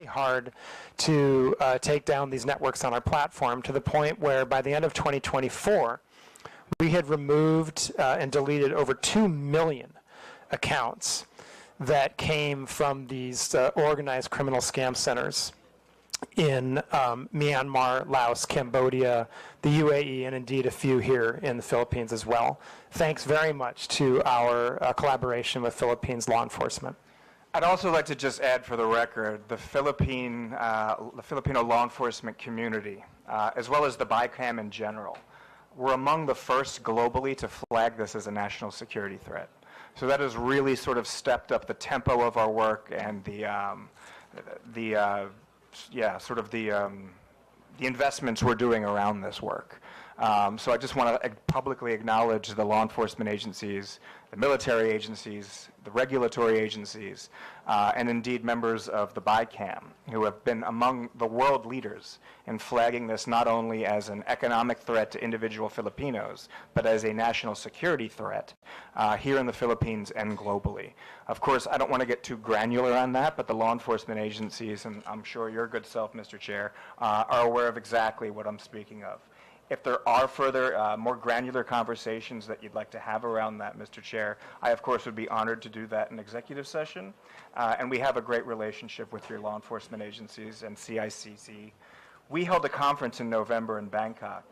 hard to take down these networks on our platform, to the point where by the end of 2024, we had removed and deleted over 2 million accounts that came from these organized criminal scam centers in Myanmar, Laos, Cambodia, the UAE, and indeed a few here in the Philippines as well. Thanks very much to our collaboration with Philippines law enforcement. I'd also like to just add for the record, the Filipino law enforcement community, as well as the BICAM in general, were among the first globally to flag this as a national security threat. So that has really sort of stepped up the tempo of our work and the investments we're doing around this work. So I just want to publicly acknowledge the law enforcement agencies, the military agencies, the regulatory agencies, and indeed members of the BICAM, who have been among the world leaders in flagging this not only as an economic threat to individual Filipinos, but as a national security threat here in the Philippines and globally. Of course, I don't want to get too granular on that, but the law enforcement agencies, and I'm sure your good self, Mr. Chair, are aware of exactly what I'm speaking of. If there are further, more granular conversations that you'd like to have around that, Mr. Chair, I, of course, would be honored to do that in executive session. And we have a great relationship with your law enforcement agencies and CICC. We held a conference in November in Bangkok,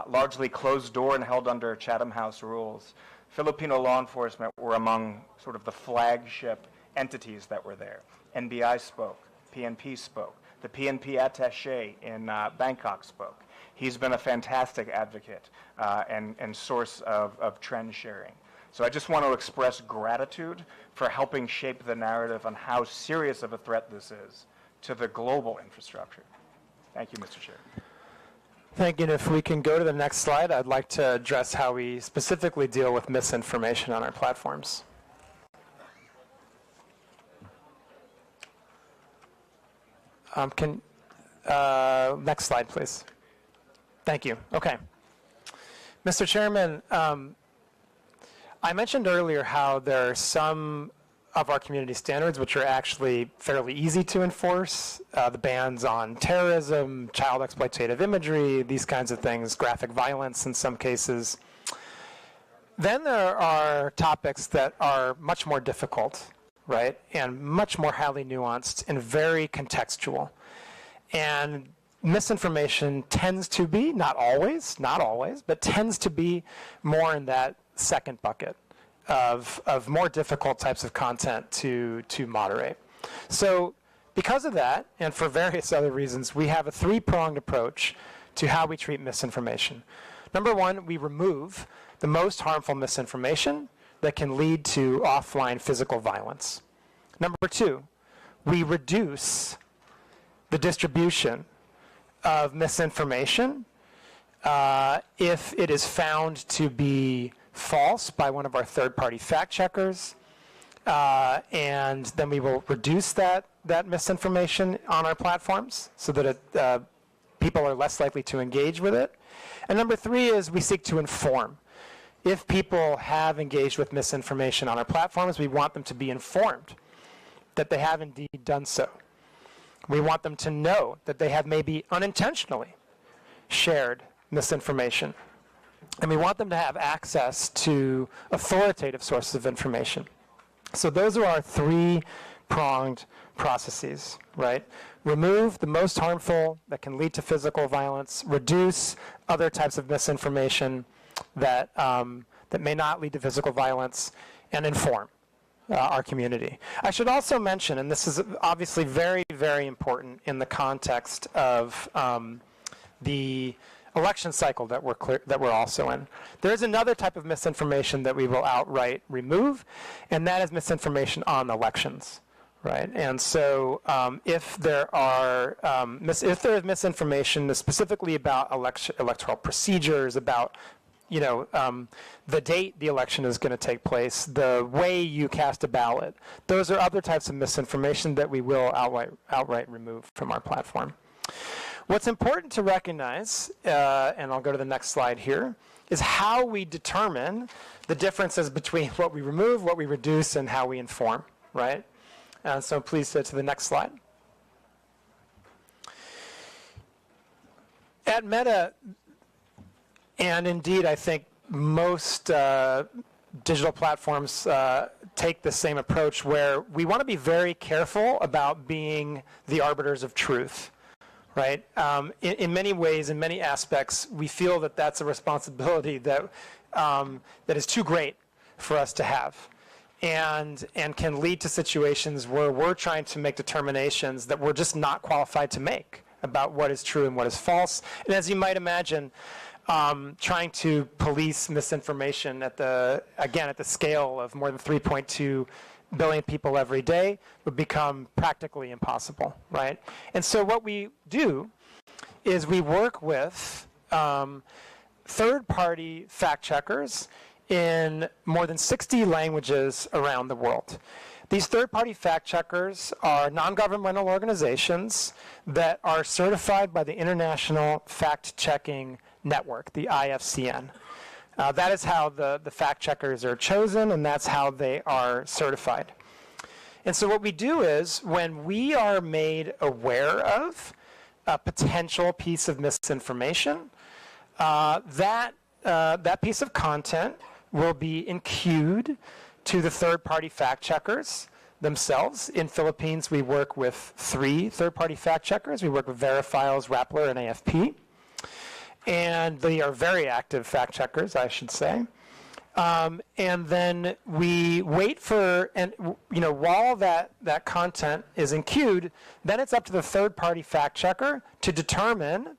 largely closed door and held under Chatham House rules. Filipino law enforcement were among sort of the flagship entities that were there. NBI spoke, PNP spoke, the PNP attaché in Bangkok spoke. He's been a fantastic advocate and source of trend sharing. So I just want to express gratitude for helping shape the narrative on how serious of a threat this is to the global infrastructure. Thank you, Mr. Chair. Thank you. And if we can go to the next slide, I'd like to address how we specifically deal with misinformation on our platforms. Next slide, please. Thank you. Okay. Mr. Chairman, I mentioned earlier how there are some of our community standards which are actually fairly easy to enforce. The bans on terrorism, child exploitative imagery, these kinds of things, graphic violence in some cases. Then there are topics that are much more difficult, right, and much more highly nuanced and very contextual. And misinformation tends to be, not always, but tends to be more in that second bucket of more difficult types of content to moderate. So because of that, and for various other reasons, we have a three-pronged approach to how we treat misinformation. Number one, we remove the most harmful misinformation that can lead to offline physical violence. Number two, we reduce the distribution of misinformation if it is found to be false by one of our third-party fact checkers, and then we will reduce that misinformation on our platforms so that people are less likely to engage with it. And number three is we seek to inform. If people have engaged with misinformation on our platforms, we want them to be informed that they have indeed done so. We want them to know that they have maybe unintentionally shared misinformation. And we want them to have access to authoritative sources of information. So those are our three-pronged processes, right? Remove the most harmful that can lead to physical violence, reduce other types of misinformation that may not lead to physical violence, and inform our community. I should also mention, and this is obviously very, very important in the context of the election cycle that we're also in. There is another type of misinformation that we will outright remove, and that is misinformation on elections, right? And so if there is misinformation specifically about electoral procedures, about the date the election is going to take place, the way you cast a ballot, those are other types of misinformation that we will outright remove from our platform. What's important to recognize, and I'll go to the next slide here, is how we determine the differences between what we remove, what we reduce, and how we inform, right? And so please go to the next slide. at Meta, and indeed I think most digital platforms take the same approach, where we want to be very careful about being the arbiters of truth, right? In many ways, in many aspects, we feel that that's a responsibility that that is too great for us to have, and can lead to situations where we're trying to make determinations that we're just not qualified to make about what is true and what is false. And as you might imagine, trying to police misinformation at the scale of more than 3.2 billion people every day would become practically impossible, right? And so what we do is we work with third-party fact-checkers in more than 60 languages around the world. These third-party fact-checkers are non-governmental organizations that are certified by the International Fact-Checking Network, the IFCN. That is how the fact-checkers are chosen, and that's how they are certified. And so what we do is, when we are made aware of a potential piece of misinformation, that piece of content will be enqueued to the third-party fact-checkers themselves. In Philippines, we work with 3 third-party fact-checkers. We work with Verifiles, Rappler, and AFP. And they are very active fact-checkers, I should say. And then we wait for, and while that content is enqueued, then it's up to the third-party fact-checker to determine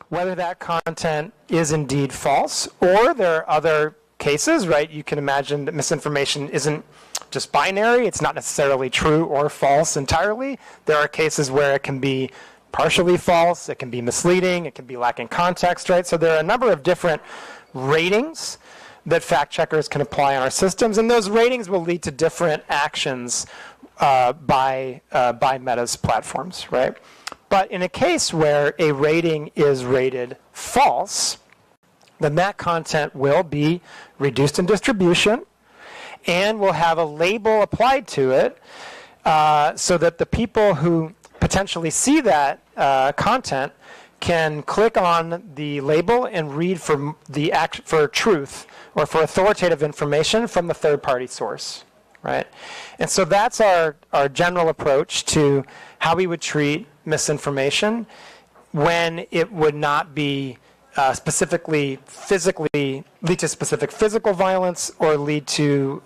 whether that content is indeed false, or there are other cases, right? You can imagine that misinformation isn't just binary. It's not necessarily true or false entirely. There are cases where it can be partially false, it can be misleading, it can be lacking context, right? So there are a number of different ratings that fact checkers can apply on our systems, and those ratings will lead to different actions by Meta's platforms, right? But in a case where a rating is rated false, then that content will be reduced in distribution and will have a label applied to it so that the people who potentially see that content can click on the label and read for truth or for authoritative information from the third-party source, right? And so that's our general approach to how we would treat misinformation when it would not be specifically physically lead to specific physical violence or lead to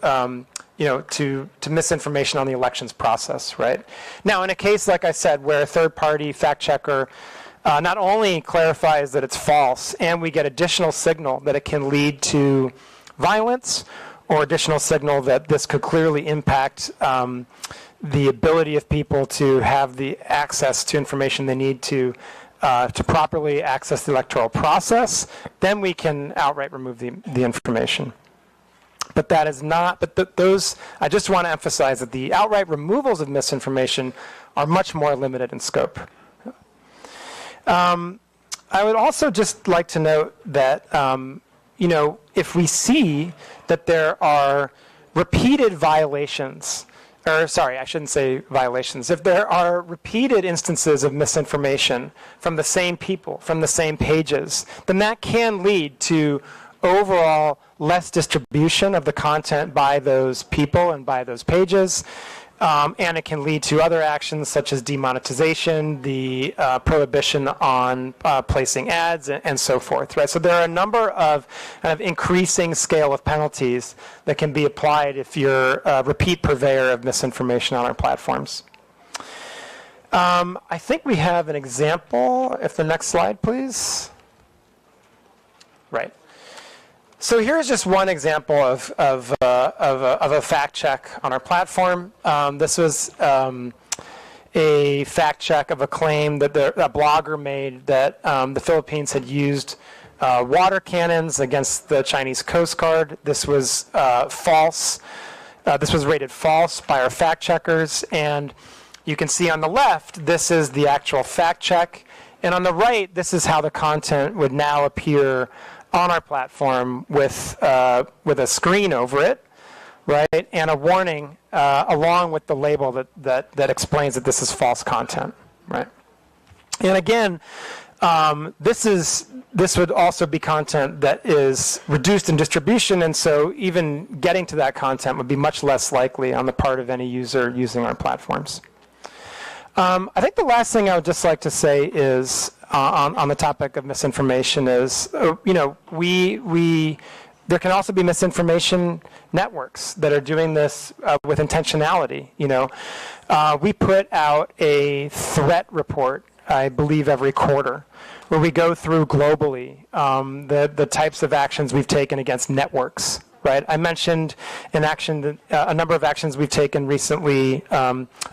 to misinformation on the elections process, right? Now, in a case, like I said, where a third-party fact-checker not only clarifies that it's false, and we get additional signal that it can lead to violence, or additional signal that this could clearly impact the ability of people to have the access to information they need to properly access the electoral process, then we can outright remove the information. But that is not, those, I just want to emphasize that the outright removals of misinformation are much more limited in scope. I would also just like to note that, if we see that there are repeated violations, or sorry, I shouldn't say violations, if there are repeated instances of misinformation from the same people, from the same pages, then that can lead to overall less distribution of the content by those people and by those pages. And it can lead to other actions such as demonetization, the prohibition on placing ads, and so forth, right? So there are a number of kind of increasing scale of penalties that can be applied if you're a repeat purveyor of misinformation on our platforms. I think we have an example. If the next slide, please. Right. So here's just one example of a fact check on our platform. This was a fact check of a claim that a blogger made that the Philippines had used water cannons against the Chinese Coast Guard. This was false. This was rated false by our fact checkers. And you can see on the left, this is the actual fact check. And on the right, this is how the content would now appear on our platform with a screen over it, right, and a warning along with the label that explains that this is false content, right? And again, This would also be content that is reduced in distribution, and so even getting to that content would be much less likely on the part of any user using our platforms. I think the last thing I would just like to say is on the topic of misinformation is, there can also be misinformation networks that are doing this with intentionality. We put out a threat report, I believe, every quarter, where we go through globally the types of actions we've taken against networks. Right? I mentioned a number of actions we've taken recently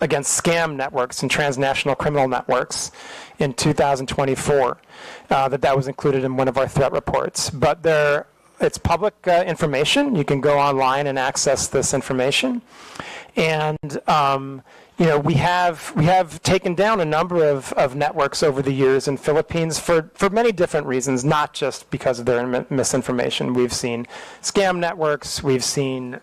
against scam networks and transnational criminal networks in 2024. That was included in one of our threat reports. But it's public information. You can go online and access this information. And we have taken down a number of networks over the years in Philippines for many different reasons, not just because of their misinformation. We've seen scam networks. We have seen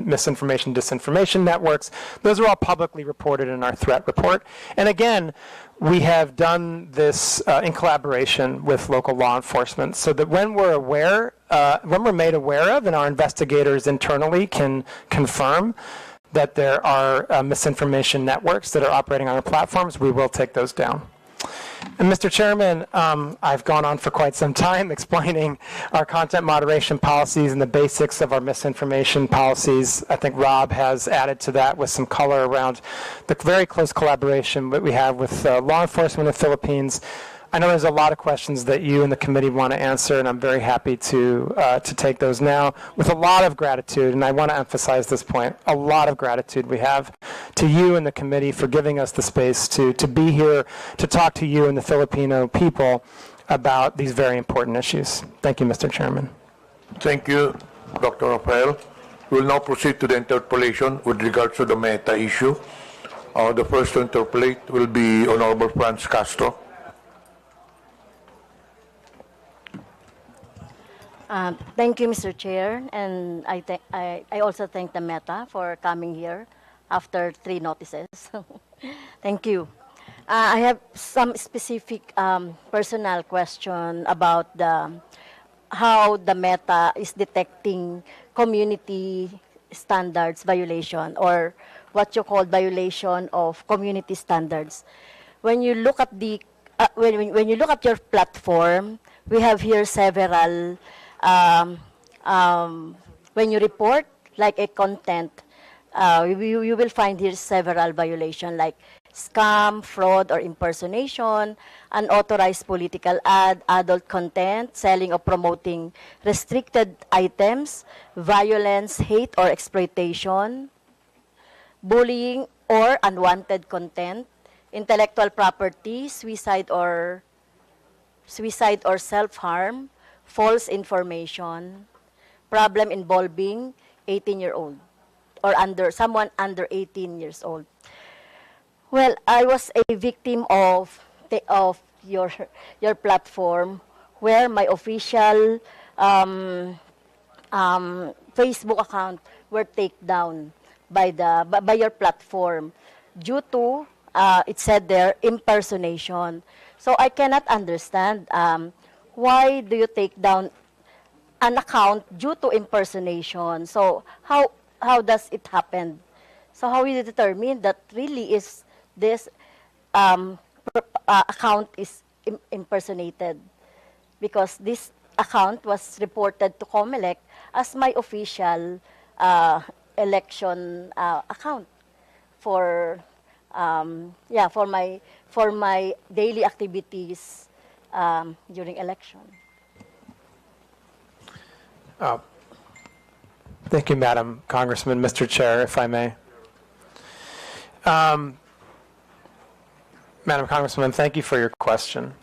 misinformation, disinformation networks. Those are all publicly reported in our threat report. And again, we have done this in collaboration with local law enforcement, so that when we're made aware of, and our investigators internally can confirm that there are misinformation networks that are operating on our platforms, we will take those down. And Mr. Chairman, I've gone on for quite some time explaining our content moderation policies and the basics of our misinformation policies. I think Rob has added to that with some color around the very close collaboration that we have with law enforcement in the Philippines. I know there's a lot of questions that you and the committee want to answer, and I'm very happy to take those now with a lot of gratitude. And I want to emphasize this point: a lot of gratitude we have to you and the committee for giving us the space to be here to talk to you and the Filipino people about these very important issues. Thank you, Mr. Chairman. Thank you, Dr. Rafael. We will now proceed to the interpellation with regards to the Meta issue. The first to interpellate will be Honorable Franz Castro. Thank you, Mr. Chair, and I also thank the Meta for coming here after 3 notices. Thank you. I have some specific personal question about how the Meta is detecting community standards violation, or what you call violation of community standards. When you look at when you look at your platform, we have here several. When you report like a content, you will find here several violations like scam, fraud, or impersonation, unauthorized political ad, adult content, selling or promoting restricted items, violence, hate, or exploitation, bullying or unwanted content, intellectual property, suicide or self-harm, false information, problem involving 18-year-old or someone under 18 years old. Well, I was a victim of your platform, where my official Facebook account were taken down by your platform due to it said there impersonation. So I cannot understand. Why do you take down an account due to impersonation? So how does it happen? So how will you determine that really is this account is impersonated? Because this account was reported to COMELEC as my official election account for my daily activities during election. Thank you, Madam Congressman. Mr. Chair, if I may. Madam Congresswoman, thank you for your question.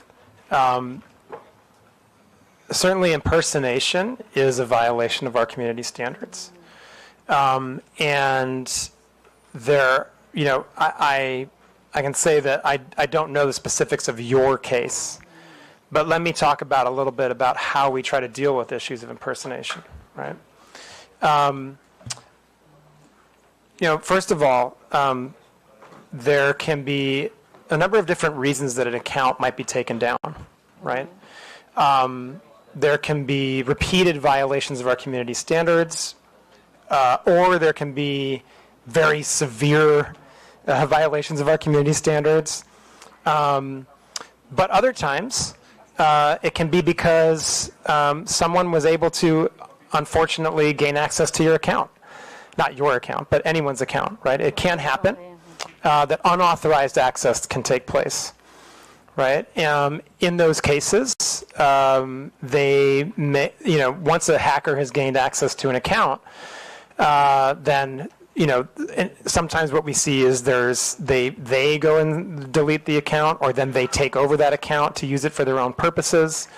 Certainly impersonation is a violation of our community standards. And there, I can say that I don't know the specifics of your case. But let me talk about a little bit about how we try to deal with issues of impersonation, right? First of all, there can be a number of different reasons that an account might be taken down, right? There can be repeated violations of our community standards, or there can be very severe violations of our community standards. But other times, it can be because someone was able to, unfortunately, gain access to your account. Not your account, but anyone's account, right? It can happen that unauthorized access can take place, right? In those cases, they may, once a hacker has gained access to an account, then sometimes what we see is they go and delete the account, or then they take over that account to use it for their own purposes,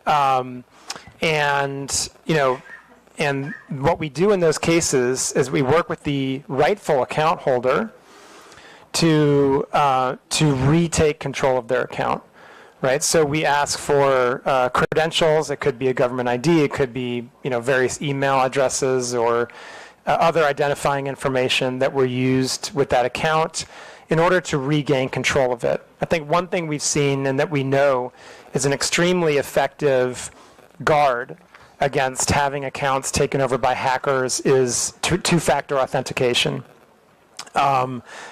and what we do in those cases is we work with the rightful account holder to retake control of their account, right? So we ask for credentials. It could be a government ID. It could be various email addresses or other identifying information that were used with that account in order to regain control of it. I think one thing we've seen and that we know is an extremely effective guard against having accounts taken over by hackers is two-factor authentication.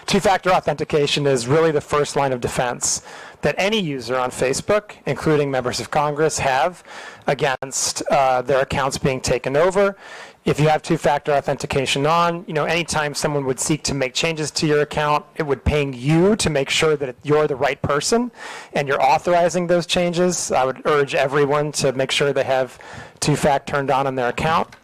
Two-factor authentication is really the first line of defense that any user on Facebook, including members of Congress, have against their accounts being taken over. If you have two-factor authentication on, anytime someone would seek to make changes to your account, it would ping you to make sure that you're the right person and you're authorizing those changes. I would urge everyone to make sure they have two-fact turned on their account.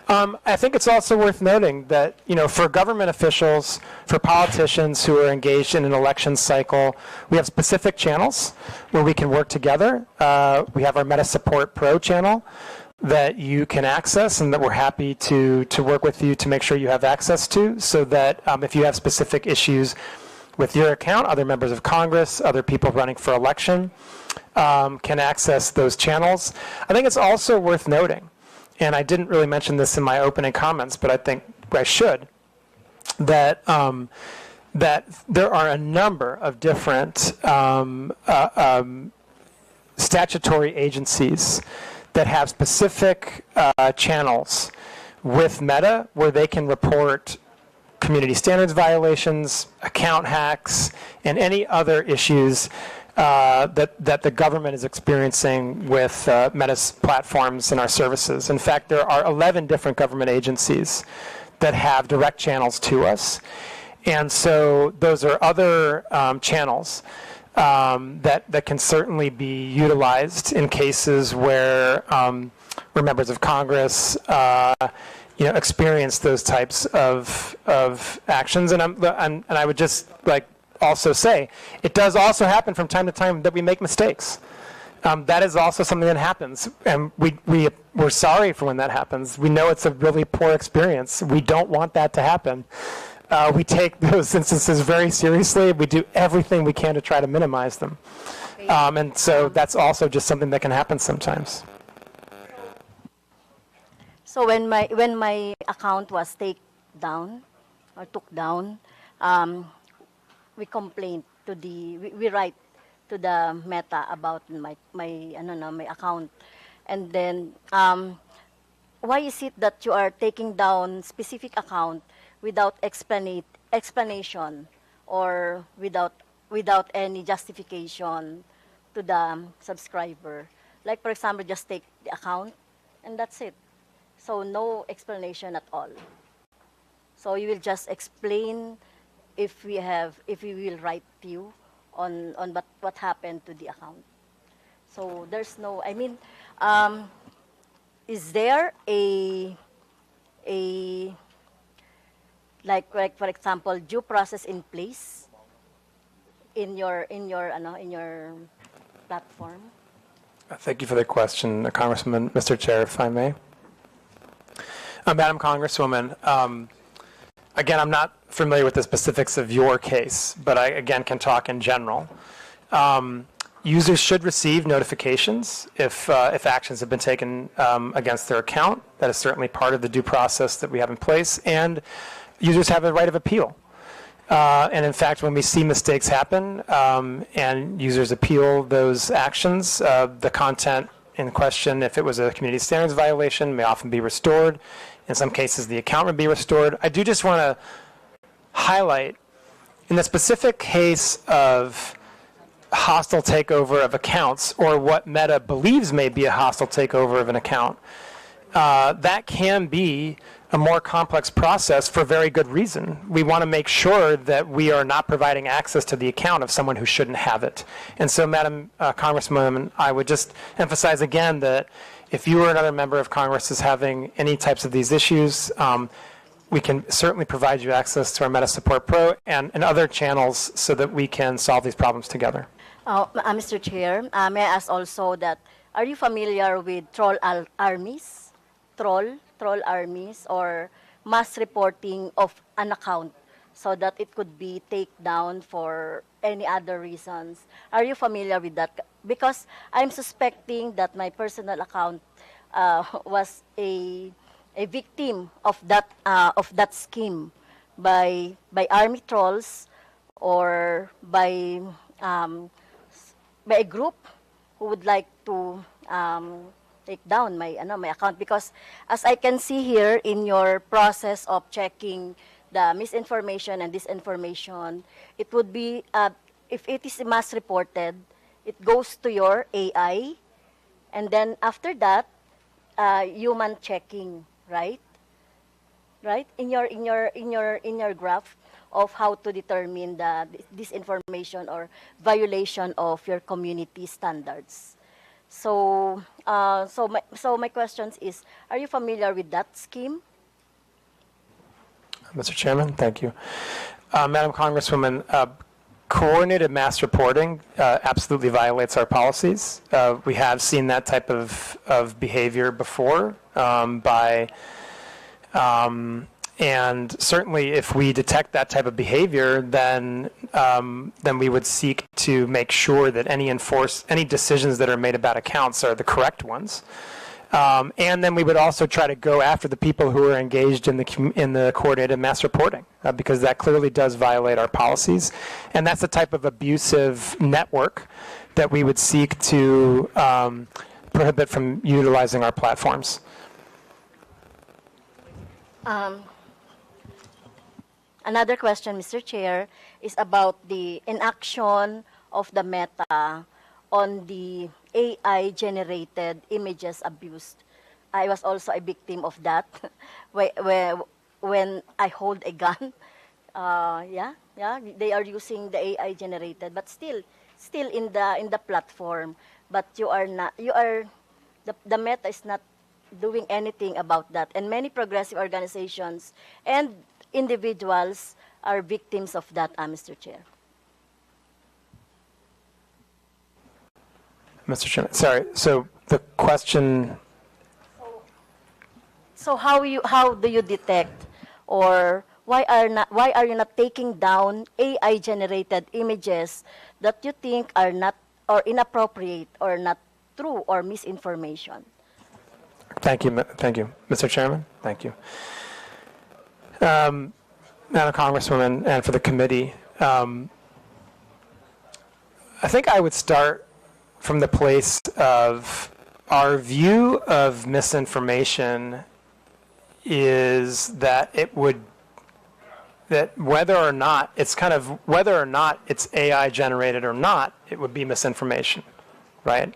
I think it's also worth noting that, for government officials, for politicians who are engaged in an election cycle, we have specific channels where we can work together. We have our Meta Support Pro channel that you can access and that we're happy to work with you to make sure you have access to, so that if you have specific issues with your account, other members of Congress, other people running for election can access those channels. I think it's also worth noting, and I didn't really mention this in my opening comments, but I think I should, that that there are a number of different statutory agencies that have specific channels with Meta where they can report community standards violations, account hacks, and any other issues that the government is experiencing with Meta's platforms and our services. In fact, there are 11 different government agencies that have direct channels to us. And so those are other channels that can certainly be utilized in cases where members of Congress experience those types of actions. And I would just also say it does also happen from time to time that we make mistakes. That is also something that happens, and we're sorry for when that happens. We know it's a really poor experience. We don't want that to happen. We take those instances very seriously. We do everything we can to try to minimize them. And so that's also just something that can happen sometimes. So when my account was took down, we complained to we write to the Meta about my account, and then why is it that you are taking down specific account without explanation or without any justification to the subscriber? Like, for example, just take the account and that's it. So no explanation at all. So you will just explain if we will write to you on what happened to the account. So there's no, is there a like for example due process in place in your platform? Thank you for the question, Congressman, Mr. Chair, if I may. Madam Congresswoman, again, I'm not familiar with the specifics of your case, but I, again, can talk in general. Users should receive notifications if actions have been taken against their account. That is certainly part of the due process that we have in place, and users have a right of appeal. And in fact, when we see mistakes happen and users appeal those actions, the content in question, if it was a community standards violation, may often be restored. In some cases, the account would be restored. I do just want to highlight, in the specific case of hostile takeover of accounts, or what Meta believes may be a hostile takeover of an account, that can be a more complex process for very good reason. We want to make sure that we are not providing access to the account of someone who shouldn't have it. And so, Madam Congresswoman, I would just emphasize again that if you or another member of Congress is having any types of these issues, we can certainly provide you access to our Meta Support Pro and other channels so that we can solve these problems together. Mr. Chair, may I ask also that, are you familiar with troll armies? Troll armies, or mass reporting of an account so that it could be taken down for any other reasons. Are you familiar with that? Because I'm suspecting that my personal account was a victim of that scheme by army trolls, or by a group who would like to take down my account. Because as I can see here in your process of checking the misinformation and disinformation, it would be, if it is mass reported, it goes to your AI, and then after that, human checking, right? Right? In your graph of how to determine the disinformation or violation of your community standards. So, so my questions is, are you familiar with that scheme? Mr. Chairman, thank you. Madam Congresswoman, coordinated mass reporting absolutely violates our policies. We have seen that type of behavior before and certainly if we detect that type of behavior, then we would seek to make sure that any decisions that are made about accounts are the correct ones. And then we would also try to go after the people who are engaged in the coordinated mass reporting, because that clearly does violate our policies. And that's the type of abusive network that we would seek to prohibit from utilizing our platforms. Another question, Mr. Chair, is about the inaction of the Meta on the AI-generated images abused. I was also a victim of that when I hold a gun. They are using the AI-generated, but still in the platform. But the Meta is not doing anything about that, and many progressive organizations and individuals are victims of that, Mr. Chair. Mr. Chairman, sorry. So the question. So how do you detect, or why are you not taking down AI-generated images that you think are not, or inappropriate, or not true, or misinformation? Thank you, Mr. Chairman. Thank you. Madam Congresswoman, and for the committee, I think I would start from the place of our view of misinformation is that that whether or not it's AI generated or not, it would be misinformation, right?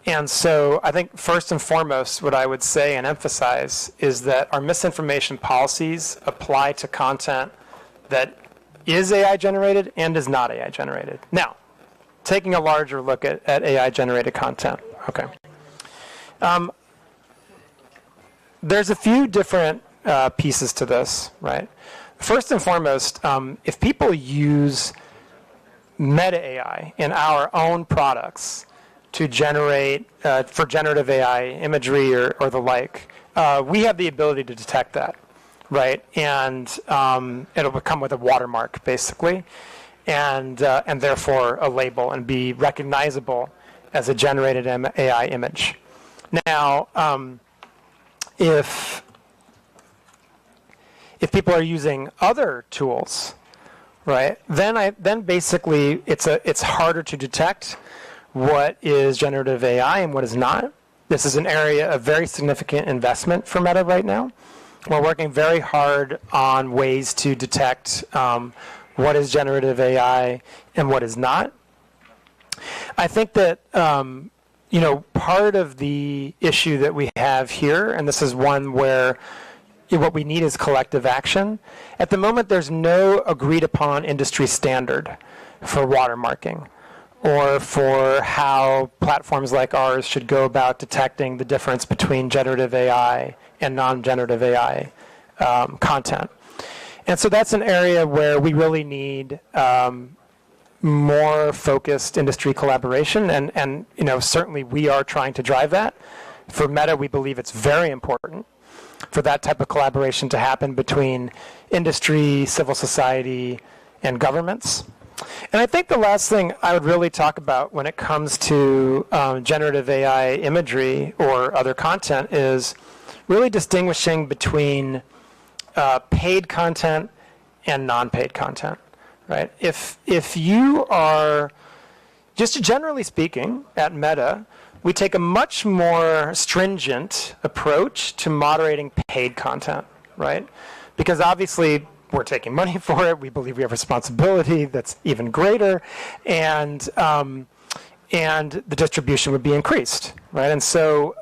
And so I think first and foremost, what I would say and emphasize is that our misinformation policies apply to content that is AI generated and is not AI generated. Now, taking a larger look at AI generated content, okay. There's a few different pieces to this, right? First and foremost, if people use meta AI in our own products to generate, for generative AI imagery or the like, we have the ability to detect that, right? And it'll come with a watermark, basically, and therefore a label, and be recognizable as a generated AI image. Now, if people are using other tools right, then basically it's harder to detect what is generative AI and what is not. This is an area of very significant investment for Meta right now. We're working very hard on ways to detect what is generative AI and what is not. I think that part of the issue that we have here, and this is one where what we need is collective action. At the moment, there's no agreed upon industry standard for watermarking or for how platforms like ours should go about detecting the difference between generative AI and non-generative AI content. And so that's an area where we really need more focused industry collaboration, and certainly we are trying to drive that. For Meta, we believe it's very important for that type of collaboration to happen between industry, civil society, and governments. And I think the last thing I would really talk about when it comes to generative AI imagery or other content is really distinguishing between paid content and non-paid content, right? If you are, just generally speaking, at Meta, we take a much more stringent approach to moderating paid content, right? Because obviously we're taking money for it. We believe we have responsibility that's even greater, and the distribution would be increased, right? And so,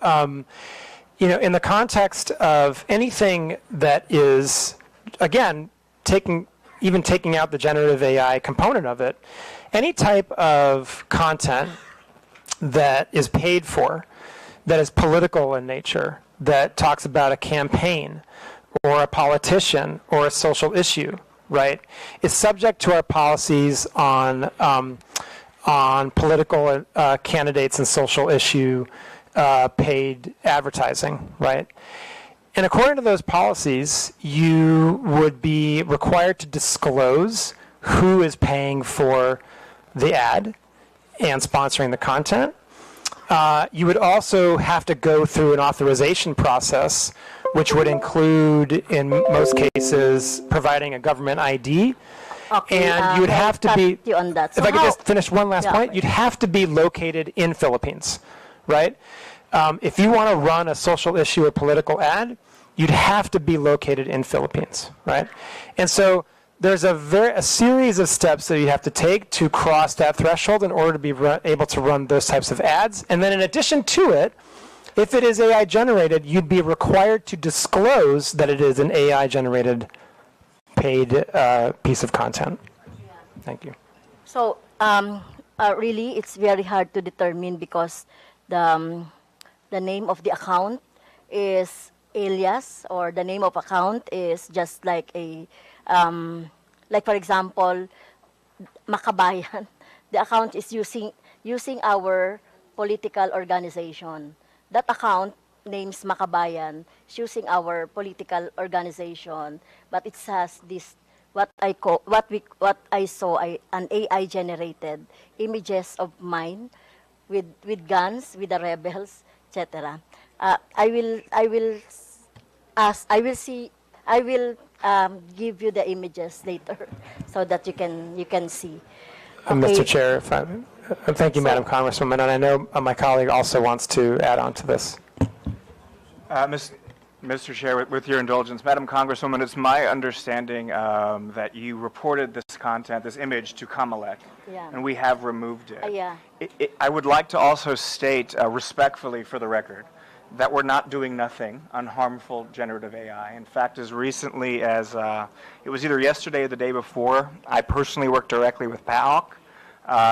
in the context of anything that is, again, taking out the generative AI component of it, any type of content that is paid for, that is political in nature, that talks about a campaign or a politician or a social issue, right, is subject to our policies on political candidates and social issue paid advertising, right? And according to those policies, you would be required to disclose who is paying for the ad and sponsoring the content. You would also have to go through an authorization process, which would include, in most cases, providing a government ID. Okay, and you would have to be, you on that. if I could just finish one last point, you'd have to be located in Philippines, right? If you want to run a social issue or political ad, you'd have to be located in Philippines, right? And so there's a series of steps that you have to take to cross that threshold in order to be able to run those types of ads. And then in addition to it, if it is AI generated, you'd be required to disclose that it is an AI generated paid piece of content. Thank you. So really, it's very hard to determine because the name of the account is alias, or the name of account is just like a like, for example, Makabayan. The account is using our political organization. That account names Makabayan is using our political organization, but it has this what I saw an AI generated images of mine with guns, with the rebels, etc. I will give you the images later so that you can see. Okay. Mr. Chair, thank you, Madam Congresswoman, and I know my colleague also wants to add on to this. Mr. Chair, with your indulgence, Madam Congresswoman, it's my understanding that you reported this content, this image, to Comelec, and we have removed it. Yeah. I would like to also state respectfully for the record that we're not doing nothing on harmful generative AI. In fact, as recently as, it was either yesterday or the day before, I personally worked directly with PAOC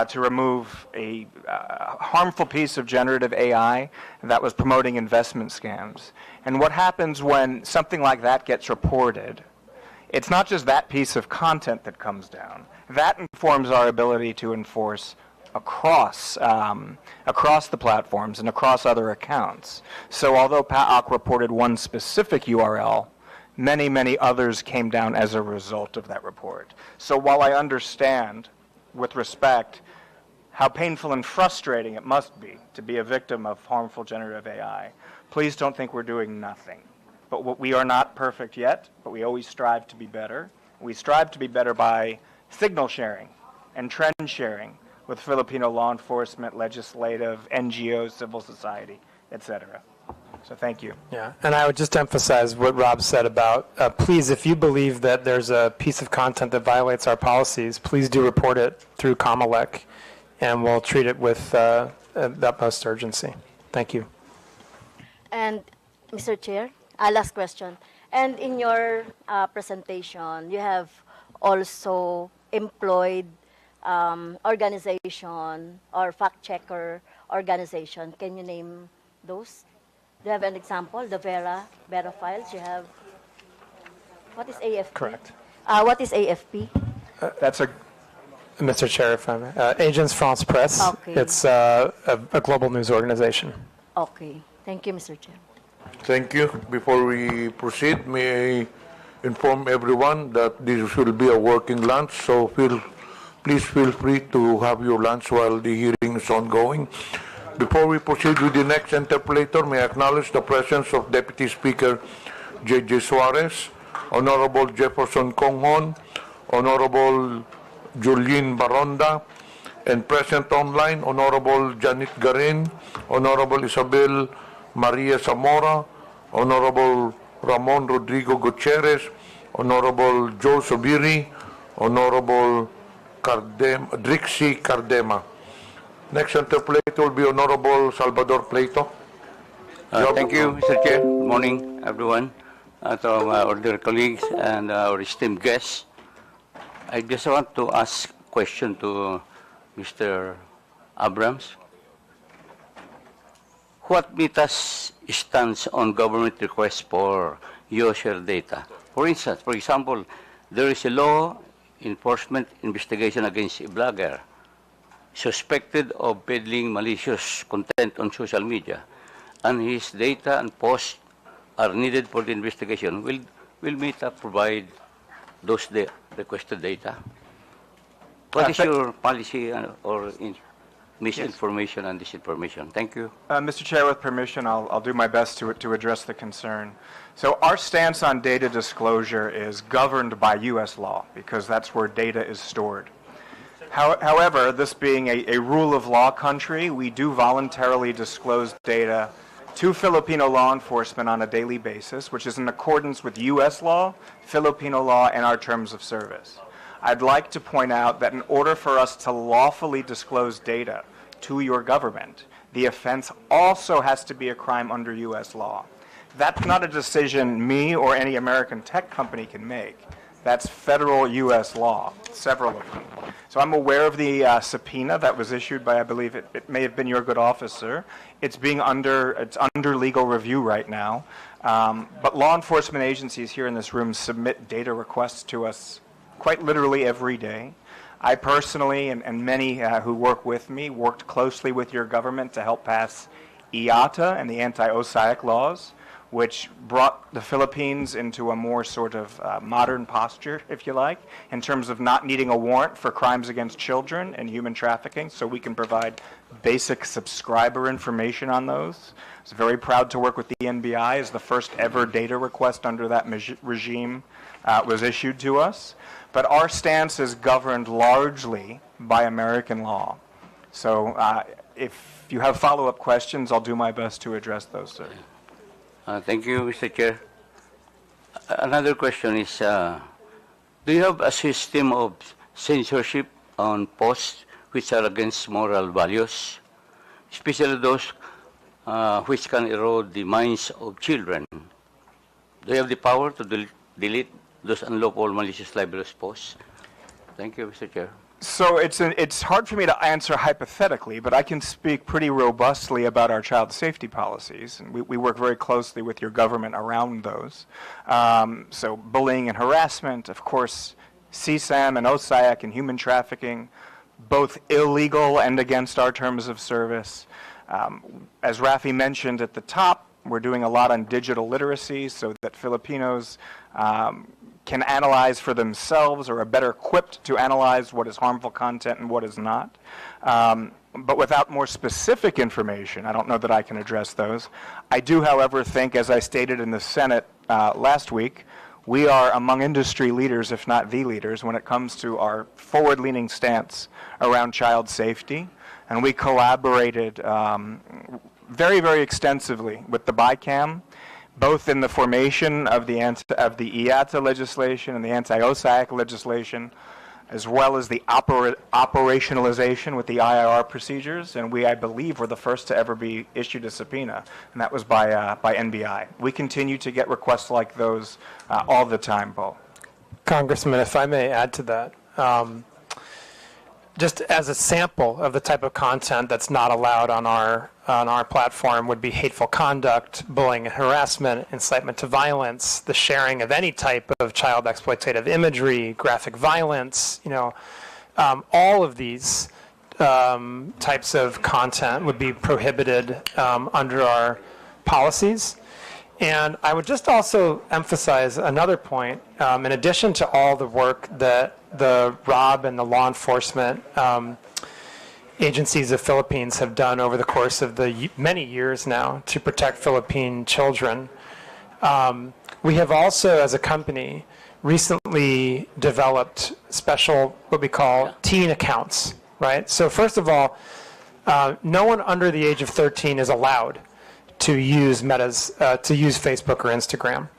to remove a harmful piece of generative AI that was promoting investment scams. And what happens when something like that gets reported, it's not just that piece of content that comes down. That informs our ability to enforce across the platforms and across other accounts. So although PAOC reported one specific URL, many, many others came down as a result of that report. So while I understand, with respect, how painful and frustrating it must be to be a victim of harmful generative AI, please don't think we're doing nothing. But we are not perfect yet, but we always strive to be better. We strive to be better by signal sharing and trend sharing with Filipino law enforcement, legislative, NGOs, civil society, etc. So thank you. Yeah, and I would just emphasize what Rob said about, please, if you believe that there's a piece of content that violates our policies, please do report it through Comelec, and we'll treat it with the utmost urgency. Thank you. And Mr. Chair, last question. And in your presentation, you have also employed organization or fact-checker organization. Can you name those? Do you have an example? The Vera files you have. What is AFP? Correct. What is AFP? That's a Mr. Chair, if I may. Agence France Presse. Okay. It's a global news organization. Okay. Thank you, Mr. Chair. Thank you. Before we proceed, may I inform everyone that this will be a working lunch, so please feel free to have your lunch while the hearing is ongoing. Before we proceed with the next interpolator, may I acknowledge the presence of Deputy Speaker J.J. Suarez, Honorable Jefferson Conghon, Honorable Julien Baronda, and present online, Honorable Janet Garin, Honorable Isabel Maria Zamora, Honorable Ramon Rodrigo Gutierrez, Honorable Joe Sobiri, Honorable Drixie Cardema. Next interpolator will be Honorable Salvador Plato. Thank you, Mr. Chair. Good morning, everyone. To our dear colleagues and our esteemed guests. I just want to ask a question to Mr. Abrams. What Meta's stance on government requests for user data? For instance, for example, there is a law enforcement investigation against a blogger suspected of peddling malicious content on social media, and his data and posts are needed for the investigation. Will Meta provide those requested data? What is your policy or misinformation and disinformation? Thank you. Mr. Chair, with permission, I'll do my best to address the concern. So our stance on data disclosure is governed by U.S. law because that's where data is stored. However, this being a rule of law country, we do voluntarily disclose data to Filipino law enforcement on a daily basis, which is in accordance with U.S. law, Filipino law, and our terms of service. I'd like to point out that in order for us to lawfully disclose data to your government, the offense also has to be a crime under U.S. law. That's not a decision me or any American tech company can make. That's federal U.S. law, several of them. So I'm aware of the subpoena that was issued by, I believe it may have been your good officer. It's under legal review right now. But law enforcement agencies here in this room submit data requests to us quite literally every day. I personally and many who work with me worked closely with your government to help pass IATA and the anti-OSAIC laws, which brought the Philippines into a more sort of modern posture, if you like, in terms of not needing a warrant for crimes against children and human trafficking, so we can provide basic subscriber information on those. I was very proud to work with the NBI as the first ever data request under that regime was issued to us. But our stance is governed largely by American law. So if you have follow-up questions, I'll do my best to address those, sir. Thank you, Mr. Chair. Another question is, do you have a system of censorship on posts which are against moral values, especially those which can erode the minds of children? Do you have the power to delete those unlawful, malicious, libelous posts? Thank you, Mr. Chair. So it's hard for me to answer hypothetically, but I can speak pretty robustly about our child safety policies, and we work very closely with your government around those. So bullying and harassment, of course, CSAM and OSAIC and human trafficking, both illegal and against our terms of service. As Rafi mentioned at the top, we're doing a lot on digital literacy so that Filipinos can analyze for themselves or are better equipped to analyze what is harmful content and what is not. But without more specific information, I don't know that I can address those. I do, however, think, as I stated in the Senate last week, We are among industry leaders, if not the leaders, when it comes to our forward-leaning stance around child safety. And we collaborated very, very extensively with the BICAM, both in the formation of the EATA legislation and the anti-OSAC legislation, as well as the operationalization with the IRR procedures. And we, I believe, were the first to ever be issued a subpoena, and that was by NBI. We continue to get requests like those all the time, Paul. Congressman, if I may add to that, just as a sample of the type of content that's not allowed on our platform would be hateful conduct, bullying and harassment, incitement to violence, the sharing of any type of child exploitative imagery, graphic violence, all of these types of content would be prohibited under our policies. And I would just also emphasize another point. In addition to all the work that the ROB and the law enforcement agencies of Philippines have done over the course of the many years now to protect Philippine children, we have also, as a company, recently developed special, what we call teen accounts, right? So first of all, no one under the age of 13 is allowed to use to use Facebook or Instagram.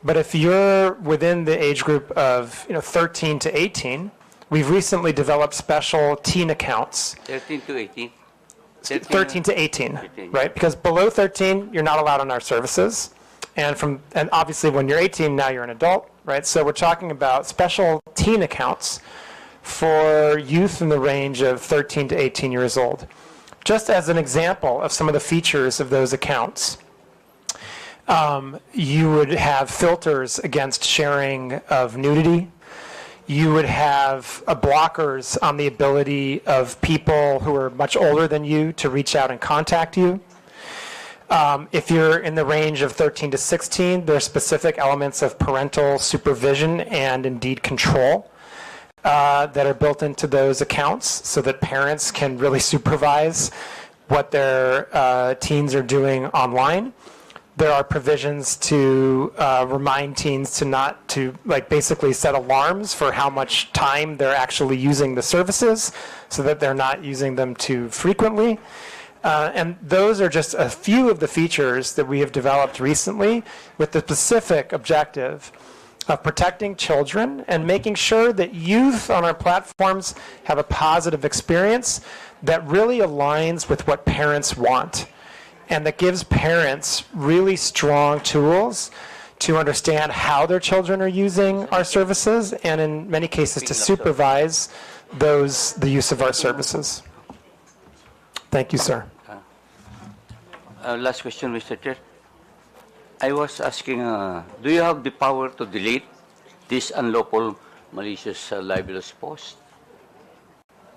But if you're within the age group of 13 to 18, we've recently developed special teen accounts. 13 to 18? 13 to 18, right? Because below 13, you're not allowed on our services. And obviously when you're 18, now you're an adult, right? So we're talking about special teen accounts for youth in the range of 13 to 18 years old. Just as an example of some of the features of those accounts, you would have filters against sharing of nudity. You would have blockers on the ability of people who are much older than you to reach out and contact you. If you're in the range of 13 to 16, there are specific elements of parental supervision and indeed control that are built into those accounts so that parents can really supervise what their teens are doing online. There are provisions to remind teens to basically set alarms for how much time they're actually using the services so that they're not using them too frequently. And those are just a few of the features that we have developed recently with the specific objective of protecting children and making sure that youth on our platforms have a positive experience that really aligns with what parents want and that gives parents really strong tools to understand how their children are using our services and in many cases to supervise the use of our services. Thank you, sir. Last question, Mr. Chair. I was asking, do you have the power to delete this unlawful, malicious, libelous post?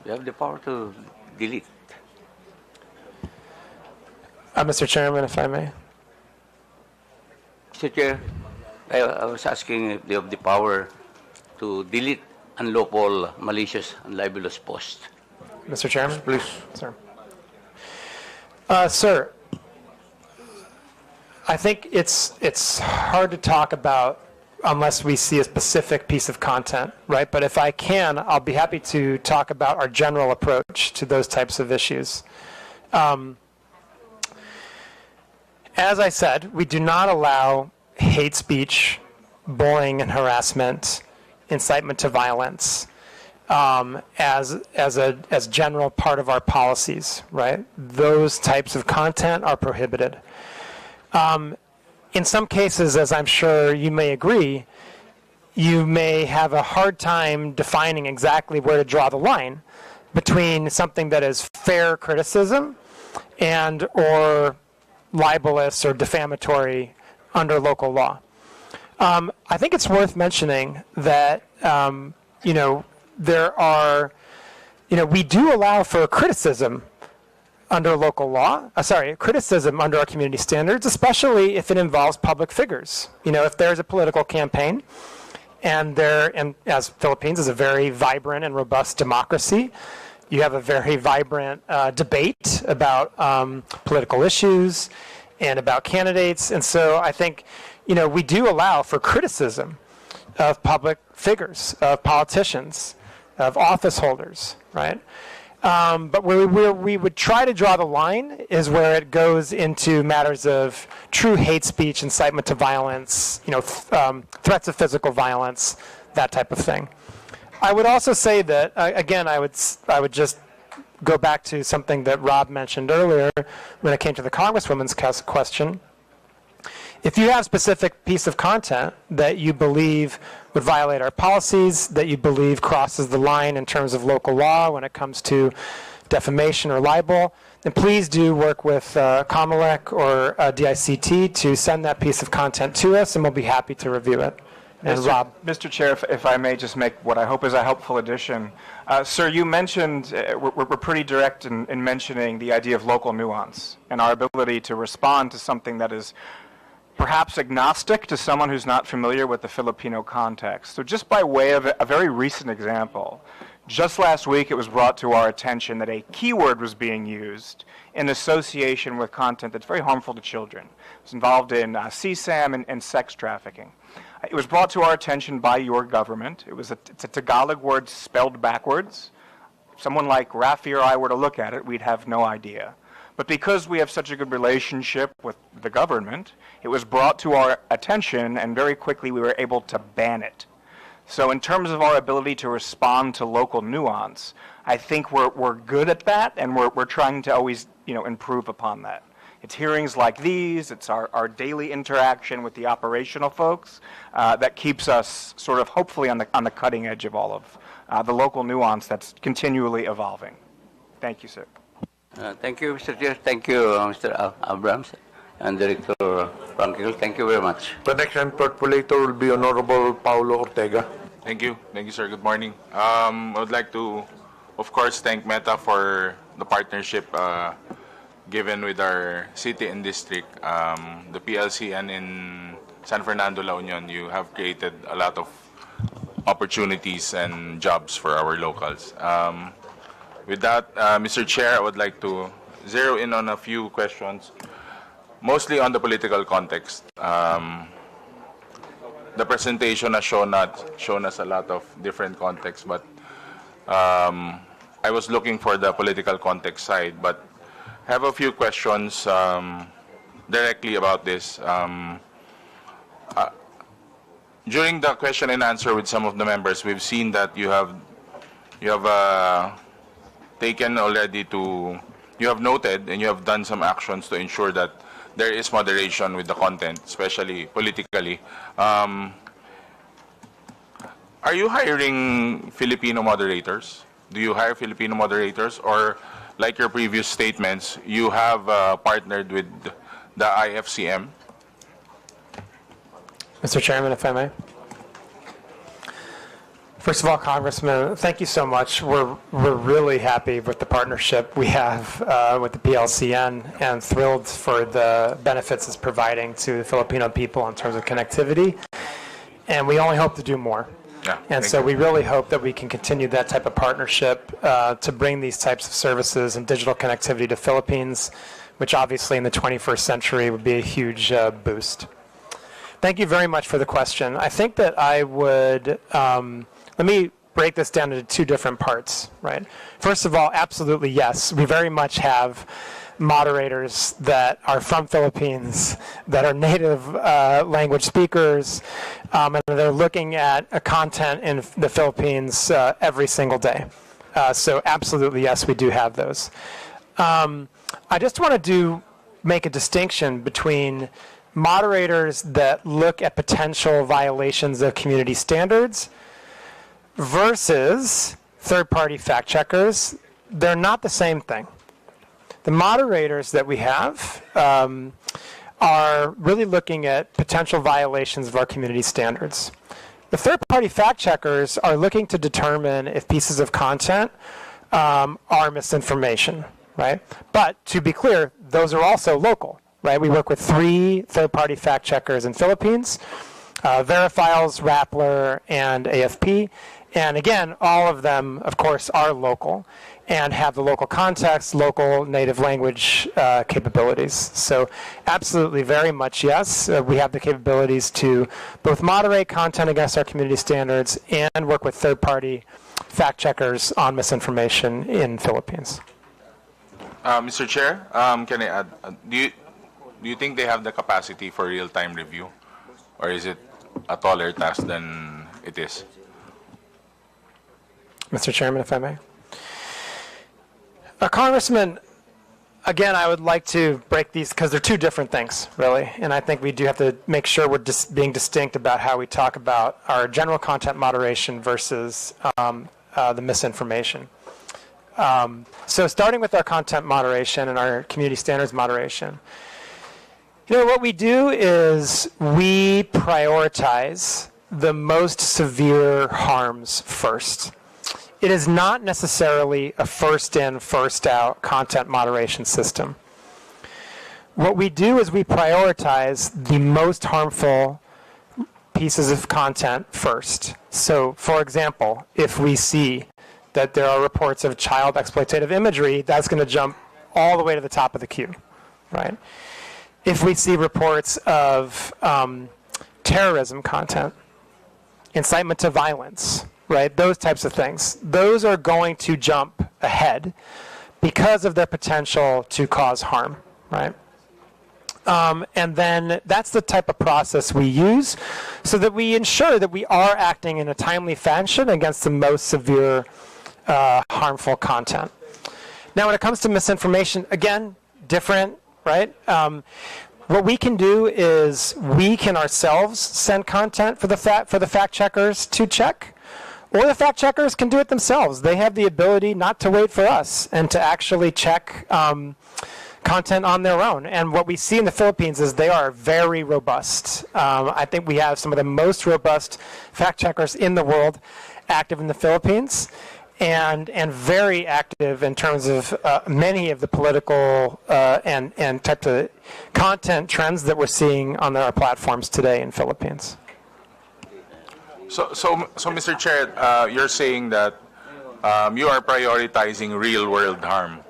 You have the power to delete. Mr. Chairman, if I may. Mr. Chair, I was asking if you have the power to delete unlawful, malicious, and libelous post. Mr. Chairman? Please. Sir. Sir, I think it's hard to talk about unless we see a specific piece of content, right? But if I can, I'll be happy to talk about our general approach to those types of issues. As I said, we do not allow hate speech, bullying and harassment, incitement to violence as general part of our policies, right? Those types of content are prohibited. In some cases, as I'm sure you may agree, you may have a hard time defining exactly where to draw the line between something that is fair criticism and or libelous or defamatory under local law. I think it's worth mentioning that, there are, we do allow for criticism under local law, criticism under our community standards, especially if it involves public figures. If there's a political campaign, and as Philippines is a very vibrant and robust democracy, you have a very vibrant debate about political issues and about candidates. And so I think, we do allow for criticism of public figures, of politicians, of office holders, right? But where we would try to draw the line is where it goes into matters of true hate speech, incitement to violence, threats of physical violence, that type of thing. I would also say that, again, I would just go back to something that Rob mentioned earlier when it came to the Congresswoman's question. If you have a specific piece of content that you believe would violate our policies, that you believe crosses the line in terms of local law when it comes to defamation or libel, then please do work with Comelec or DICT to send that piece of content to us, and we'll be happy to review it. And Rob. Mr. Chair, if I may just make what I hope is a helpful addition. Sir, you mentioned, we're pretty direct in mentioning the idea of local nuance and our ability to respond to something that is perhaps agnostic to someone who's not familiar with the Filipino context. So just by way of a very recent example, just last week it was brought to our attention that a keyword was being used in association with content that's very harmful to children. It was involved in CSAM and sex trafficking. It was brought to our attention by your government. It's a Tagalog word spelled backwards. If someone like Rafi or I were to look at it, we'd have no idea. But because we have such a good relationship with the government, it was brought to our attention, and very quickly we were able to ban it. So in terms of our ability to respond to local nuance, I think we're good at that, and we're trying to always improve upon that. It's hearings like these, it's our daily interaction with the operational folks that keeps us sort of hopefully on the cutting edge of all of the local nuance that's continually evolving. Thank you, sir. Thank you, Mr. Chair. Thank you, Mr. Abrams and Director Frankel. Thank you very much. The next interpolator will be Honorable Paulo Ortega. Thank you, sir. Good morning. I would like to, of course, thank Meta for the partnership given with our city and district. The PLC and in San Fernando, La Union, you have created a lot of opportunities and jobs for our locals. With that, Mr. Chair, I would like to zero in on a few questions, mostly on the political context. The presentation has shown us a lot of different contexts, but I was looking for the political context side, but I have a few questions directly about this. During the question and answer with some of the members, we've seen that you have taken already you have noted and you have done some actions to ensure that there is moderation with the content, especially politically. Are you hiring Filipino moderators? Do you hire Filipino moderators, or like your previous statements, you have partnered with the IFCM? Mr. Chairman, if I may. First of all, Congressman, thank you so much. We're really happy with the partnership we have with the PLCN and thrilled for the benefits it's providing to the Filipino people in terms of connectivity. And we only hope to do more. Yeah, and so we really hope that we can continue that type of partnership to bring these types of services and digital connectivity to Philippines, which obviously in the 21st century would be a huge boost. Thank you very much for the question. I think that I would, let me break this down into two different parts, right? First of all, absolutely yes. We very much have moderators that are from Philippines, that are native language speakers, and they're looking at content in the Philippines every single day. So absolutely yes, we do have those. I just want to make a distinction between moderators that look at potential violations of community standards versus third-party fact checkers. They're not the same thing. The moderators that we have are really looking at potential violations of our community standards. The third-party fact checkers are looking to determine if pieces of content are misinformation, right? But to be clear, those are also local, right? We work with 3 third-party fact checkers in Philippines, Verifiles, Rappler, and AFP. And again, all of them, of course, are local. and have the local context, local native language capabilities. So absolutely, very much yes. We have the capabilities to both moderate content against our community standards and work with third-party fact checkers on misinformation in Philippines. Mr. Chair, can I add, do you think they have the capacity for real-time review? Or is it a taller task than it is? Mr. Chairman, if I may. Congressman, again, I would like to break these because they're two different things, really. And I think we do have to make sure we're being distinct about how we talk about our general content moderation versus the misinformation. So starting with our content moderation and our community standards moderation, what we do is we prioritize the most severe harms first. It is not necessarily a first in, first out content moderation system. What we do is we prioritize the most harmful pieces of content first. So, for example, if we see that there are reports of child exploitative imagery, that's going to jump all the way to the top of the queue, right? If we see reports of terrorism content, incitement to violence, right, those types of things, those are going to jump ahead because of their potential to cause harm, right? And then that's the type of process we use so that we ensure that we are acting in a timely fashion against the most severe harmful content. Now, when it comes to misinformation, again, different, right? What we can do is we can ourselves send content for the fact checkers to check, or the fact checkers can do it themselves. They have the ability not to wait for us and to actually check content on their own. And what we see in the Philippines is they are very robust. I think we have some of the most robust fact checkers in the world active in the Philippines. And very active in terms of many of the political and types of content trends that we're seeing on our platforms today in Philippines. So Mr. Chair, you're saying that you are prioritizing real-world harm,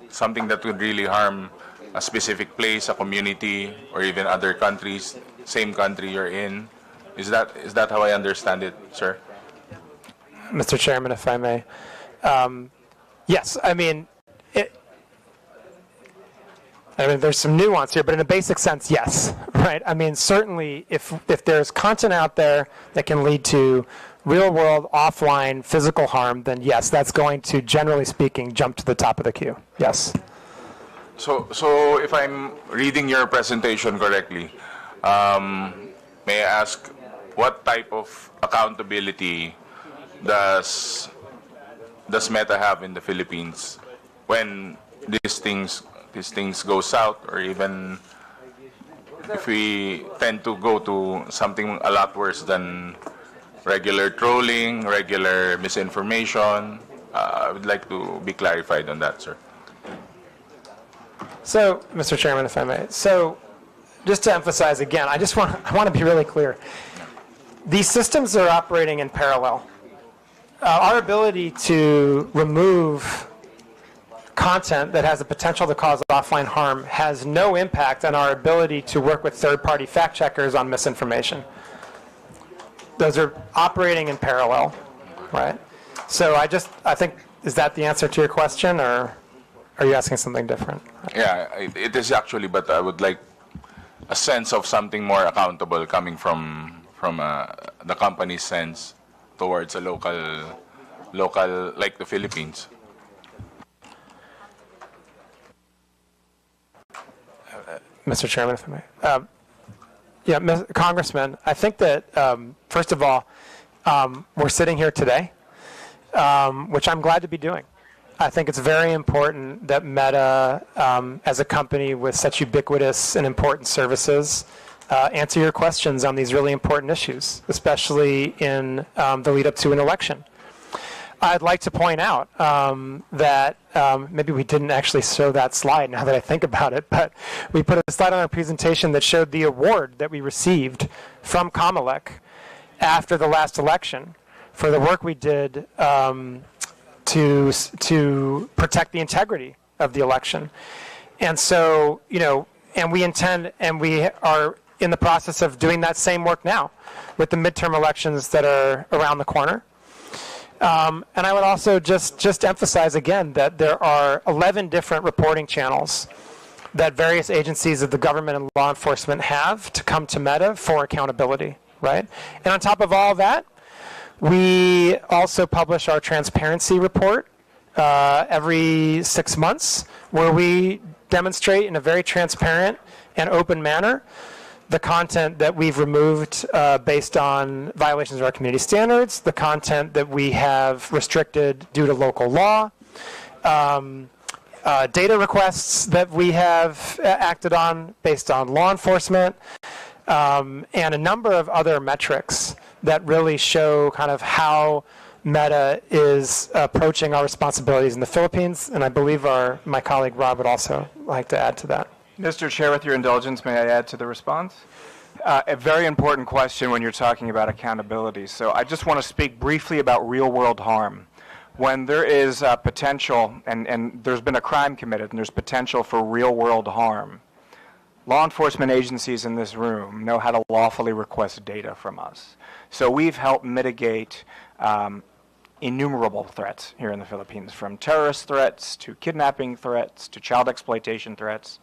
something that would really harm a specific place, a community, or even other countries, same country you're in. Is that how I understand it, sir? Mr. Chairman, if I may. Yes, I mean, there's some nuance here, but in a basic sense, yes, right? I mean, certainly if there's content out there that can lead to real-world, offline, physical harm, then yes, that's going to, generally speaking, jump to the top of the queue. Yes. So if I'm reading your presentation correctly, may I ask what type of accountability does Meta have in the Philippines when these things go south, or even if we tend to go to something a lot worse than regular trolling, regular misinformation? I would like to be clarified on that, sir. So, Mr. Chairman, if I may. So, just to emphasize again, I want to be really clear. These systems are operating in parallel. Our ability to remove content that has the potential to cause offline harm has no impact on our ability to work with third-party fact checkers on misinformation. Those are operating in parallel, right? So I think, is that the answer to your question, or are you asking something different? Yeah, it is actually, but I would like a sense of something more accountable coming from the company's sense towards a local like the Philippines. Mr. Chairman, if I may. Congressman, I think that, first of all, we're sitting here today, which I'm glad to be doing. I think it's very important that Meta, as a company with such ubiquitous and important services, answer your questions on these really important issues, especially in the lead up to an election. I'd like to point out that maybe we didn't actually show that slide now that I think about it, but we put a slide on our presentation that showed the award that we received from Comelec after the last election for the work we did to protect the integrity of the election. And so, and we intend, and we are in the process of doing that same work now with the midterm elections that are around the corner. And I would also just emphasize again that there are 11 different reporting channels that various agencies of the government and law enforcement have to come to Meta for accountability, right? And on top of all that, we also publish our transparency report every 6 months, where we demonstrate in a very transparent and open manner the content that we've removed based on violations of our community standards, the content that we have restricted due to local law, data requests that we have acted on based on law enforcement, and a number of other metrics that really show kind of how Meta is approaching our responsibilities in the Philippines. And I believe my colleague Rob would also like to add to that. Mr. Chair, with your indulgence, may I add to the response? A very important question when you're talking about accountability. So I just want to speak briefly about real-world harm. When there is potential, and there's been a crime committed, and there's potential for real-world harm, law enforcement agencies in this room know how to lawfully request data from us. So we've helped mitigate innumerable threats here in the Philippines, from terrorist threats to kidnapping threats to child exploitation threats.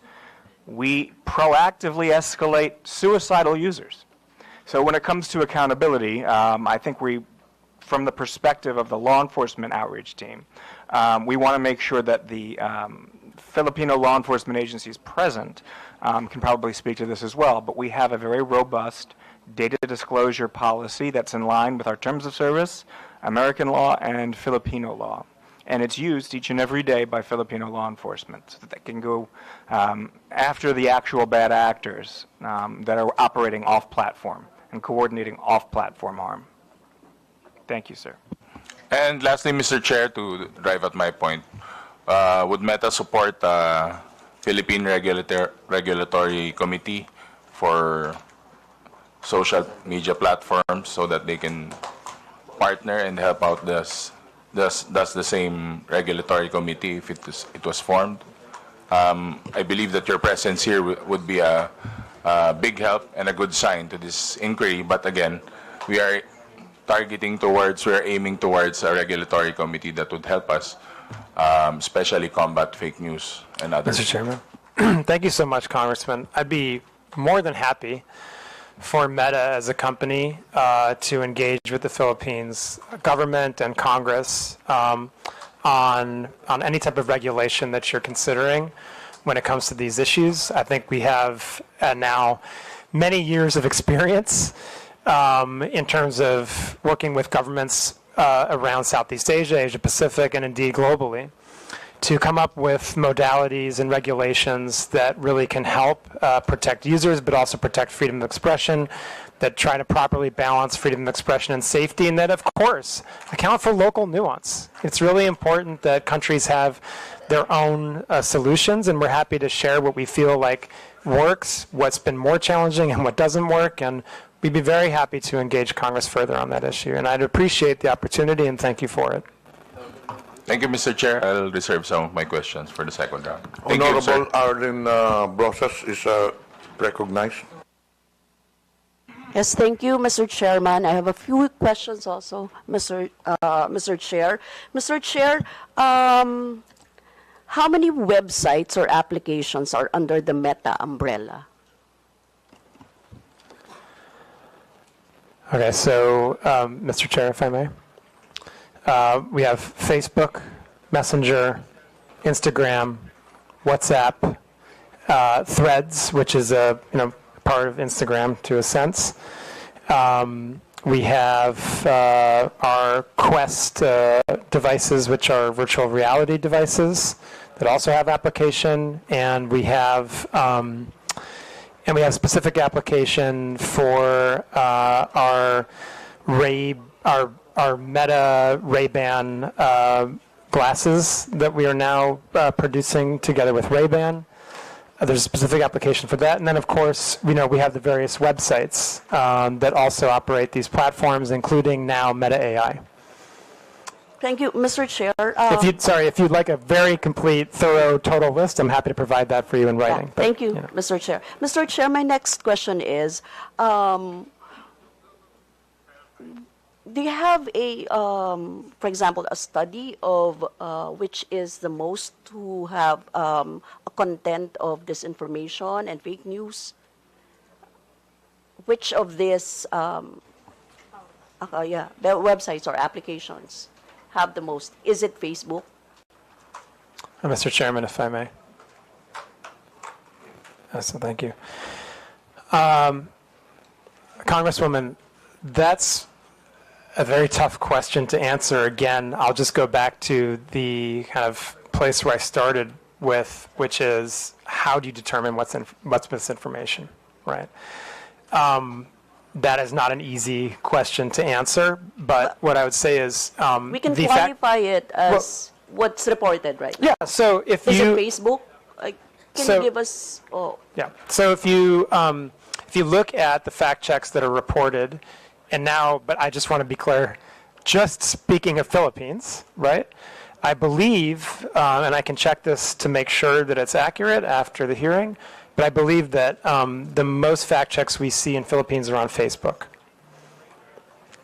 We proactively escalate suicidal users. So when it comes to accountability, I think from the perspective of the law enforcement outreach team, we want to make sure that the Filipino law enforcement agencies present can probably speak to this as well, but we have a very robust data disclosure policy that's in line with our terms of service, American law, and Filipino law. And it's used each and every day by Filipino law enforcement so that they can go after the actual bad actors that are operating off-platform and coordinating off-platform harm. Thank you, sir. And lastly, Mr. Chair, to drive at my point, would Meta support Philippine Regulatory Committee for social media platforms so that they can partner and help out does the same regulatory committee if it was formed? I believe that your presence here would be a big help and a good sign to this inquiry. But again, we are aiming towards a regulatory committee that would help us, especially combat fake news and others. Mr. Chairman, thank you so much, Congressman. I'd be more than happy for Meta as a company to engage with the Philippines government and Congress on any type of regulation that you're considering when it comes to these issues. I think we have now many years of experience in terms of working with governments around Southeast Asia, Asia Pacific, and indeed globally, to come up with modalities and regulations that really can help protect users, but also protect freedom of expression, that try to properly balance freedom of expression and safety, and that, of course, account for local nuance. It's really important that countries have their own solutions, and we're happy to share what we feel like works, what's been more challenging, and what doesn't work, and we'd be very happy to engage Congress further on that issue. And I'd appreciate the opportunity, and thank you for it. Thank you, Mr. Chair. I'll reserve some of my questions for the second round. Thank you, sir. Honorable Arlene Brosas is recognized. Yes, thank you, Mr. Chairman. I have a few questions also, Mr. Chair. Mr. Chair, how many websites or applications are under the Meta umbrella? Okay, so, Mr. Chair, if I may. We have Facebook, Messenger, Instagram, WhatsApp, Threads, which is a part of Instagram to a sense. We have our Quest devices, which are virtual reality devices that also have application, and we have specific application for our Meta Ray-Ban glasses that we are now producing together with Ray-Ban. There's a specific application for that. And then, of course, we have the various websites that also operate these platforms, including now Meta AI. Thank you, Mr. Chair. If you'd like a very complete, thorough, total list, I'm happy to provide that for you in writing. But, thank you, Mr. Chair. Mr. Chair, my next question is, do you have a, for example, a study of which is the most who have a content of disinformation and fake news? Which of these, the websites or applications have the most? Is it Facebook? Mr. Chairman, if I may. So thank you. Congresswoman, that's a very tough question to answer. Again, I'll just go back to the kind of place where I started with, which is how do you determine what's misinformation, right? That is not an easy question to answer, but what I would say is we can qualify it as what's reported, right? Yeah. So if is you it Facebook? Can you give us? Oh. Yeah. So if you look at the fact checks that are reported, and now, but I just want to be clear, just speaking of Philippines, right? I believe, and I can check this to make sure that it's accurate after the hearing, but I believe that the most fact checks we see in Philippines are on Facebook.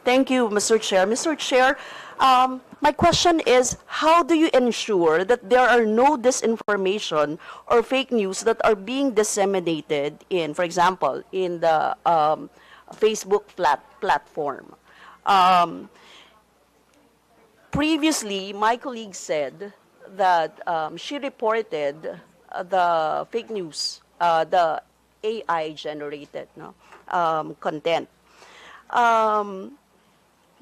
Thank you, Mr. Chair. Mr. Chair, my question is, how do you ensure that there are no disinformation or fake news that are being disseminated in, for example, in the Facebook platform? Previously, my colleague said that she reported the fake news, the AI-generated content.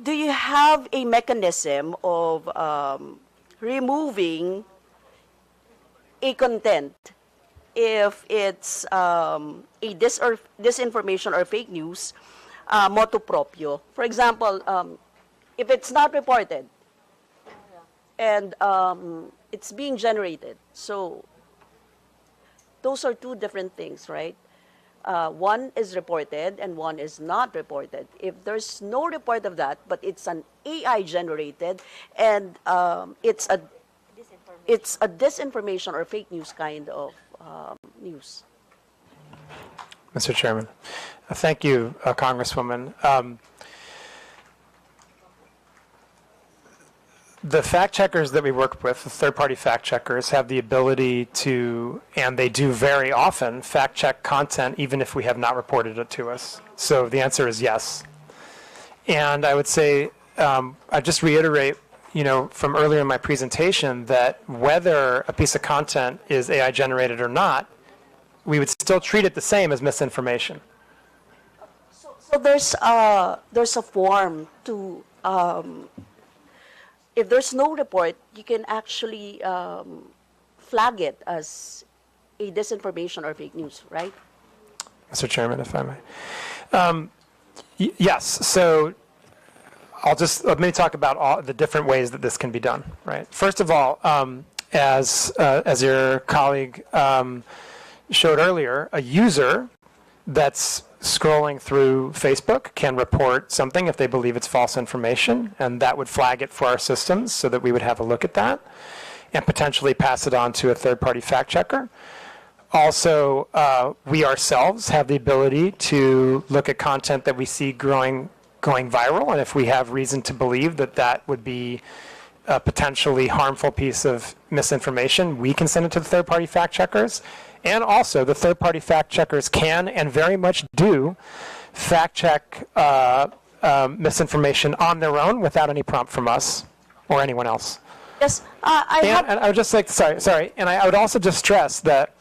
Do you have a mechanism of removing a content if it's a disinformation or fake news motu proprio? For example, if it's not reported and it's being generated, so those are two different things, right? One is reported and one is not reported. If there's no report of that, but it's an AI generated and it's a disinformation or fake news kind of news. Mr. Chairman, thank you, Congresswoman. The fact checkers that we work with, the third-party fact checkers, have the ability to, and they do very often, fact check content even if we have not reported it to us. So the answer is yes. And I would say, I just reiterate, from earlier in my presentation, that whether a piece of content is AI generated or not, we would still treat it the same as misinformation. So there's a form to. If there's no report, you can actually flag it as a disinformation or fake news, right? Mr. Chairman, if I may. Yes. So let me talk about all the different ways that this can be done, right? First of all, as your colleague showed earlier, a user that's scrolling through Facebook can report something if they believe it's false information, and that would flag it for our systems so that we would have a look at that and potentially pass it on to a third-party fact checker. Also, we ourselves have the ability to look at content that we see going viral, and if we have reason to believe that that would be a potentially harmful piece of misinformation, we can send it to the third-party fact checkers. And also, the third-party fact checkers can and very much do fact check misinformation on their own without any prompt from us or anyone else. Yes, and I would just like, sorry, and I would also just stress that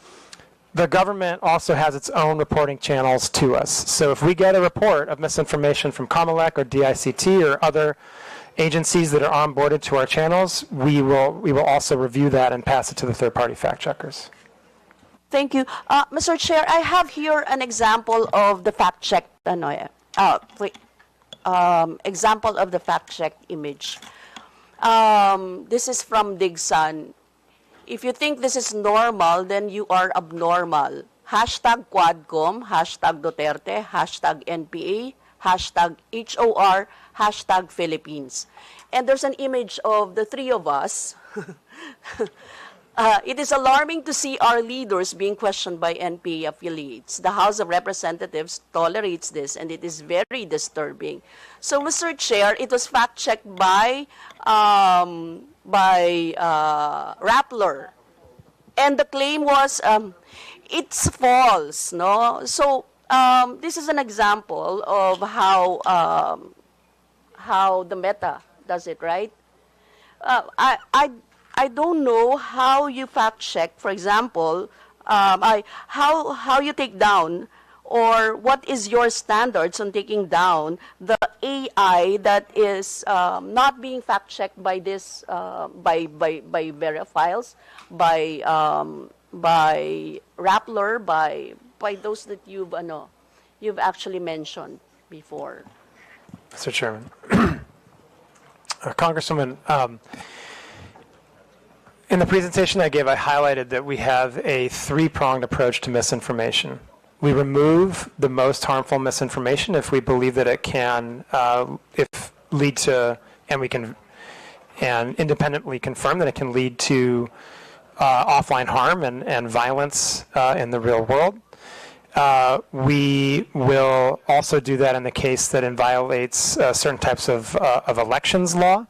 the government also has its own reporting channels to us. So if we get a report of misinformation from COMELEC or DICT or other agencies that are onboarded to our channels, we will also review that and pass it to the third-party fact checkers. Thank you. Mr. Chair, I have here an example of the fact check, example of the fact check image. This is from Digsan. If you think this is normal, then you are abnormal. Hashtag Quadcom, hashtag Duterte, hashtag NPA, hashtag HOR, hashtag Philippines. and there's an image of the three of us. It is alarming to see our leaders being questioned by NPA affiliates. The House of Representatives tolerates this, and it is very disturbing. So, Mr. Chair, it was fact-checked by Rappler, and the claim was it's false. No, so this is an example of how the Meta does it, right? I don't know how you fact check, for example, how you take down, or what is your standards on taking down the AI that is not being fact checked by this by Verifiles, by Rappler, by those that you've actually mentioned before. Mr. Chairman. Congresswoman, in the presentation I gave, I highlighted that we have a three-pronged approach to misinformation. We remove the most harmful misinformation if we believe that it can lead to, and we can independently confirm that it can lead to offline harm and violence in the real world. We will also do that in the case that it violates certain types of elections law.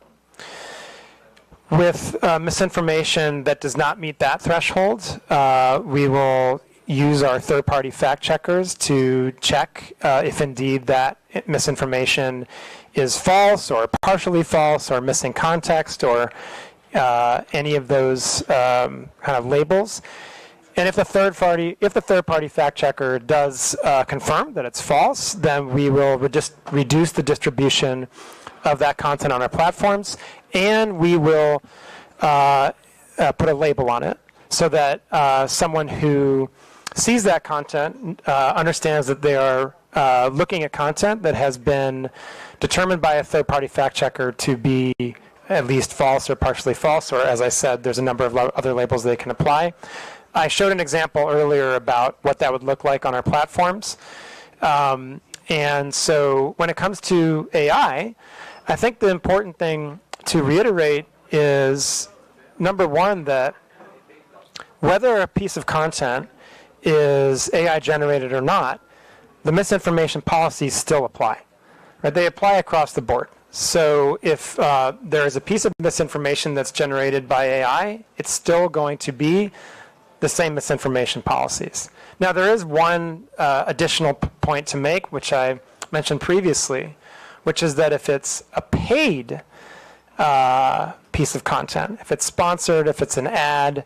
With misinformation that does not meet that threshold, we will use our third-party fact checkers to check if indeed that misinformation is false or partially false or missing context or any of those kind of labels. And if the third-party fact checker does confirm that it's false, then we will reduce the distribution of that content on our platforms, and we will put a label on it so that someone who sees that content understands that they are looking at content that has been determined by a third-party fact checker to be at least false or partially false, or as I said, there's a number of other labels they can apply. I showed an example earlier about what that would look like on our platforms. And so when it comes to AI, I think the important thing to reiterate is, number one, that whether a piece of content is AI generated or not, the misinformation policies still apply. Right? They apply across the board. So if there is a piece of misinformation that's generated by AI, it's still going to be the same misinformation policies. Now, there is one additional point to make, which I mentioned previously, which is that if it's a paid piece of content, if it's sponsored, if it's an ad,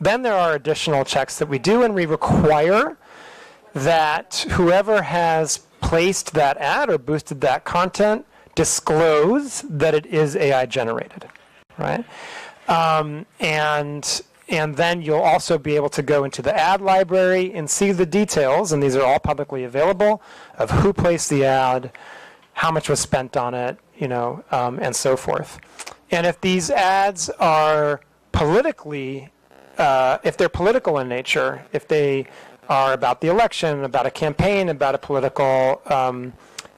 then there are additional checks that we do, and we require that whoever has placed that ad or boosted that content disclose that it is AI generated, right? And then you'll also be able to go into the ad library and see the details, and these are all publicly available, of who placed the ad, how much was spent on it, and so forth. And if these ads are politically, if they're political in nature, if they are about the election, about a campaign, about a political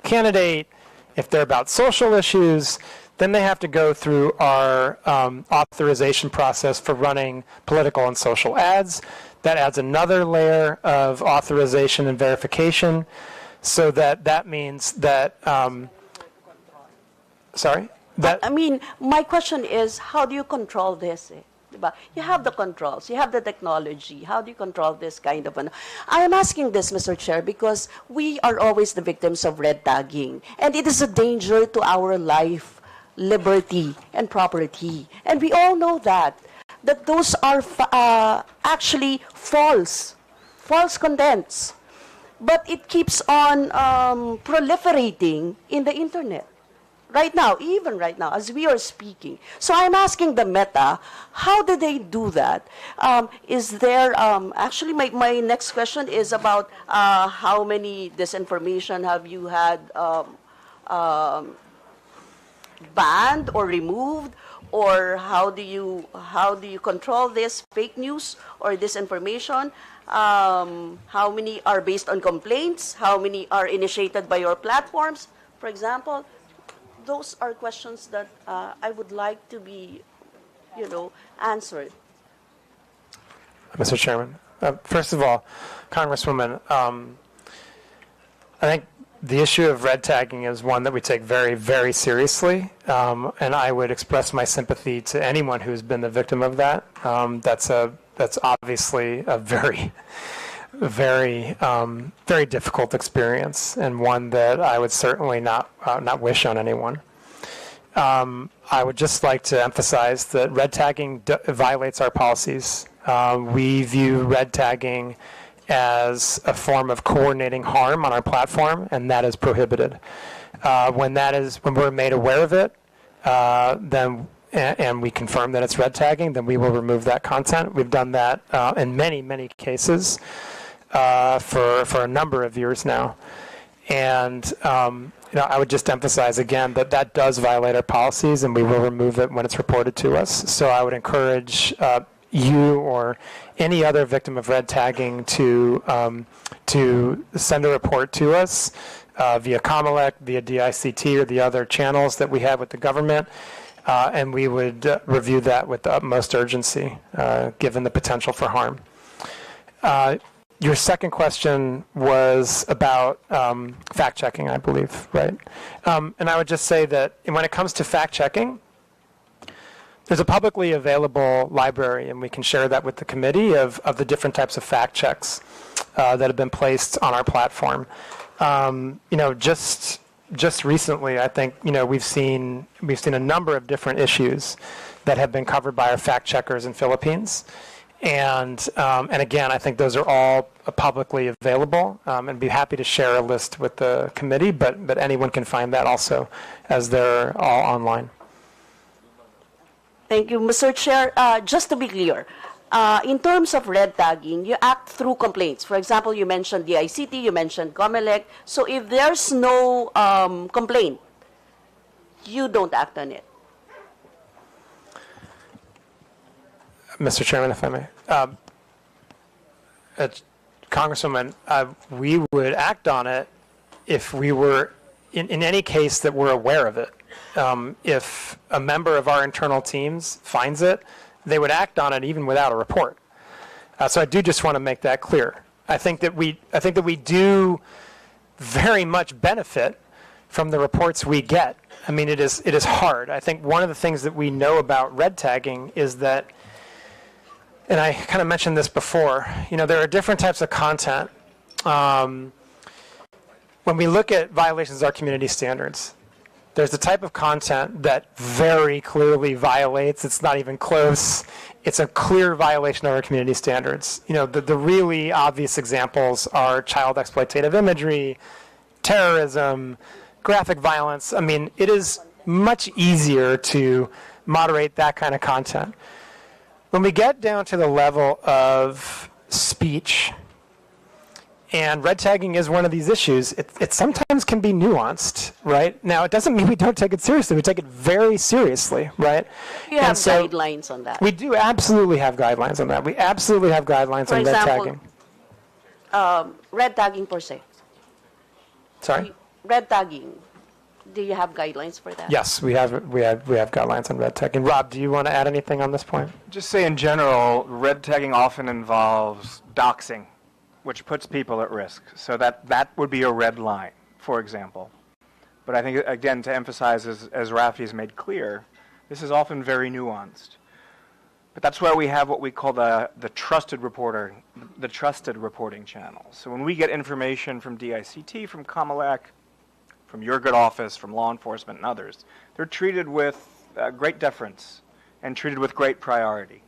candidate, if they're about social issues, then they have to go through our authorization process for running political and social ads. That adds another layer of authorization and verification, so that means that, I mean, my question is, how do you control this? You have the controls, you have the technology. How do you control this kind of I am asking this, Mr. Chair, because we are always the victims of red tagging, and it is a danger to our life, liberty, and property. And we all know that those are actually false contents. But it keeps on proliferating in the internet. Right now, even right now, as we are speaking. So I'm asking the Meta, how do they do that? Is there, actually my next question is about how many disinformation have you had banned or removed, or how do you control this fake news or disinformation? How many are based on complaints? How many are initiated by your platforms, for example? those are questions that I would like to be, answered. Mr. Chairman, first of all, Congresswoman, I think the issue of red tagging is one that we take very, very seriously, and I would express my sympathy to anyone who's been the victim of that. That's obviously a very, very, very difficult experience, and one that I would certainly not wish on anyone. I would just like to emphasize that red tagging violates our policies. We view red tagging as a form of coordinating harm on our platform, and that is prohibited. When we're made aware of it, and we confirm that it's red tagging, then we will remove that content. We've done that in many, many cases for a number of years now. And I would just emphasize again that that does violate our policies, and we will remove it when it's reported to us. So I would encourage you or any other victim of red tagging to send a report to us via COMELEC, via DICT, or the other channels that we have with the government, and we would review that with the utmost urgency, given the potential for harm. Your second question was about fact-checking, I believe, right? And I would just say that when it comes to fact-checking, there's a publicly available library, and we can share that with the committee of the different types of fact checks that have been placed on our platform. Just recently, I think we've seen a number of different issues that have been covered by our fact checkers in Philippines, and again, I think those are all publicly available, and be happy to share a list with the committee. But anyone can find that also, as they're all online. Thank you, Mr. Chair. Just to be clear, in terms of red tagging, you act through complaints. For example, you mentioned the ICT, you mentioned COMELEC. So if there's no complaint, you don't act on it. Mr. Chairman, if I may. Congresswoman, we would act on it if we were, in any case that we're aware of it. If a member of our internal teams finds it, they would act on it even without a report. So I do just want to make that clear. I think that we do very much benefit from the reports we get. I mean, it is hard. I think one of the things that we know about red tagging is that, and I kind of mentioned this before, there are different types of content. When we look at violations of our community standards, there's the type of content that very clearly violates. It's not even close. It's a clear violation of our community standards. The really obvious examples are child exploitative imagery, terrorism, graphic violence. I mean, it is much easier to moderate that kind of content. When we get down to the level of speech, and red tagging is one of these issues, it sometimes can be nuanced, right? Now, it doesn't mean we don't take it seriously. We take it very seriously, right? You have guidelines on that. We do absolutely have guidelines on that. We absolutely have guidelines on red tagging. Red tagging per se. Sorry? Red tagging. Do you have guidelines for that? Yes, we have guidelines on red tagging. Rob, do you want to add anything on this point? Just say in general, red tagging often involves doxing, which puts people at risk. So that would be a red line, for example. But I think, again, to emphasize, as Rafi's made clear, this is often very nuanced. But that's why we have what we call the trusted reporting channel. So when we get information from DICT, from COMELEC, from your good office, from law enforcement and others, they're treated with great deference and treated with great priority.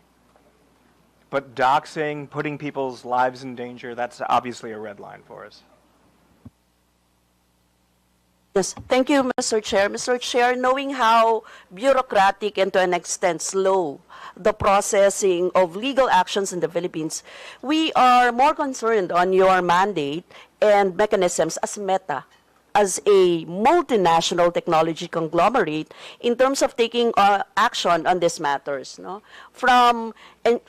But doxing, putting people's lives in danger, that's obviously a red line for us. Yes, thank you, Mr. Chair. Mr. Chair, knowing how bureaucratic and to an extent slow the processing of legal actions in the Philippines, we are more concerned on your mandate and mechanisms as Meta, as a multinational technology conglomerate in terms of taking action on these matters, no? From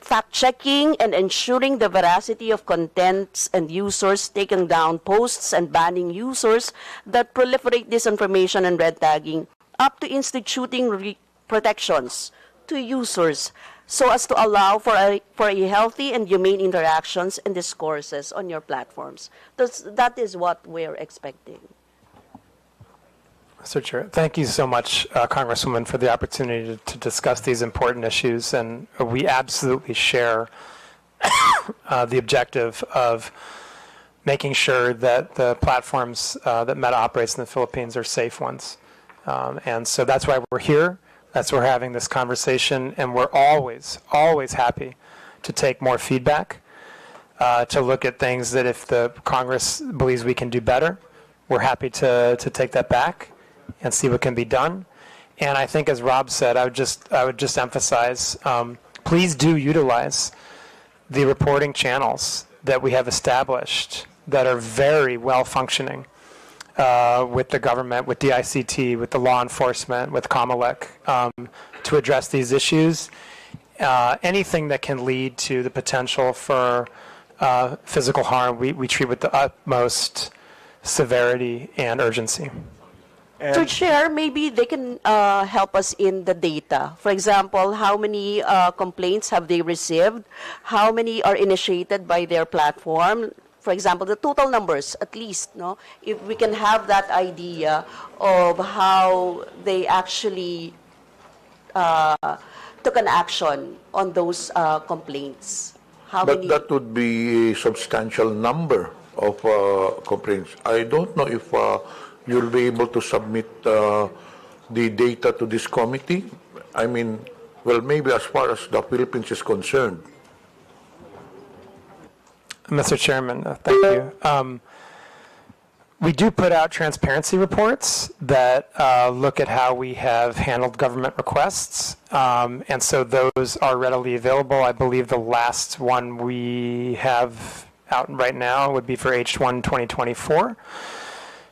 fact-checking and ensuring the veracity of contents and users, taking down posts and banning users that proliferate disinformation and red tagging, up to instituting protections to users so as to allow for a healthy and humane interactions and discourses on your platforms. That is what we're expecting. Mr. Chair, thank you so much, Congresswoman, for the opportunity to discuss these important issues. And we absolutely share the objective of making sure that the platforms that Meta operates in the Philippines are safe ones. And so that's why we're here. That's why we're having this conversation. And we're always, always happy to take more feedback, to look at things that if the Congress believes we can do better, we're happy to take that back and see what can be done. And I think, as Rob said, I would just emphasize, please do utilize the reporting channels that we have established that are very well functioning with the government, with DICT, with the law enforcement, with Comelec, to address these issues. Anything that can lead to the potential for physical harm, we treat with the utmost severity and urgency. So, Chair, maybe they can help us in the data. For example, how many complaints have they received? How many are initiated by their platform? For example, the total numbers, at least, no? If we can have that idea of how they actually took an action on those complaints. But that would be a substantial number of complaints. I don't know if you'll be able to submit the data to this committee. I mean, well, maybe as far as the Philippines is concerned. Mr. Chairman, thank you. We do put out transparency reports that look at how we have handled government requests, and so those are readily available. I believe the last one we have out right now would be for H1 2024.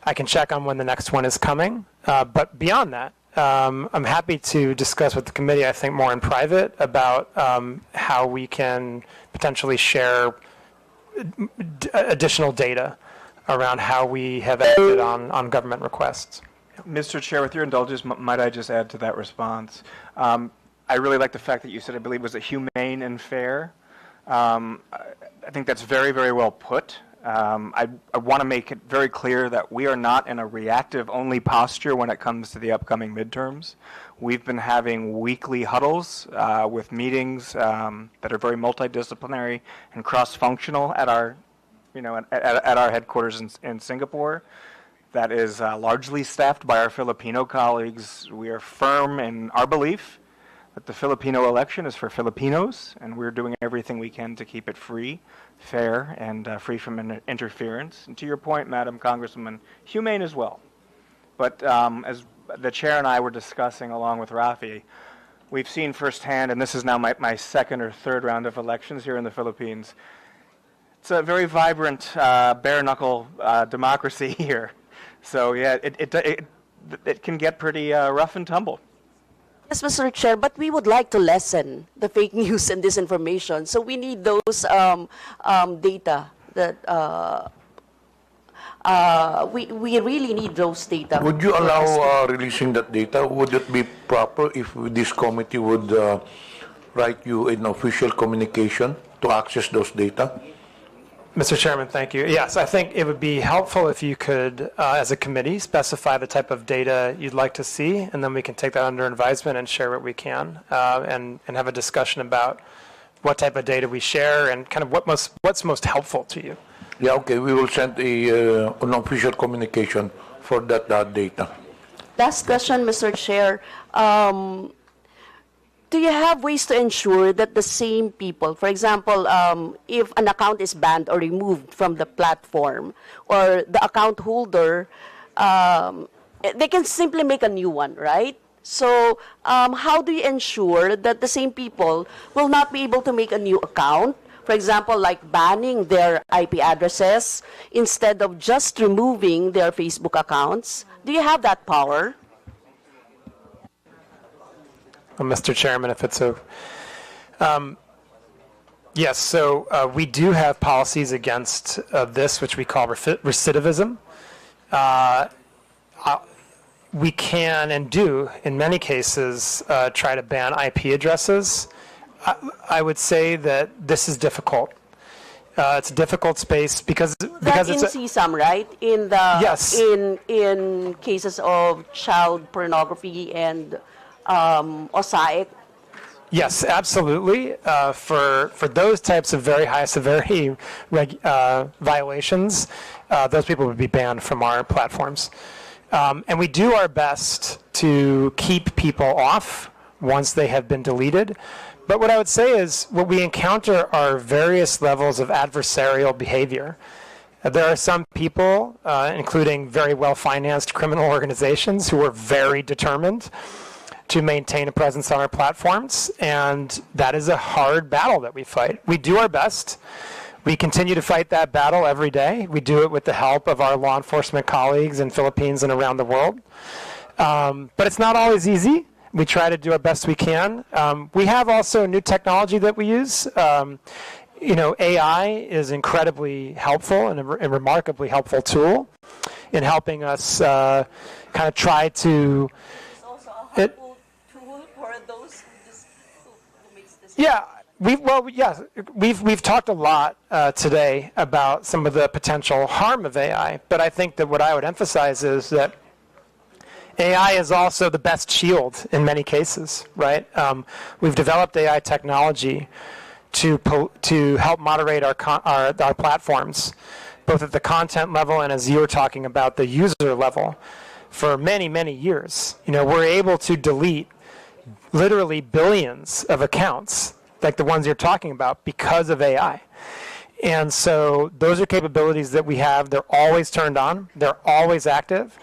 I can check on when the next one is coming, but beyond that, I'm happy to discuss with the committee, I think more in private, about how we can potentially share additional data around how we have acted on government requests. Mr. Chair, with your indulgence, might I just add to that response? I really like the fact that you said, I believe, was it humane and fair? I think that's very, very well put. I want to make it very clear that we are not in a reactive-only posture when it comes to the upcoming midterms. We've been having weekly huddles with meetings that are very multidisciplinary and cross-functional at our, at our headquarters in Singapore. That is largely staffed by our Filipino colleagues. We are firm in our belief that the Filipino election is for Filipinos, and we're doing everything we can to keep it free, fair, and free from interference. And to your point, Madam Congresswoman, humane as well. But as the chair and I were discussing along with Rafi, we've seen firsthand, and this is now my second or third round of elections here in the Philippines, it's a very vibrant, bare-knuckle democracy here. So yeah, it can get pretty rough and tumble. Yes, Mr. Chair, but we would like to lessen the fake news and disinformation. So we need those data that we really need those data. Would you allow releasing that data? Would it be proper if this committee would write you an official communication to access those data? Mr. Chairman, thank you. Yes, I think it would be helpful if you could, as a committee, specify the type of data you'd like to see, and then we can take that under advisement and share what we can, and have a discussion about what type of data we share and kind of what's most helpful to you. Yeah, okay. We will send an official communication for that data. Last question, Mr. Chair. Do you have ways to ensure that the same people, for example, if an account is banned or removed from the platform, or the account holder, they can simply make a new one, right? So how do you ensure that the same people will not be able to make a new account? For example, like banning their IP addresses instead of just removing their Facebook accounts. Do you have that power? Mr. Chairman, if it's so. Yes, so we do have policies against this, which we call recidivism. we can and do, in many cases, try to ban IP addresses. I would say that this is difficult. It's a difficult space because That in it's CSAM, right? In the Yes. in cases of child pornography and OSAIC. yes, absolutely. For those types of very high severity violations, those people would be banned from our platforms. And we do our best to keep people off once they have been deleted. But what I would say is what we encounter are various levels of adversarial behavior. There are some people, including very well-financed criminal organizations, who are very determined to maintain a presence on our platforms, and that is a hard battle that we fight. We do our best. We continue to fight that battle every day. We do it with the help of our law enforcement colleagues in Philippines and around the world. But it's not always easy. We try to do our best we can. We have also new technology that we use. AI is incredibly helpful and a remarkably helpful tool in helping us kind of try to. It's also a helpful tool for those who makes this. Yeah, we've talked a lot today about some of the potential harm of AI, but I think that what I would emphasize is that AI is also the best shield in many cases, right? We've developed AI technology to help moderate our platforms, both at the content level and, as you were talking about, the user level, for many, many years. We're able to delete literally billions of accounts, like the ones you're talking about, because of AI. And so those are capabilities that we have. They're always turned on. They're always active.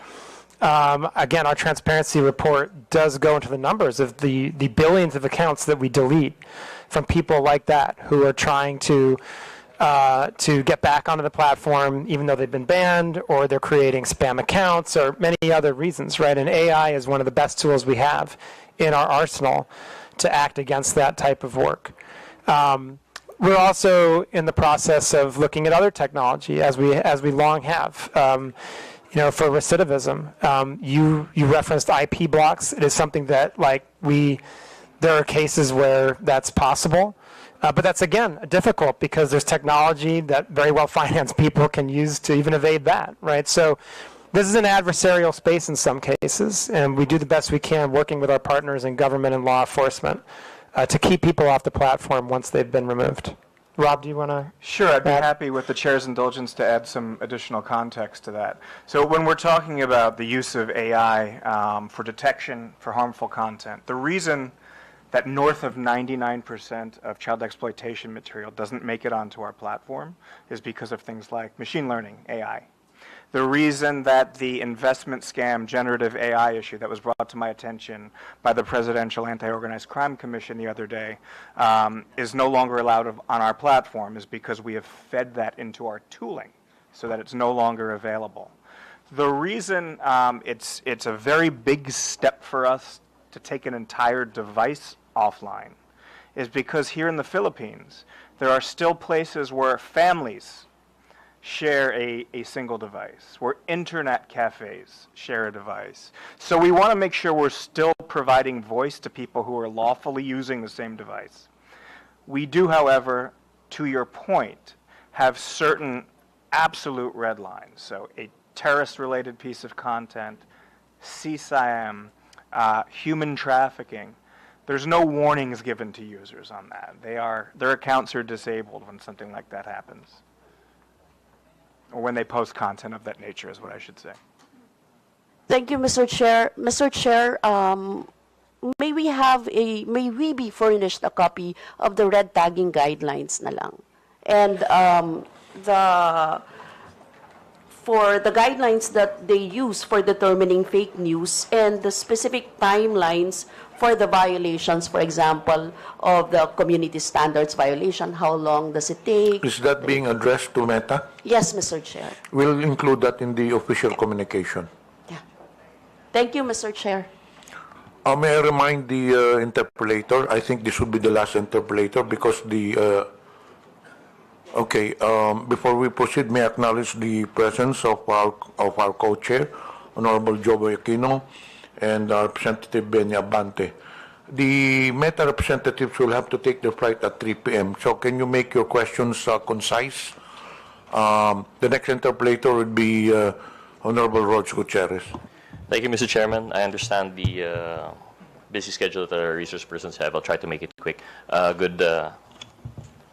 Again, our transparency report does go into the numbers of the billions of accounts that we delete from people like that who are trying to get back onto the platform even though they've been banned, or they're creating spam accounts, or many other reasons, right? And AI is one of the best tools we have in our arsenal to act against that type of work. We're also in the process of looking at other technology, as we long have. For recidivism, you referenced IP blocks. It is something that there are cases where that's possible, but that's again difficult because there's technology that very well financed people can use to even evade that, right? So this is an adversarial space in some cases, and we do the best we can working with our partners in government and law enforcement to keep people off the platform once they've been removed. Rob, do you want to? Sure, I'd be happy with the chair's indulgence to add some additional context to that. So when we're talking about the use of AI for detection for harmful content, the reason that north of 99% of child exploitation material doesn't make it onto our platform is because of things like machine learning, AI. The reason that the investment scam generative AI issue that was brought to my attention by the Presidential Anti-Organized Crime Commission the other day is no longer allowed on our platform is because we have fed that into our tooling so that it's no longer available. The reason it's a very big step for us to take an entire device offline is because here in the Philippines, there are still places where families share a single device, where internet cafes share a device. So we want to make sure we're still providing voice to people who are lawfully using the same device. We do, however, to your point, have certain absolute red lines. So a terrorist-related piece of content, CSIM, human trafficking. There's no warnings given to users on that. Their accounts are disabled when something like that happens. Or when they post content of that nature is what I should say. Thank you, Mr. Chair. Mr. Chair, may we be furnished a copy of the red tagging guidelines na lang. And for the guidelines that they use for determining fake news and the specific timelines for the violations, for example, of the community standards violation, how long does it take? Is that being addressed to Meta? Yes, Mr. Chair. We'll include that in the official communication. Yeah. Thank you, Mr. Chair. May I remind the interpolator, I think this would be the last interpolator because the... before we proceed, may I acknowledge the presence of our co-chair, Honorable Joey Aquino, and Representative Benny Abante. The Meta representatives will have to take their flight at 3 p.m. So can you make your questions concise? The next interpolator would be Honorable Roch Gutierrez. Thank you, Mr. Chairman. I understand the busy schedule that our resource persons have. I'll try to make it quick. Good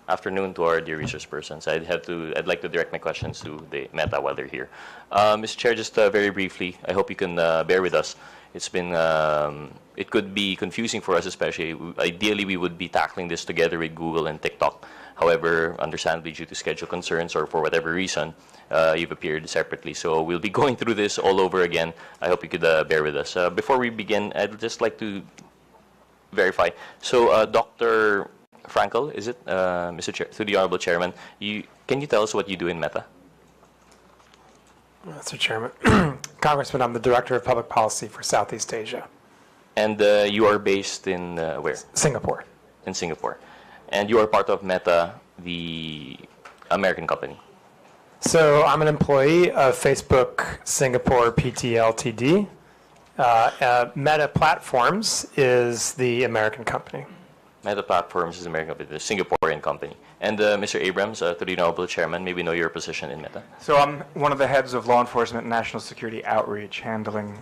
afternoon to our dear resource persons. I'd like to direct my questions to the Meta while they're here. Mr. Chair, just very briefly, I hope you can bear with us. It's been, it could be confusing for us, especially. Ideally, we would be tackling this together with Google and TikTok. However, understandably, due to schedule concerns or for whatever reason, you've appeared separately. So we'll be going through this all over again. I hope you could bear with us. Before we begin, I'd just like to verify. So, Dr. Frankel, is it, Mr. Chair, to the Honorable Chairman, can you tell us what you do in Meta? Mr. Chairman, Congressman, I'm the Director of Public Policy for Southeast Asia. And you are based in where? Singapore. In Singapore. And you are part of Meta, the American company. So I'm an employee of Facebook Singapore PT Ltd. Meta Platforms is the American company. Meta Platforms is the American company, the Singaporean company. And Mr. Abrams, to the Honorable Chairman, maybe know your position in Meta. So I'm one of the heads of law enforcement and national security outreach, handling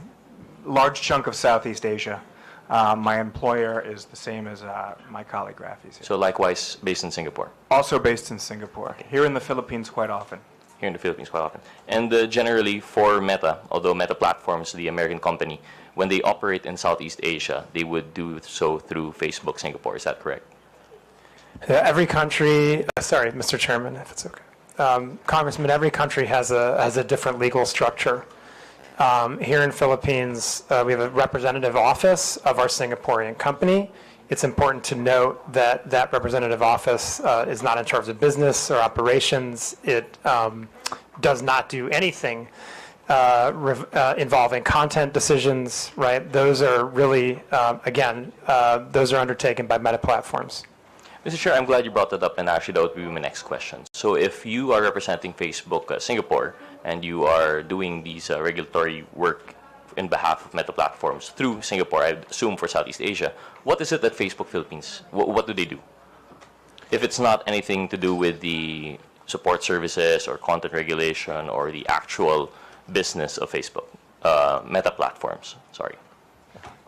a large chunk of Southeast Asia. My employer is the same as my colleague Rafi's. So likewise, based in Singapore. Also based in Singapore. Okay. Here in the Philippines quite often. Here in the Philippines quite often. And generally for Meta, although Meta Platforms, the American company, when they operate in Southeast Asia, they would do so through Facebook Singapore. Is that correct? Every country, sorry, Mr. Chairman, if it's okay. Congressman, every country has a different legal structure. Here in Philippines, we have a representative office of our Singaporean company. It's important to note that that representative office is not in charge of business or operations. It does not do anything involving content decisions, right? Those are really, again, those are undertaken by Meta Platforms. Mr. Chair, I'm glad you brought that up, and actually that would be my next question. So if you are representing Facebook Singapore, and you are doing these regulatory work in behalf of Meta Platforms through Singapore, I assume for Southeast Asia, what is it that Facebook Philippines, what do they do? If it's not anything to do with the support services or content regulation or the actual business of Facebook, Meta Platforms, sorry.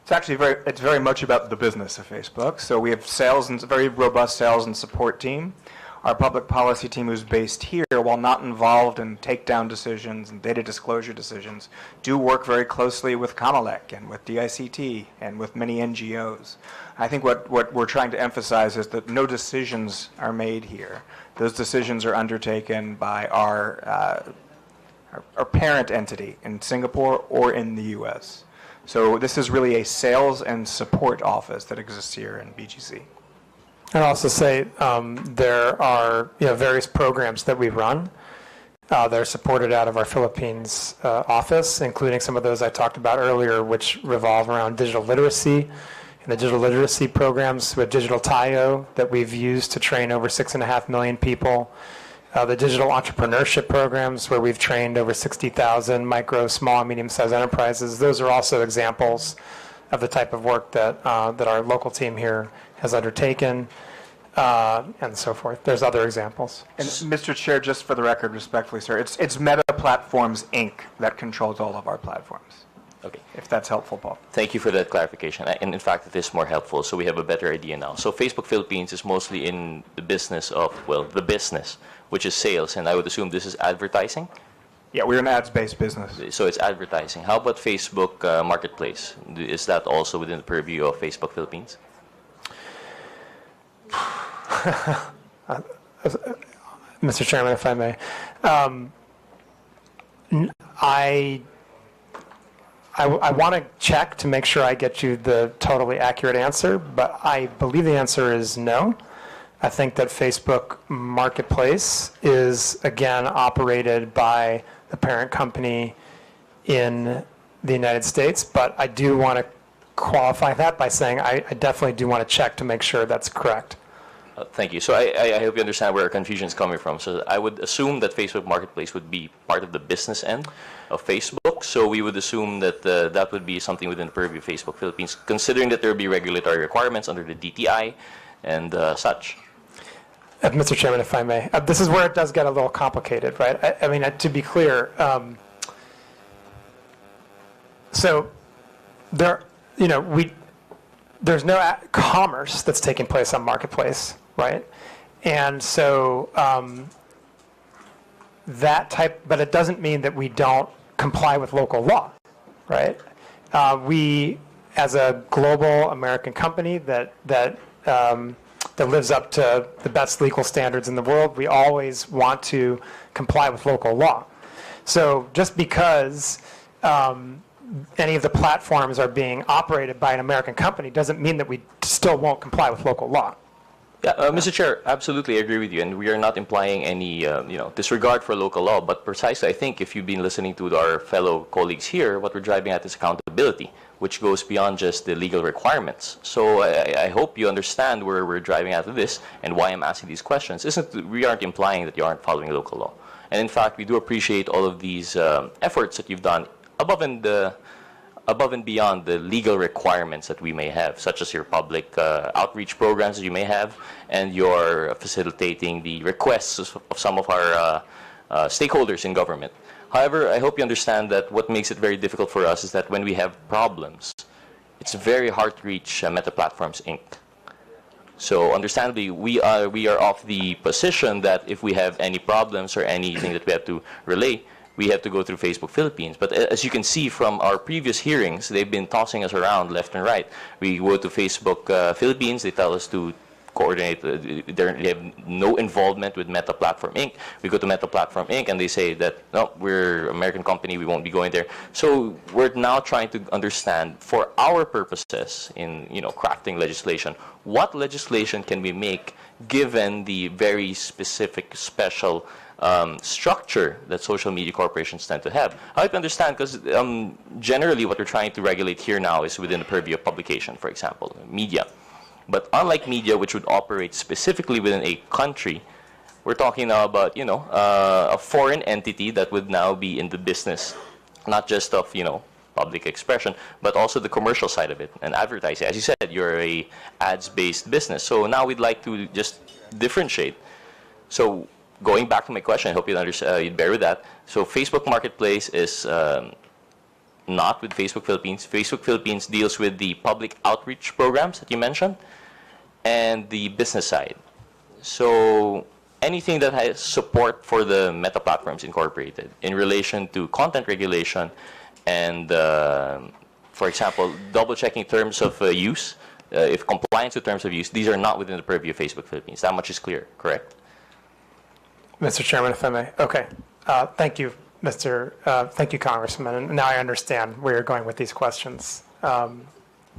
It's actually very much about the business of Facebook. So we have sales and very robust sales and support team. Our public policy team, who's based here, while not involved in takedown decisions and data disclosure decisions, do work very closely with COMELEC and with DICT and with many NGOs. I think what we're trying to emphasize is that no decisions are made here. Those decisions are undertaken by our parent entity in Singapore or in the U.S. So this is really a sales and support office that exists here in BGC. I'd also say there are various programs that we run that are supported out of our Philippines office, including some of those I talked about earlier, which revolve around digital literacy. And the digital literacy programs with Digital Tayo that we've used to train over 6.5 million people. The digital entrepreneurship programs where we've trained over 60,000 micro, small, and medium-sized enterprises. Those are also examples of the type of work that our local team here has undertaken, and so forth. There's other examples. And Mr. Chair, just for the record, respectfully, sir, it's Meta Platforms, Inc. that controls all of our platforms. Okay. If that's helpful, Paul. Thank you for that clarification. And in fact, it is more helpful, so we have a better idea now. So Facebook Philippines is mostly in the business of, well, the business, which is sales, and I would assume this is advertising? Yeah, we're an ads-based business. So it's advertising. How about Facebook Marketplace? Is that also within the purview of Facebook Philippines? Mr. Chairman, if I may. I want to check to make sure I get you the totally accurate answer, but I believe the answer is no. I think that Facebook Marketplace is, again, operated by the parent company in the United States, but I do want to qualify that by saying I definitely do want to check to make sure that's correct. Thank you. So I hope you understand where our confusion is coming from. So I would assume that Facebook Marketplace would be part of the business end of Facebook. So we would assume that that would be something within the purview of Facebook Philippines, considering that there would be regulatory requirements under the DTI and such. Mr. Chairman, if I may, this is where it does get a little complicated, right? I mean, to be clear, so there, there's no commerce that's taking place on Marketplace, right? And so but it doesn't mean that we don't comply with local law, right? We, as a global American company that lives up to the best legal standards in the world, we always want to comply with local law. So just because any of the platforms are being operated by an American company doesn't mean that we still won't comply with local law. Yeah, Mr. Chair, absolutely agree with you, and we are not implying any disregard for local law, but precisely I think if you've been listening to our fellow colleagues here, what we're driving at is accountability, which goes beyond just the legal requirements. So I hope you understand where we're driving at this and why I'm asking these questions. We aren't implying that you aren't following local law. And in fact, we do appreciate all of these efforts that you've done above and beyond the legal requirements that we may have, such as your public outreach programs that you may have, and your facilitating the requests of some of our stakeholders in government. However, I hope you understand that what makes it very difficult for us is that when we have problems, it's very hard to reach Meta Platforms, Inc. So understandably, we are of the position that if we have any problems or anything that we have to relay, we have to go through Facebook Philippines. But as you can see from our previous hearings, they've been tossing us around left and right. We go to Facebook Philippines, they tell us to coordinate, they have no involvement with Meta Platform Inc. We go to Meta Platform Inc. and they say that, no, we're an American company, we won't be going there. So we're now trying to understand, for our purposes in crafting legislation, what legislation can we make given the very specific, special structure that social media corporations tend to have. I hope you understand, because generally what we're trying to regulate here now is within the purview of publication, for example, media. But unlike media, which would operate specifically within a country, we're talking now about, a foreign entity that would now be in the business, not just of, public expression, but also the commercial side of it and advertising. As you said, you're a ads-based business. So now we'd like to just differentiate. So going back to my question, I hope you'd bear with that. So Facebook Marketplace is not with Facebook Philippines. Facebook Philippines deals with the public outreach programs that you mentioned and the business side. So anything that has support for the Meta Platforms Incorporated in relation to content regulation and, for example, double-checking terms of use, if compliance with terms of use, these are not within the purview of Facebook Philippines. That much is clear, correct? Mr. Chairman, if I may. Okay. Thank you, thank you, Congressman. And now I understand where you're going with these questions.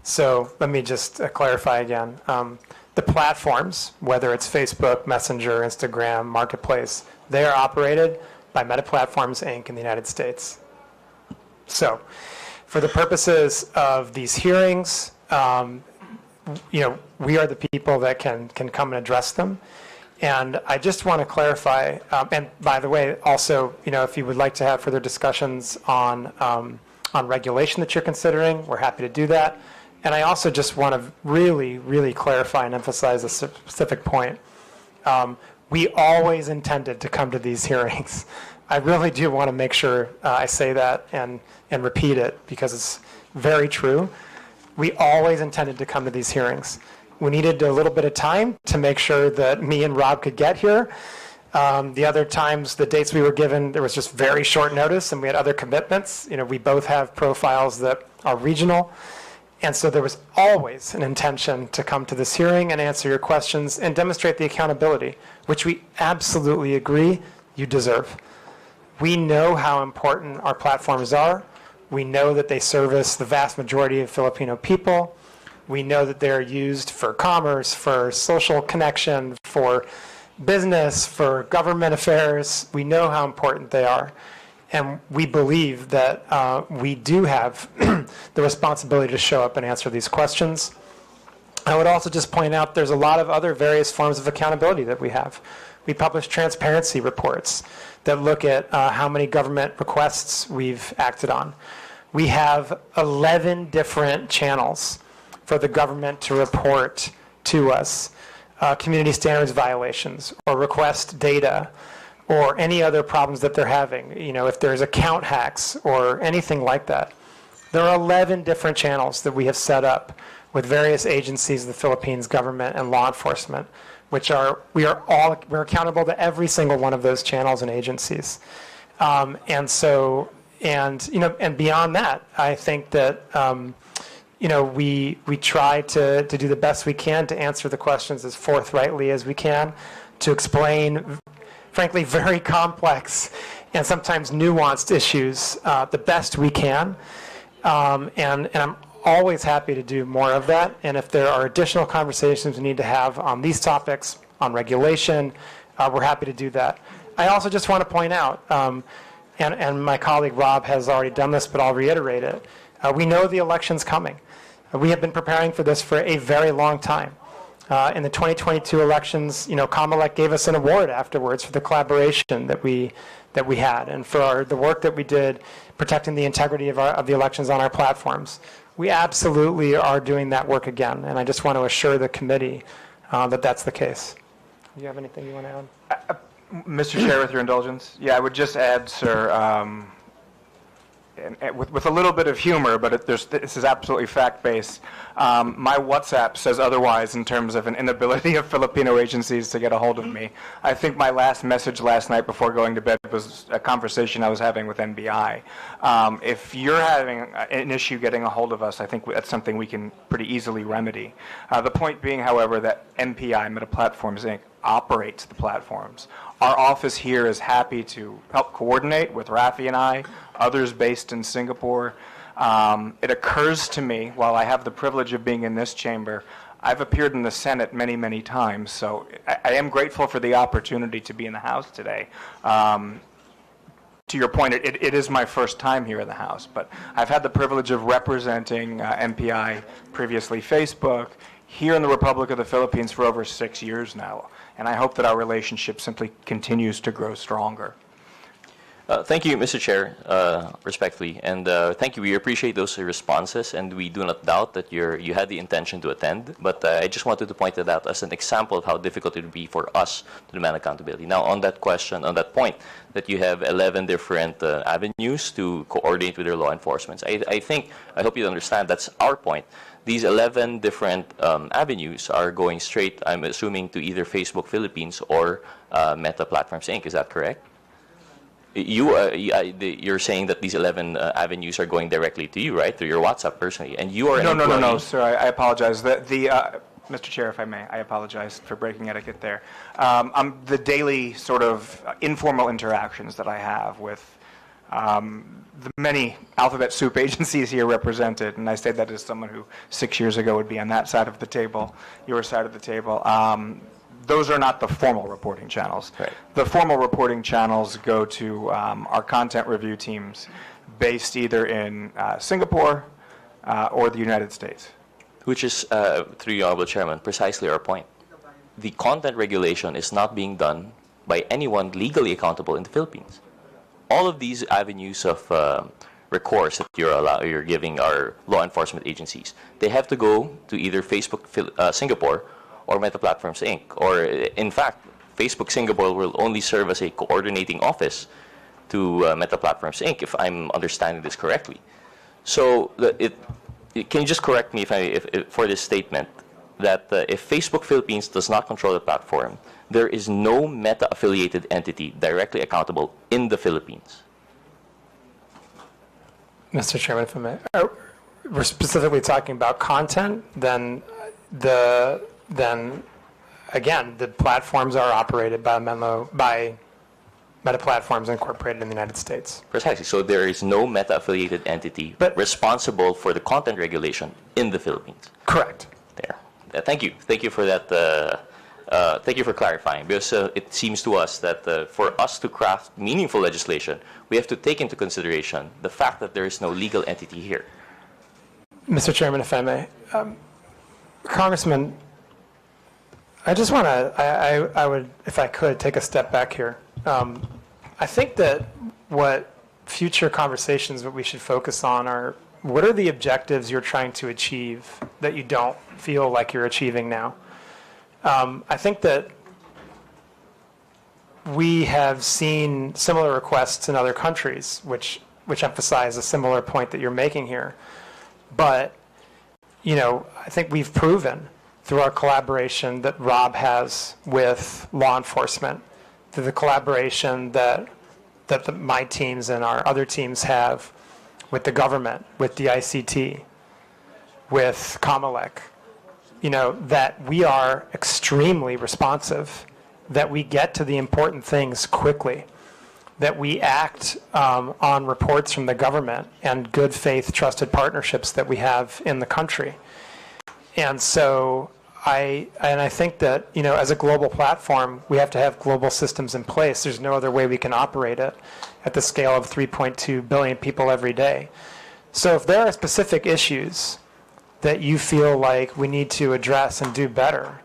So let me just clarify again. The platforms, whether it's Facebook, Messenger, Instagram, Marketplace, they are operated by Meta Platforms, Inc. in the United States. So for the purposes of these hearings, we are the people that can come and address them. And I just want to clarify, and by the way, also, if you would like to have further discussions on regulation that you're considering, we're happy to do that. And I also just want to really, really clarify and emphasize a specific point. We always intended to come to these hearings. I really do want to make sure I say that and repeat it, because it's very true. We always intended to come to these hearings. We needed a little bit of time to make sure that me and Rob could get here. The other times, the dates we were given, there was just very short notice, and we had other commitments. We both have profiles that are regional. And so there was always an intention to come to this hearing and answer your questions and demonstrate the accountability, which we absolutely agree you deserve. We know how important our platforms are. We know that they service the vast majority of Filipino people. We know that they're used for commerce, for social connection, for business, for government affairs. We know how important they are. And we believe that we do have the responsibility to show up and answer these questions. I would also just point out there's a lot of other various forms of accountability that we have. We publish transparency reports that look at how many government requests we've acted on. We have 11 different channels for the government to report to us community standards violations or request data or any other problems that they're having. You know, if there's account hacks or anything like that. There are 11 different channels that we have set up with various agencies, the Philippines government and law enforcement, we're accountable to every single one of those channels and agencies. And beyond that, I think that, we try to do the best we can to answer the questions as forthrightly as we can, to explain, frankly, very complex and sometimes nuanced issues the best we can. And I'm always happy to do more of that. And if there are additional conversations we need to have on these topics, on regulation, we're happy to do that. I also just want to point out, and my colleague Rob has already done this, but I'll reiterate it. We know the election's coming. We have been preparing for this for a very long time. In the 2022 elections, Kamalek gave us an award afterwards for the collaboration that we had and for the work that we did protecting the integrity of the elections on our platforms. We absolutely are doing that work again, and I just want to assure the committee that that's the case. Do you have anything you want to add? Mr. Chair, with your indulgence, I would just add, sir, with a little bit of humor, but this is absolutely fact-based. My WhatsApp says otherwise in terms of an inability of Filipino agencies to get a hold of me. I think my last message last night before going to bed was a conversation I was having with NBI. If you're having an issue getting a hold of us, I think that's something we can pretty easily remedy. The point being, however, that MPI, Meta Platforms Inc., operates the platforms. Our office here is happy to help coordinate with Rafi and I, others based in Singapore. It occurs to me, while I have the privilege of being in this chamber, I've appeared in the Senate many, many times, so I am grateful for the opportunity to be in the House today. To your point, it is my first time here in the House, but I've had the privilege of representing MPI, previously Facebook, here in the Republic of the Philippines for over 6 years now, and I hope that our relationship simply continues to grow stronger. Thank you, Mr. Chair, respectfully, and thank you. We appreciate those responses, and we do not doubt that you had the intention to attend, but I just wanted to point that out as an example of how difficult it would be for us to demand accountability. Now, on that question, on that point, that you have 11 different avenues to coordinate with your law enforcement, I hope you understand that's our point. These 11 different avenues are going straight, I'm assuming, to either Facebook Philippines or Meta Platforms Inc. Is that correct? You're saying that these 11 avenues are going directly to you, right? Through your WhatsApp personally, and you are No, sir. I apologize. Mr. Chair, if I may, I apologize for breaking etiquette there. The daily sort of informal interactions that I have with the many alphabet soup agencies here represented, and I say that as someone who 6 years ago would be on that side of the table, your side of the table. Those are not the formal reporting channels. Right. The formal reporting channels go to our content review teams based either in Singapore or the United States. Which is, through your Honorable Chairman, precisely our point. The content regulation is not being done by anyone legally accountable in the Philippines. All of these avenues of recourse that you're giving our law enforcement agencies, they have to go to either Facebook Singapore or Meta Platforms Inc. Or, in fact, Facebook Singapore will only serve as a coordinating office to Meta Platforms Inc., if I'm understanding this correctly. So, can you just correct me if for this statement, that if Facebook Philippines does not control the platform, there is no Meta-affiliated entity directly accountable in the Philippines? Mr. Chairman, if I may, we're specifically talking about content, then again, the platforms are operated by Meta Platforms Incorporated in the United States. Precisely. So there is no Meta-affiliated entity responsible for the content regulation in the Philippines. Correct. There. Thank you. Thank you for that. Thank you for clarifying, because it seems to us that for us to craft meaningful legislation, we have to take into consideration the fact that there is no legal entity here. Mr. Chairman, if I may, Congressman, I just want to, I would, if I could, take a step back here. I think that what future conversations that we should focus on are, what are the objectives you're trying to achieve that you don't feel like you're achieving now? I think that we have seen similar requests in other countries, which emphasize a similar point that you're making here. But, you know, I think we've proven through our collaboration that Rob has with law enforcement, through the collaboration that my teams and our other teams have with the government, with the ICT, with Comelec, you know, that we are extremely responsive, that we get to the important things quickly, that we act on reports from the government and good faith trusted partnerships that we have in the country. And so I think that, you know, as a global platform, we have to have global systems in place. There's no other way we can operate it at the scale of 3.2 billion people every day. So if there are specific issues that you feel like we need to address and do better,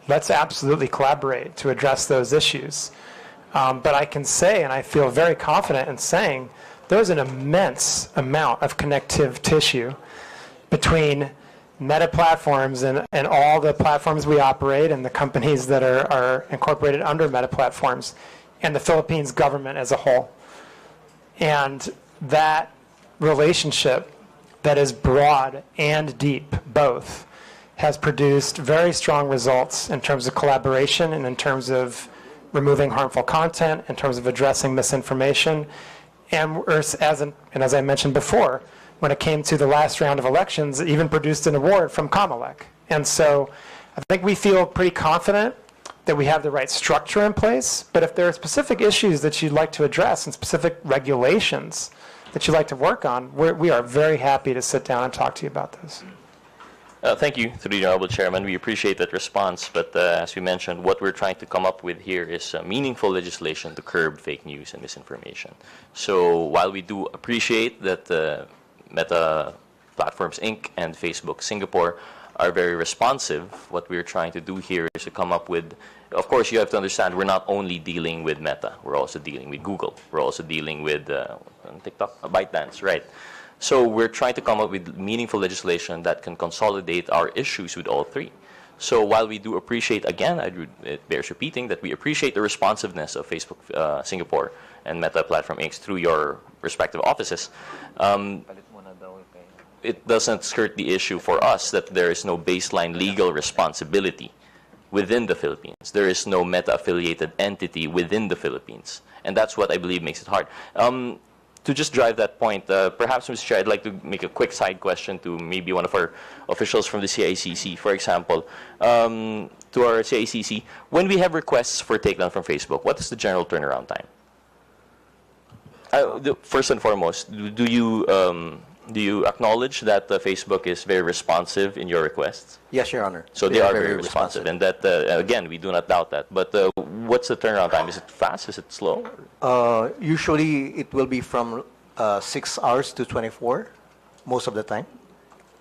let's absolutely collaborate to address those issues. But I can say, and I feel very confident in saying, there's an immense amount of connective tissue between Meta platforms and all the platforms we operate and the companies that are incorporated under Meta platforms and the Philippines government as a whole. And that relationship that is broad and deep, both, has produced very strong results in terms of collaboration and in terms of removing harmful content, in terms of addressing misinformation. And as I mentioned before, when it came to the last round of elections, it even produced an award from Comelec. And so I think we feel pretty confident that we have the right structure in place. But if there are specific issues that you'd like to address and specific regulations that you'd like to work on, we are very happy to sit down and talk to you about those. Thank you, through the Honorable Chairman. We appreciate that response, but as we mentioned, what we're trying to come up with here is meaningful legislation to curb fake news and misinformation. So while we do appreciate that Meta Platforms Inc. and Facebook Singapore are very responsive, what we're trying to do here is to come up with, of course, you have to understand we're not only dealing with Meta, we're also dealing with Google, we're also dealing with TikTok, ByteDance, right? So we're trying to come up with meaningful legislation that can consolidate our issues with all three. So while we do appreciate, again, it bears repeating that we appreciate the responsiveness of Facebook Singapore and Meta Platform Inc. through your respective offices, it doesn't skirt the issue for us that there is no baseline legal responsibility within the Philippines. There is no Meta-affiliated entity within the Philippines. And that's what I believe makes it hard. To just drive that point, perhaps, Mr. Chair, I'd like to make a quick side question to maybe one of our officials from the CICC. For example, to our CICC, when we have requests for takedown from Facebook, what is the general turnaround time? First and foremost, do you acknowledge that Facebook is very responsive in your requests? Yes, Your Honor. So they are very responsive. And that, again, we do not doubt that. But what's the turnaround time? Is it fast? Is it slow? Usually it will be from 6 hours to 24, most of the time.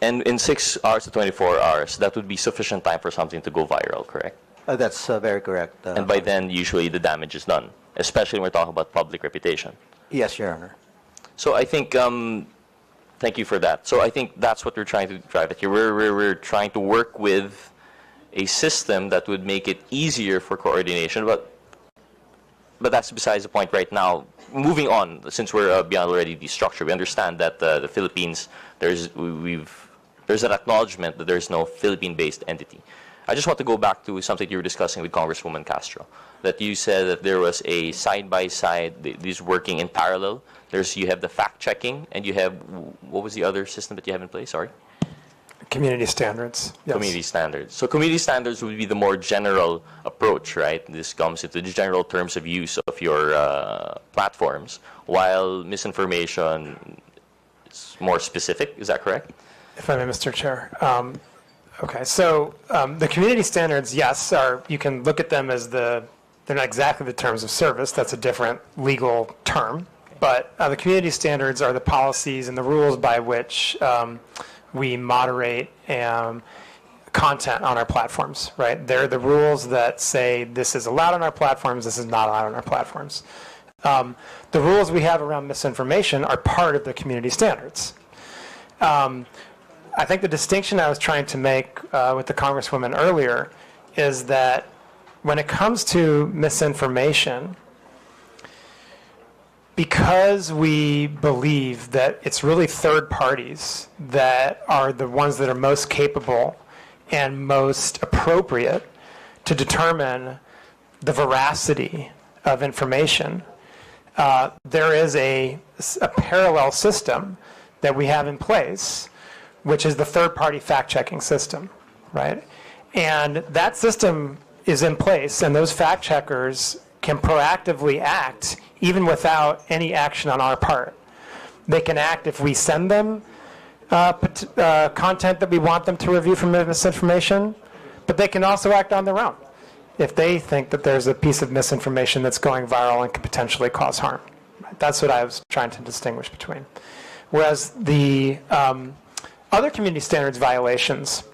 And in 6 hours to 24 hours, that would be sufficient time for something to go viral, correct? That's very correct. And by then, usually the damage is done, especially when we're talking about public reputation. Yes, Your Honor. So I think... thank you for that. So I think that's what we're trying to drive at here. We're trying to work with a system that would make it easier for coordination, but that's besides the point right now. Moving on, since we're beyond already the structure, we understand that the Philippines, there's an acknowledgement that there's no Philippine-based entity. I just want to go back to something you were discussing with Congresswoman Castro, that you said that there was a side-by-side, these working in parallel. You have the fact-checking, and you have, what was the other system that you have in place? Sorry? Community standards. Yes. Community standards. So community standards would be the more general approach, right? This comes into the general terms of use of your platforms, while misinformation is more specific. Is that correct? If I may, Mr. Chair. Okay, so the community standards, yes, you can look at them as they're not exactly the terms of service. That's a different legal term. But the community standards are the policies and the rules by which we moderate content on our platforms, right? They're the rules that say this is allowed on our platforms, this is not allowed on our platforms. The rules we have around misinformation are part of the community standards. I think the distinction I was trying to make with the Congresswoman earlier is that when it comes to misinformation, because we believe that it's really third parties that are the ones that are most capable and most appropriate to determine the veracity of information, there is a parallel system that we have in place, which is the third-party fact-checking system, right? And that system is in place, and those fact-checkers can proactively act even without any action on our part. They can act if we send them content that we want them to review from misinformation, but they can also act on their own if they think that there's a piece of misinformation that's going viral and could potentially cause harm. That's what I was trying to distinguish between. Whereas the other community standards violations,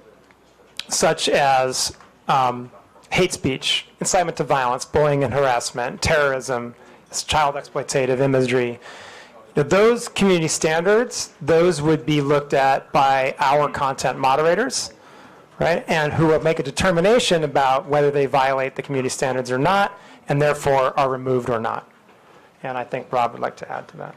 such as hate speech, incitement to violence, bullying and harassment, terrorism, child exploitative imagery, those community standards, those would be looked at by our content moderators, right? And who will make a determination about whether they violate the community standards or not, and therefore are removed or not. And I think Rob would like to add to that.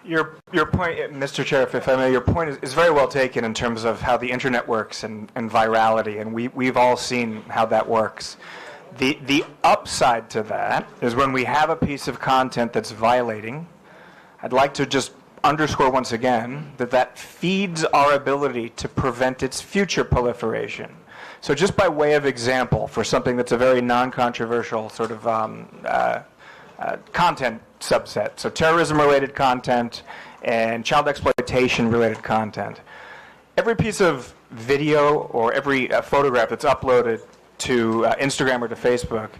Your point, Mr. Chair, if I may, your point is very well taken in terms of how the internet works and virality, and we've all seen how that works. The upside to that is when we have a piece of content that's violating, I'd like to just underscore once again that feeds our ability to prevent its future proliferation. So just by way of example, for something that's a very non-controversial sort of content subset, so terrorism-related content and child exploitation-related content, every piece of video or every photograph that's uploaded to Instagram or to Facebook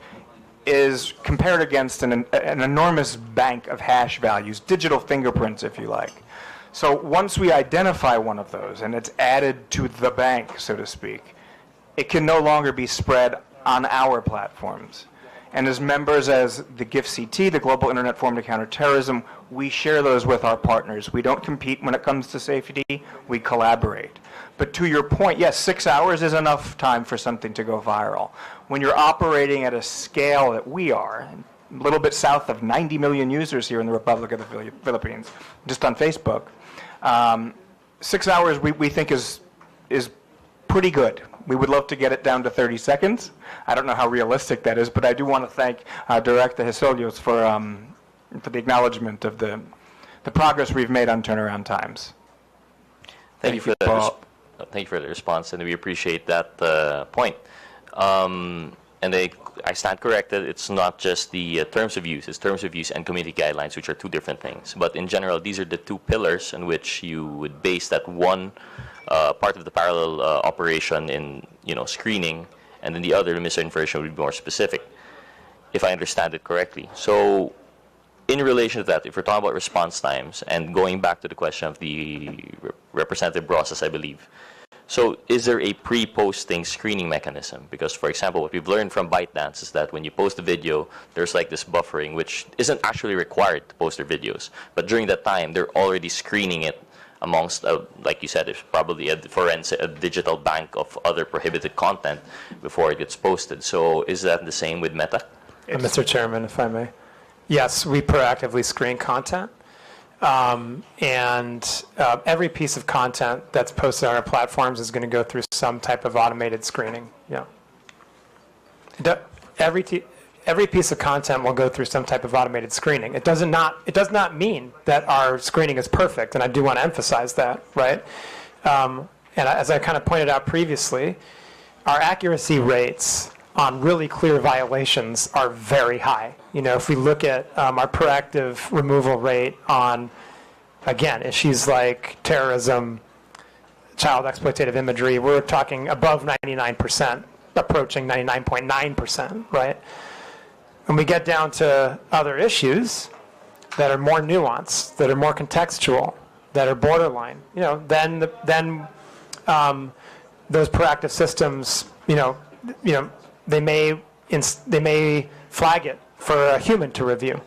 is compared against an enormous bank of hash values, digital fingerprints, if you like. So once we identify one of those and it's added to the bank, so to speak, it can no longer be spread on our platforms. And as members as the GIFCT, the Global Internet Forum to Counter Terrorism, we share those with our partners. We don't compete when it comes to safety, we collaborate. But to your point, yes, 6 hours is enough time for something to go viral. When you're operating at a scale that we are, a little bit south of 90 million users here in the Republic of the Philippines, just on Facebook, 6 hours we think is pretty good. We would love to get it down to 30 seconds. I don't know how realistic that is, but I do want to thank Director Hesolios for the acknowledgement of the progress we've made on turnaround times. Thank you for the response, and we appreciate that point. And I stand corrected. It's not just the terms of use. It's terms of use and community guidelines, which are two different things. But in general, these are the two pillars in which you would base that one part of the parallel operation in screening, and then the other, misinformation, would be more specific, if I understand it correctly. So in relation to that, if we're talking about response times, and going back to the question of the Representative Brosas, I believe, so is there a pre-posting screening mechanism? Because, for example, what we've learned from ByteDance is that when you post a video, there's like this buffering, which isn't actually required to post their videos. But during that time, they're already screening it amongst, like you said, it's probably a digital bank of other prohibited content before it gets posted. So is that the same with Meta? Mr. Chairman, if I may. Yes, we proactively screen content. And every piece of content that's posted on our platforms is going to go through some type of automated screening. Yeah. Every piece of content will go through some type of automated screening. It does not mean that our screening is perfect, and I do want to emphasize that, right? And as I kind of pointed out previously, our accuracy rates on really clear violations are very high. If we look at our proactive removal rate on, again, issues like terrorism, child exploitative imagery, we're talking above 99%, approaching 99.9%, right? When we get down to other issues that are more nuanced, that are more contextual, that are borderline, then those proactive systems, they may flag it for a human to review,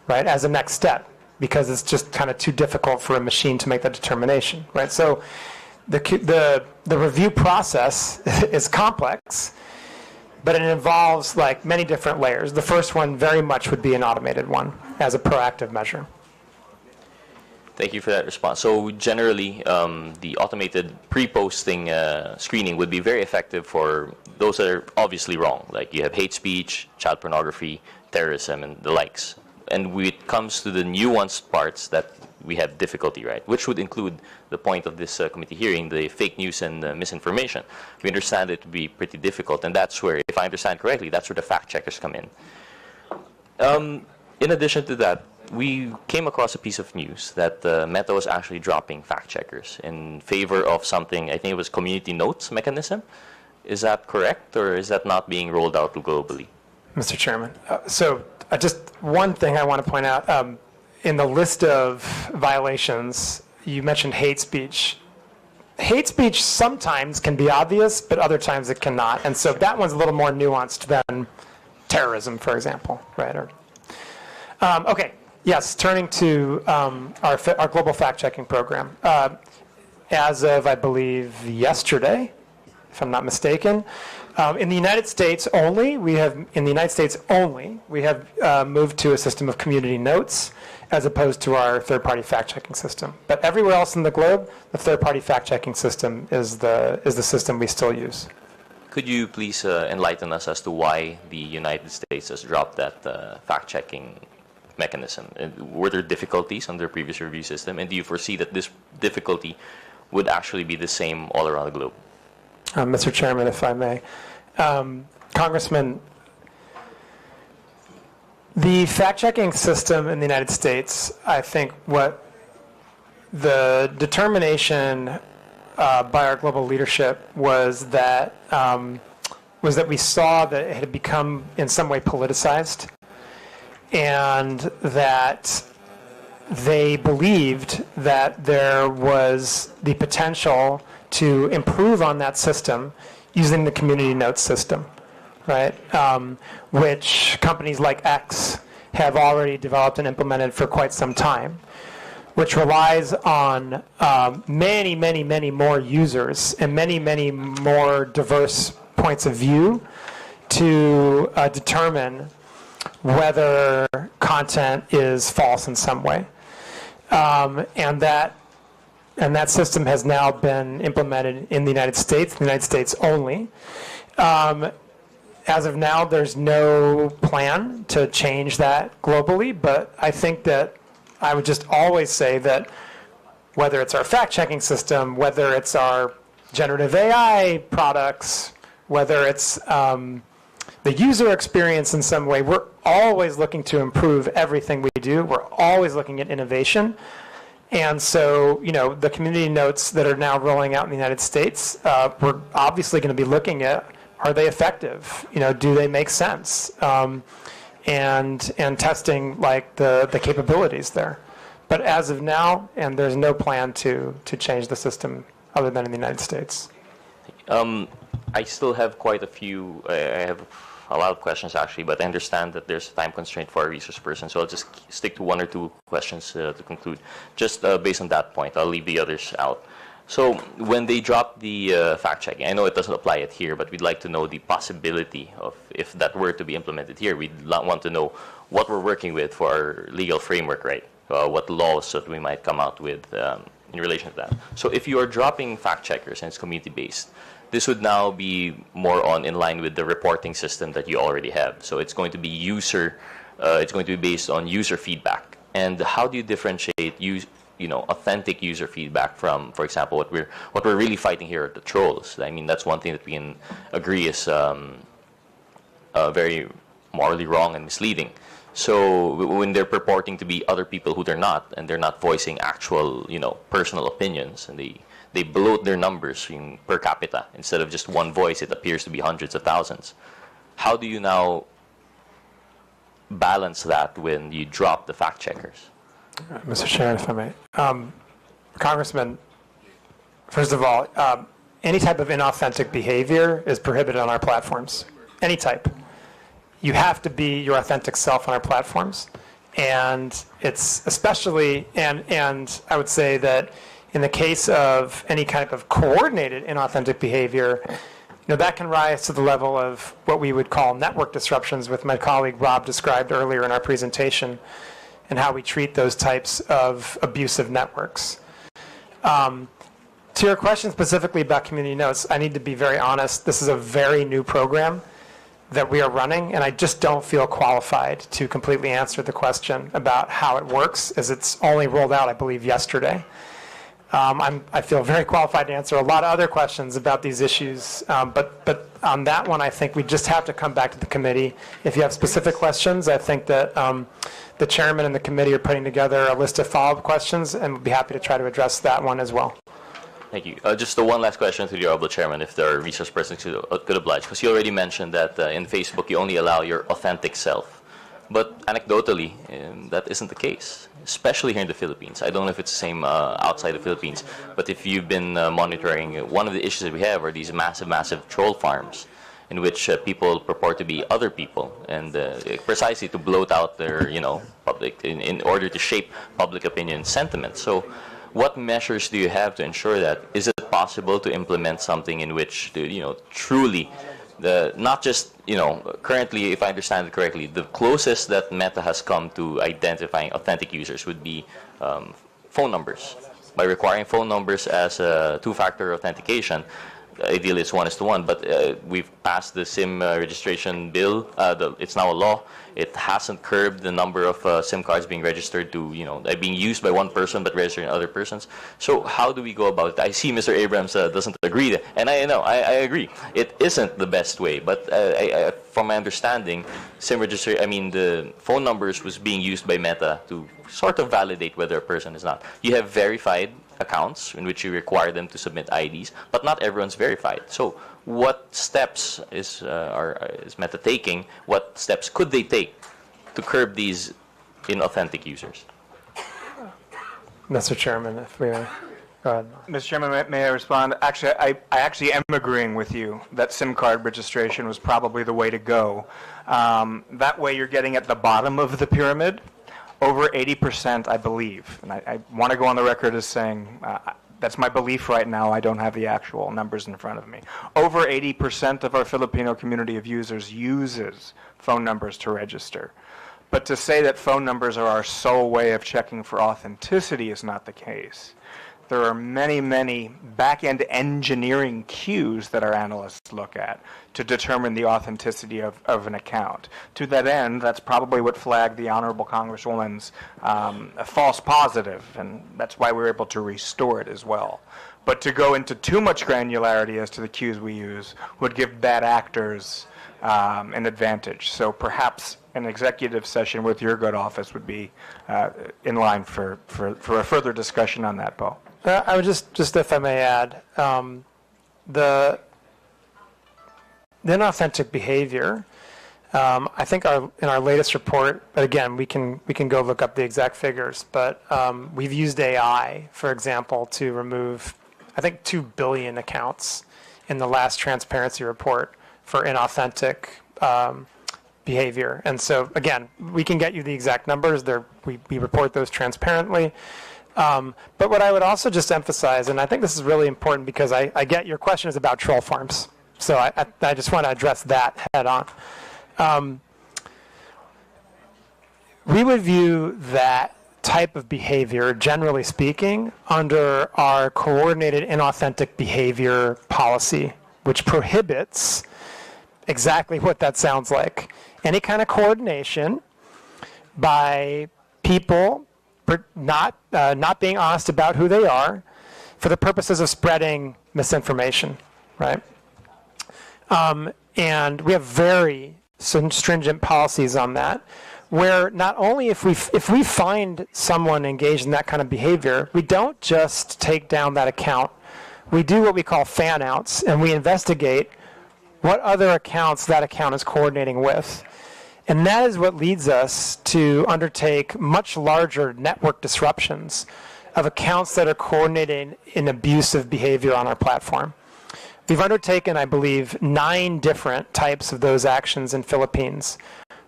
right, as a next step, because it's just kind of too difficult for a machine to make that determination, right? So the review process is complex, but it involves like many different layers. The first one very much would be an automated one as a proactive measure. Thank you for that response. So generally, the automated pre-posting screening would be very effective for those that are obviously wrong, like you have hate speech, child pornography, terrorism, and the likes. And when it comes to the nuanced parts that we have difficulty, right, which would include the point of this committee hearing, the fake news and misinformation. We understand it to be pretty difficult, and that's where, if I understand correctly, that's where the fact checkers come in. In addition to that, we came across a piece of news that Meta was actually dropping fact checkers in favor of something, I think it was community notes mechanism. Is that correct, or is that not being rolled out globally? Mr. Chairman, just one thing I want to point out. In the list of violations, you mentioned hate speech. Hate speech sometimes can be obvious, but other times it cannot. And so that one's a little more nuanced than terrorism, for example, right? Okay, yes, turning to our global fact-checking program. As of, I believe, yesterday, if I'm not mistaken, in the United States only, we have moved to a system of community notes as opposed to our third-party fact-checking system. But everywhere else in the globe, the third-party fact-checking system is the system we still use. Could you please enlighten us as to why the United States has dropped that fact-checking mechanism? Were there difficulties on their previous review system, and do you foresee that this difficulty would actually be the same all around the globe? Mr. Chairman, if I may. Congressman, the fact-checking system in the United States, I think what the determination by our global leadership was that we saw that it had become in some way politicized, and that they believed that there was the potential to improve on that system using the community notes system, right? Which companies like X have already developed and implemented for quite some time, which relies on many, many, many more users and many, many more diverse points of view to determine whether content is false in some way. And that system has now been implemented in the United States only. As of now, there's no plan to change that globally, but I think that I would just always say that whether it's our fact-checking system, whether it's our generative AI products, whether it's the user experience in some way, we're always looking to improve everything we do. We're always looking at innovation. And so, the community notes that are now rolling out in the United States, we're obviously going to be looking at, are they effective? Do they make sense? And testing like the capabilities there. But as of now, and there's no plan to change the system other than in the United States. I still have quite a few. I have a lot of questions actually, but I understand that there's a time constraint for our resource person, so I'll just stick to one or two questions to conclude. Just based on that point, I'll leave the others out. So when they drop the fact-checking, I know it doesn't apply it here, but we'd like to know the possibility of, if that were to be implemented here, we'd want to know what we're working with for our legal framework, right? What laws that we might come out with in relation to that. So if you are dropping fact-checkers and it's community-based, this would now be more in line with the reporting system that you already have. So it's going to be it's going to be based on user feedback. And how do you differentiate authentic user feedback from, for example, what we're really fighting here are the trolls? I mean, that's one thing that we can agree is very morally wrong and misleading. So when they're purporting to be other people who they're not, and they're not voicing actual, personal opinions, and they bloat their numbers per capita. Instead of just one voice, it appears to be hundreds of thousands. How do you now balance that when you drop the fact checkers? Mr. Chair, if I may. Congressman, first of all, any type of inauthentic behavior is prohibited on our platforms. Any type. You have to be your authentic self on our platforms. And it's especially, and I would say that in the case of any kind of coordinated inauthentic behavior, that can rise to the level of what we would call network disruptions, with my colleague Rob described earlier in our presentation, and how we treat those types of abusive networks. To your question specifically about community notes, I need to be very honest. This is a very new program that we are running, and I just don't feel qualified to completely answer the question about how it works, as it's only rolled out, I believe, yesterday. I feel very qualified to answer a lot of other questions about these issues, but on that one, I think we just have to come back to the committee. If you have specific questions, I think that the chairman and the committee are putting together a list of follow-up questions, and we'll be happy to try to address that one as well. Thank you. Just the one last question to the Honorable Chairman, if there are resource persons who could oblige, because you already mentioned that in Facebook you only allow your authentic self. But anecdotally, that isn't the case, especially here in the Philippines. I don't know if it's the same outside the Philippines, but if you've been monitoring, one of the issues that we have are these massive troll farms in which people purport to be other people, and precisely to bloat out their, public, in order to shape public opinion sentiment. So what measures do you have to ensure that? Is it possible to implement something in which, truly, not just, currently, if I understand it correctly, the closest that Meta has come to identifying authentic users would be phone numbers. By requiring phone numbers as a two-factor authentication, ideally it's 1:1, but we've passed the SIM registration bill. It's now a law. It hasn't curbed the number of SIM cards being registered to, being used by one person but registering other persons. So how do we go about it? I see Mr. Abrams doesn't agree, and I agree. It isn't the best way, but from my understanding, the phone numbers was being used by Meta to sort of validate whether a person is not. You have verified accounts in which you require them to submit IDs, but not everyone's verified. So what steps is Meta taking? What steps could they take to curb these inauthentic users? Mr. Chairman, if we go ahead. Mr. Chairman, may I respond? Actually, I actually am agreeing with you that SIM card registration was probably the way to go. That way you're getting at the bottom of the pyramid. Over 80%, I believe, and I want to go on the record as saying that's my belief right now. I don't have the actual numbers in front of me. Over 80% of our Filipino community of users uses phone numbers to register. But to say that phone numbers are our sole way of checking for authenticity is not the case. There are many back-end engineering cues that our analysts look at to determine the authenticity of an account. To that end, that's probably what flagged the Honorable Congresswoman's false positive, and that's why we were able to restore it as well. But to go into too much granularity as to the cues we use would give bad actors an advantage. So perhaps an executive session with your good office would be in line for a further discussion on that, Bo. I would just if I may add, the inauthentic behavior. I think in our latest report, but again, we can go look up the exact figures. But we've used AI, for example, to remove, I think, 2 billion accounts in the last transparency report for inauthentic behavior. And so again, we can get you the exact numbers. We report those transparently. But what I would also just emphasize, and I think this is really important because I get your question is about troll farms. So I just want to address that head on. We would view that type of behavior, generally speaking, under our coordinated inauthentic behavior policy, which prohibits exactly what that sounds like. Any kind of coordination by people not being honest about who they are for the purposes of spreading misinformation, right? And we have very stringent policies on that, where not only if we find someone engaged in that kind of behavior, we don't just take down that account. We do what we call fan outs, and we investigate what other accounts that account is coordinating with. And that is what leads us to undertake much larger network disruptions of accounts that are coordinating in abusive behavior on our platform. We've undertaken, I believe, 9 different types of those actions in Philippines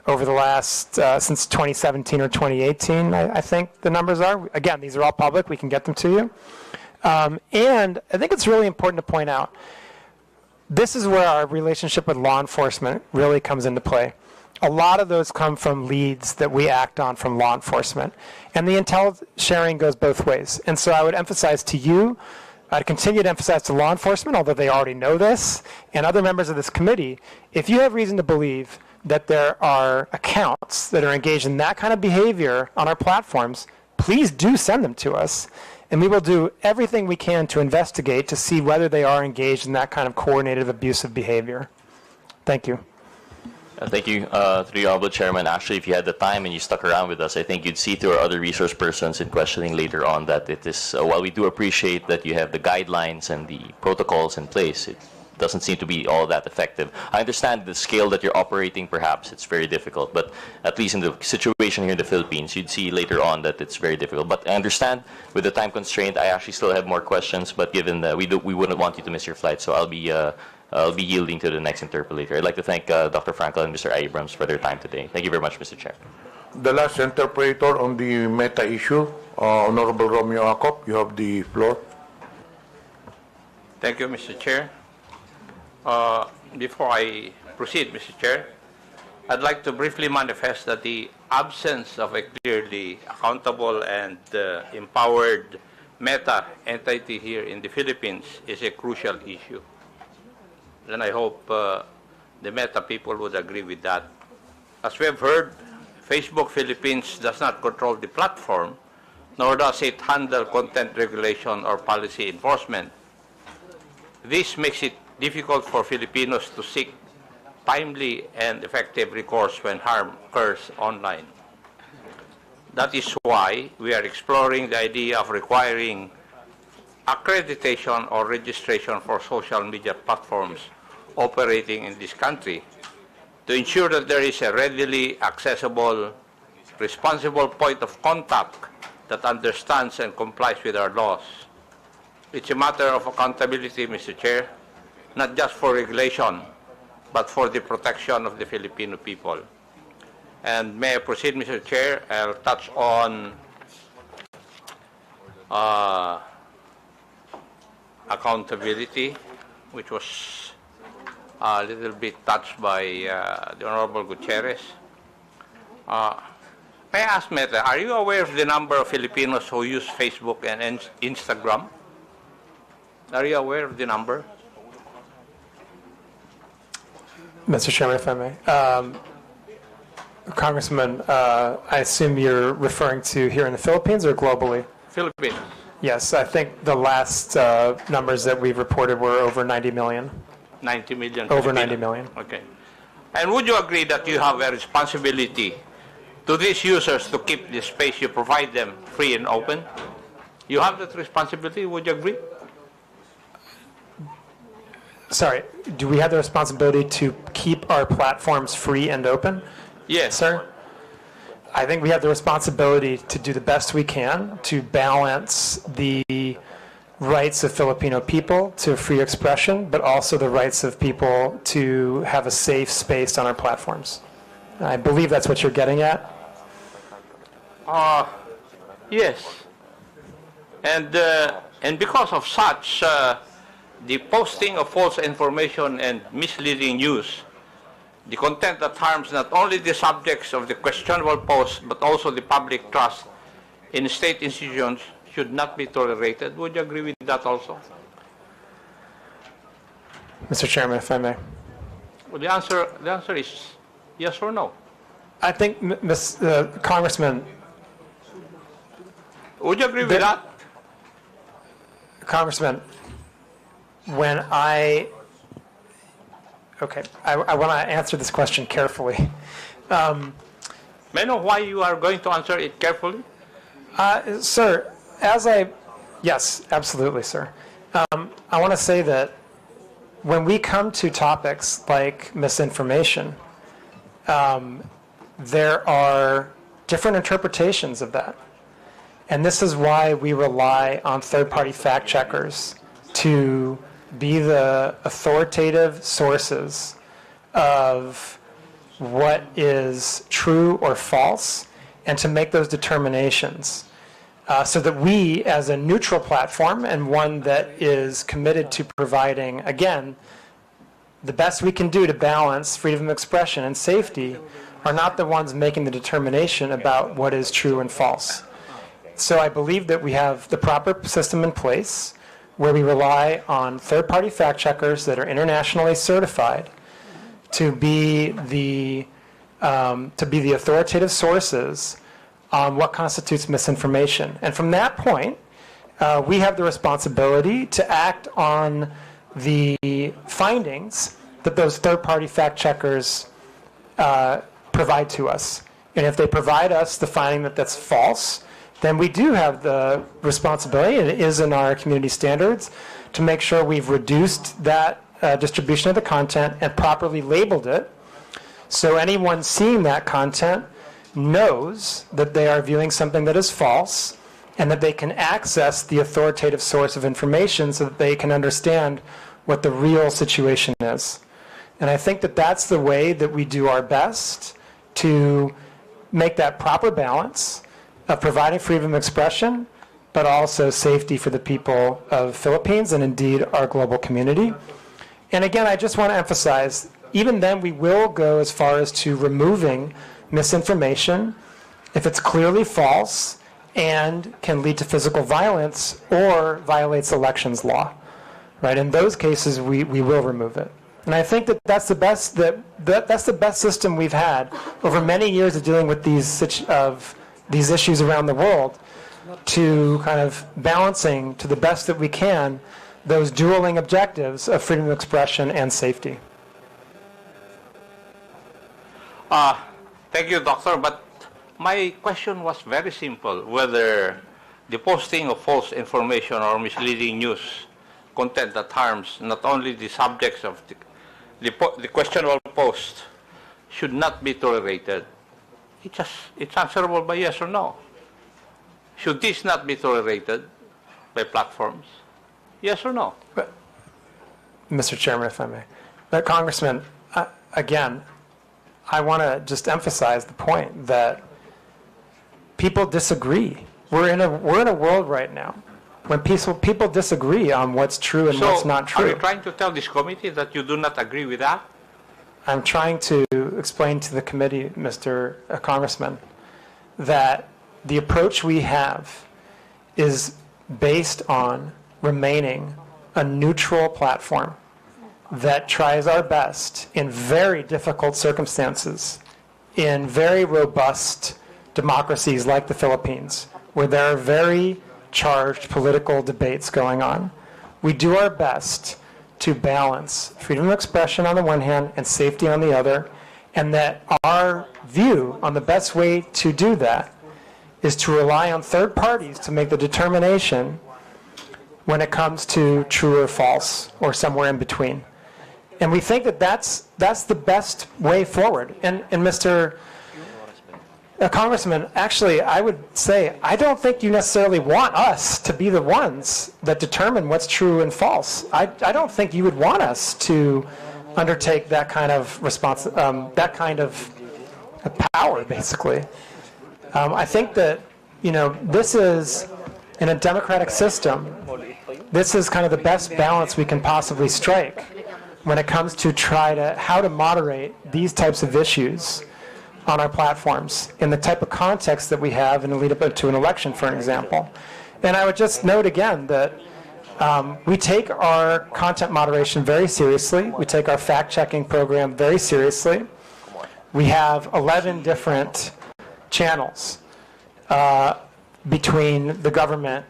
over the last, since 2017 or 2018, I think the numbers are. Again, these are all public. We can get them to you. And I think it's really important to point out, this is where our relationship with law enforcement really comes into play. A lot of those come from leads that we act on from law enforcement. And the intel sharing goes both ways. And so I would emphasize to you, I'd continue to emphasize to law enforcement, although they already know this, and other members of this committee, if you have reason to believe that there are accounts that are engaged in that kind of behavior on our platforms, please do send them to us. And we will do everything we can to investigate to see whether they are engaged in that kind of coordinated abusive behavior. Thank you. Thank you to the Honorable Chairman. Actually, if you had the time and you stuck around with us, I think you'd see through our other resource persons in questioning later on that it is, while we do appreciate that you have the guidelines and the protocols in place, it doesn't seem to be all that effective. I understand the scale that you're operating, perhaps it's very difficult, but at least in the situation here in the Philippines, you'd see later on that it's very difficult. But I understand with the time constraint, I actually still have more questions, but given that we wouldn't want you to miss your flight, so I'll be yielding to the next interpolator. I'd like to thank Dr. Frankel and Mr. Abrams for their time today. Thank you very much, Mr. Chair. The last interpreter on the Meta issue, Honorable Romeo Acop, you have the floor. Thank you, Mr. Chair. Before I proceed, Mr. Chair, I'd like to briefly manifest that the absence of a clearly accountable and empowered Meta entity here in the Philippines is a crucial issue. And I hope the Meta people would agree with that. As we have heard, Facebook Philippines does not control the platform, nor does it handle content regulation or policy enforcement. This makes it difficult for Filipinos to seek timely and effective recourse when harm occurs online. That is why we are exploring the idea of requiring accreditation or registration for social media platforms operating in this country to ensure that there is a readily accessible, responsible point of contact that understands and complies with our laws. It's a matter of accountability, Mr. Chair, not just for regulation, but for the protection of the Filipino people. And may I proceed, Mr. Chair? I'll touch on accountability, which was a little bit touched by the Honorable Gutierrez. May I ask, Meta, are you aware of the number of Filipinos who use Facebook and Instagram? Are you aware of the number? Mr. Chairman, if I may. Congressman, I assume you're referring to here in the Philippines or globally? Philippines. Yes, I think the last numbers that we've reported were over 90 million. 90 million. Over Filipinos. 90 million. Okay. And would you agree that you have a responsibility to these users to keep the space you provide them free and open? You have that responsibility, would you agree? Sorry, do we have the responsibility to keep our platforms free and open? Yes. Sir? I think we have the responsibility to do the best we can to balance the rights of Filipino people to free expression, but also the rights of people to have a safe space on our platforms. I believe that's what you're getting at. Yes. And because of such, the posting of false information and misleading news, the content that harms not only the subjects of the questionable post, but also the public trust in state institutions should not be tolerated. Would you agree with that also? Mr. Chairman, if I may. Well, the answer is yes or no. I think, Congressman. Would you agree with that? Congressman, when I want to answer this question carefully. May I know why you are going to answer it carefully? Sir, yes, absolutely, sir. I want to say that when we come to topics like misinformation, there are different interpretations of that. And this is why we rely on third-party fact checkers to be the authoritative sources of what is true or false and to make those determinations so that we, as a neutral platform and one that is committed to providing, again, the best we can do to balance freedom of expression and safety, are not the ones making the determination about what is true and false. So I believe that we have the proper system in place where we rely on third-party fact checkers that are internationally certified to be the authoritative sources on what constitutes misinformation. And from that point, we have the responsibility to act on the findings that those third-party fact checkers provide to us. And if they provide us the finding that that's false, then we do have the responsibility, and it is in our community standards, to make sure we've reduced that distribution of the content and properly labeled it, so anyone seeing that content knows that they are viewing something that is false and that they can access the authoritative source of information so that they can understand what the real situation is. And I think that that's the way that we do our best to make that proper balance of providing freedom of expression, but also safety for the people of Philippines and indeed our global community. And again, I just want to emphasize, even then we will go as far as to removing misinformation if it's clearly false and can lead to physical violence or violates elections law. Right? In those cases, we will remove it. And I think that that's the best that's the best system we've had over many years of dealing with these issues around the world, to kind of balancing to the best that we can those dueling objectives of freedom of expression and safety. Thank you, Doctor. But my question was very simple, whether the posting of false information or misleading news content that harms not only the subjects of the questionable post should not be tolerated. It's answerable by yes or no. Should this not be tolerated by platforms? Yes or no? But, Mr. Chairman, if I may. But Congressman, again, I want to just emphasize the point that people disagree. We're in a world right now when people disagree on what's true and what's not true. Are you trying to tell this committee that you do not agree with that? I'm trying to explain to the committee, Mr. Congressman, that the approach we have is based on remaining a neutral platform that tries our best in very difficult circumstances, in very robust democracies like the Philippines, where there are very charged political debates going on. We do our best to balance freedom of expression on the one hand and safety on the other, and that our view on the best way to do that is to rely on third parties to make the determination when it comes to true or false or somewhere in between. And we think that that's the best way forward. And Mr. Congressman, actually, I would say, I don't think you necessarily want us to be the ones that determine what's true and false. I don't think you would want us to undertake that kind of that kind of power, basically. I think that, this is, in a democratic system, this is kind of the best balance we can possibly strike when it comes to how to moderate these types of issues on our platforms in the type of context that we have in the lead up to an election, for example. And I would just note again that we take our content moderation very seriously. We take our fact-checking program very seriously. We have 11 different channels between the government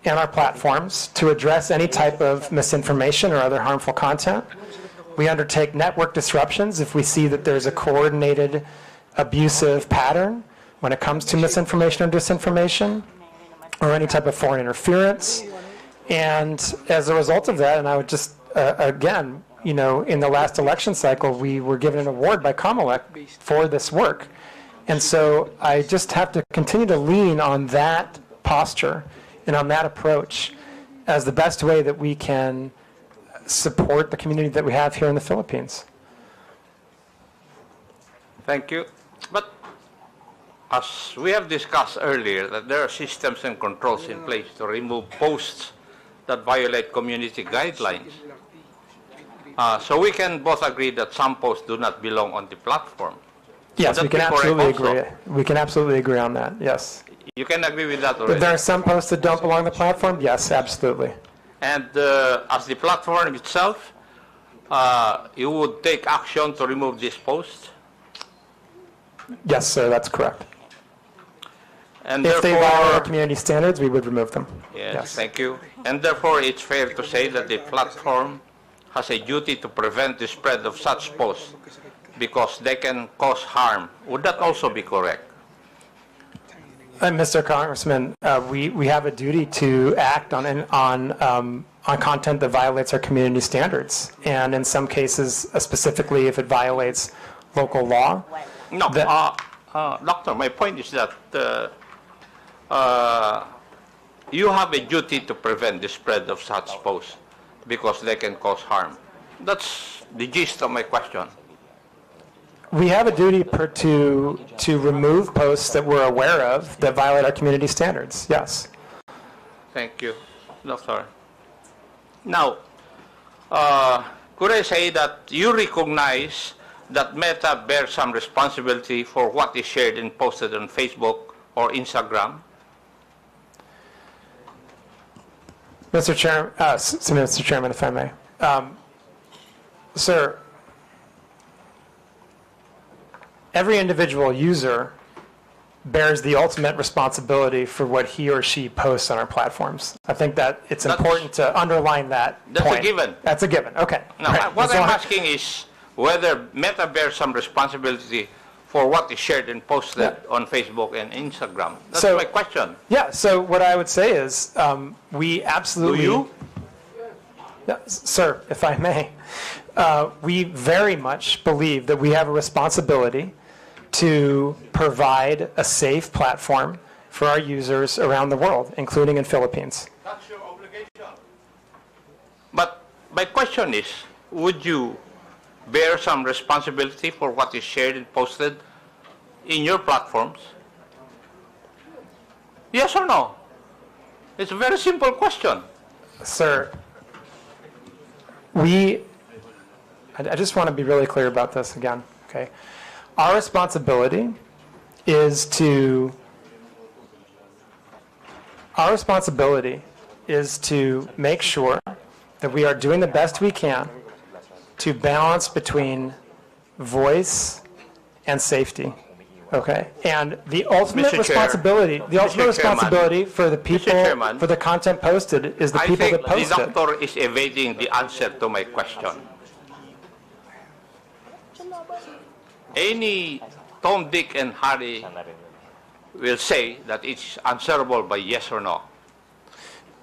and our platforms to address any type of misinformation or other harmful content. We undertake network disruptions if we see that there's a coordinated abusive pattern when it comes to misinformation or disinformation or any type of foreign interference. And as a result of that, and I would just, again, in the last election cycle, we were given an award by Comelec for this work. And so I just have to continue to lean on that posture and on that approach as the best way that we can support the community that we have here in the Philippines. Thank you. But as we have discussed earlier, that there are systems and controls in place to remove posts that violate community guidelines. So we can both agree that some posts do not belong on the platform. Yes, Would we that can be correct absolutely also? agree. We can absolutely agree on that. Yes. You can agree with that If already. there are some posts that don't belong on the platform, yes, absolutely. And as the platform itself, you would take action to remove these posts? Yes, sir, that's correct. And If they violate our therefore, community standards, we would remove them. yes, thank you. And therefore, it's fair to say that the platform has a duty to prevent the spread of such posts because they can cause harm. Would that also be correct? Mr. Congressman, we have a duty to act on content that violates our community standards, and in some cases, specifically if it violates local law. No, that- Doctor, my point is that you have a duty to prevent the spread of such posts because they can cause harm. That's the gist of my question. We have a duty to remove posts that we're aware of that violate our community standards. Yes. Thank you, Doctor. Now, could I say that you recognize that Meta bears some responsibility for what is shared and posted on Facebook or Instagram? Mr. Chairman, if I may. Sir, every individual user bears the ultimate responsibility for what he or she posts on our platforms. I think that it's important to underline that That's point. a given. That's a given. Okay. Now, Right. what So- I'm asking is whether Meta bears some responsibility for what is shared and posted on Facebook and Instagram. That's So- my question. Yeah, so what I would say is we absolutely... Do you? Yeah, sir, if I may, we very much believe that we have a responsibility to provide a safe platform for our users around the world, including in Philippines. That's your obligation. But my question is, would you bear some responsibility for what is shared and posted in your platforms? Yes or no? It's a very simple question. Sir, I just want to be really clear about this again, okay? Our responsibility is to make sure that we are doing the best we can to balance between voice and safety. Okay, and the ultimate Mr. Chair. responsibility, Mr. Chairman. for the people, Chairman. for the content posted, is the I people think that post the it. doctor is evading the answer to my question. Any Tom, Dick, and Harry will say that it's answerable by yes or no.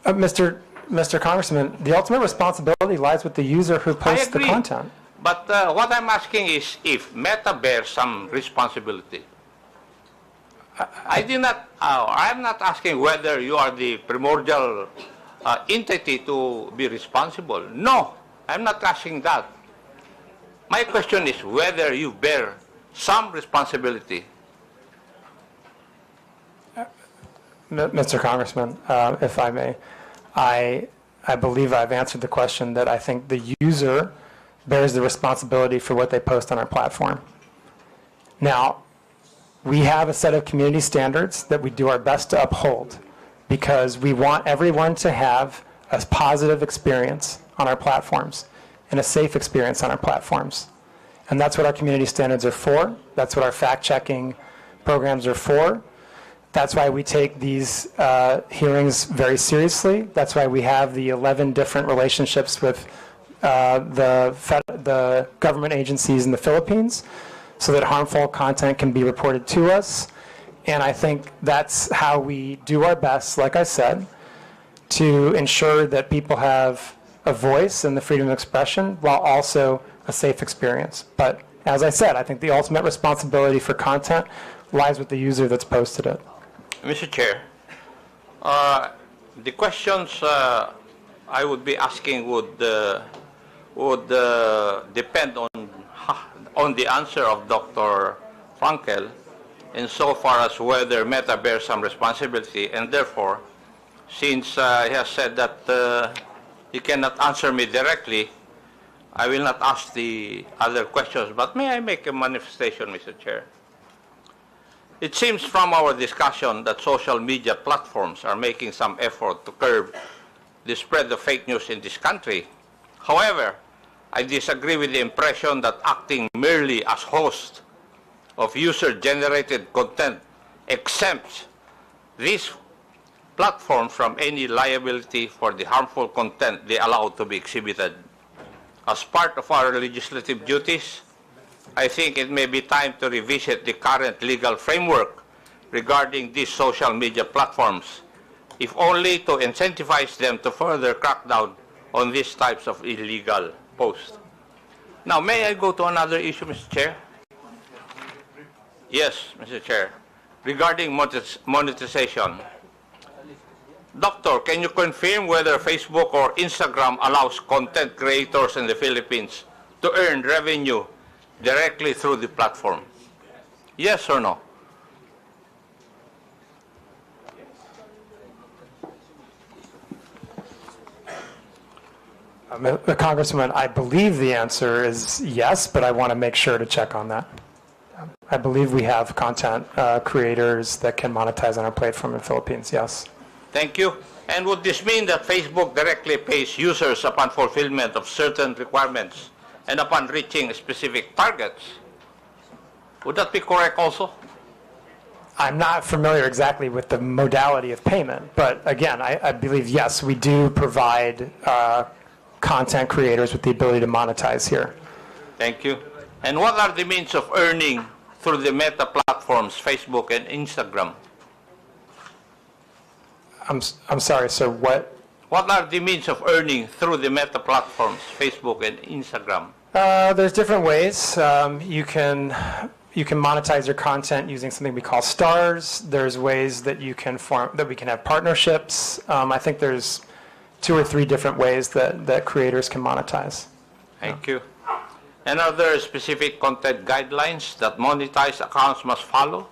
Mr. Congressman, the ultimate responsibility lies with the user who posts the agree. content. But what I'm asking is if Meta bears some responsibility. I'm not asking whether you are the primordial entity to be responsible. No, I'm not asking that. My question is whether you bear some responsibility. Mr. Congressman, if I may, I believe I've answered the question that I think the user bears the responsibility for what they post on our platform. Now, we have a set of community standards that we do our best to uphold because we want everyone to have a positive experience on our platforms and a safe experience on our platforms. And that's what our community standards are for. That's what our fact-checking programs are for. That's why we take these hearings very seriously. That's why we have the 11 different relationships with the government agencies in the Philippines so that harmful content can be reported to us. And I think that's how we do our best, like I said, to ensure that people have a voice and the freedom of expression while also a safe experience. But as I said, I think the ultimate responsibility for content lies with the user that's posted it. Mr. Chair, the questions I would be asking would would depend on the answer of Dr. Frankel insofar as whether Meta bears some responsibility, and therefore, since he has said that he cannot answer me directly, I will not ask the other questions, but may I make a manifestation, Mr. Chair? It seems from our discussion that social media platforms are making some effort to curb the spread of fake news in this country. However, I disagree with the impression that acting merely as host of user-generated content exempts these platforms from any liability for the harmful content they allow to be exhibited. As part of our legislative duties, I think it may be time to revisit the current legal framework regarding these social media platforms, if only to incentivize them to further crack down on these types of illegal posts. Now, may I go to another issue, Mr. Chair? Yes, Mr. Chair. Regarding monetization. Doctor, can you confirm whether Facebook or Instagram allows content creators in the Philippines to earn revenue directly through the platform? Yes or no? Congressman, I believe the answer is yes, but I want to make sure to check on that. I believe we have content creators that can monetize on our platform in the Philippines, yes. Thank you. And would this mean that Facebook directly pays users upon fulfillment of certain requirements and upon reaching specific targets? Would that be correct also? I'm not familiar exactly with the modality of payment, but again, I believe, yes, we do provide content creators with the ability to monetize here. Thank you. And what are the means of earning through the Meta platforms, Facebook and Instagram? I'm sorry, sir, what? What are the means of earning through the Meta platforms, Facebook and Instagram? There's different ways. You can monetize your content using something we call stars. There's ways that we can have partnerships. I think there's 2 or 3 different ways that creators can monetize. Thank you. And are there specific content guidelines that monetized accounts must follow?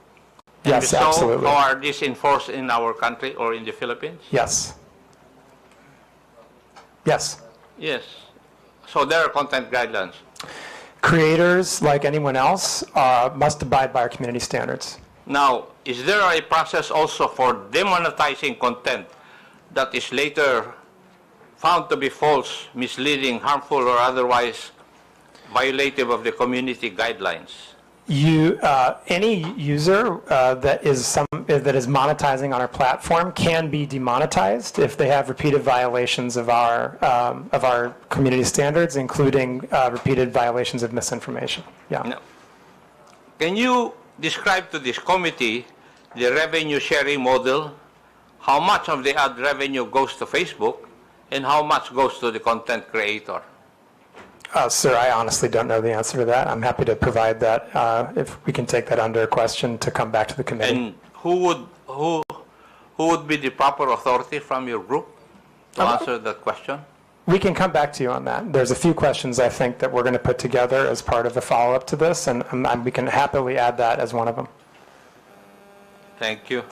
Yes, and absolutely. How are these enforced in our country or in the Philippines? Yes. Yes. Yes. So there are content guidelines. Creators, like anyone else, must abide by our community standards. Now, is there a process also for demonetizing content that is later found to be false, misleading, harmful, or otherwise violative of the community guidelines? Any user that is monetizing on our platform can be demonetized if they have repeated violations of our community standards, including repeated violations of misinformation. Yeah. Now, can you describe to this committee the revenue sharing model? How much of the ad revenue goes to Facebook, and how much goes to the content creator? Sir, I honestly don't know the answer to that. I'm happy to provide that if we can take that under question to come back to the committee. And who would be the proper authority from your group to answer that question? We can come back to you on that. There's a few questions I think that we're going to put together as part of the follow-up to this, and we can happily add that as one of them. Thank you.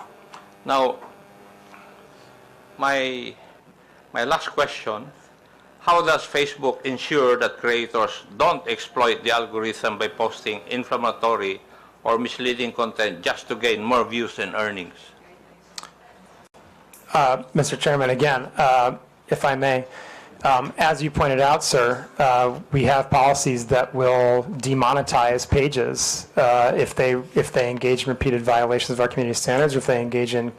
Now, my last question. How does Facebook ensure that creators don't exploit the algorithm by posting inflammatory or misleading content just to gain more views and earnings? Mr. Chairman, again, if I may, as you pointed out, sir, we have policies that will demonetize pages if they engage in repeated violations of our community standards or if they engage in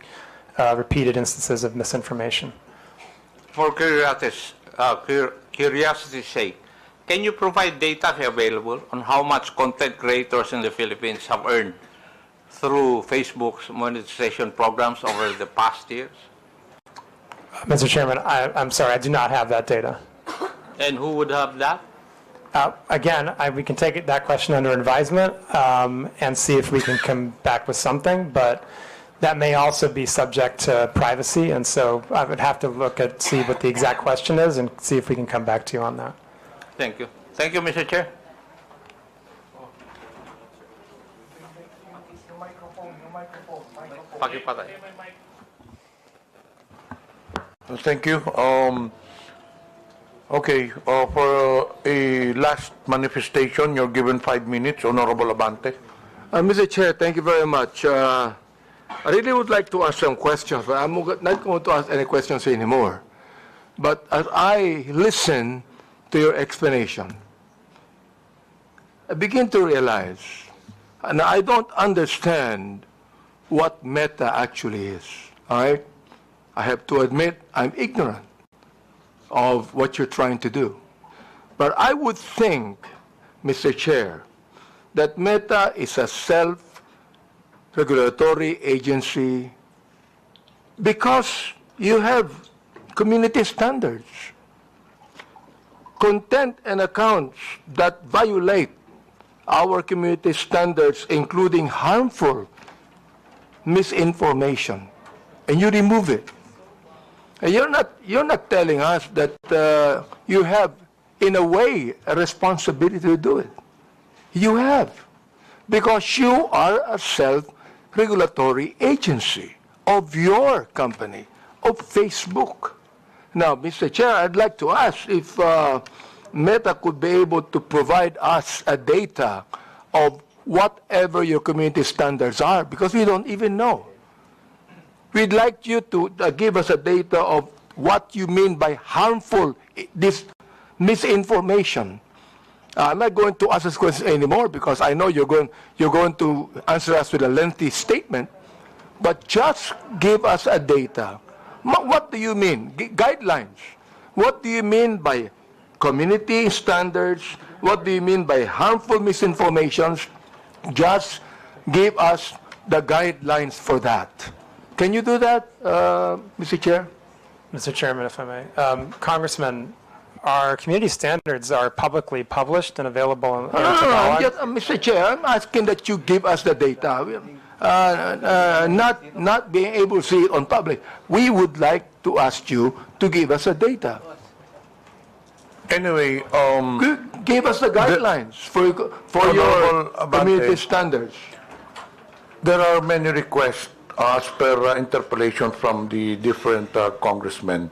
repeated instances of misinformation. For curiosity's sake, can you provide data available on how much content creators in the Philippines have earned through Facebook's monetization programs over the past years? Mr. Chairman, I'm sorry, I do not have that data. And who would have that? Again, we can take that question under advisement and see if we can come back with something, but that may also be subject to privacy, and so I would have to see what the exact question is and see if we can come back to you on that. Thank you. Thank you, Mr. Chair. Pakipatay. Thank you. Okay, for a last manifestation, you're given 5 minutes. Honorable Abante. Mr. Chair, thank you very much. I really would like to ask some questions, but I'm not going to ask any questions anymore. But as I listen to your explanation, I begin to realize, and I don't understand what meta actually is. All right? I have to admit I'm ignorant of what you're trying to do. But I would think, Mr. Chair, that Meta is a self-regulatory agency because you have community standards. Content and accounts that violate our community standards, including harmful misinformation, and you remove it. And you're not telling us that you have, in a way, a responsibility to do it. You have, because you are a self-regulatory agency of your company, of Facebook. Now, Mr. Chair, I'd like to ask if Meta could be able to provide us a data of whatever your community standards are, because we don't even know. We'd like you to give us a data of what you mean by harmful misinformation. I'm not going to ask this question anymore because I know you're going to answer us with a lengthy statement, but just give us a data. What do you mean? Guidelines. What do you mean by community standards? What do you mean by harmful misinformations? Just give us the guidelines for that. Can you do that, Mr. Chair? Mr. Chairman, if I may. Congressman, our community standards are publicly published and available on Mr. Chair, I'm asking that you give us the data. Not being able to see it on public. We would like to ask you to give us the data. Anyway, Give us the guidelines for your community standards. there are many requests as per interpellation from the different congressmen.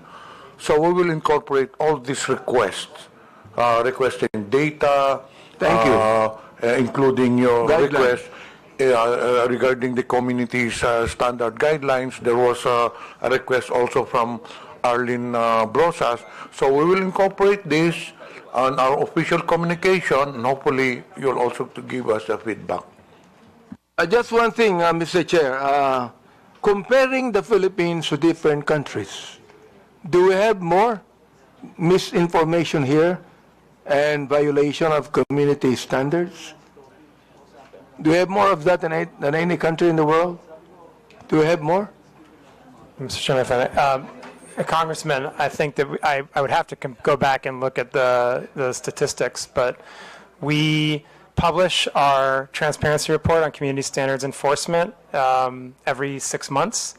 So we will incorporate all these requests, requesting data. Thank you. Including your Guidelines. request regarding the community's standard guidelines. There was a request also from Arlene Brosas. So we will incorporate this on our official communication, and hopefully you'll also to give us a feedback. Just one thing, Mr. Chair. Comparing the Philippines to different countries, do we have more misinformation here and violation of community standards? Do we have more of that than any country in the world? Do we have more? Mr. Chairman, if I may. Congressman, I think that I would have to go back and look at the statistics, but we publish our transparency report on community standards enforcement every 6 months.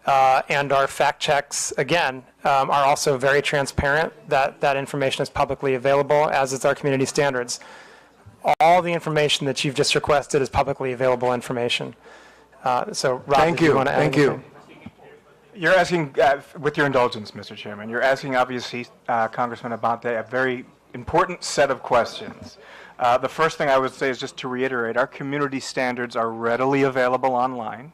And our fact checks, again, are also very transparent. That information is publicly available, as is our community standards. All the information that you've just requested is publicly available information. So, Rob, Thank did you. want to add Thank you. anything? You're asking, with your indulgence, Mr. Chairman, you're asking, obviously, Congressman Abante, a very important set of questions. The first thing I would say is just to reiterate, our community standards are readily available online.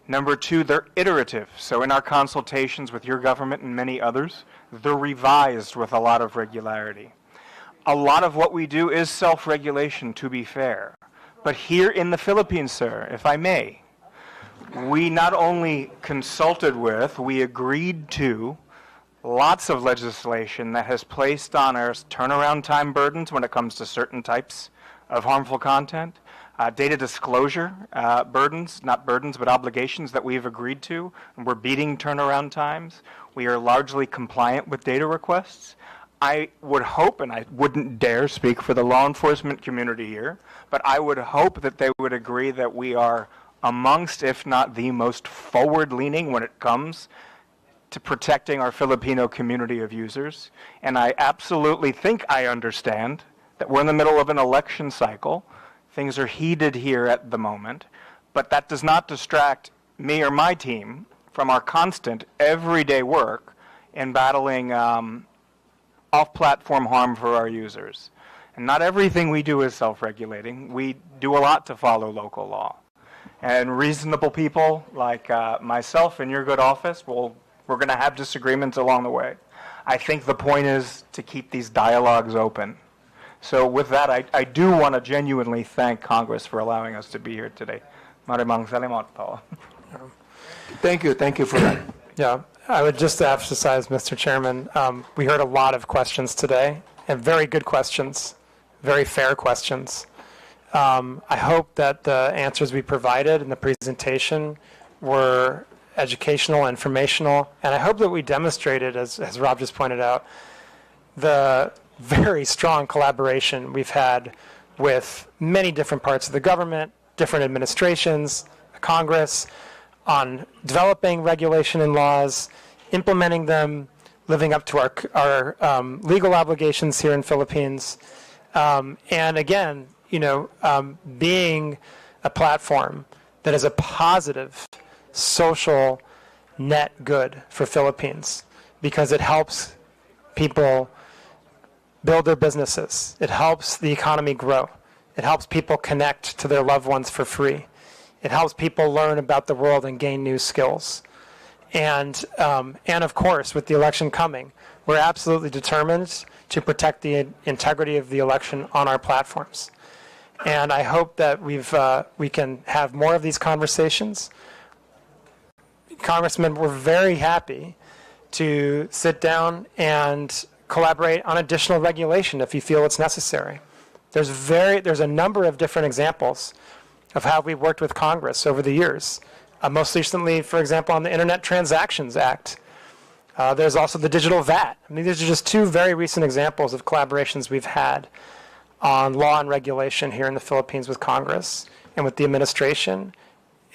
Number two, they're iterative. So in our consultations with your government and many others, they're revised with a lot of regularity. A lot of what we do is self-regulation, to be fair. But here in the Philippines, sir, if I may, we not only consulted with, we agreed to lots of legislation that has placed on us turnaround time burdens when it comes to certain types of harmful content, data disclosure burdens, not burdens, but obligations that we've agreed to, and we're beating turnaround times. We are largely compliant with data requests. I would hope, and I wouldn't dare speak for the law enforcement community here, but I would hope that they would agree that we are amongst, if not the most forward-leaning when it comes to protecting our Filipino community of users. And I absolutely think I understand that we're in the middle of an election cycle. Things are heated here at the moment, but that does not distract me or my team from our constant everyday work in battling off-platform harm for our users. And not everything we do is self-regulating. We do a lot to follow local law. And reasonable people like myself in your good office, we're going to have disagreements along the way. I think the point is to keep these dialogues open. So with that, I do want to genuinely thank Congress for allowing us to be here today. Maraming salamat po. Thank you for that. Yeah, I would just emphasize, Mr. Chairman, we heard a lot of questions today, and very good questions, very fair questions. I hope that the answers we provided in the presentation were educational, informational, and I hope that we demonstrated, as Rob just pointed out, the very strong collaboration we've had with many different parts of the government, different administrations, Congress, on developing regulation and laws, implementing them, living up to our legal obligations here in Philippines, and again, being a platform that is a positive social net good for Philippines, because it helps people build their businesses. It helps the economy grow. It helps people connect to their loved ones for free. It helps people learn about the world and gain new skills. And of course, with the election coming, we're absolutely determined to protect the integrity of the election on our platforms. And I hope that we can have more of these conversations. Congressman, we're very happy to sit down and collaborate on additional regulation if you feel it's necessary. There's a number of different examples of how we've worked with Congress over the years. Most recently, for example, on the Internet Transactions Act. There's also the digital VAT. I mean, these are just two very recent examples of collaborations we've had on law and regulation here in the Philippines with Congress and with the administration,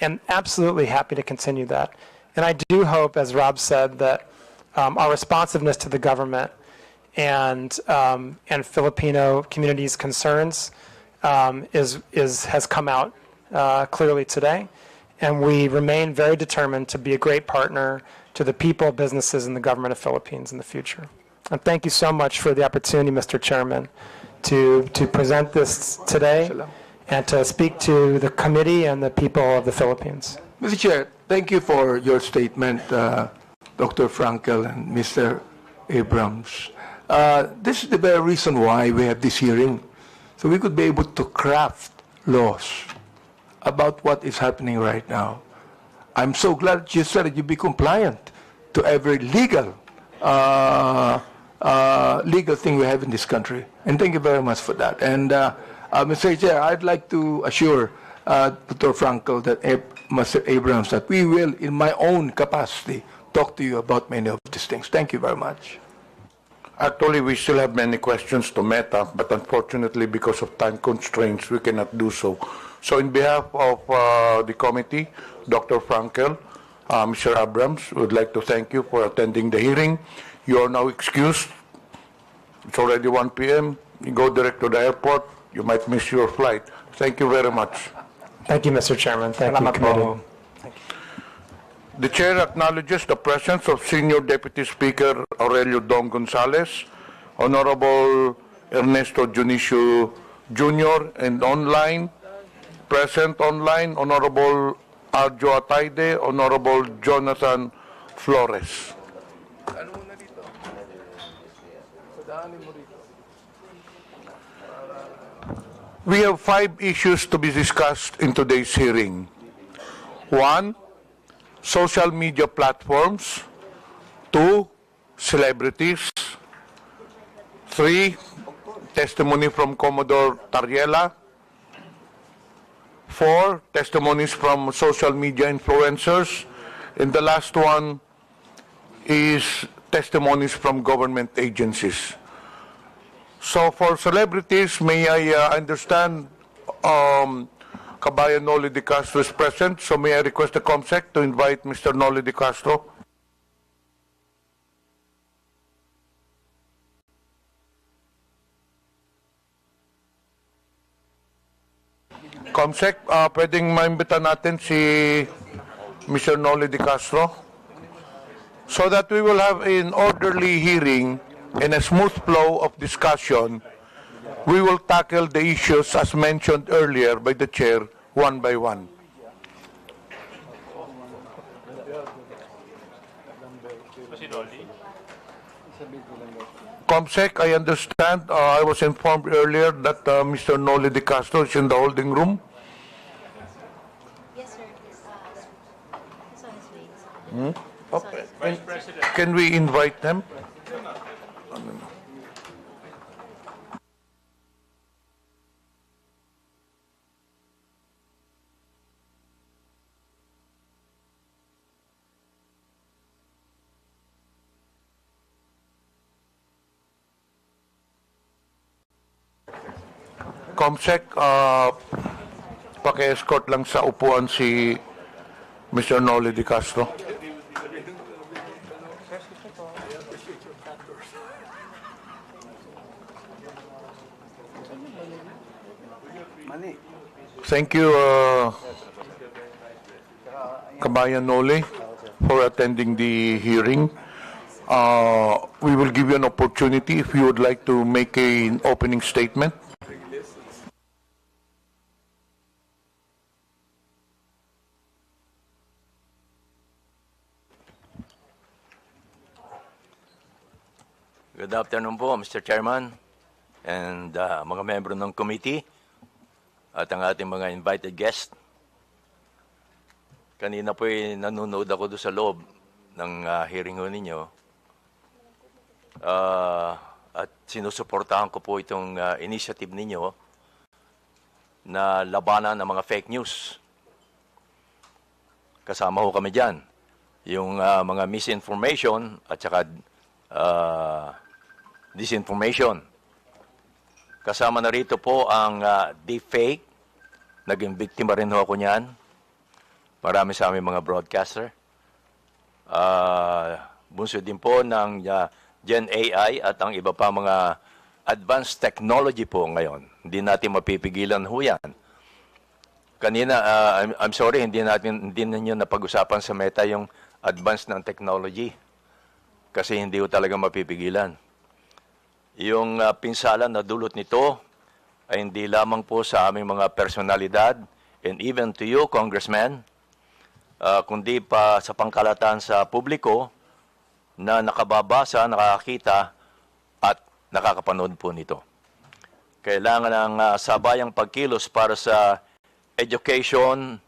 and absolutely happy to continue that. And I do hope, as Rob said, that our responsiveness to the government and Filipino community's concerns has come out clearly today, and we remain very determined to be a great partner to the people, businesses, and the government of Philippines in the future. And thank you so much for the opportunity, Mr. Chairman, to present this today and to speak to the committee and the people of the Philippines. Mr. Chair, thank you for your statement, Dr. Frankel and Mr. Abrams. This is the very reason why we have this hearing, so we could be able to craft laws about what is happening right now. I'm so glad you said that you be compliant to every legal thing we have in this country. And thank you very much for that. And Mr. Chair, I'd like to assure Dr. Frankel that Mr. Abrams that we will, in my own capacity, talk to you about many of these things. Thank you very much. Actually, we still have many questions to Meta, but unfortunately, because of time constraints, we cannot do so. So in behalf of the committee, Dr. Frankel, Mr. Abrams, would like to thank you for attending the hearing. You are now excused. It's already 1 p.m. You go direct to the airport. You might miss your flight. Thank you very much. Thank you, Mr. Chairman. Thank you, committee. The chair acknowledges the presence of Senior Deputy Speaker Aurelio Dong Gonzales, Honorable Ernesto Junicio Jr., and present online, Honorable Arjo Ataide, Honorable Jonathan Flores. We have 5 issues to be discussed in today's hearing. 1, social media platforms. 2, celebrities. 3, testimony from Commodore Tariela. 4, testimonies from social media influencers. And the last one is testimonies from government agencies. So for celebrities, may I understand Kabayan Noli de Castro is present, so may I request the COMSEC to invite Mr. Noli de Castro. Comsec, pwedeng maimbita natin si Mr. Noli De Castro so that we will have an orderly hearing and a smooth flow of discussion. We will tackle the issues as mentioned earlier by the chair one by one. Comsec, I understand, I was informed earlier that Mr. Noli De Castro is in the holding room. Yes, sir. He's on his way. Okay. Can we invite them? Comsec, paki-escort lang sa upuan si Mr. Noli De Castro. Thank you, Kabayan Noli, for attending the hearing. We will give you an opportunity if you would like to make an opening statement. Good afternoon po, Mr. Chairman, and mga membro ng committee at ang ating mga invited guest. Kanina po nanonood ako doon sa loob ng hearing ho ninyo at sinusuportahan ko po itong initiative ninyo na labanan ng mga fake news. Kasama ho kami dyan. Yung mga misinformation at saka disinformation. Kasama na rito po ang deepfake. Naging biktima rin ho ako niyan. Marami sa aming mga broadcaster. Bunso din po ng Gen AI at ang iba pa mga advanced technology po ngayon. Hindi natin mapipigilan ho yan. Kanina, I'm sorry, hindi ninyo napag-usapan sa Meta yung advanced ng technology. Kasi hindi ho talaga mapipigilan. Yung pinsala na dulot nito ay hindi lamang po sa aming mga personalidad and even to you, Congressman, kundi pa sa pangkalatan sa publiko na nakababasa, nakakita at nakakapanood po nito. Kailangan ng sabayang pagkilos para sa education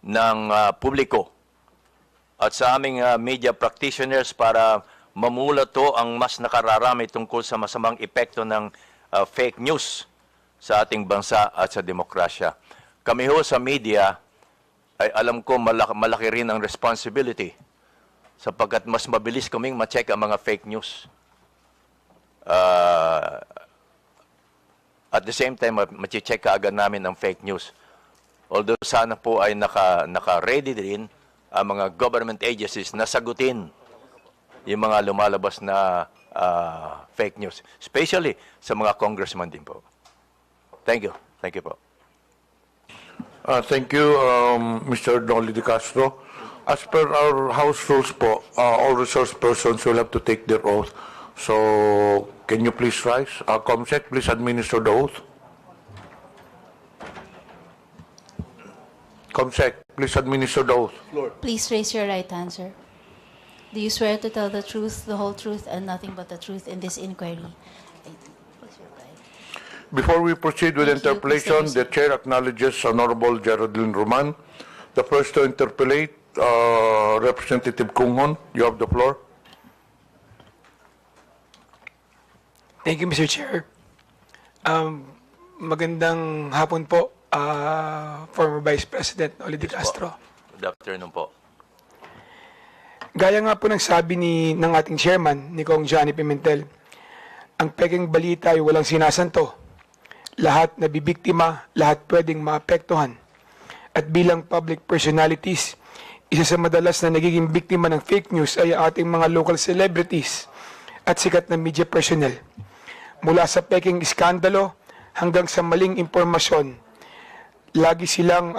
ng publiko at sa aming media practitioners para mamulato ang mas nakararami tungkol sa masamang epekto ng fake news sa ating bansa at sa demokrasya. Kami ho sa media ay alam ko malaki rin ang responsibility sapagkat mas mabilis kaming ma-check ang mga fake news. At the same time, ma-check agad namin ang fake news. Although sana po ay naka-ready din ang mga government agencies na sagutin yung mga lumalabas na fake news. Especially sa mga congressman din po. Thank you. Thank you po. Thank you, Mr. Noli De Castro. As per our House rules po, all resource persons will have to take their oath. So, can you please rise? Comsec, please administer the oath. Comsec, please administer the oath. Please raise your right hand, sir. Do you swear to tell the truth, the whole truth, and nothing but the truth in this inquiry? Before we proceed with Thank you, interpellation, Mr. the Chair acknowledges Honorable Geraldine Roman. The first to interpellate, Representative Kunghon. You have the floor. Thank you, Mr. Chair. Magandang hapon po, former Vice President Noli De Castro. Good afternoon po. Gaya nga po ng sabi ng ating chairman, ni Kong Johnny Pimentel, ang peking balita ay walang sinasanto. Lahat nabibiktima, lahat pwedeng maapektuhan. At bilang public personalities, isa sa madalas na nagiging biktima ng fake news ay ating mga local celebrities at sikat na media personnel. Mula sa peking iskandalo hanggang sa maling impormasyon, lagi silang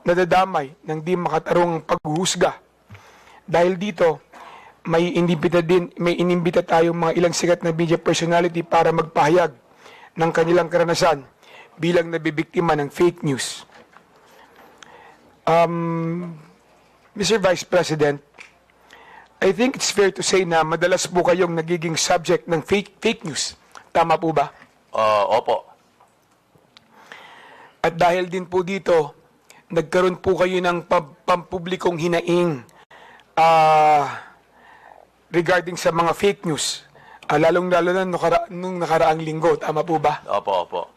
nadadamay ng di makatarong paghuhusga. Dahil dito, may inimbita tayong mga ilang sikat na media personality para magpahayag ng kanilang karanasan bilang nabibiktima ng fake news. Mr. Vice President, I think it's fair to say na madalas po kayong nagiging subject ng fake news. Tama po ba? Opo. At dahil din po dito, nagkaroon po kayo ng pampublikong hinaing regarding sa mga fake news. Lalong-lalo na nung nakaraang linggo. Tama po ba? Opo.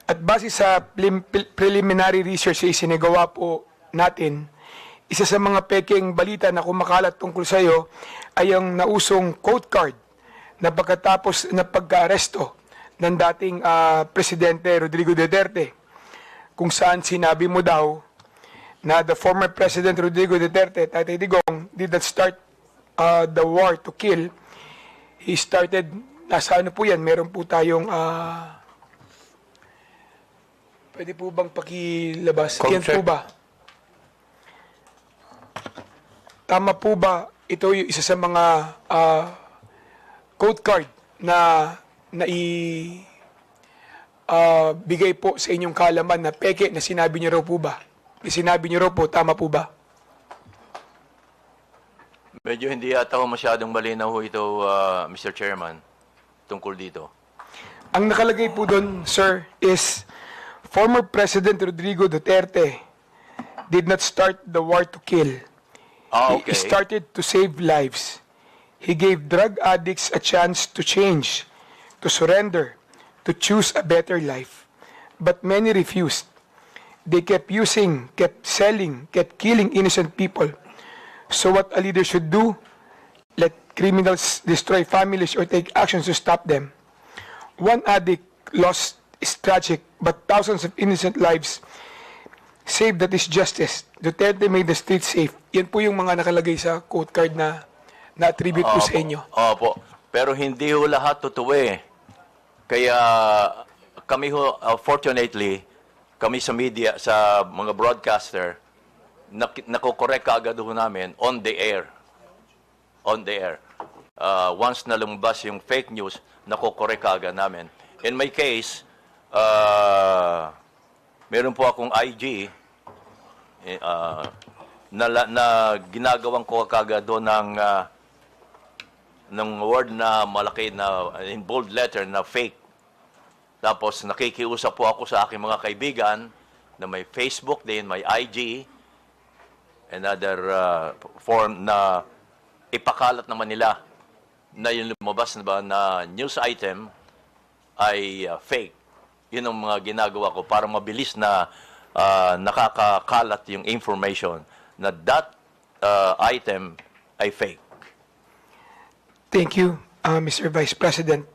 At base sa preliminary research na isinagawa po natin, isa sa mga pekeng balita na kumakalat tungkol sa iyo ay ang nausong quote card na pagkatapos na pagka-aresto ng dating Presidente Rodrigo Duterte, kung saan sinabi mo daw na the former President Rodrigo Duterte, Tatay Digong, did not start the war to kill. He started, nasa ano po yan, meron po tayong, pwede po bang pakilabas? Yan po ba? Tama po ba, ito yung isa sa mga code card na bigay po sa inyong kaalaman na peke na sinabi niyo raw po ba? Sinabi niyo raw po, tama po ba? Medyo hindi yata ho masyadong malinaw ho ito, Mr. Chairman, tungkol dito. Ang nakalagay po doon, sir, is former President Rodrigo Duterte did not start the war to kill. Okay. He started to save lives. He gave drug addicts a chance to change, to surrender, to choose a better life. But many refused. They kept using, kept selling, kept killing innocent people. So what a leader should do? Let criminals destroy families or take actions to stop them. One addict lost is tragic, but thousands of innocent lives saved, that is justice. Duterte made the streets safe. Yan po yung mga nakalagay sa quote card na na-attribute po sa inyo. Opo. Pero hindi ho lahat totoo eh. Kaya kami ho, fortunately, kami sa media, sa mga broadcaster, nakokorek kaagad ho namin on the air. On the air. Once na lumabas yung fake news, nakokorek kaagad namin. In my case, meron po akong IG na ginagawan ko kagad doon ng word na malaki na in bold letter na fake. Tapos nakikiusap po ako sa aking mga kaibigan na may Facebook din, may IG, and other form na ipakalat naman nila na yung lumabas na ba na news item ay fake. Yun ang mga ginagawa ko para mabilis na nakakakalat yung information na that item ay fake. Thank you, Mr. Vice President.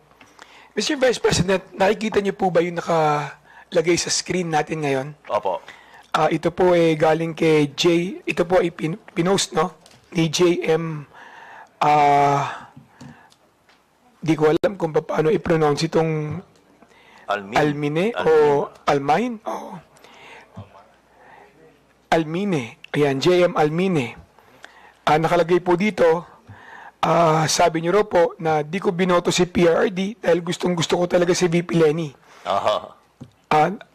Mr. Vice President, nakikita niyo po ba yung nakalagay sa screen natin ngayon? Opo. Ito po ay galing kay ito po ay pinost, no? Ni JM, di ko alam kung paano i-pronounce itong Almine o Almine? Oh. Almine. Ayan, JM Almine. Nakalagay po dito, sabi niyo raw po na di ko binoto si PRRD dahil gustong-gusto ko talaga si VP Lenny.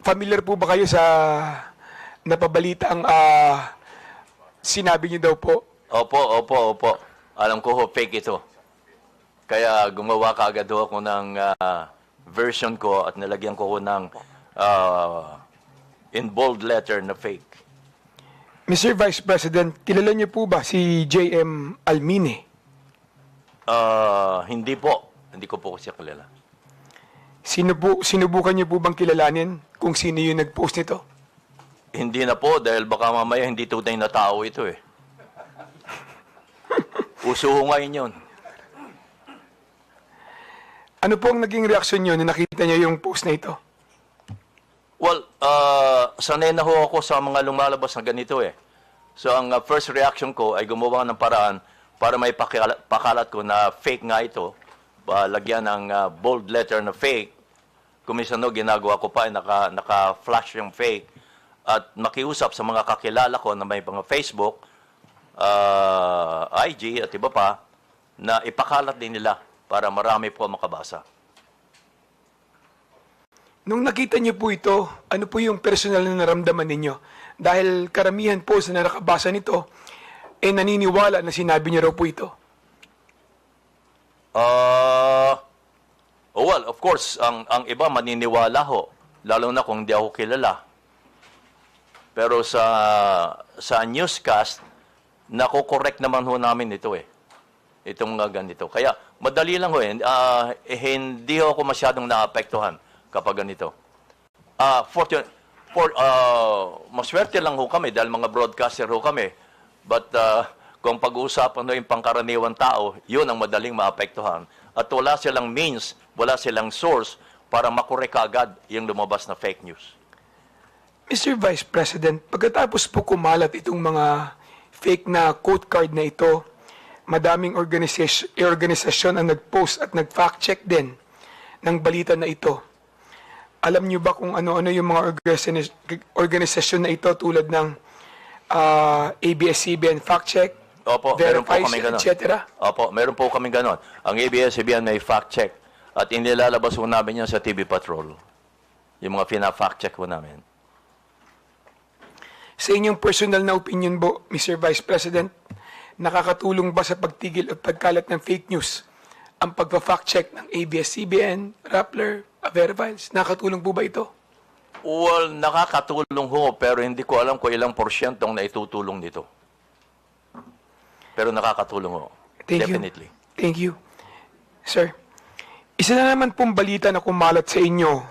Familiar po ba kayo sa napabalita ang sinabi niyo daw po? Opo. Alam ko ho, fake ito. Kaya gumawa kaagad ako ng version ko at nilagyan ko ng in bold letter na fake. Mr. Vice President, kilala niyo po ba si JM Almine? Hindi po. Hindi ko po siya kilala. Sinubukan niyo po bang kilalanin kung sino yung nag-post nito? Hindi na po dahil baka mamaya hindi tunay na tao ito eh. Uso ho ngayon yun. Ano po ang naging reaksyon niyo na nakita niyo yung post na ito? Well, sanay na ho ako sa mga lumalabas na ganito eh. So ang first reaction ko ay gumawa ng paraan para may pakalat ko na fake nga ito. Lagyan ng bold letter na fake. Kumisano, ginagawa ko pa, naka-flash yung fake at makiusap sa mga kakilala ko na may mga Facebook, IG at iba pa, na ipakalat din nila para marami po makabasa. Nung nakita niyo po ito, ano po yung personal na naramdaman ninyo? Dahil karamihan po sa nakabasa nito, naniniwala na sinabi niyo raw po ito. Well, of course, ang iba maniniwala ho, lalo na kung hindi ako kilala. Pero sa newscast, nako-correct naman ho namin ito itong mga ganito. Kaya madali lang ho hindi ho ako masyadong naapektuhan kapag ganito. Maswerte lang ho kami dahil mga broadcaster ho kami. But kung pag-uusapan ho yung pangkaraniwan tao, yun ang madaling maapektuhan. At wala silang means, wala silang source para makorek agad yung lumabas na fake news. Mr. Vice President, pagkatapos po kumalat itong mga fake na quote card na ito, madaming organisasyon ang nag-post at nag-fact check din ng balita na ito. Alam niyo ba kung ano-ano yung mga organisasyon na ito tulad ng ABS-CBN Fact Check, Opo, meron po Verifies, kami ganon. etc.? Opo, meron po kami ganon. Ang ABS-CBN may fact check at inilalabas po namin yan sa TV Patrol. Yung mga fina-fact check po namin. Sa inyong personal na opinion po, Mr. Vice President, nakakatulong ba sa pagtigil at pagkalat ng fake news ang pagpa-fact check ng ABS-CBN, Rappler, Verifies? Nakakatulong po ba ito? Well, nakakatulong ho, pero hindi ko alam kung ilang porsyentong na itutulong dito. Pero nakakatulong ho. Definitely. Thank you. Sir, isa na naman pong balita na kumalat sa inyo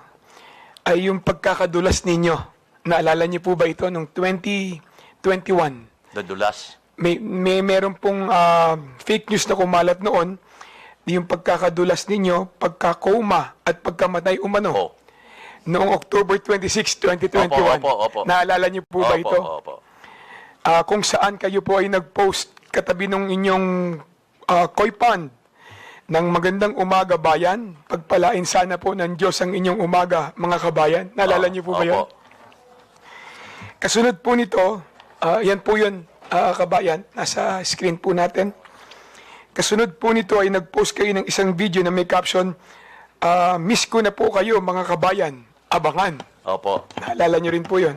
ay yung pagkakadulas ninyo. Naalala niyo po ba ito noong 2021? Dadulas. Meron pong fake news na kumalat noon, yung pagkakadulas ninyo, pagkakoma at pagkamatay umano. Oh. Noong October 26, 2021. Opo. Naalala niyo po ba ito? Opo. Kung saan kayo po ay nag-post katabi ng inyong koi pond ng magandang umaga bayan, pagpalain sana po ng Diyos ang inyong umaga, mga kabayan. Naalala niyo po ba yun? Kasunod po nito, yan po yun, kabayan, nasa screen po natin. Kasunod po nito ay nag-post kayo ng isang video na may caption, miss ko na po kayo mga kabayan, abangan. Opo. Naalala nyo rin po yun.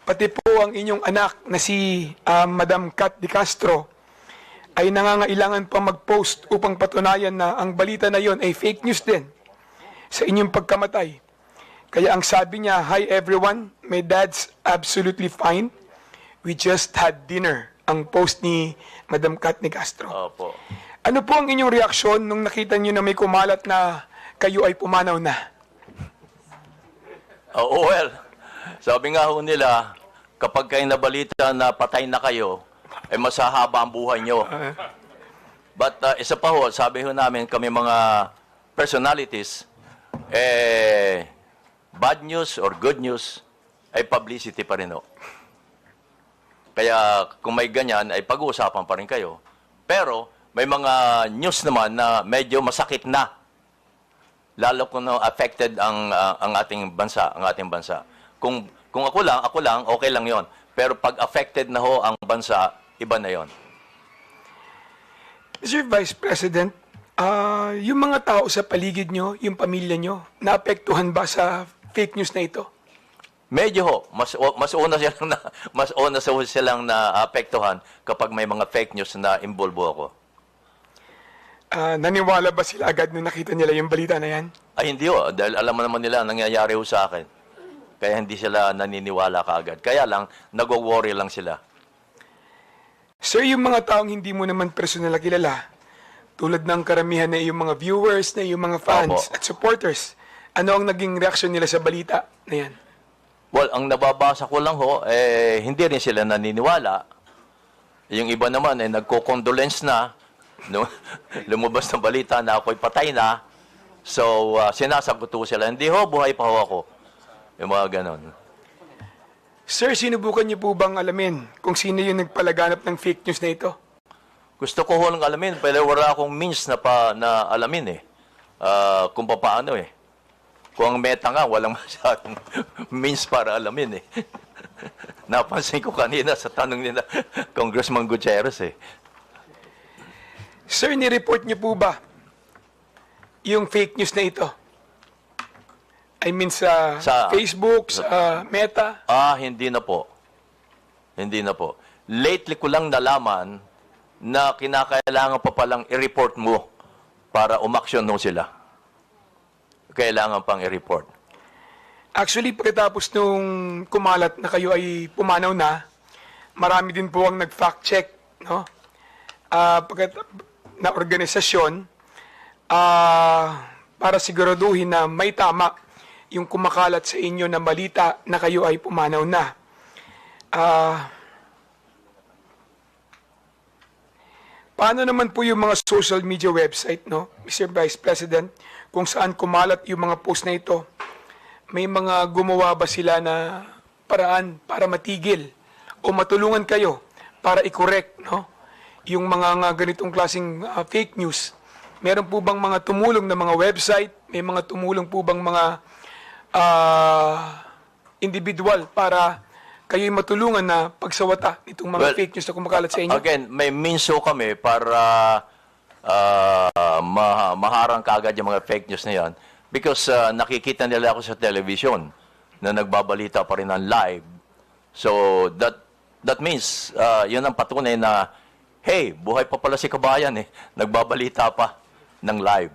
Pati po ang inyong anak na si Madam Kat Di Castro ay nangangailangan pa mag-post upang patunayan na ang balita na yon ay fake news din sa inyong pagkamatay. Kaya ang sabi niya, "Hi everyone, my dad's absolutely fine. We just had dinner." Ang post ni Madam Kat Di Castro. Opo. Ano po ang inyong reaksyon nung nakita niyo na may kumalat na kayo ay pumanaw na? Well, sabi nga ho nila, kapag kayo nabalita na patay na kayo, ay masahaba ang buhay nyo. But isa pa ho, sabi ho namin kami mga personalities, bad news or good news ay publicity pa rin ho. Kaya kung may ganyan, ay pag-uusapan pa rin kayo. Pero may mga news naman na medyo masakit na. Lalo kung affected ang ating bansa, Kung ako lang, okay lang 'yon. Pero pag affected na ho ang bansa, iba na 'yon. Mr. Vice President, yung mga tao sa paligid nyo, yung pamilya nyo, naapektuhan ba sa fake news na ito? Medyo ho, mas una silang naapektuhan kapag may mga fake news na involve ako. Naniwala ba sila agad nung nakita nila yung balita na yan? Ay hindi ho, dahil alam naman nila ang nangyayari ho sa akin. Kaya hindi sila naniniwala kaagad. Kaya lang, nag-worry lang sila. Sir, yung mga taong hindi mo naman personal na kilala, tulad ng karamihan na yung mga viewers, na yung mga fans at supporters, ano ang naging reaksyon nila sa balita na yan? Well, ang nababasa ko lang ho, hindi rin sila naniniwala. Yung iba naman ay nagko-condolence na, no? Lumabas ng balita na ako'y patay na. So, sinasagot ko sila, hindi ho, buhay pa ho ako. Yung mga ganon. Sir, sinubukan niyo po bang alamin kung sino yung nagpalaganap ng fake news na ito? Gusto ko ho lang alamin, pero wala akong means na alamin kung paano Kung ang meta nga, walang masyadong means para alamin eh. Napansin ko kanina sa tanong nila, Congressman Gutierrez eh. Sir, ni-report niyo po ba yung fake news na ito? I mean sa Facebook, sa Meta? Hindi na po. Hindi na po. Lately ko lang nalaman na kinakailangan pa palang i-report mo para umaksyon no sila. Kailangan pang i-report. Actually, pagkatapos nung kumalat na kayo ay pumanaw na, marami din po ang nag-fact check, no? Na organisasyon para siguraduhin na may tama yung kumakalat sa inyo na balita na kayo ay pumanaw na. Paano naman po yung mga social media website, no, Mr. Vice President, kung saan kumalat yung mga post na ito? May mga gumawa ba sila na paraan para matigil o matulungan kayo para i-correct, no, yung mga ganitong klaseng fake news? Meron po bang mga tumulong na mga website? May mga tumulong po bang mga individual para kayo'y matulungan na pagsawata nitong mga fake news na kumakalat sa inyo? Again, may means kami para maharang kaagad yung mga fake news na yan because nakikita nila ako sa television na nagbabalita pa rin ng live. So, that means, yun ang patunay na, hey, buhay pa pala si kabayan eh. Nagbabalita pa ng live.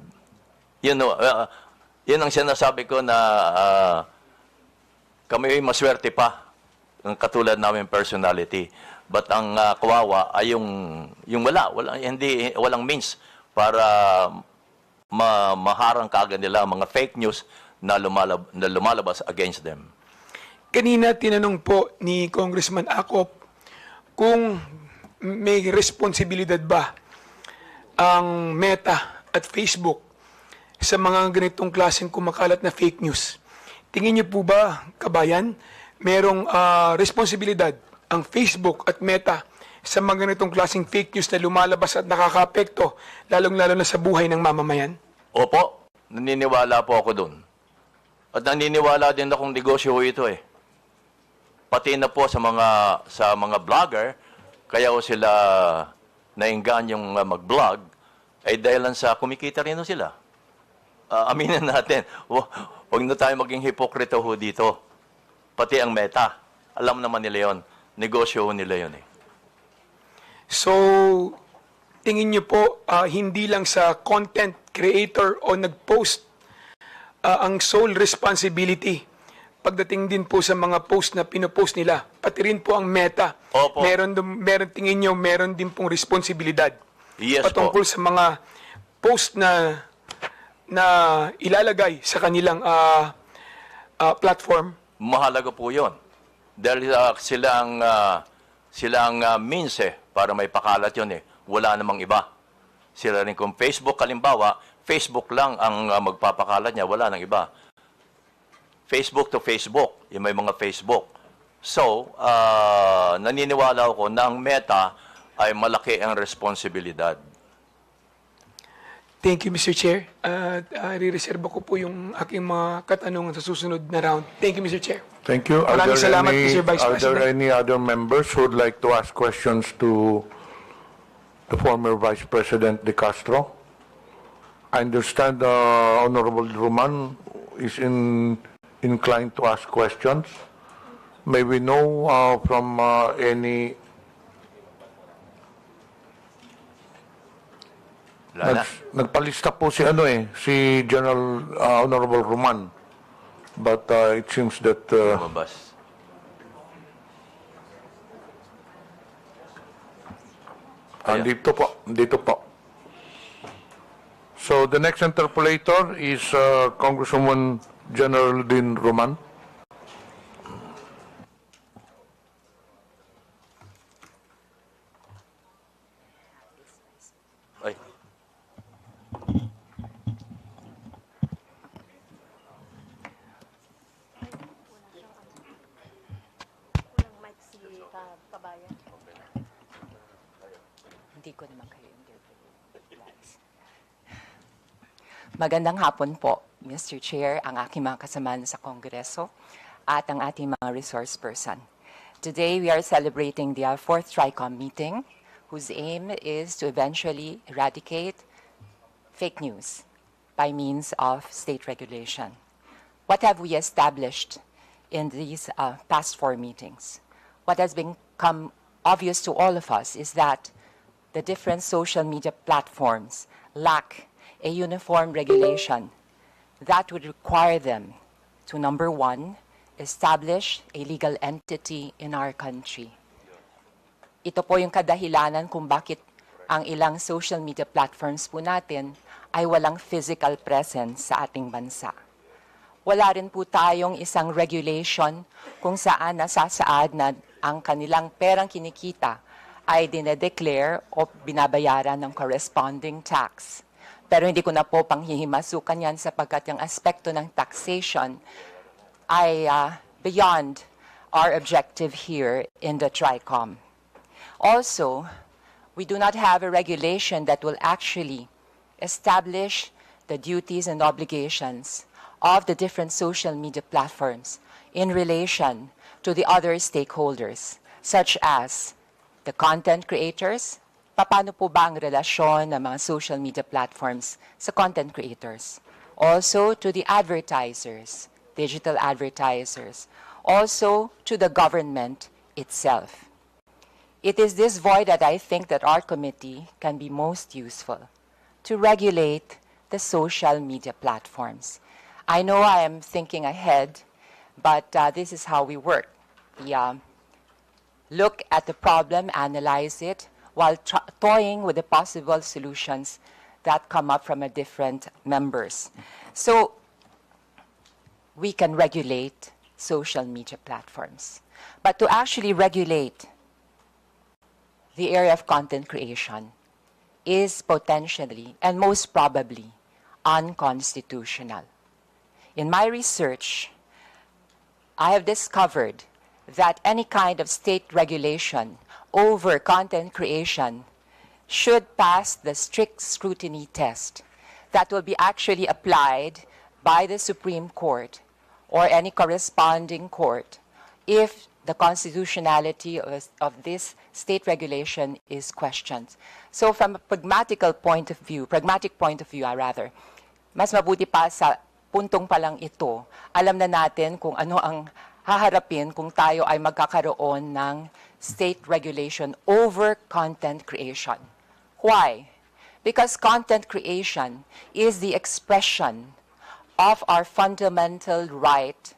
Yun ang sinasabi ko na kami ay maswerte pa ng katulad namin personality. But ang kawawa ay yung walang means para maharang kaagad nila mga fake news na lumalabas against them. Kanina tinanong po ni Congressman Acop kung may responsibilidad ba ang Meta at Facebook sa mga ganitong klaseng kumakalat na fake news. Tingin niyo po ba, kabayan, merong responsibilidad ang Facebook at Meta sa mga ganitong klaseng fake news na lumalabas at nakakaapekto, lalong-lalo na sa buhay ng mamamayan? Opo, naniniwala po ako dun. At naniniwala din akong negosyo ito eh. Pati na po sa mga vlogger, kaya o sila naingganyong mag-vlog, ay dahil sa kumikita rin sila. Aminin natin, huwag na tayo maging hipokrito dito. Pati ang Meta, alam naman nila yon, negosyo nila yon eh. So, tingin niyo po, hindi lang sa content creator o nag-post ang sole responsibility pagdating din po sa mga post na pinopost nila, pati rin po ang Meta. Opo. Meron tingin niyo, meron din pong responsibilidad. Yes patungkol po. sa mga post na ilalagay sa kanilang platform. Mahalaga po yun. Dahil sila ang means para may pakalat yun eh. Wala namang iba. Sila rin kung Facebook, kalimbawa, Facebook lang ang magpapakalat niya, wala nang iba. Facebook to Facebook, yung may mga Facebook. So, naniniwala ako na ang Meta ay malaki ang responsibilidad. Thank you, Mr. Chair. Re-reserve ko po yung aking mga katanungan sa susunod na round. Thank you, Mr. Chair. Thank you. Maraming salamat, Mr. Vice Are there President. any other members who would like to ask questions to the former Vice President De Castro? I understand Honorable Roman is inclined to ask questions. May we know from any... Nagpalista po si si General Honorable Roman. But it seems that... Lumabas. Dito po. So the next interpolator is Congresswoman General Din Roman. Ay. Hindi ko naman kayo interview. Magandang hapon po, Mr. Chair, ang aking mga kasamahan sa Kongreso at ang ating mga resource person. Today, we are celebrating the fourth TRICOM meeting, whose aim is to eventually eradicate fake news by means of state regulation. What have we established in these past 4 meetings? What has become obvious to all of us is that the different social media platforms lack a uniform regulation that would require them to, number 1, establish a legal entity in our country. Ito po yung kadahilanan kung bakit ang ilang social media platforms po natin ay walang physical presence sa ating bansa. Wala rin po tayong isang regulation kung saan nasasaad na ang kanilang perang kinikita ay dinedeclare o binabayaran ng corresponding tax. Pero hindi ko na po panghihimasukan yan sapagkat yung aspekto ng taxation ay beyond our objective here in the TRICOM. Also, we do not have a regulation that will actually establish the duties and obligations of the different social media platforms in relation to the other stakeholders, such as the content creators. Paano po ba ang relasyon ng mga social media platforms sa content creators? Also to the advertisers, digital advertisers. Also to the government itself. It is this void that I think that our committee can be most useful to regulate the social media platforms. I know I am thinking ahead, but this is how we work. We look at the problem, analyze it, while toying with the possible solutions that come up from different members. So we can regulate social media platforms. But to actually regulate the area of content creation is potentially and most probably unconstitutional. In my research, I have discovered that any kind of state regulation over content creation should pass the strict scrutiny test that will be actually applied by the Supreme Court or any corresponding court if the constitutionality of this state regulation is questioned. So from a pragmatic point of view, mas mabuti pa sa puntong pa lang ito, alam na natin kung ano ang haharapin kung tayo ay magkakaroon ng state regulation over content creation. Why? Because content creation is the expression of our fundamental right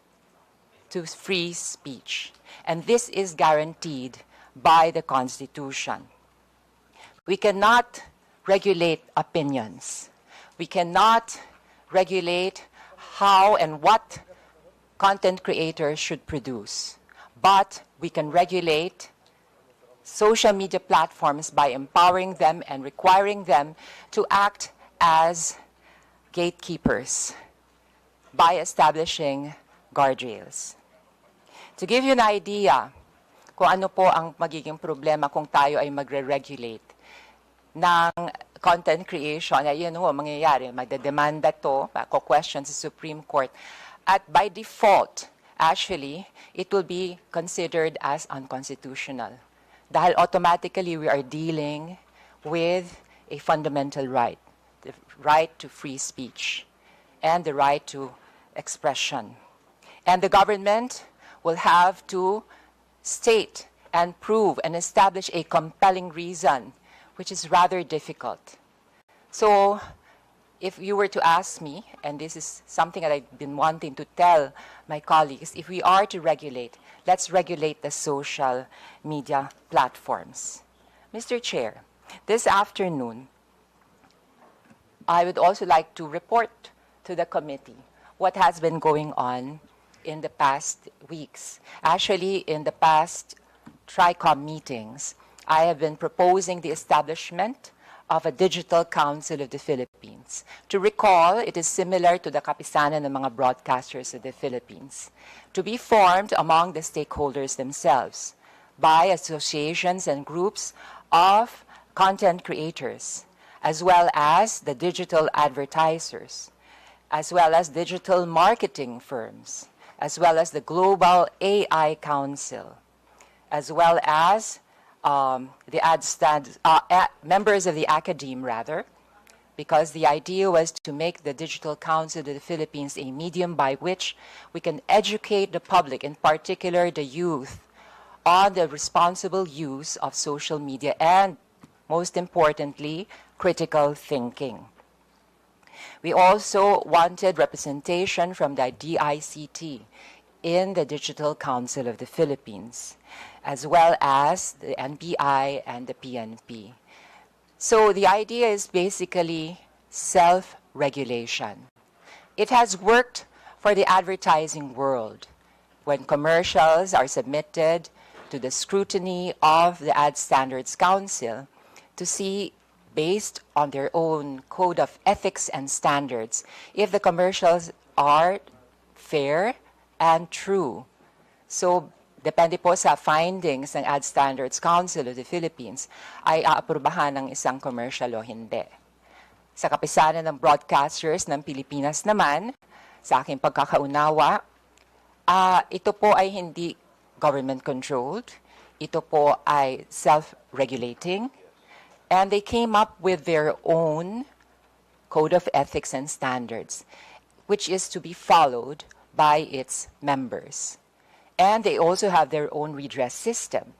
to free speech. And this is guaranteed by the Constitution. We cannot regulate opinions. We cannot regulate how and what content creators should produce. But we can regulate social media platforms by empowering them and requiring them to act as gatekeepers by establishing guardrails. To give you an idea kung ano po ang magiging problema kung tayo ay magre-regulate ng content creation, ay yun ho, mangyayari, magdedemanda to, question sa Supreme Court, at by default, actually, it will be considered as unconstitutional. Dahil automatically, we are dealing with a fundamental right, the right to free speech and the right to expression. And the government will have to state and prove and establish a compelling reason, which is rather difficult. So, if you were to ask me, and this is something that I've been wanting to tell my colleagues, if we are to regulate, let's regulate the social media platforms. Mr. Chair, this afternoon, I would also like to report to the committee what has been going on in the past weeks. Actually, in the past TRICOM meetings, I have been proposing the establishment of a Digital Council of the Philippines. To recall, it is similar to the kapisanan ng mga broadcasters of the Philippines, to be formed among the stakeholders themselves by associations and groups of content creators, as well as the digital advertisers, as well as digital marketing firms, as well as the Global AI Council, as well as members of the academe, rather, because the idea was to make the Digital Council of the Philippines a medium by which we can educate the public, in particular the youth, on the responsible use of social media and, most importantly, critical thinking. We also wanted representation from the DICT in the Digital Council of the Philippines, as well as the NBI and the PNP. So the idea is basically self-regulation. It has worked for the advertising world when commercials are submitted to the scrutiny of the Ad Standards Council to see, based on their own code of ethics and standards, if the commercials are fair and true. So, depende po sa findings ng Ad Standards Council of the Philippines, ay aaprubahan ng isang commercial o hindi. Sa kapisanan ng broadcasters ng Pilipinas naman, sa aking pagkakaunawa, ito po ay hindi government-controlled. Ito po ay self-regulating. And they came up with their own code of ethics and standards, which is to be followed by its members. And they also have their own redress system.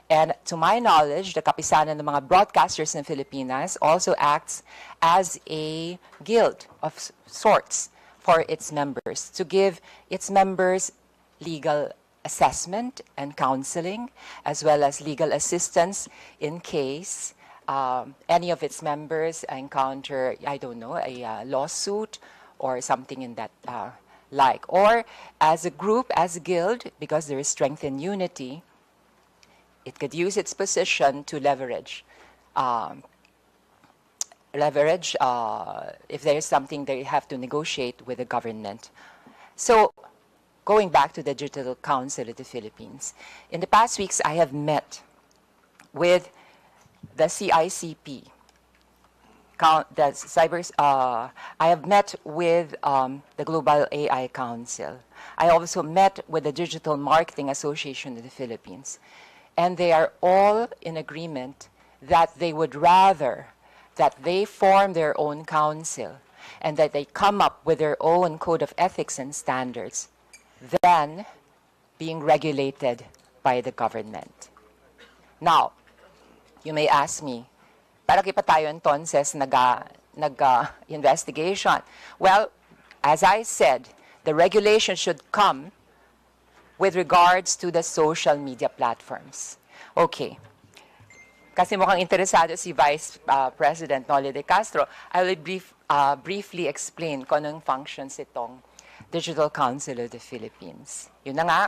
And to my knowledge, the Kapisanan ng mga broadcasters in Filipinas also acts as a guild of sorts for its members, to give its members legal assessment and counseling, as well as legal assistance in case any of its members encounter, I don't know, a lawsuit or something in that like. Or as a group, as a guild, because there is strength in unity, it could use its position to leverage. If there is something they have to negotiate with the government. So, going back to the Digital Council of the Philippines, in the past weeks I have met with the CICP, I have met with the Global AI Council. I also met with the Digital Marketing Association of the Philippines. And they are all in agreement that they would rather that they form their own council and that they come up with their own code of ethics and standards than being regulated by the government. Now, you may ask me, para pa tayo entonces nag-investigation? Well, as I said, the regulation should come with regards to the social media platforms. Okay. Kasi mukhang interesado si Vice President Noli de Castro, I will briefly explain kung anong functions itong Digital Council of the Philippines. Yun na nga,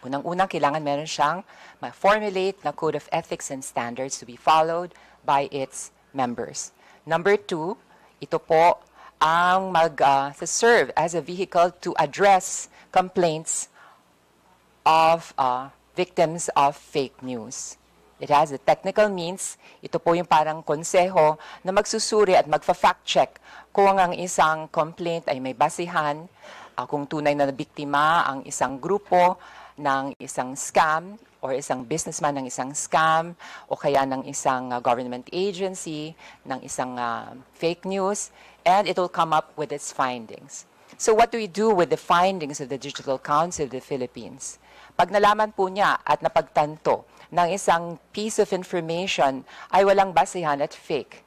unang-unang kailangan meron siyang ma-formulate na code of ethics and standards to be followed by its members. Number 2, ito po ang mag-serve as a vehicle to address complaints of victims of fake news. It has the technical means. Ito po yung parang konseho na magsusuri at magfa-fact check kung ang isang complaint ay may basihan, kung tunay na biktima ang isang grupo ng isang scam or isang businessman ng isang scam o kaya ng isang government agency, ng isang fake news, and it will come up with its findings. So what do we do with the findings of the Digital Council of the Philippines? Pag nalaman po niya at napagtanto ng isang piece of information ay walang basihan at fake,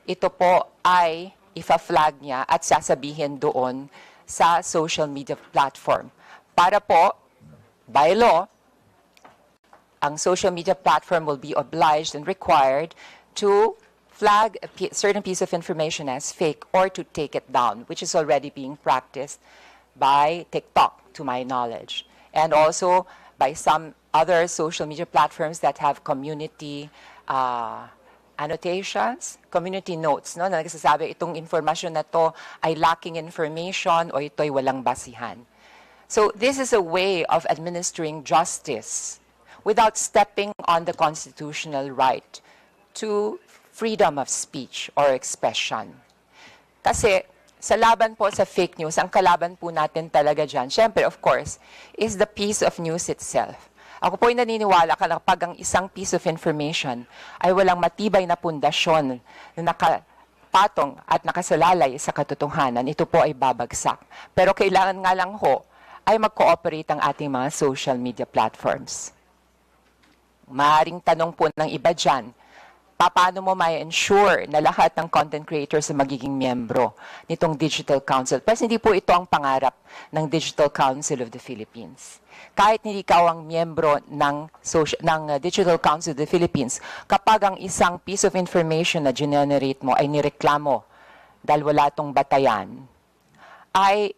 ito po ay ifa-flag niya at sasabihin doon sa social media platform. Para po, by law, ang social media platform will be obliged and required to flag a certain piece of information as fake or to take it down, which is already being practiced by TikTok, to my knowledge. And also by some other social media platforms that have community annotations, community notes, no, na nagsasabi itong information na to ay lacking information o ito'y walang basihan. So this is a way of administering justice without stepping on the constitutional right to freedom of speech or expression. Kasi sa laban po sa fake news, ang kalaban po natin talaga dyan, syempre, of course, is the piece of news itself. Ako po ay naniniwala kapag ang isang piece of information ay walang matibay na pundasyon na nakapatong at nakasalalay sa katotohanan, ito po ay babagsak. Pero kailangan nga lang ho ay mag-cooperate ang ating mga social media platforms. Maaaring tanong po ng iba dyan, paano mo ma-ensure na lahat ng content creators na magiging miyembro nitong Digital Council? Pero hindi po ito ang pangarap ng Digital Council of the Philippines. Kahit hindi ikaw ang miyembro ng Digital Council of the Philippines, kapag ang isang piece of information na generate mo ay nireklamo dahil wala itong batayan, ay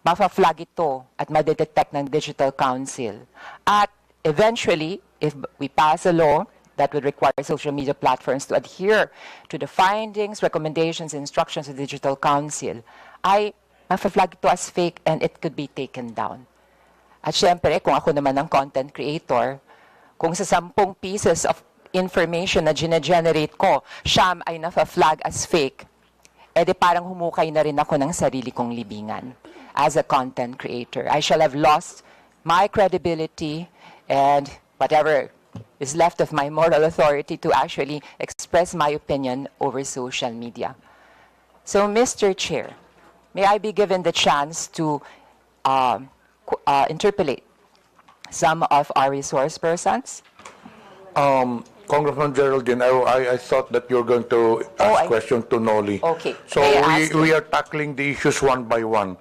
mafa-flag ito at madedetect ng Digital Council. At eventually, if we pass a law that would require social media platforms to adhere to the findings, recommendations, instructions of the Digital Council, ay mafa-flag ito as fake and it could be taken down. At syempre, kung ako naman ang content creator, kung sa 10 pieces of information na generate ko, siyam ay nafa-flag as fake, edi parang humukay na rin ako ng sarili kong libingan as a content creator. I shall have lost my credibility and whatever is left of my moral authority to actually express my opinion over social media. So, Mr. Chair, may I be given the chance to interpolate some of our resource persons? Congressman Geraldine, I thought that you're going to ask question to Noli. Okay. So we are tackling the issues one by one.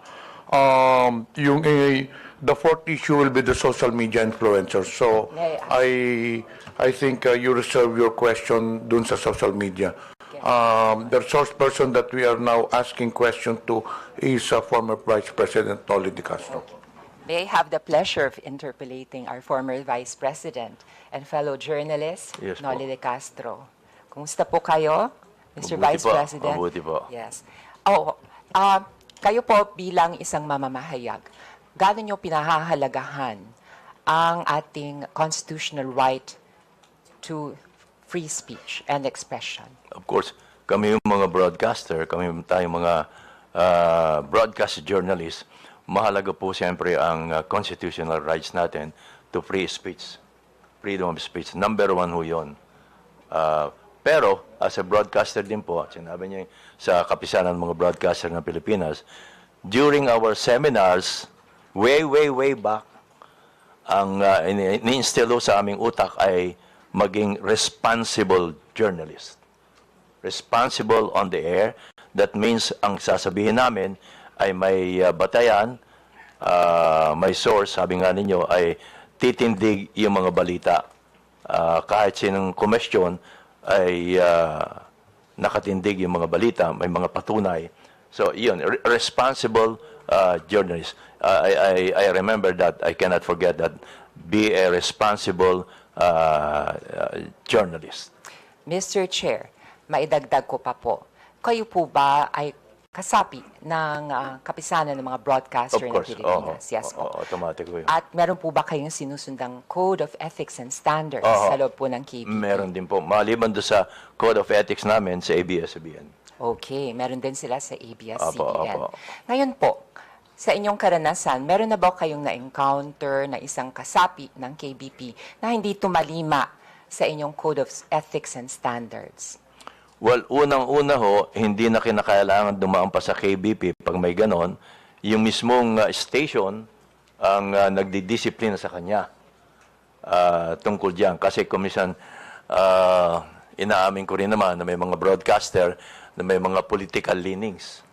The fourth issue will be the social media influencers. So I think you reserve your question dun sa social media. The resource person that we are now asking question to is former Vice President Noli De Castro. Okay. May I have the pleasure of interpolating our former Vice President and fellow journalist, Yes, Noli po. De Castro. Kumusta po kayo, Mr. Mabuti Vice po. President? Mabuti po. Yes. Kayo po bilang isang mamamahayag, gaano nyo pinahahalagahan ang ating constitutional right to free speech and expression? Of course, kami yung mga broadcaster, kami tayong mga broadcast journalists, mahalaga po siyempre ang constitutional rights natin to free speech, freedom of speech. Number one ho yun. Pero, as a broadcaster din po, sinabi niya sa kapisanan ng mga broadcaster ng Pilipinas, during our seminars, way back, ang ini-instill sa aming utak ay maging responsible journalist. Responsible on the air. That means, ang sasabihin namin ay may batayan, may source, sabi nga ninyo, ay titindig yung mga balita. Kahit sinong komisyon ay nakatindig yung mga balita, may mga patunay. So, yun, responsible journalist. I remember that, I cannot forget that, be a responsible journalist. Mr. Chair, maidagdag ko pa po, kayo po ba ay kasapi ng kapisanan ng mga broadcaster ng Pilipinas? Yes po. Automatic po yun. At meron po ba kayong sinusundang Code of Ethics and Standards sa loob po ng KBP? Meron din po. Maliban doon sa Code of Ethics namin sa ABS-CBN. Okay, meron din sila sa ABS-CBN. Opo. Ngayon po, sa inyong karanasan, meron na ba kayong na-encounter na isang kasapi ng KBP na hindi tumalima sa inyong Code of Ethics and Standards? Well, unang-una ho, hindi na kinakailangan dumaan pa sa KBP pag may ganon. Yung mismong station ang nagdidisiplina sa kanya tungkol diyan. Kasi kumisan, inaamin ko rin naman na may mga broadcaster na may mga political leanings.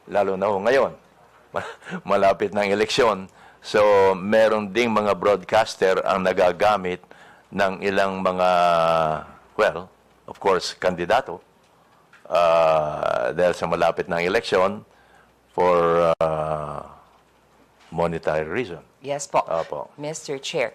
Lalo na ho ngayon, malapit ng eleksyon. So, meron ding mga broadcaster ang nagagamit ng ilang mga, well, of course, kandidato dahil sa malapit ng election for monetary reason. Yes po, Opo. Mr. Chair.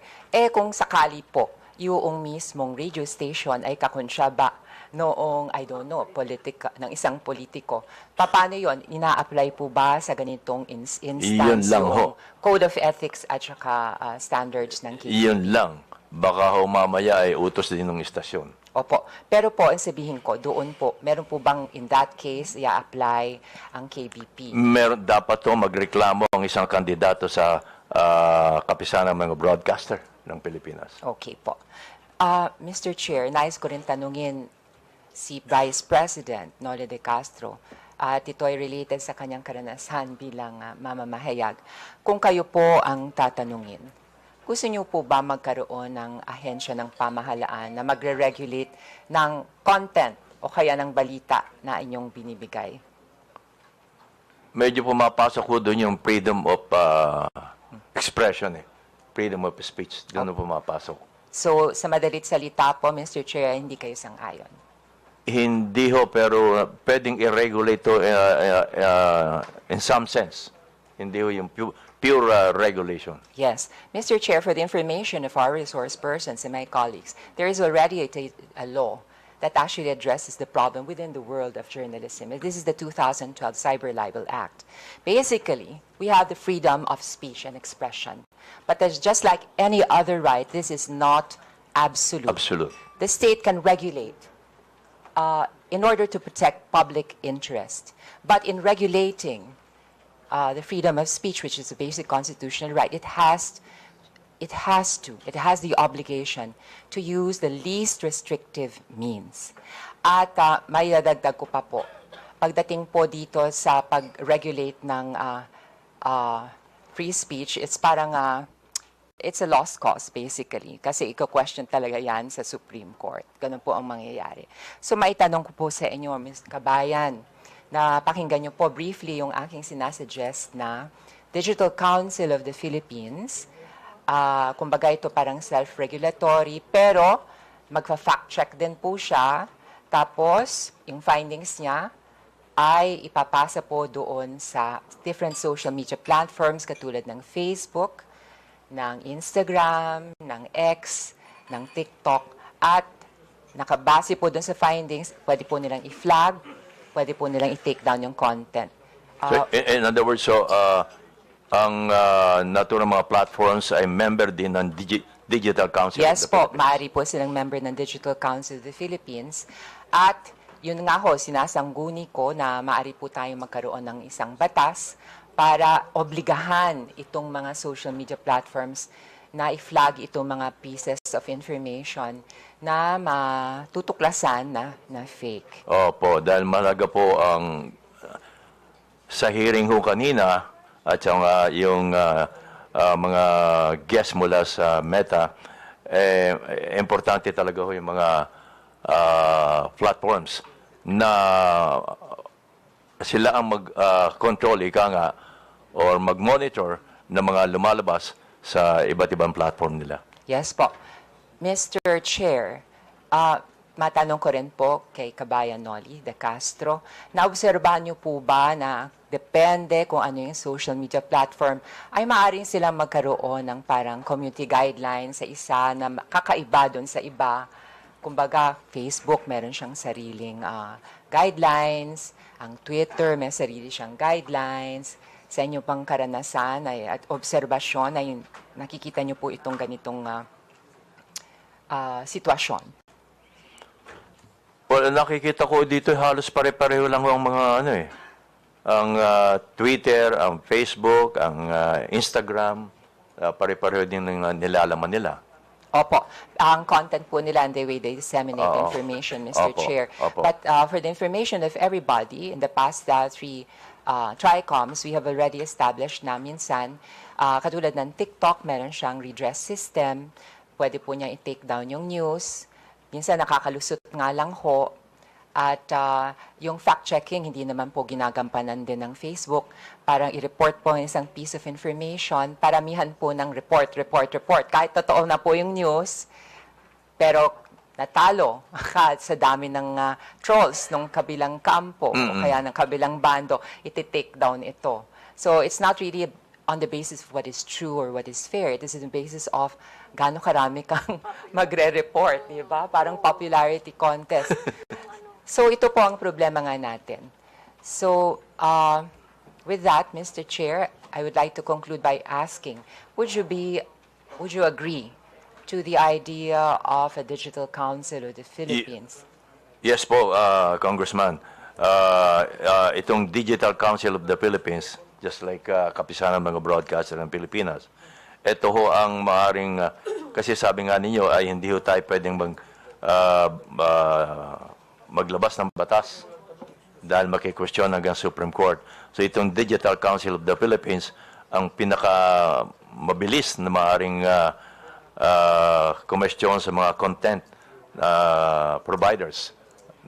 Kung sakali po, yung mismong radio station ay kakonsyaba noong, I don't know, ng isang politiko, paano yon? Ina-apply po ba sa ganitong instance Iyon lang yung ho. Code of Ethics at saka standards ng KBP? Iyon lang. Baka ho mamaya ay utos din ng istasyon. Opo. Pero po, ang sabihin ko, doon po, meron po bang in that case, i-apply ang KBP? Meron dapat to magreklamo ang isang kandidato sa kapisanan ng mga broadcaster ng Pilipinas. Okay po. Mr. Chair, nais ko rin tanungin si Vice President Noli de Castro at ito ay related sa kanyang karanasan bilang mamamahayag. Kung kayo po ang tatanungin, gusto niyo po ba magkaroon ng ahensya ng pamahalaan na magre-regulate ng content o kaya ng balita na inyong binibigay? Medyo pumapasok ko doon yung freedom of expression, freedom of speech. Doon pumapasok. So, sa madalit salita po, Mr. Chair, hindi kayo sang-ayon? Hindi ho, pero pwedeng i-regulate to in some sense. Hindi ho yung pure regulation. Yes. Mr. Chair, for the information of our resource persons and my colleagues, there is already a law that actually addresses the problem within the world of journalism. This is the 2012 Cyber Libel Act. Basically, we have the freedom of speech and expression. But there's just like any other right, this is not absolute. Absolute. The state can regulate in order to protect public interest. But in regulating the freedom of speech, which is a basic constitutional right, it has the obligation to use the least restrictive means. At may dadagdag ko pa po, pagdating po dito sa pag-regulate ng free speech, it's parang, it's a lost cause basically. Kasi iko-question talaga yan sa Supreme Court. Ganun po ang mangyayari. So maitanong ko po sa inyo, Ms. Kabayan, na pakinggan niyo po briefly yung aking sinasuggest na Digital Council of the Philippines. Kumbaga ito parang self-regulatory, pero magfa-fact check din po siya. Tapos, yung findings niya ay ipapasa po doon sa different social media platforms katulad ng Facebook, ng Instagram, ng X, ng TikTok. At nakabase po doon sa findings, pwede po nilang i-flag, pwede po nilang i-take down yung content. So, in other words, ang naturang mga platforms ay member din ng Digital Council Yes of the po, Philippines. maaari po silang member ng Digital Council of the Philippines. At yun nga ho, sinasangguni ko na maaari po tayong magkaroon ng isang batas para obligahan itong mga social media platforms na i-flag itong mga pieces of information na matutuklasan na fake. Opo, dahil malaga po ang sa hearing ho kanina at yung mga guests mula sa Meta, importante talaga ho yung mga platforms na sila ang mag-control, or mag-monitor ng mga lumalabas sa iba't ibang platform nila. Yes po. Mr. Chair, matanong ko rin po kay Kabayan Noli de Castro, naobserbahan niyo po ba na depende kung ano yung social media platform, ay maaaring silang magkaroon ng parang community guidelines sa isa na kakaiba doon sa iba. Kumbaga, Facebook meron siyang sariling guidelines, ang Twitter may sarili siyang guidelines. Sa inyo pang karanasan at obserbasyon ay nakikita niyo po itong ganitong sitwasyon. Well, nakikita ko dito halos pare-pareho lang ang mga ang Twitter, ang Facebook, ang Instagram, pare-pareho din ng nilalaman nila. Opo. Ang content po nila and the way they disseminate information, Mr. Chair. But for the information of everybody, in the past 3 TRICOMs, we have already established na minsan, katulad ng TikTok, meron siyang redress system. Pwede po niya i-take down yung news. Minsan nakakalusot nga lang ho. At yung fact-checking, hindi naman po ginagampanan din ng Facebook. Parang i-report po ang isang piece of information. Paramihan po ng report. Kahit totoo na po yung news, pero natalo sa dami ng trolls ng kabilang kampo o kaya ng kabilang bando, iti-take down ito. So it's not really on the basis of what is true or what is fair. It is on the basis of gaano karami kang magre-report, di ba? Parang popularity contest. So ito po ang problema nga natin. So with that, Mr. Chair, I would like to conclude by asking, would you agree to the idea of a digital council of the Philippines. Yes po, Congressman. Itong Digital Council of the Philippines, just like kapisanan ng mga broadcaster ng Pilipinas, ito ho ang maaring, kasi sabi nga ninyo ay hindi ho tayo pwedeng maglabas ng batas dahil makikwestiyon hanggang Supreme Court. So itong Digital Council of the Philippines, ang pinaka mabilis na maaring kumestyon sa mga content providers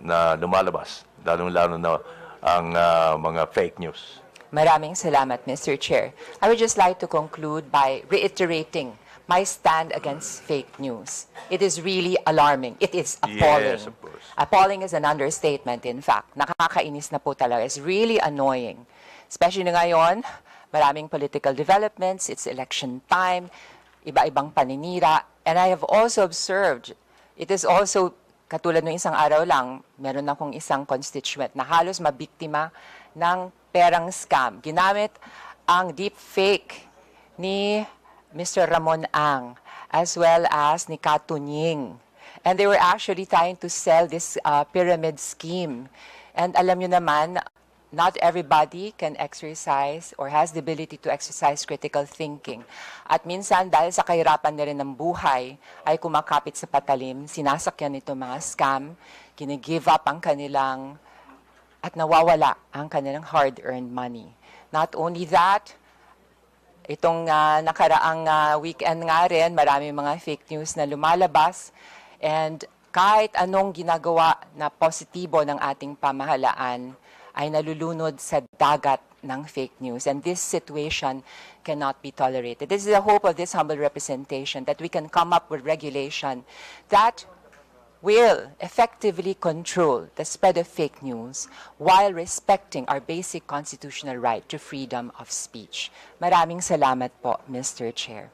na lumalabas, lalong-lalo na ang mga fake news. Maraming salamat, Mr. Chair. I would just like to conclude by reiterating my stand against fake news. It is really alarming. It is appalling. Yes, of course. Appalling is an understatement, in fact. Nakakainis na po talaga. It's really annoying. Especially na ngayon, maraming political developments, it's election time, iba-ibang paninira. And I have also observed, it is also, katulad ng isang araw lang, meron akong isang constituent na halos mabiktima ng perang scam. Ginamit ang deep fake ni Mr. Ramon Ang as well as ni Katunying. And they were actually trying to sell this pyramid scheme. And alam nyo naman, not everybody can exercise or has the ability to exercise critical thinking. At minsan, dahil sa kahirapan na rin ng buhay, ay kumakapit sa patalim, sinasakyan nito mga scam, gine-give up ang kanilang at nawawala ang kanilang hard-earned money. Not only that, itong nakaraang weekend nga rin, marami mga fake news na lumalabas. And kahit anong ginagawa na positibo ng ating pamahalaan, ay nalulunod sa dagat ng fake news. And this situation cannot be tolerated. This is the hope of this humble representation, that we can come up with regulation that will effectively control the spread of fake news while respecting our basic constitutional right to freedom of speech. Maraming salamat po, Mr. Chair.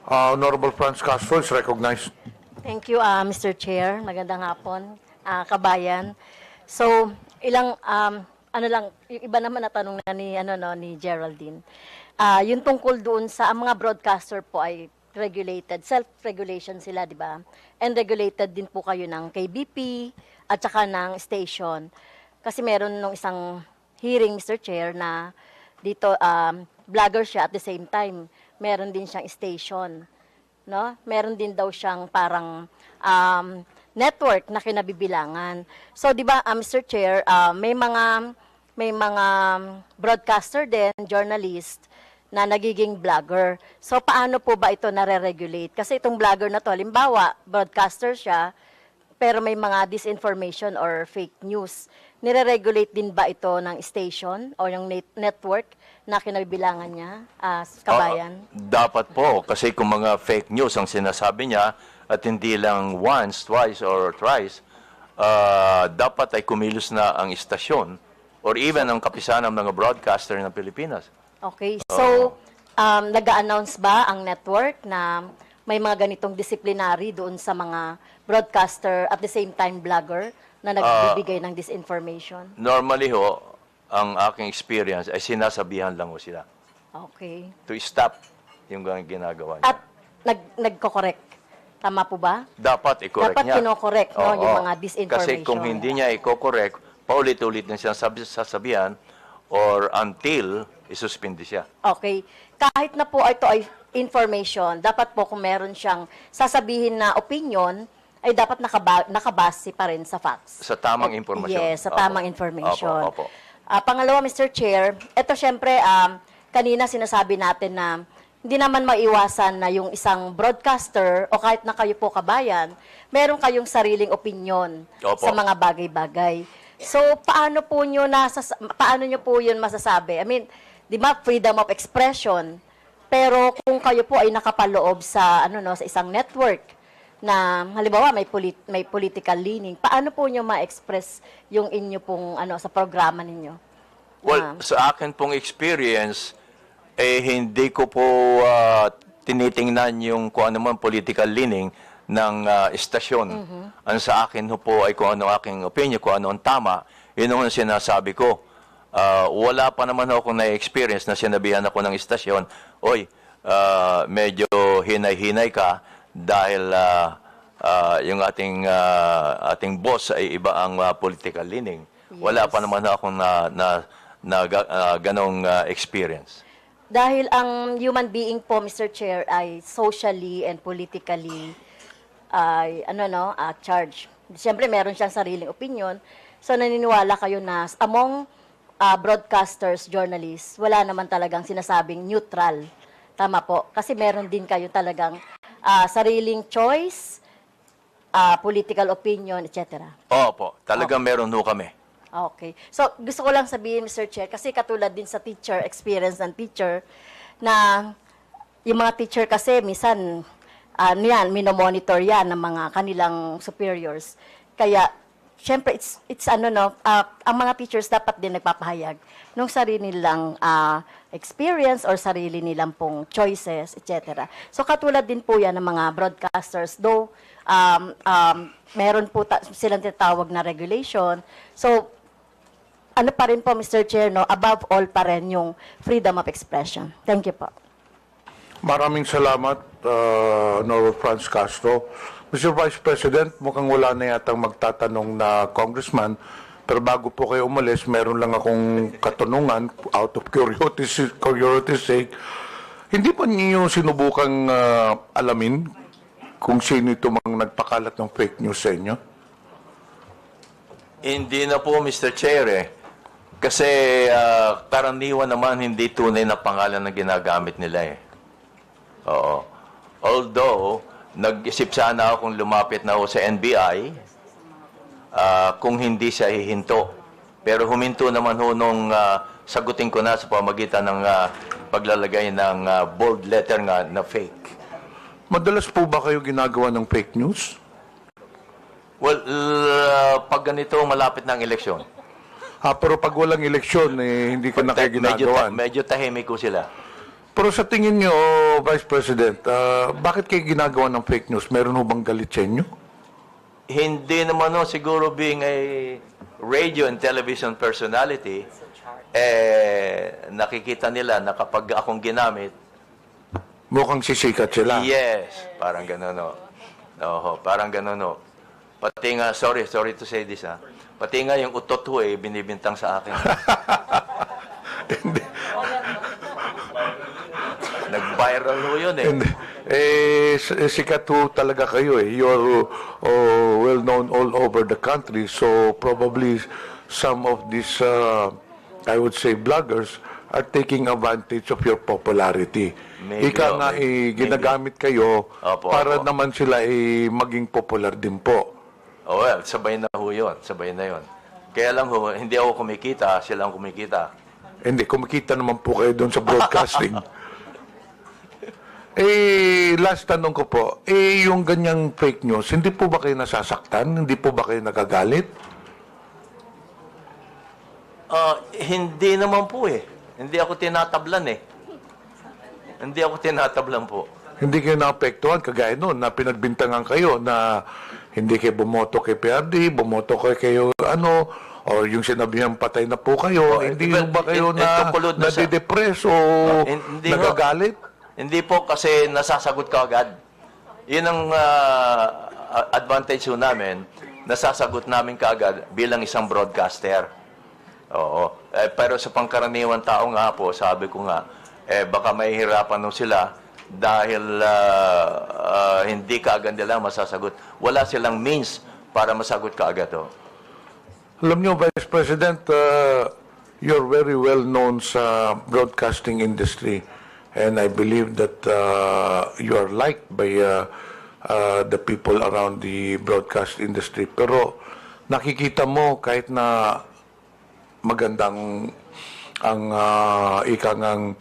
Honorable Franz Castro is recognized. Thank you, Mr. Chair. Magandang hapon, kabayan. So, ilang yung iba naman na tanong na ni Geraldine. Yung tungkol doon sa mga broadcaster po ay regulated, self-regulation sila, di ba? And regulated din po kayo ng KBP at saka ng station. Kasi meron nung isang hearing, Mr. Chair, na dito vlogger siya at the same time, meron din siyang station. No? Meron din daw siyang parang network na kinabibilangan. So, di ba, Mr. Chair, may mga broadcaster din, journalist, na nagiging vlogger. So, paano po ba ito nare-regulate? Kasi itong vlogger na to, halimbawa, broadcaster siya, pero may mga disinformation or fake news. Nire-regulate din ba ito ng station o yung network na kinabibilangan niya, kabayan? Dapat po, kasi kung mga fake news ang sinasabi niya, at hindi lang once, twice, or thrice, dapat ay kumilos na ang istasyon or even ang kapisanan ng mga broadcaster ng Pilipinas. Okay. So, nag-a-announce ba ang network na may mga ganitong disciplinary doon sa mga broadcaster at the same time vlogger na nagbibigay ng disinformation? Normally ho, ang aking experience ay sinasabihan lang ho sila. Okay. To stop yung ginagawa niya. At nagko-correct. Tama po ba? Dapat i-correct Dapat niya. kino-correct yung mga disinformation. Kasi kung hindi niya i-correct, paulit-ulit na siya sasabihan or until isuspindi siya. Okay. Kahit na po ito ay information, dapat po kung meron siyang sasabihin na opinion, ay dapat nakabase pa rin sa facts. Sa tamang impormasyon. Yes, sa tamang information. Opo. Pangalawa, Mr. Chair, ito syempre, kanina sinasabi natin na hindi naman maiwasan na yung isang broadcaster o kahit na kayo po kabayan, meron kayong sariling opinion sa mga bagay-bagay. So, paano nyo po yun masasabi? I mean, di ba, freedom of expression, pero kung kayo po ay nakapaloob sa, sa isang network na, halimbawa, may political leaning, paano po nyo ma-express yung inyo pong, sa programa ninyo? Well, sa akin pong experience, hindi ko po tinitingnan yung kung ano man political leaning ng istasyon. Ang sa akin po ay kung ano aking opinion, kung ano ang tama, yun ang sinasabi ko. Wala pa naman ako na-experience na sinabihan ako ng istasyon, oy, medyo hinay-hinay ka dahil yung ating boss ay iba ang political leaning. Wala pa naman akong ganong experience. Dahil ang human being po, Mr. Chair, ay socially and politically charged. Siyempre, meron siyang sariling opinion. So, naniniwala kayo na among broadcasters, journalists, wala naman talagang sinasabing neutral. Tama po. Kasi meron din kayo talagang sariling choice, political opinion, etc. Opo, talagang meron ho kami. Okay. So, gusto ko lang sabihin, Mr. Chair, kasi katulad din sa teacher, experience ng teacher, na yung mga teacher kasi, minsan, minomonitor yan ng mga kanilang superiors. Kaya, syempre, ang mga teachers dapat din nagpapahayag ng sarili nilang experience or sarili nilang pong choices, etc. So, katulad din po yan ng mga broadcasters, though, meron po silang tinatawag na regulation. So, ano pa rin po, Mr. Chair, above all pa rin yung freedom of expression. Thank you po. Maraming salamat, Nor Franz Castro. Mr. Vice President, mukhang wala na yatang magtatanong na congressman, pero bago po kayo umalis, meron lang akong katanungan out of curiosity sake. Hindi pa niyo sinubukang alamin kung sino ito mang nagpakalat ng fake news sa inyo? Hindi na po, Mr. Chair, Kasi karaniwan naman hindi tunay na pangalan na ginagamit nila Oo. Although, nag-isip sana akong lumapit na ako sa NBI kung hindi siya hihinto. Pero huminto naman ho nung sagutin ko na sa pamagitan ng paglalagay ng bold letter nga na fake. Madalas po ba kayo ginagawa ng fake news? Well, pag ganito malapit ng eleksyon. Pero pag walang eleksyon, hindi ka na kayo ginagawa. Medyo tahimik ko sila. Pero sa tingin nyo, Vice President, bakit kayo ginagawa ng fake news? Meron ho bang galit sa inyo? Hindi naman siguro being a radio and television personality, nakikita nila na kapag akong ginamit, mukhang sisikat sila. Yes, parang gano'n parang gano'n Pati nga, sorry to say this pati nga yung utot ho binibintang sa akin. Nag-viral ho yun sikat ho talaga kayo You're well known all over the country, so probably some of these, I would say, bloggers are taking advantage of your popularity. Ika nga ginagamit kayo para naman sila maging popular din po. Well, sabay na ho yun. Sabay na yun. Kaya lang ho, hindi ako kumikita, sila ang kumikita. Hindi, kumikita naman po kayo doon sa broadcasting. Last tanong ko po, yung ganyang fake news, hindi po ba kayo nasasaktan? Hindi po ba kayo nagagalit? Hindi naman po Hindi ako tinatablan Hindi ako tinatablan po. Hindi kayo naapektuhan, kagaya noon, na pinagbintangan kayo na hindi kayo bumoto kay PRD, bumoto kayo o yung sinabihan patay na po kayo, hindi ba kayo nadidepress o nagagalit? Hindi po kasi nasasagot ka agad. Yun ang advantage namin, nasasagot namin kaagad bilang isang broadcaster. Oo. Pero sa pangkaraniwan tao nga po, sabi ko nga, baka mahihirapan sila dahil hindi kaagad nila masasagot. Wala silang means para masagot kaagad. Alam niyo, Vice President, you're very well known sa broadcasting industry, and I believe that you are liked by the people around the broadcast industry. Pero nakikita mo kahit na magandang ang ikangang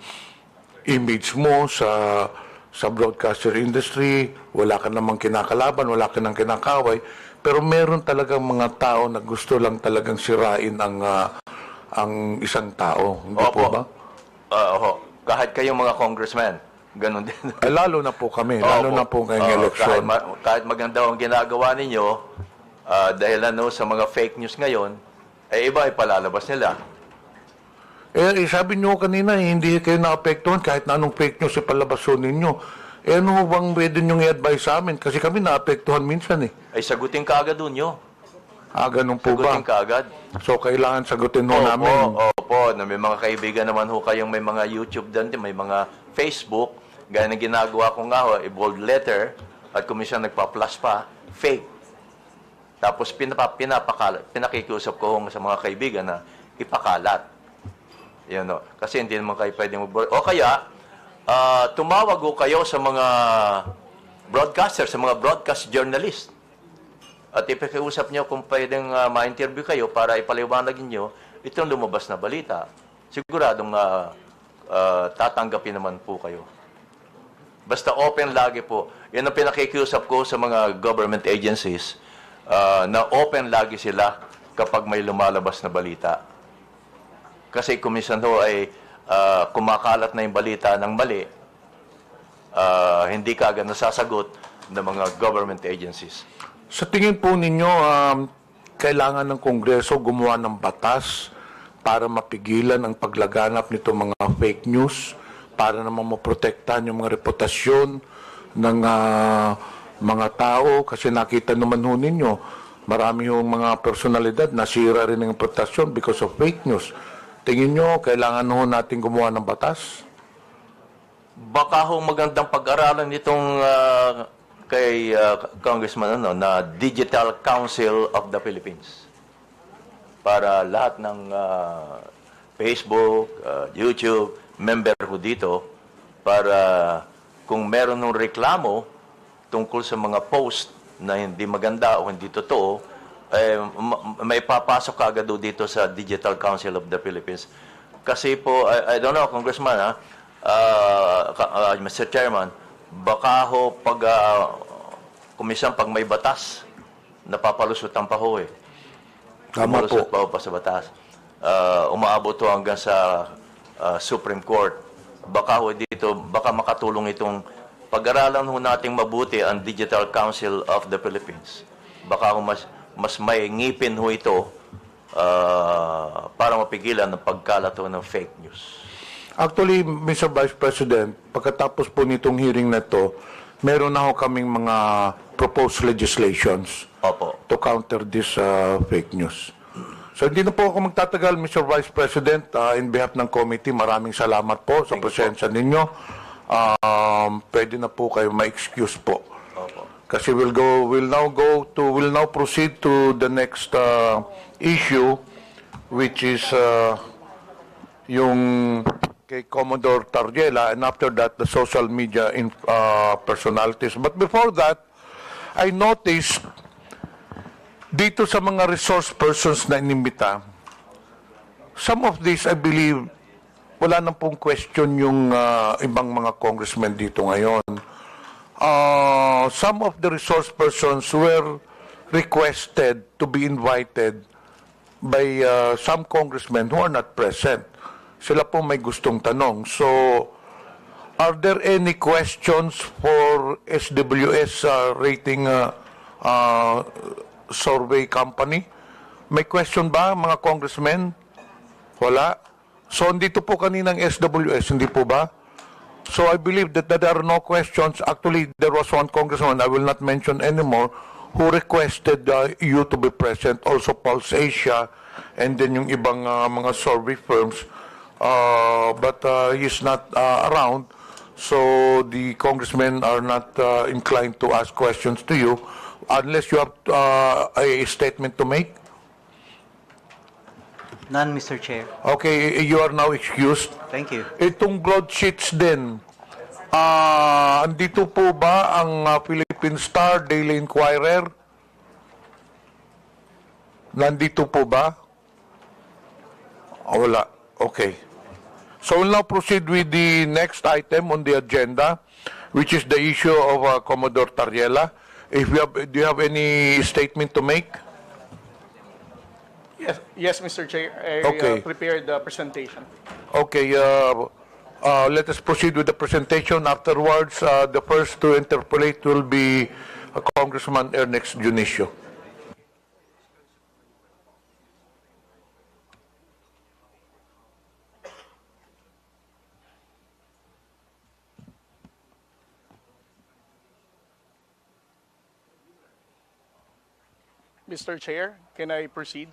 image mo sa broadcaster industry, wala ka namang kinakalaban, wala ka nang kinakaway, pero meron talagang mga tao na gusto lang talagang sirain ang isang tao. Hindi po ba? Kahit kayong mga congressmen, ganun din. Lalo na po kami, lalo na po ngayong eleksyon. Kahit maganda ang ginagawa ninyo, dahil sa mga fake news ngayon, iba ipalalabas nila. Sabi nyo kanina, hindi kayo naapektuhan kahit na anong fake news ipalabason ninyo. Eh, ano ho bang pwede niyong i-advise sa amin? Kasi kami naapektuhan minsan eh. Ay sagutin ka agad dun nyo. Ganun po ba? Sagutin ka agad. So, kailangan sagutin ho namin. Opo, na may mga kaibigan naman ho kayong may mga YouTube din, may mga Facebook, gaya ng ginagawa ko nga ho, bold letter, at kung minsan nagpa-plus pa, fake. Tapos pinakikiusap ko ho sa mga kaibigan na ipakalat. Yan o. Kasi hindi naman kayo pwedeng o kaya, tumawag ho kayo sa mga broadcasters, sa mga broadcast journalists. At ipakiusap nyo kung pwedeng ma-interview kayo para ipaliwanag nyo itong lumabas na balita. Siguradong tatanggapin naman po kayo. Basta open lagi po. Yan ang pinakikiusap ko sa mga government agencies na open lagi sila kapag may lumalabas na balita. Kasi kung minsan ho ay kumakalat na yung balita ng mali, hindi ka agad nasasagot ng mga government agencies. Sa tingin po ninyo, kailangan ng Kongreso gumawa ng batas para mapigilan ang paglaganap nito mga fake news, para naman maprotektahan yung mga reputasyon ng mga tao. Kasi nakita naman ho ninyo, marami yung mga personalidad nasira rin ng reputasyon because of fake news. Tingin nyo, kailangan ho natin gumawa ng batas? Baka ho magandang pag-aralan nitong kay Congressman na Digital Council of the Philippines. Para lahat ng Facebook, YouTube, member ho dito, para kung meron ng reklamo tungkol sa mga post na hindi maganda o hindi totoo, may papasok ka agad dito sa Digital Council of the Philippines. Kasi po, I don't know, Congressman, Mr. Chairman, baka ho kumisan pag may batas, napapalusutan pa ho eh. Tama po. Pa ho pa sa batas. Umaabot ho hanggang sa Supreme Court. Baka ho dito, baka makatulong itong pag-aralan ho nating mabuti ang Digital Council of the Philippines. Baka ho mas may ngipin ho ito para mapigilan ng pagkalat ho ng fake news. Actually, Mr. Vice President, pagkatapos po nitong hearing na to, meron na ho kaming mga proposed legislations to counter this fake news. So hindi na po ako magtatagal, Mr. Vice President. In behalf ng committee, maraming salamat po sa presensya ninyo. Pwede na po kayo ma-excuse po. Kasi we'll now proceed to the next issue, which is yung kay Commodore Tarriela, and after that, the social media personalities. But before that, I noticed dito sa mga resource persons na inimbita, some of these, I believe, wala nang pong question yung ibang mga congressmen dito ngayon. Some of the resource persons were requested to be invited by some congressmen who are not present. Sila po may gustong tanong. So, are there any questions for SWS rating survey company? May question ba, mga congressmen? Wala. So, dito po kaninang SWS, hindi po ba? So, I believe that there are no questions. Actually, there was one congressman, I will not mention anymore, who requested you to be present, also Pulse Asia, and then yung ibang mga survey firms. But he's not around, so the congressmen are not inclined to ask questions to you unless you have a statement to make. None, Mr. Chair. Okay, you are now excused. Thank you. Itong broadsheets din, andito po ba ang Philippine Star, Daily Inquirer? Nandito po ba? Wala. Okay. So we'll now proceed with the next item on the agenda, which is the issue of Commodore Tarriela. Do you have any statement to make? Yes, Mr. Chair. I prepared the presentation. Okay. Let us proceed with the presentation. Afterwards, the first to interpolate will be Congressman Ernest Junicio. Mr. Chair, can I proceed?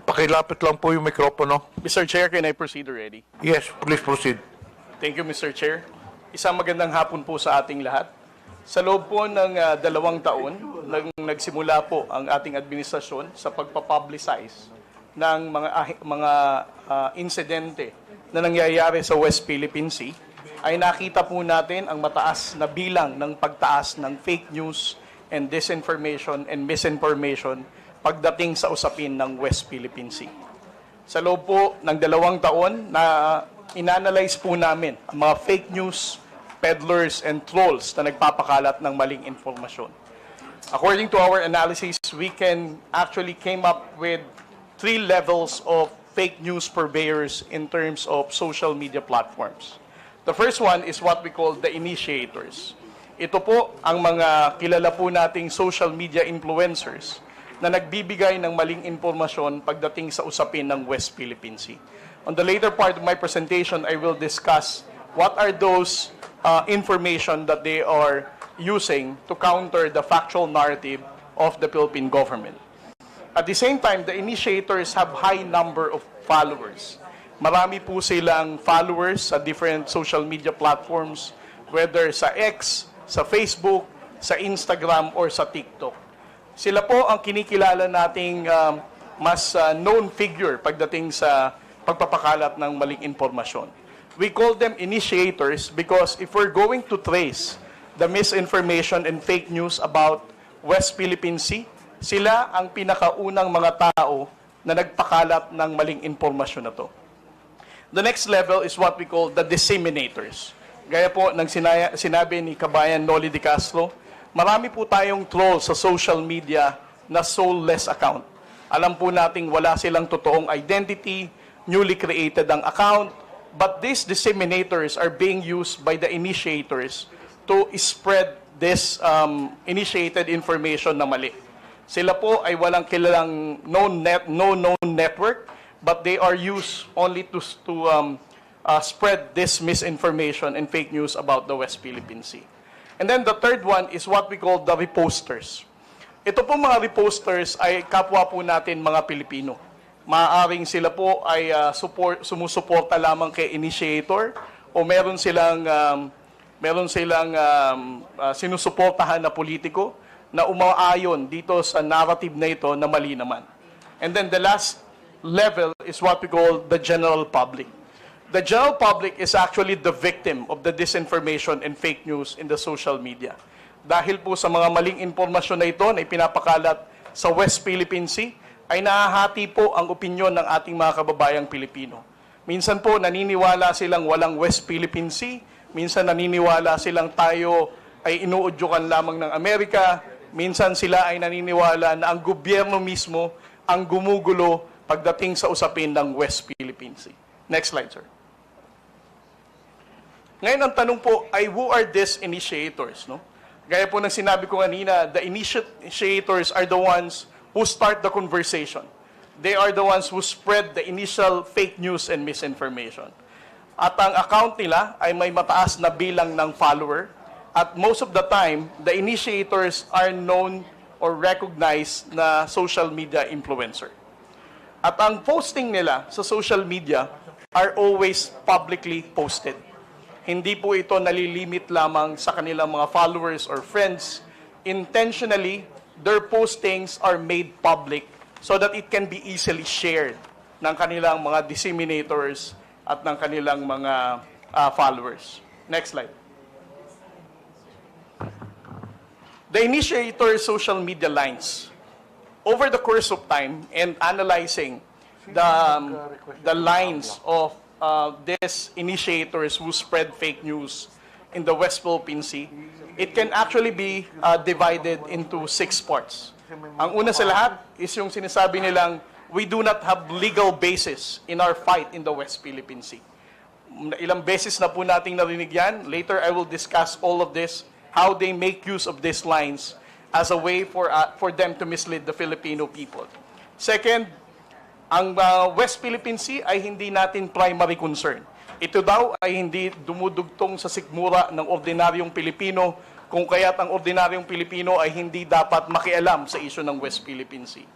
Pakilapit lang po yung mikropono. Mr. Chair, can I proceed already? Yes, please proceed. Thank you, Mr. Chair. Isang magandang hapon po sa ating lahat. Sa loob po ng 2 taon, nagsimula po ang ating administrasyon sa pagpapublicize ng mga insidente na nangyayari sa West Philippine Sea, ay nakita po natin ang mataas na bilang ng pagtaas ng fake news and disinformation and misinformation pagdating sa usapin ng West Philippine Sea. Sa loob po ng 2 taon na inanalyze po namin ang mga fake news, peddlers, and trolls na nagpapakalat ng maling informasyon. According to our analysis, we can actually came up with 3 levels of fake news purveyors in terms of social media platforms. The first one is what we call the initiators. Ito po ang mga kilala po nating social media influencers na nagbibigay ng maling impormasyon pagdating sa usapin ng West Philippine Sea. On the later part of my presentation, I will discuss what are those information that they are using to counter the factual narrative of the Philippine government. At the same time, the initiators have high number of followers. Marami po silang followers sa different social media platforms, whether sa X, sa Facebook, sa Instagram, or sa TikTok. Sila po ang kinikilala nating mas known figure pagdating sa pagpapakalat ng maling impormasyon. We call them initiators because if we're going to trace the misinformation and fake news about West Philippine Sea, sila ang pinakaunang mga tao na nagpakalat ng maling impormasyon na to. The next level is what we call the disseminators. Gaya po ng sinabi ni Kabayan Noli de Castro, marami po tayong trolls sa social media na soulless account. Alam po nating wala silang totoong identity, newly created ang account, but these disseminators are being used by the initiators to spread this initiated information na mali. Sila po ay walang kilalang known network, but they are used only to spread this misinformation and fake news about the West Philippine Sea. And then the third one is what we call the reposters. Ito po mga reposters ay kapwa po natin mga Pilipino. Maaaring sila po ay sumusuporta lamang kay initiator o meron silang sinusuportahan na politiko na umaayon dito sa narrative na ito na mali naman. And then the last level is what we call the general public. The general public is actually the victim of the disinformation and fake news in the social media. Dahil po sa mga maling impormasyon na ito na ipinapakalat sa West Philippine Sea, ay nahahati po ang opinyon ng ating mga kababayang Pilipino. Minsan po naniniwala silang walang West Philippine Sea, minsan naniniwala silang tayo ay inuudyukan lamang ng Amerika, minsan sila ay naniniwala na ang gobyerno mismo ang gumugulo pagdating sa usapin ng West Philippine Sea. Next slide, sir. Ngayon, ang tanong po ay who are these initiators? No? Gaya po ng sinabi ko kanina, the initiators are the ones who start the conversation. They are the ones who spread the initial fake news and misinformation. At ang account nila ay may mataas na bilang ng follower. At most of the time, the initiators are known or recognized na social media influencer. At ang posting nila sa social media are always publicly posted. Hindi po ito nalilimit lamang sa kanilang mga followers or friends. Intentionally, their postings are made public so that it can be easily shared ng kanilang mga disseminators at ng kanilang mga followers. Next slide. The initiator social media lines. Over the course of time and analyzing the lines of these initiators who spread fake news in the West Philippine Sea, it can actually be divided into 6 parts. Ang una sa lahat is yung sinasabi nilang, we do not have legal basis in our fight in the West Philippine Sea. Ilang beses na po nating narinig yan. Later, I will discuss all of this, how they make use of these lines as a way for them to mislead the Filipino people. Second, ang West Philippine Sea ay hindi natin primary concern. Ito daw ay hindi dumudugtong sa sikmura ng ordinaryong Pilipino, kung kaya't ang ordinaryong Pilipino ay hindi dapat makialam sa issue ng West Philippine Sea.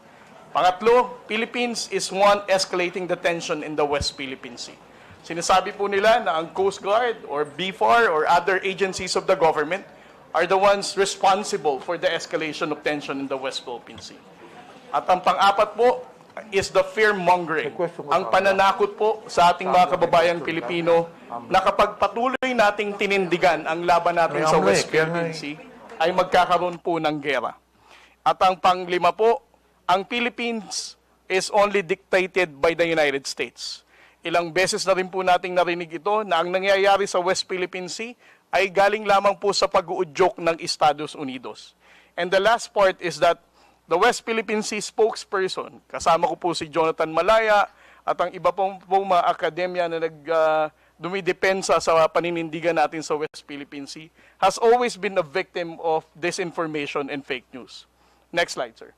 Pangatlo, Philippines is one escalating the tension in the West Philippine Sea. Sinasabi po nila na ang Coast Guard or BFAR or other agencies of the government are the ones responsible for the escalation of tension in the West Philippine Sea. At ang pang-apat po is the fear-mongering, ang pananakot po sa ating mga kababayang Pilipino na kapag patuloy nating tinindigan ang laban natin sa West Philippine Sea, ay magkakaroon po ng gera. At ang panglima po, ang Philippines is only dictated by the United States. Ilang beses na rin po nating narinig ito na ang nangyayari sa West Philippine Sea ay galing lamang po sa pag-uudyok ng Estados Unidos. And the last part is that the West Philippine Sea spokesperson, kasama ko po si Jonathan Malaya at ang iba pong mga akademya na dumidepensa sa paninindigan natin sa West Philippine Sea, has always been a victim of disinformation and fake news. Next slide, sir.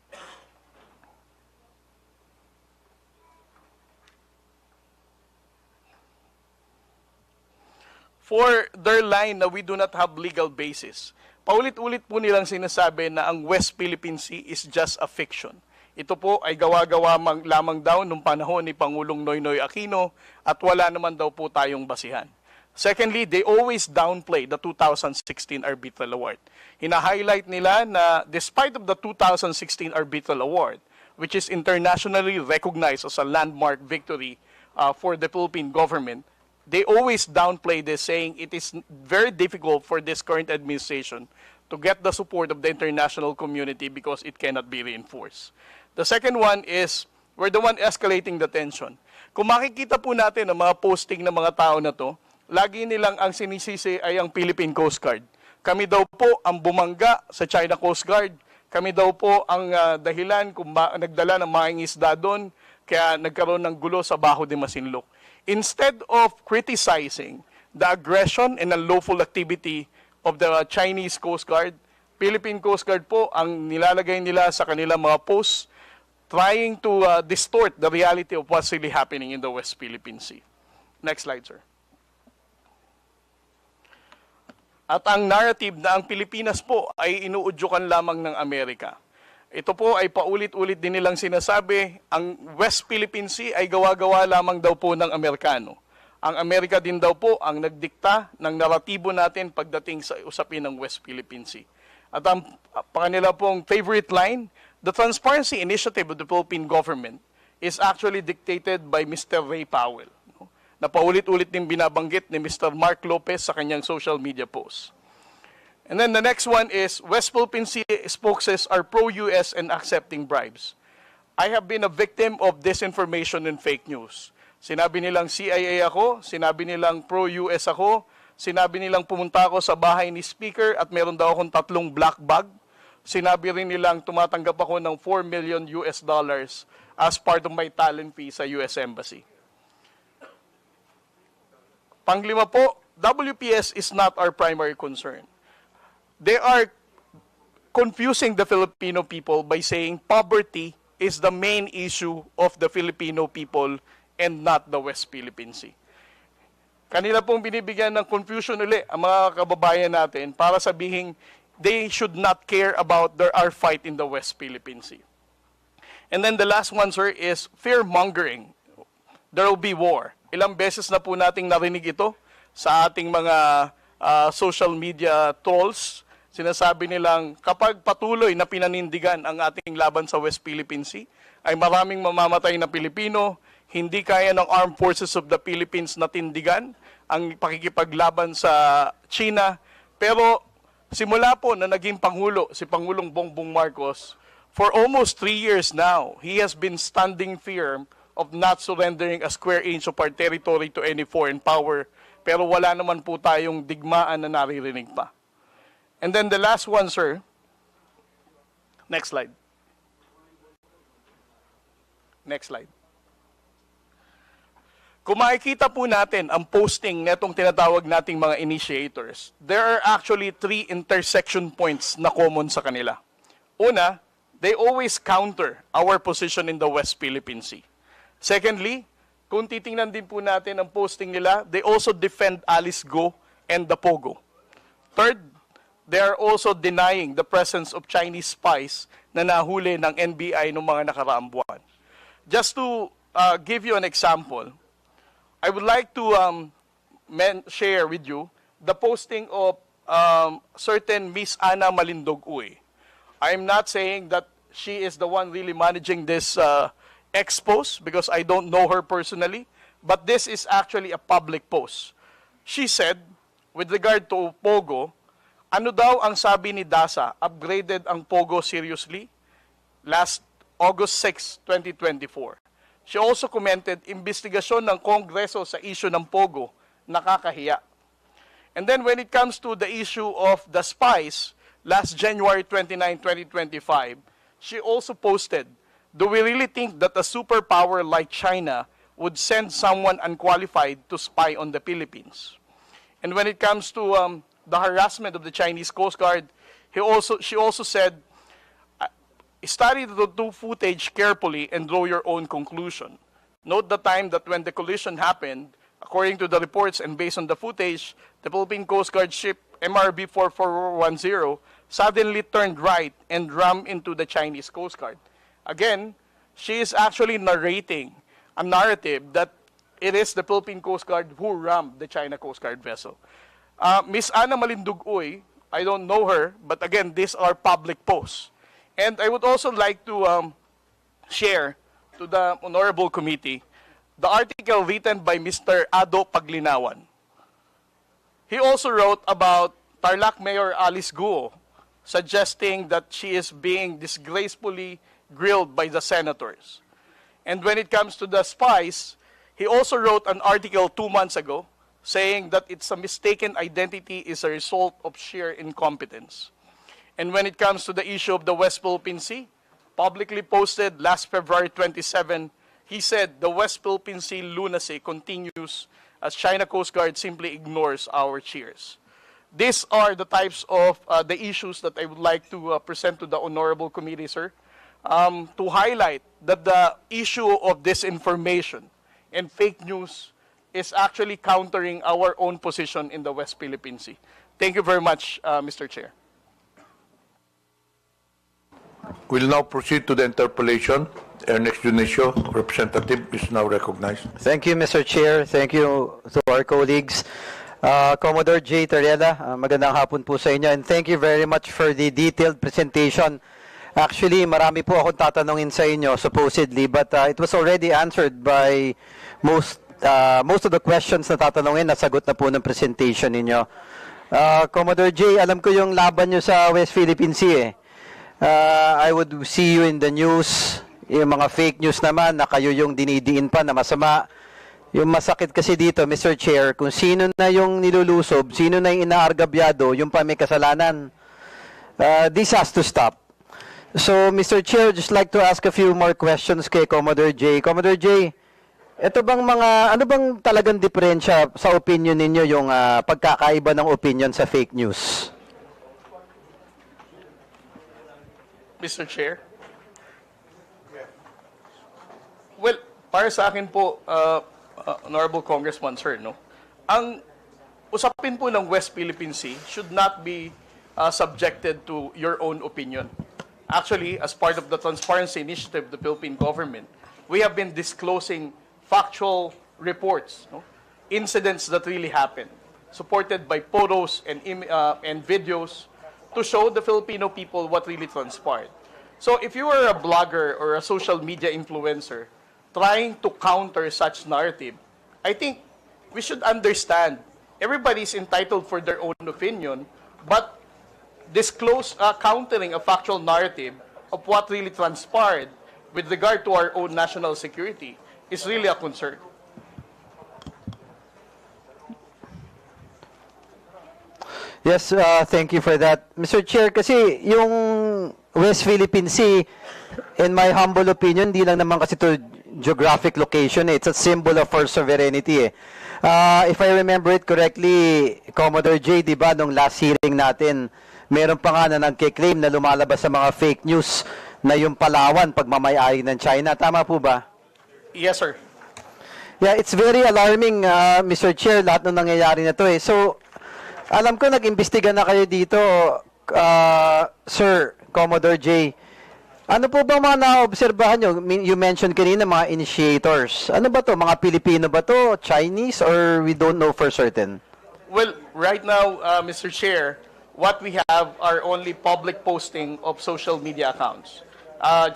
For their line na we do not have legal basis, paulit-ulit po nilang sinasabi na ang West Philippine Sea is just a fiction. Ito po ay gawa-gawa lamang daw nung panahon ni Pangulong Noynoy Aquino at wala naman daw po tayong basihan. Secondly, they always downplay the 2016 Arbitral Award. Hina-highlight nila na despite of the 2016 Arbitral Award, which is internationally recognized as a landmark victory for the Philippine government, they always downplay this, saying it is very difficult for this current administration to get the support of the international community because it cannot be reinforced. The second one is, we're the one escalating the tension. Kung makikita po natin ang mga posting ng mga tao na to, lagi nilang ang sinisisi ay ang Philippine Coast Guard. Kami daw po ang bumangga sa China Coast Guard. Kami daw po ang dahilan kung nagdala ng mga isda doon, kaya nagkaroon ng gulo sa Baho de Masinloc. Instead of criticizing the aggression and unlawful activity of the Chinese Coast Guard, Philippine Coast Guard po ang nilalagay nila sa kanilang mga posts trying to distort the reality of what's really happening in the West Philippine Sea. Next slide, sir. At ang narrative na ang Pilipinas po ay inuudyukan lamang ng Amerika. Ito po ay paulit-ulit din nilang sinasabi, ang West Philippine Sea ay gawa-gawa lamang daw po ng Amerikano. Ang Amerika din daw po ang nagdikta ng naratibo natin pagdating sa usapin ng West Philippine Sea. At ang kanila pong favorite line, the transparency initiative of the Philippine government is actually dictated by Mr. Ray Powell, na paulit-ulit din binabanggit ni Mr. Mark Lopez sa kanyang social media posts. And then the next one is, West Philippine Sea spokesmen are pro-US and accepting bribes. I have been a victim of disinformation and fake news. Sinabi nilang CIA ako, sinabi nilang pro-US ako, sinabi nilang pumunta ako sa bahay ni Speaker at meron daw akong 3 black bag. Sinabi rin nilang tumatanggap ako ng $4 million as part of my talent fee sa US Embassy. Panglima po, WPS is not our primary concern. They are confusing the Filipino people by saying poverty is the main issue of the Filipino people and not the West Philippine Sea. Kanila pong binibigyan ng confusion uli ang mga kababayan natin para sabihin they should not care about our fight in the West Philippine Sea. And then the last one, sir, is fear-mongering. There will be war. Ilang beses na po nating narinig ito sa ating mga social media trolls. Sinasabi nilang kapag patuloy na pinanindigan ang ating laban sa West Philippine Sea, ay maraming mamamatay na Pilipino, hindi kaya ng Armed Forces of the Philippines na tindigan ang pakikipaglaban sa China. Pero simula po na naging Pangulo, si Pangulong Bongbong Marcos, for almost 3 years now, he has been standing firm of not surrendering a square inch of our territory to any foreign power. Pero wala naman po tayong digmaan na naririnig pa. And then the last one, sir. Next slide. Next slide. Kung makikita po natin ang posting netong tinatawag nating mga initiators, there are actually 3 intersection points na common sa kanila. Una, they always counter our position in the West Philippine Sea. Secondly, kung titingnan din po natin ang posting nila, they also defend Alice Go and the Pogo. Third, they are also denying the presence of Chinese spies na nahuli ng NBI noong mga nakaraang buwan. Just to give you an example, I would like to share with you the posting of certain Miss Ana Malindog-Uy. I'm not saying that she is the one really managing this expose because I don't know her personally, but this is actually a public post. She said, with regard to Pogo, ano daw ang sabi ni DASA, upgraded ang Pogo seriously? Last August 6, 2024. She also commented, investigasyon ng Kongreso sa issue ng Pogo, nakakahiya. And then when it comes to the issue of the spies, last January 29, 2025, she also posted, do we really think that a superpower like China would send someone unqualified to spy on the Philippines? And when it comes to the harassment of the Chinese Coast Guard, she also said, study the footage carefully and draw your own conclusion. Note the time that when the collision happened, according to the reports and based on the footage, the Philippine Coast Guard ship MRB 4410 suddenly turned right and rammed into the Chinese Coast Guard. Again, she is actually narrating a narrative that it is the Philippine Coast Guard who rammed the China Coast Guard vessel. Miss Ana Malindog-Uy, I don't know her, but again, these are public posts. And I would also like to share to the Honorable Committee the article written by Mr. Ado Paglinawan. He also wrote about Tarlac Mayor Alice Guo, suggesting that she is being disgracefully grilled by the senators. And when it comes to the spies, he also wrote an article 2 months ago saying that it's a mistaken identity is a result of sheer incompetence. And when it comes to the issue of the West Philippine Sea, publicly posted last February 27, he said the West Philippine Sea lunacy continues as China Coast Guard simply ignores our cheers. These are the types of the issues that I would like to present to the Honorable Committee, sir, to highlight that the issue of disinformation and fake news is actually countering our own position in the West Philippine Sea. Thank you very much, Mr. Chair. We'll now proceed to the interpellation. Our next judicial representative is now recognized. Thank you, Mr. Chair. Thank you to our colleagues. Commodore J. Tariela, magandang hapon po sa inyo. And thank you very much for the detailed presentation. Actually, marami po akong tatanungin sa inyo, supposedly, but it was already answered by most of the questions na tatanungin, nasagot na po ng presentation ninyo. Commodore J, alam ko yung laban nyo sa West Philippine Sea. I would see you in the news, yung mga fake news naman na kayo yung dinidiin pa na masama. Yung masakit kasi dito, Mr. Chair, kung sino na yung nilulusob, sino na yung inaargabyado, yung pa may kasalanan. This has to stop. So, Mr. Chair, just like to ask a few more questions kay Commodore J. Commodore J, ito bang ano bang talagang diferensya sa opinion ninyo yung pagkakaiba ng opinion sa fake news? Mr. Chair? Well, para sa akin po, Honorable Congressman, sir, no? Ang usapin po ng West Philippine Sea should not be subjected to your own opinion. Actually, as part of the transparency initiative of the Philippine government, we have been disclosing factual reports, no? Incidents that really happened, supported by photos and videos to show the Filipino people what really transpired. So if you are a blogger or a social media influencer trying to counter such narrative, I think we should understand everybody is entitled for their own opinion, but disclose countering a factual narrative of what really transpired with regard to our own national security is really a concern. Yes, thank you for that. Mr. Chair, kasi yung West Philippine Sea, in my humble opinion, di lang naman kasi to geographic location. It's a symbol of our sovereignty. If I remember it correctly, Commodore J, di ba, nung last hearing natin, meron pa nga na nagkiklaim na lumalabas sa mga fake news na yung Palawan pagmamayari ng China. Tama po ba? Yes, sir. Yeah, it's very alarming, Mr. Chair, lahat ng nangyayari na to. So, Alam ko nag-imbestiga na kayo dito, Sir Commodore J. Ano po ba mga naobserbahan nyo? You mentioned kanina mga initiators. Ano ba to? Mga Pilipino ba to? Chinese? Or we don't know for certain? Well, right now, Mr. Chair, what we have are only public posting of social media accounts.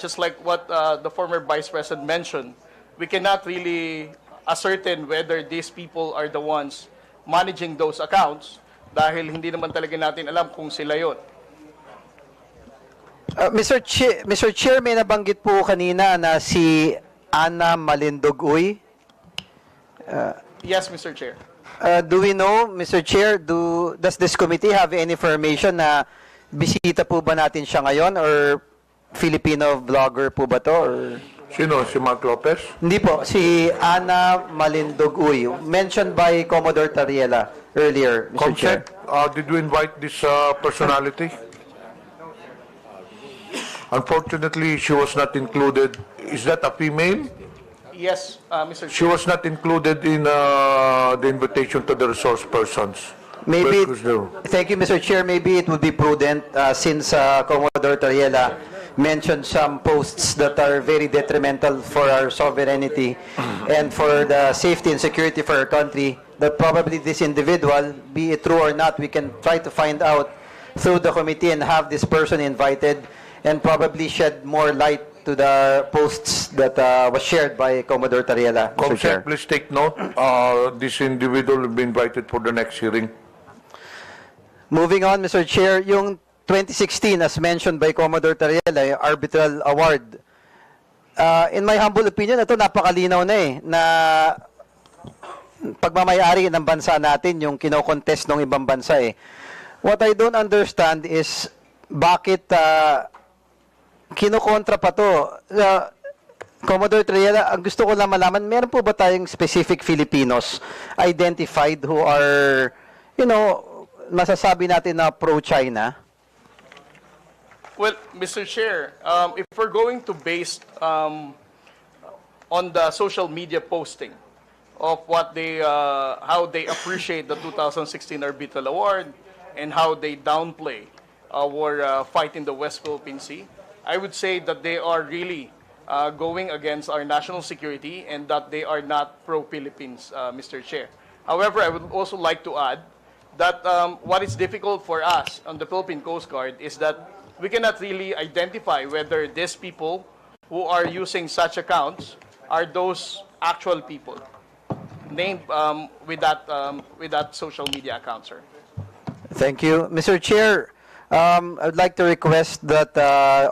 Just like what the former Vice President mentioned, we cannot really ascertain whether these people are the ones managing those accounts dahil hindi naman talaga natin alam kung sila yon. Mr. Chair, may nabanggit po kanina na si Ana Malindogoy. Yes, Mr. Chair. Do we know, Mr. Chair, does this committee have any information na bisita po ba natin siya ngayon or Filipino vlogger po ba to? Or... Sino? Si Mark Lopez? Hindi po. Si Ana Malindogoy. Mentioned by Commodore Tariela earlier, Mr. Chair. Did you invite this personality? Unfortunately, she was not included. Is that a female? Yes, Mr. Chair. She was not included in the invitation to the resource persons. Maybe, thank you, Mr. Chair. Maybe it would be prudent since Commodore Tariela mentioned some posts that are very detrimental for our sovereignty and for the safety and security for our country, that probably this individual, be it true or not, we can try to find out through the committee and have this person invited and probably shed more light to the posts that was shared by Commodore Tariela, Mr. Chair. Please take note. This individual will be invited for the next hearing. Moving on, Mr. Chair, yung 2016, as mentioned by Commodore Tariela, yung arbitral award. In my humble opinion, ito napakalinaw na na pagmamayari ng bansa natin, yung kinokontest ng ibang bansa What I don't understand is bakit kinokontra pa to. Commodore Tariela, ang gusto ko lang malaman, meron po ba tayong specific Filipinos identified who are, masasabi natin na pro-China? Well, Mr. Chair, if we're going to base on the social media posting of what how they appreciate the 2016 Arbitral Award and how they downplay our fight in the West Philippine Sea, I would say that they are really going against our national security and that they are not pro-Philippines, Mr. Chair. However, I would also like to add that what is difficult for us on the Philippine Coast Guard is that we cannot really identify whether these people who are using such accounts are those actual people named with that social media account, sir. Thank you. Mr. Chair, I would like to request that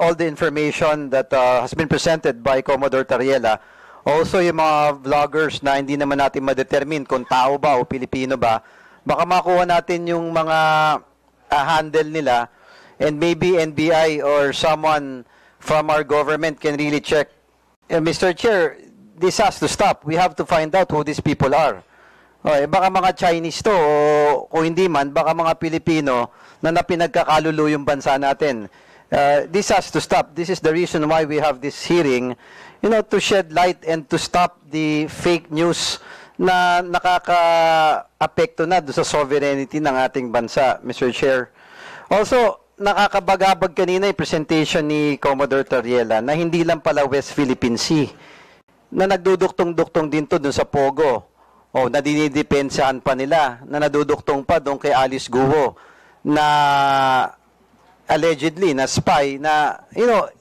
all the information that has been presented by Commodore Tariela, also yung mga vloggers na hindi naman natin ma-determine kung tao ba o Pilipino ba, baka makuha natin yung mga handle nila and maybe NBI or someone from our government can really check. Mr. Chair, this has to stop. We have to find out who these people are. Baka mga Chinese to o kung hindi man, baka mga Pilipino na pinagkakalulo yung bansa natin. This has to stop. This is the reason why we have this hearing, to shed light and to stop the fake news na nakaka-apekto na sa sovereignty ng ating bansa, Mr. Chair. Also, nakakabagabag kanina yung presentation ni Commodore Tariela na hindi lang pala West Philippine Sea, na nagduduktong-duktong din to dun sa Pogo, o na dinidepensahan pa nila, na naduduktong pa doon kay Alice Guo, na allegedly, na spy, na,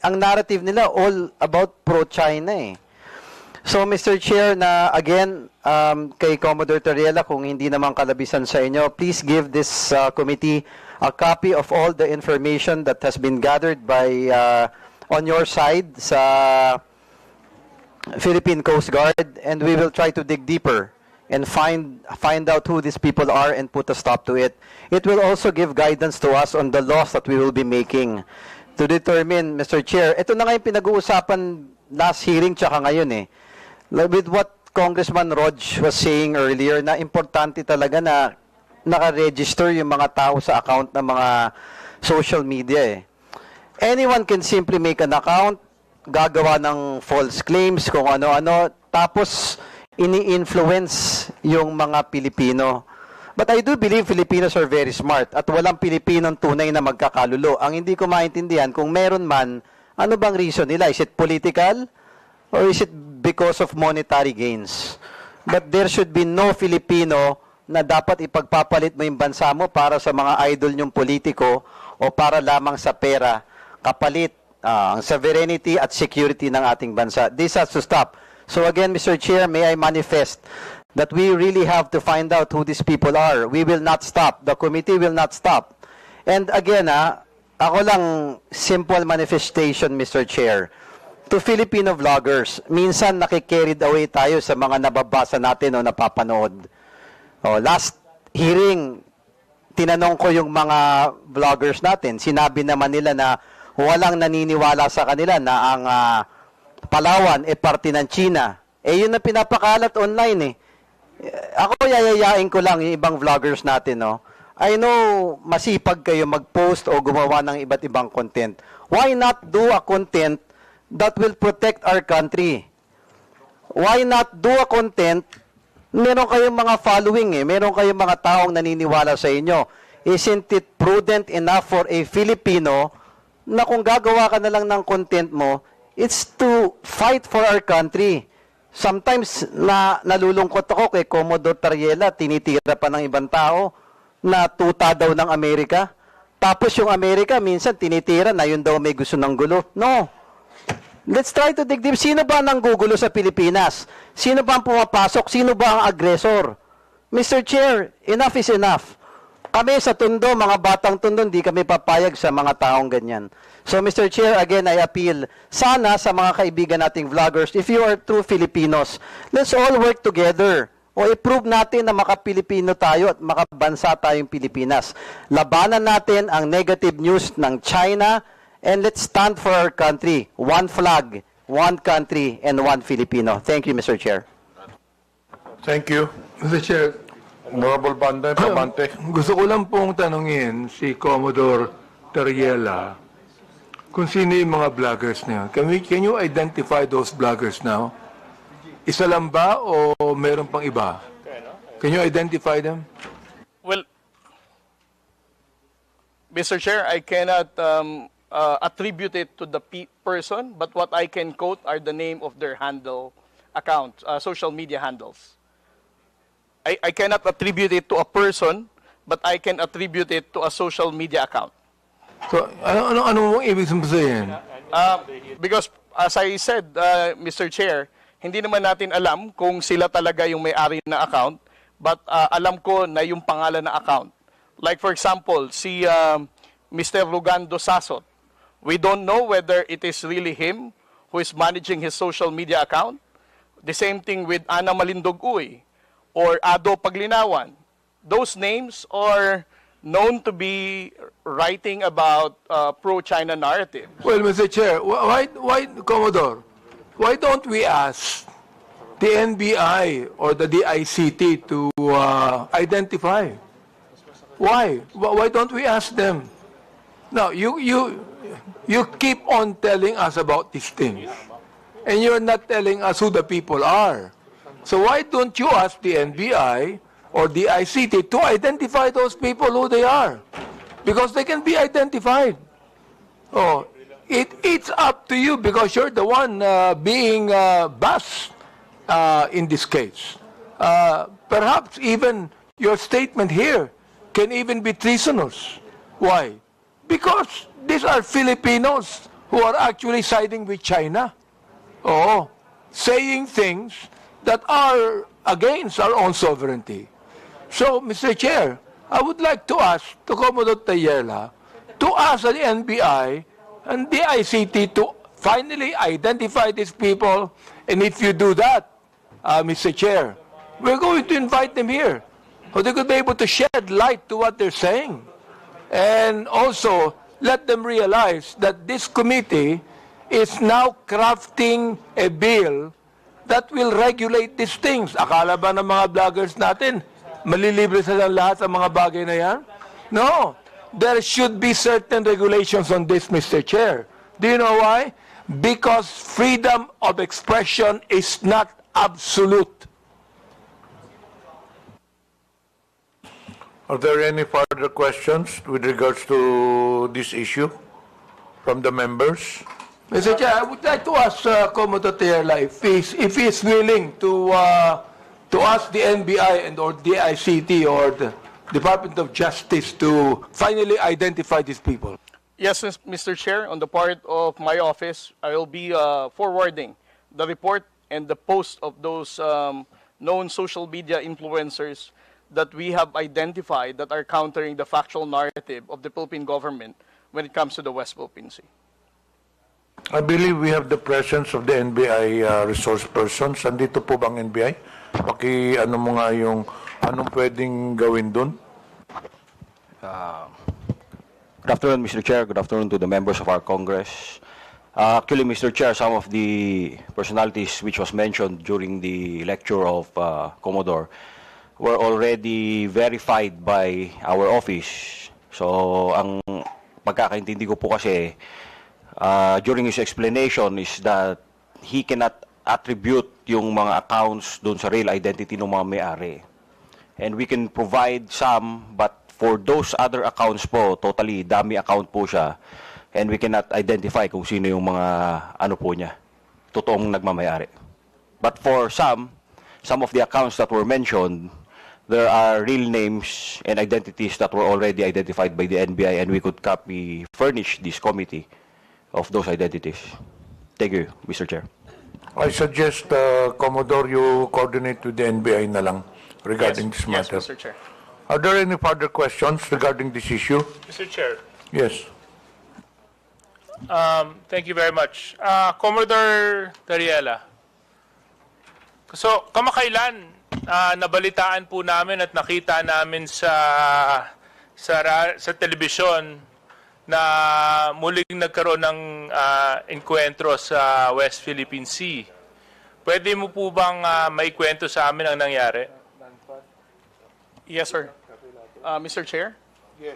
ang narrative nila all about pro-China So, Mr. Chair, na again, kay Commodore Tariela, kung hindi naman kalabisan sa inyo, please give this committee a copy of all the information that has been gathered by on your side sa Philippine Coast Guard, and we will try to dig deeper and find out who these people are and put a stop to it. It will also give guidance to us on the laws that we will be making to determine, Mr. Chair. Ito na nga yung pinag-uusapan last hearing tsaka ngayon with what Congressman Rog was saying earlier, na importante talaga na naka-register yung mga tao sa account ng mga social media Anyone can simply make an account, gagawa ng false claims, kung ano-ano, tapos ini-influence yung mga Pilipino. But I do believe Filipinos are very smart at walang Pilipinong tunay na magkakalulo. Ang hindi ko maintindihan, kung meron man, ano bang reason nila? Is it political or is it because of monetary gains? But there should be no Filipino na dapat ipagpapalit mo yung bansa mo para sa mga idol nyong politiko o para lamang sa pera, kapalit ang sovereignty at security ng ating bansa. This has to stop. So again, Mr. Chair, may I manifest that we really have to find out who these people are. We will not stop. The committee will not stop. And again, ako lang, simple manifestation, Mr. Chair. To Filipino vloggers, minsan nakikarried away tayo sa mga nababasa natin o napapanood. Last hearing, tinanong ko yung mga vloggers natin. Sinabi naman nila na walang naniniwala sa kanila na ang Palawan parte ng China. Yun na pinapakalat online Ako yayayain ko lang yung ibang vloggers natin, no? I know masipag kayo mag-post o gumawa ng iba't ibang content. Why not do a content that will protect our country? Why not do a content, meron kayong mga following meron kayong mga taong naniniwala sa inyo. Isn't it prudent enough for a Filipino na kung gagawa ka na lang ng content mo, it's to fight for our country. Sometimes nalulungkot ako kay Commodore Tariela, tinitira pa ng ibang tao na tuta daw ng Amerika. Tapos yung Amerika minsan tinitira na yun daw may gusto ng gulo. No. Let's try to dig deep. Sino ba nang gugulo sa Pilipinas? Sino ba ang pumapasok? Sino ba ang agresor? Mr. Chair, enough is enough. Kami sa Tondo, mga batang Tondo, hindi kami papayag sa mga taong ganyan. So, Mr. Chair, again, I appeal, sana sa mga kaibigan nating vloggers, if you are true Filipinos, let's all work together. O i-prove natin na maka-Pilipino tayo at makabansa tayong Pilipinas. Labanan natin ang negative news ng China, and let's stand for our country. One flag, one country, and one Filipino. Thank you, Mr. Chair. Thank you. Mr. Chair, Honorable Pamante. gusto ko lang pong tanungin si Commodore Tariela kung sino yung mga vloggers na yun. Can you identify those vloggers now? Isa lang ba o meron pang iba? Can you identify them? Well, Mr. Chair, I cannot attribute it to the person, but what I can quote are the name of their handle account, social media handles. I cannot attribute it to a person, but I can attribute it to a social media account. So, ano mong ibig sabihin? Because, as I said, Mr. Chair, hindi naman natin alam kung sila talaga yung may-ari na account, but alam ko na yung pangalan na account. Like, for example, si Mr. Rugando Sasot. We don't know whether it is really him who is managing his social media account. The same thing with Ana Malindog Uy or Ado Paglinawan. Those names are known to be writing about pro-China narrative. Well, Mr. Chair, why, Commodore, why don't we ask the NBI or the DICT to identify? Why? Why don't we ask them? Now, you keep on telling us about these things, and you're not telling us who the people are. So why don't you ask the NBI or the ICT to identify those people who they are? Because they can be identified. Oh, it's up to you because you're the one being bashed in this case. Perhaps even your statement here can even be treasonous. Why? Because these are Filipinos who are actually siding with China. Oh, saying things that are against our own sovereignty. So, Mr. Chair, I would like to ask to Commodore Tayela to ask the NBI and the ICT to finally identify these people. And if you do that, Mr. Chair, we're going to invite them here. So they could be able to shed light to what they're saying. And also, let them realize that this committee is now crafting a bill that will regulate these things. Akala ba ng mga vloggers natin, malilibre sila lahat sa mga bagay na yan? No. There should be certain regulations on this, Mr. Chair. Do you know why? Because freedom of expression is not absolute. Are there any further questions with regards to this issue from the members? Mr. Chair, I would like to ask Commodore Tierla if he's willing to ask the NBI and or the ICT or the Department of Justice to finally identify these people. Yes, Mr. Chair, on the part of my office, I will be forwarding the report and the post of those known social media influencers that we have identified that are countering the factual narrative of the Philippine government when it comes to the West Philippine Sea. I believe we have the presence of the NBI resource persons. Andito po bang NBI? Ano mo nga yung anong pwedeng gawin dun? Good afternoon, Mr. Chair. Good afternoon to the members of our Congress. Actually, Mr. Chair, some of the personalities which was mentioned during the lecture of Commodore were already verified by our office. So, ang pagkakaintindi ko po kasi during his explanation is that he cannot attribute yung mga accounts doon sa real identity ng mga may-ari. And we can provide some, but for those other accounts po, totally dummy account po siya. And we cannot identify kung sino yung mga ano po niya, totoong nagmamayari. But for some of the accounts that were mentioned, there are real names and identities that were already identified by the NBI, and we could furnish this committee of those identities. Thank you, Mr. Chair. I suggest, Commodore, you coordinate with the NBI na lang regarding this matter. Yes, Mr. Chair. Are there any further questions regarding this issue? Mr. Chair. Yes. Thank you very much. Commodore Tariela. So, kamakailan, nabalitaan po namin at nakita namin sa telebisyon na muling nagkaroon ng enkwentro sa West Philippine Sea. Pwede mo po bang maikwento sa amin ang nangyari? Yes, sir. Mr. Chair? Yes.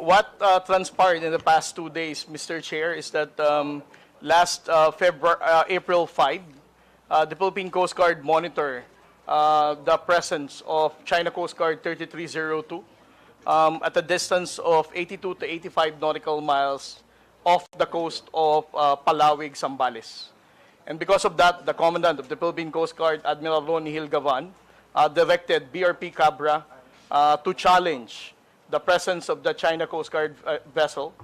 What transpired in the past 2 days, Mr. Chair, is that last April 5, the Philippine Coast Guard monitor the presence of China Coast Guard 3302 at a distance of 82 to 85 nautical miles off the coast of Palawig, Zambales. And because of that, the Commandant of the Philippine Coast Guard, Admiral Ronnie Hilgavan, directed BRP Cabra to challenge the presence of the China Coast Guard vessel.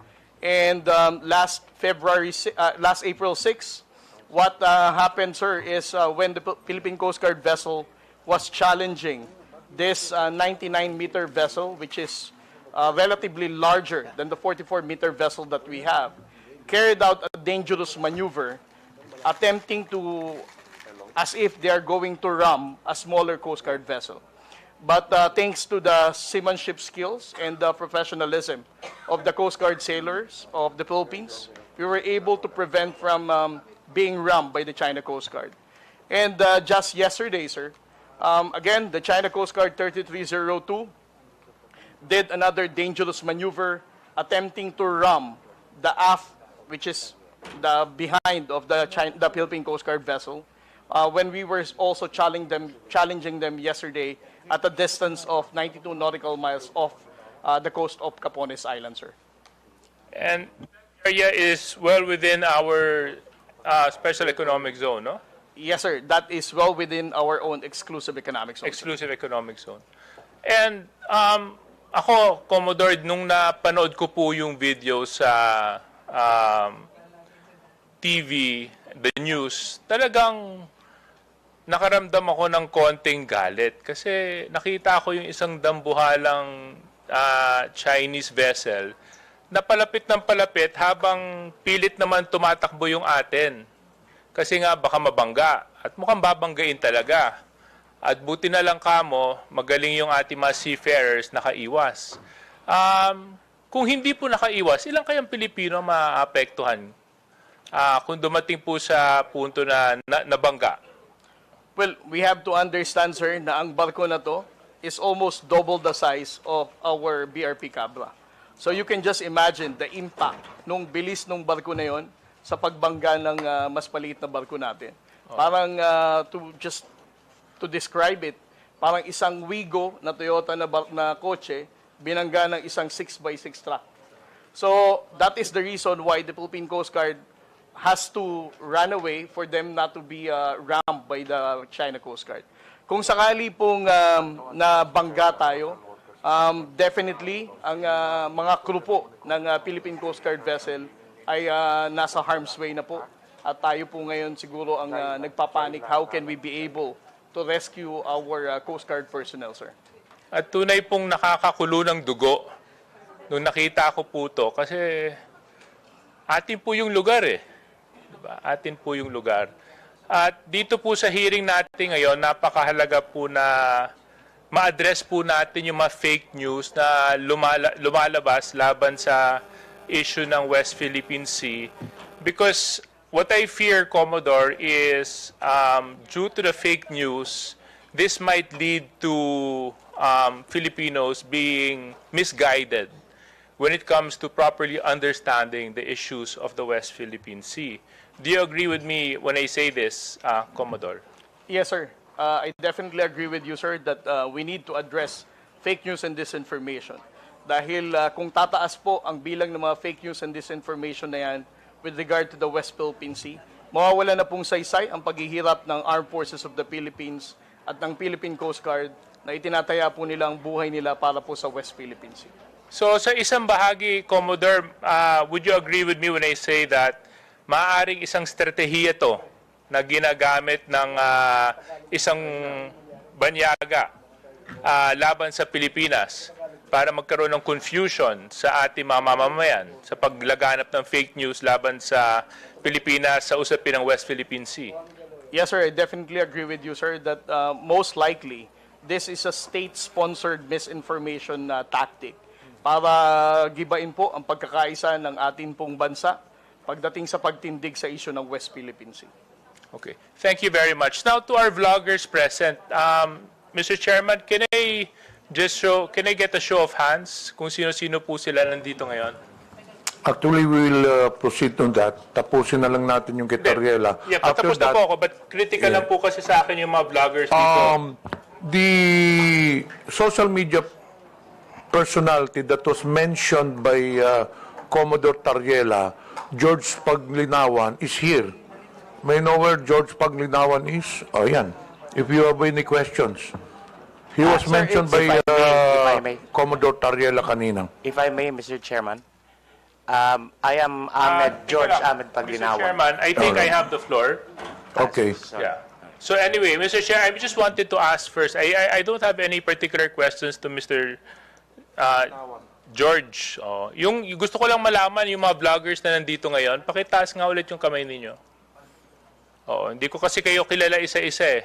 And last April 6, what happened, sir, is when the Philippine Coast Guard vessel was challenging this 99-meter vessel, which is relatively larger than the 44-meter vessel that we have, carried out a dangerous maneuver, attempting to, as if they are going to ram a smaller Coast Guard vessel. But thanks to the seamanship skills and the professionalism of the Coast Guard sailors of the Philippines, we were able to prevent from being rammed by the China Coast Guard. And just yesterday, sir, again, the China Coast Guard 3302 did another dangerous maneuver, attempting to ram the aft, which is the behind of the Philippine Coast Guard vessel, when we were also challenging them yesterday at a distance of 92 nautical miles off the coast of Capones Island, sir. And the area is well within our special economic zone, no? Yes, sir. That is well within our own exclusive economic zone. Exclusive economic zone. And ako, Commodore, nung napanood ko po yung video sa TV, the news, talagang nakaramdam ako ng konting galit. Kasi nakita ko yung isang dambuhalang Chinese vessel na palapit ng palapit habang pilit naman tumatakbo yung atin. Kasi nga baka mabangga at mukhang babanggain talaga. At buti na lang kamo, magaling yung ating mga seafarers nakaiwas. Kung hindi po nakaiwas, ilang kayang Pilipino maapektuhan kung dumating po sa punto na nabangga? Well, we have to understand, sir, na ang barko na to is almost double the size of our BRP Cabra. So you can just imagine the impact nung bilis nung barko na yon sa pagbangga ng mas maliit na barko natin. Parang to describe it, parang isang Wigo na Toyota na kotse, binangga ng isang 6x6 truck. So that is the reason why the Philippine Coast Guard has to run away for them not to be rammed by the China Coast Guard. Kung sakali pong nabangga tayo, definitely ang mga crew po ng Philippine Coast Guard vessel ay nasa harm's way na po. At tayo po ngayon siguro ang nagpapanik, how can we be able to rescue our Coast Guard personnel, sir? At tunay pong nakakakulo ng dugo nung nakita ko po to kasi atin po yung lugar eh. Diba? Atin po yung lugar. At dito po sa hearing natin ngayon, napakahalaga po na ma-address po natin yung mga fake news na lumalabas laban sa issue ng West Philippine Sea. Because what I fear, Commodore, is due to the fake news, this might lead to Filipinos being misguided when it comes to properly understanding the issues of the West Philippine Sea. Do you agree with me when I say this, Commodore? Yes, sir. I definitely agree with you, sir, that we need to address fake news and disinformation. Dahil kung tataas po ang bilang ng mga fake news and disinformation na yan with regard to the West Philippine Sea, mawawala na pong saysay ang paghihirap ng Armed Forces of the Philippines at ng Philippine Coast Guard na itinataya po nila ang buhay nila para po sa West Philippine Sea. So sa isang bahagi, Commodore, would you agree with me when I say that maaaring isang strategiya to na ginagamit ng isang banyaga laban sa Pilipinas para magkaroon ng confusion sa ating mga mamamayan sa paglaganap ng fake news laban sa Pilipinas sa usapin ng West Philippine Sea? Yes, sir. I definitely agree with you, sir, that most likely this is a state-sponsored misinformation tactic para gibain po ang pagkakaisa ng ating pong bansa pagdating sa pagtindig sa issue ng West Philippine Sea. Okay. Thank you very much. Now to our vloggers present. Mr. Chairman, can I get a show of hands kung sino-sino po sila nandito ngayon? Actually, we will proceed on that. Tapusin na lang natin yung kay Tariela. Yeah, patapos na po ako, but critical lang po kasi sa akin yung mga vloggers dito. The social media personality that was mentioned by Commodore Tariela, George Paglinawan, is here. May know where George Paglinawan is? Oh, yan. If you have any questions. He was Sir, mentioned by if I may. Commodore Tariela kanina. If I may, Mr. Chairman, I am George Ahmed Paglinawan. Mr. Chairman, I think I have the floor. Okay. Yeah. So anyway, Mr. Chair, I just wanted to ask first. I don't have any particular questions to Mr. George. Yung gusto ko lang malaman yung mga vloggers na nandito ngayon, pakitaas nga ulit yung kamay ninyo. Hindi ko kasi kayo kilala isa-isa eh.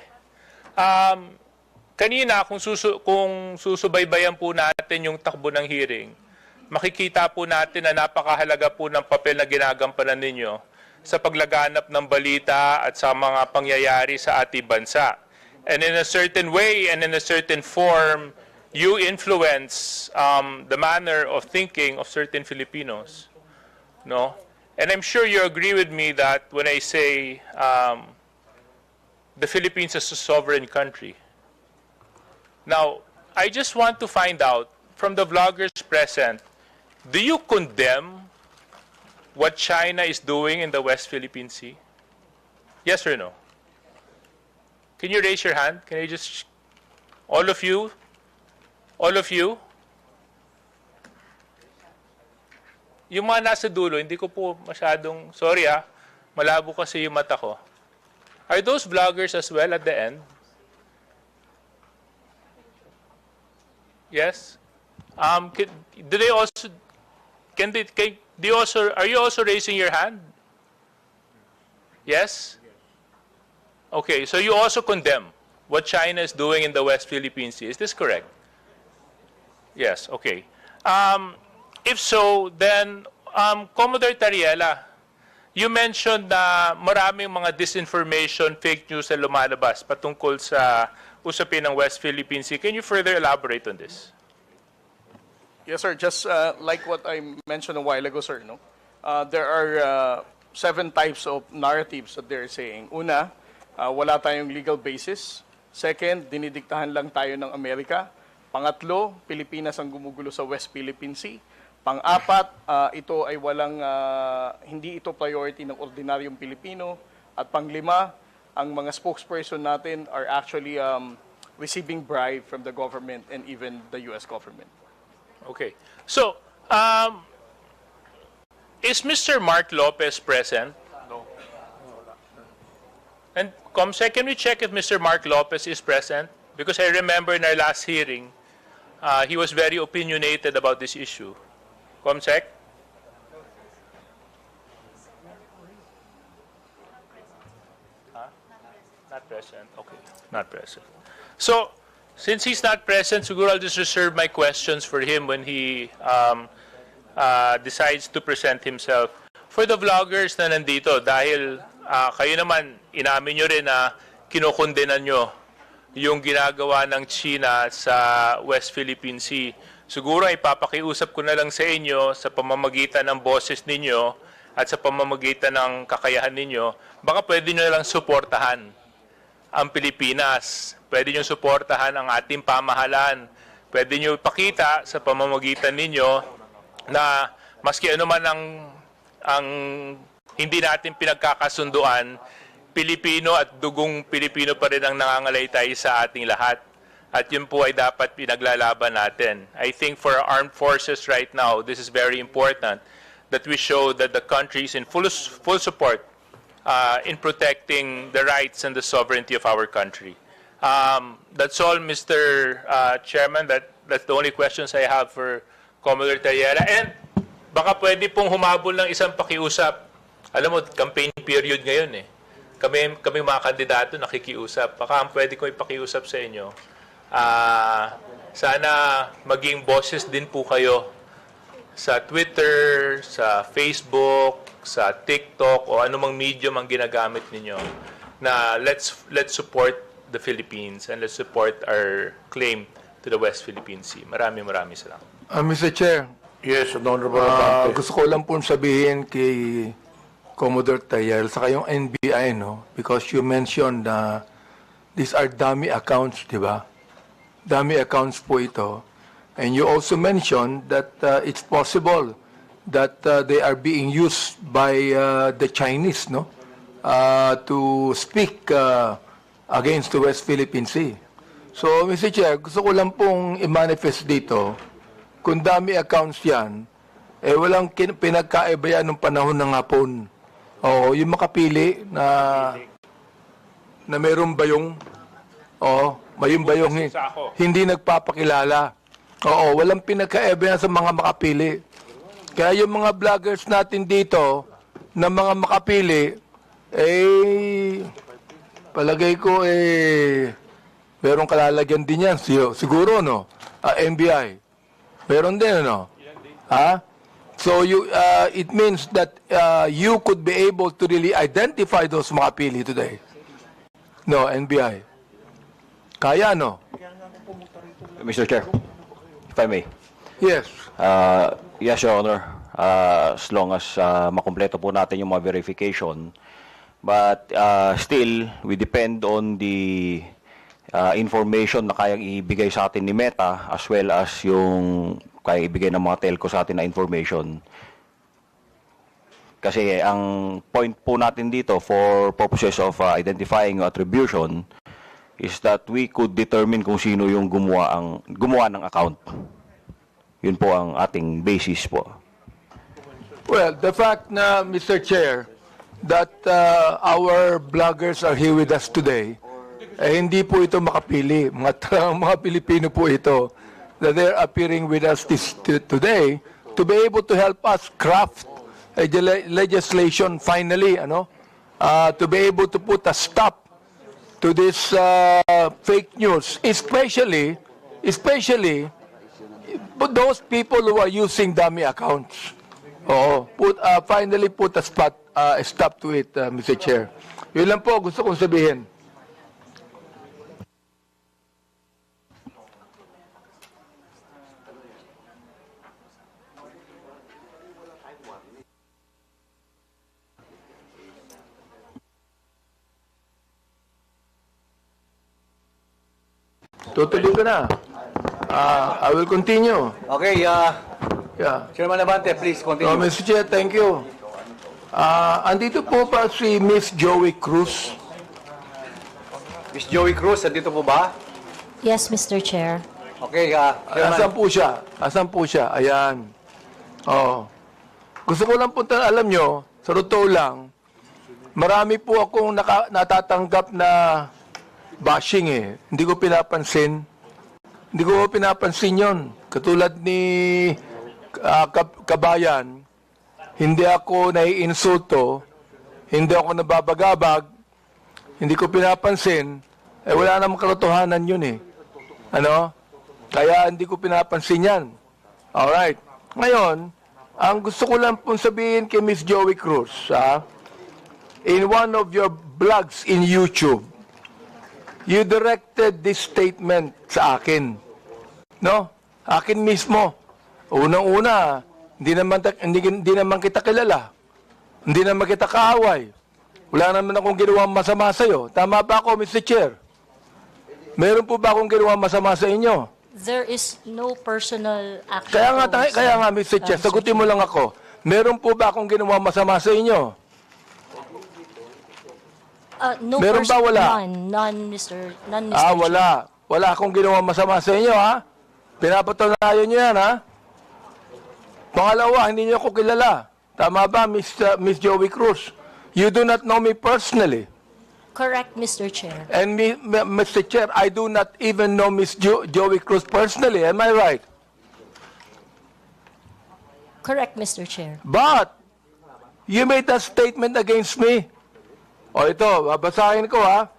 Kanina, kung susubaybayan po natin yung takbo ng hearing, makikita po natin na napakahalaga po ng papel na ginagampanan ninyo sa paglaganap ng balita at sa mga pangyayari sa ating bansa. And in a certain way and in a certain form, you influence the manner of thinking of certain Filipinos. No? And I'm sure you agree with me that when I say the Philippines is a sovereign country. Now, I just want to find out from the vloggers present, do you condemn what China is doing in the West Philippine Sea? Yes or no? Can you raise your hand? Can I just, all of you? All of you? Yung mga nasa dulo, hindi ko po masyadong, sorry malabo kasi yung mata ko. Are those vloggers as well at the end? Yes? Do they also, are you also raising your hand? Yes? Okay, so you also condemn what China is doing in the West Philippine Sea. Is this correct? Yes, okay. If so, then, Commodore Tariela, you mentioned na maraming mga disinformation, fake news na lumalabas patungkol sa usapin ng West Philippine Sea. Can you further elaborate on this? Yes, sir. Just like what I mentioned a while ago, sir, no? There are 7 types of narratives that they're saying. Una, wala tayong legal basis Second, dinidiktahan lang tayo ng Amerika. Pangatlo, Pilipinas ang gumugulo sa West Philippine Sea. Pang-apat, ito ay hindi ito priority ng ordinaryong Pilipino. At panglima, ang mga spokesperson natin are actually receiving bribe from the government and even the U.S. government. Okay. So, is Mr. Mark Lopez present? No. And Comsec, can we check if Mr. Mark Lopez is present? Because I remember in our last hearing, he was very opinionated about this issue. Comsec? Not present. Okay, not present. So, since he's not present, siguro I'll just reserve my questions for him when he decides to present himself. For the vloggers na nandito, dahil kayo naman, inamin nyo rin na kinukondenan nyo yung ginagawa ng China sa West Philippine Sea. Siguro ipapakiusap ko na lang sa inyo sa pamamagitan ng boses ninyo at sa pamamagitan ng kakayahan ninyo, baka pwede nyo lang suportahan ang Pilipinas. Pwede nyo suportahan ang ating pamahalaan. Pwede nyo ipakita sa pamamagitan ninyo na maski ano man ang hindi natin pinagkakasunduan, Pilipino at dugong Pilipino pa rin ang nangangalaytay sa ating lahat. At yun po ay dapat pinaglalaban natin. I think for our armed forces right now, this is very important that we show that the country is in full support in protecting the rights and the sovereignty of our country. That's all, Mr. Chairman. That's the only questions I have for Commodore Tayera. And baka pwede pong humabol ng isang pakiusap. Alam mo, campaign period ngayon eh. Kami mga kandidato nakikiusap. Baka pwede ko ipakiusap sa inyo. Sana maging boses din po kayo sa Twitter, sa Facebook, sa TikTok o anumang medium ang ginagamit ninyo na let's support the Philippines and let's support our claim to the West Philippine Sea. Maraming salamat. Mr. Chair, Yes, Honorable Abante. gusto ko lang po sabihin kay Commodore Tayel sa kayong NBI, no? Because you mentioned na these are dummy accounts, di ba? Dummy accounts po ito. And you also mentioned that it's possible that they are being used by the Chinese, no? To speak against the West Philippine Sea. So, Mr. Chair, gusto ko lang pong i-manifest dito, kung dami accounts yan, walang pinagkaiba yan nung panahon ng hapon. Oo, yung makapili na mayroong bayong, mayroong bayong hindi nagpapakilala. Oo, walang pinagkaiba yan sa mga makapili. Kaya yung mga vloggers natin dito, na mga makapili, palagay ko, merong kalalagyan din yan. Siguro, no? NBI. Meron din, no? So, it means that you could be able to really identify those makapili today. No, NBI. Kaya, no? Mr. Chair, if I may. Yes. Yes, Your Honor. As long as makumpleto po natin yung mga verification. But still, we depend on the information na kayang ibigay sa atin ni Meta as well as yung kayang ibigay ng mga telco sa atin na information. Kasi ang point po natin dito for purposes of identifying attribution is that we could determine kung sino yung gumawa ng account. Yun po ang ating basis po. Well, the fact na, Mr. Chair, that our bloggers are here with us today, hindi po ito makapili. Mga Pilipino po ito that they're appearing with us today to be able to help us craft a legislation finally, to be able to put a stop to this fake news, especially those people who are using dummy accounts. Finally put a stop to it, Mr. Chair. Yun lang po gusto kong sabihin. Tutuloy ko na. I will continue. Okay, Yeah. Chairman Abante, please continue. Oh, Mr. Chair, thank you. Andito po pa si Miss Joey Cruz. Miss Joey Cruz, andito po ba? Yes, Mr. Chair. Okay, Chairman. Asan po siya? Asan po siya? Ayan. Oh. Gusto ko lang po alam nyo, sa totoo lang, marami po akong natatanggap na bashing eh. Hindi ko pinapansin. Hindi ko pinapansin yon. Katulad ni Kabayan, hindi ako naiinsulto, hindi ako nababagabag, hindi ko pinapansin, eh wala namang katotohanan yun eh. Ano? Kaya hindi ko pinapansin yan. Alright. Ngayon, ang gusto ko lang pong sabihin kay Miss Joey Cruz, in one of your blogs in YouTube, you directed this statement sa akin. No? Akin mismo. Unang-una, hindi naman kita kilala. Hindi naman kita kaaway. Wala naman akong ginawang masama sa'yo. Tama ba ako, Mr. Chair? Meron po ba akong ginawang masama sa inyo? There is no personal action. Kaya nga, Mr. Chair, sagutin mo lang ako. Meron po ba akong ginawang masama sa inyo? No Meron ba wala? None, Mr. Wala. Wala akong ginawang masama sa inyo, ha? Pinapatunayan nyo yan, ha? Pangalawa, hindi niyo ako kilala. Tama ba, Miss Joey Cruz? You do not know me personally. Correct, Mr. Chair. And Mr. Chair, I do not even know Miss Joey Cruz personally. Am I right? Correct, Mr. Chair. But, you made a statement against me. O ito, babasahin ko ha.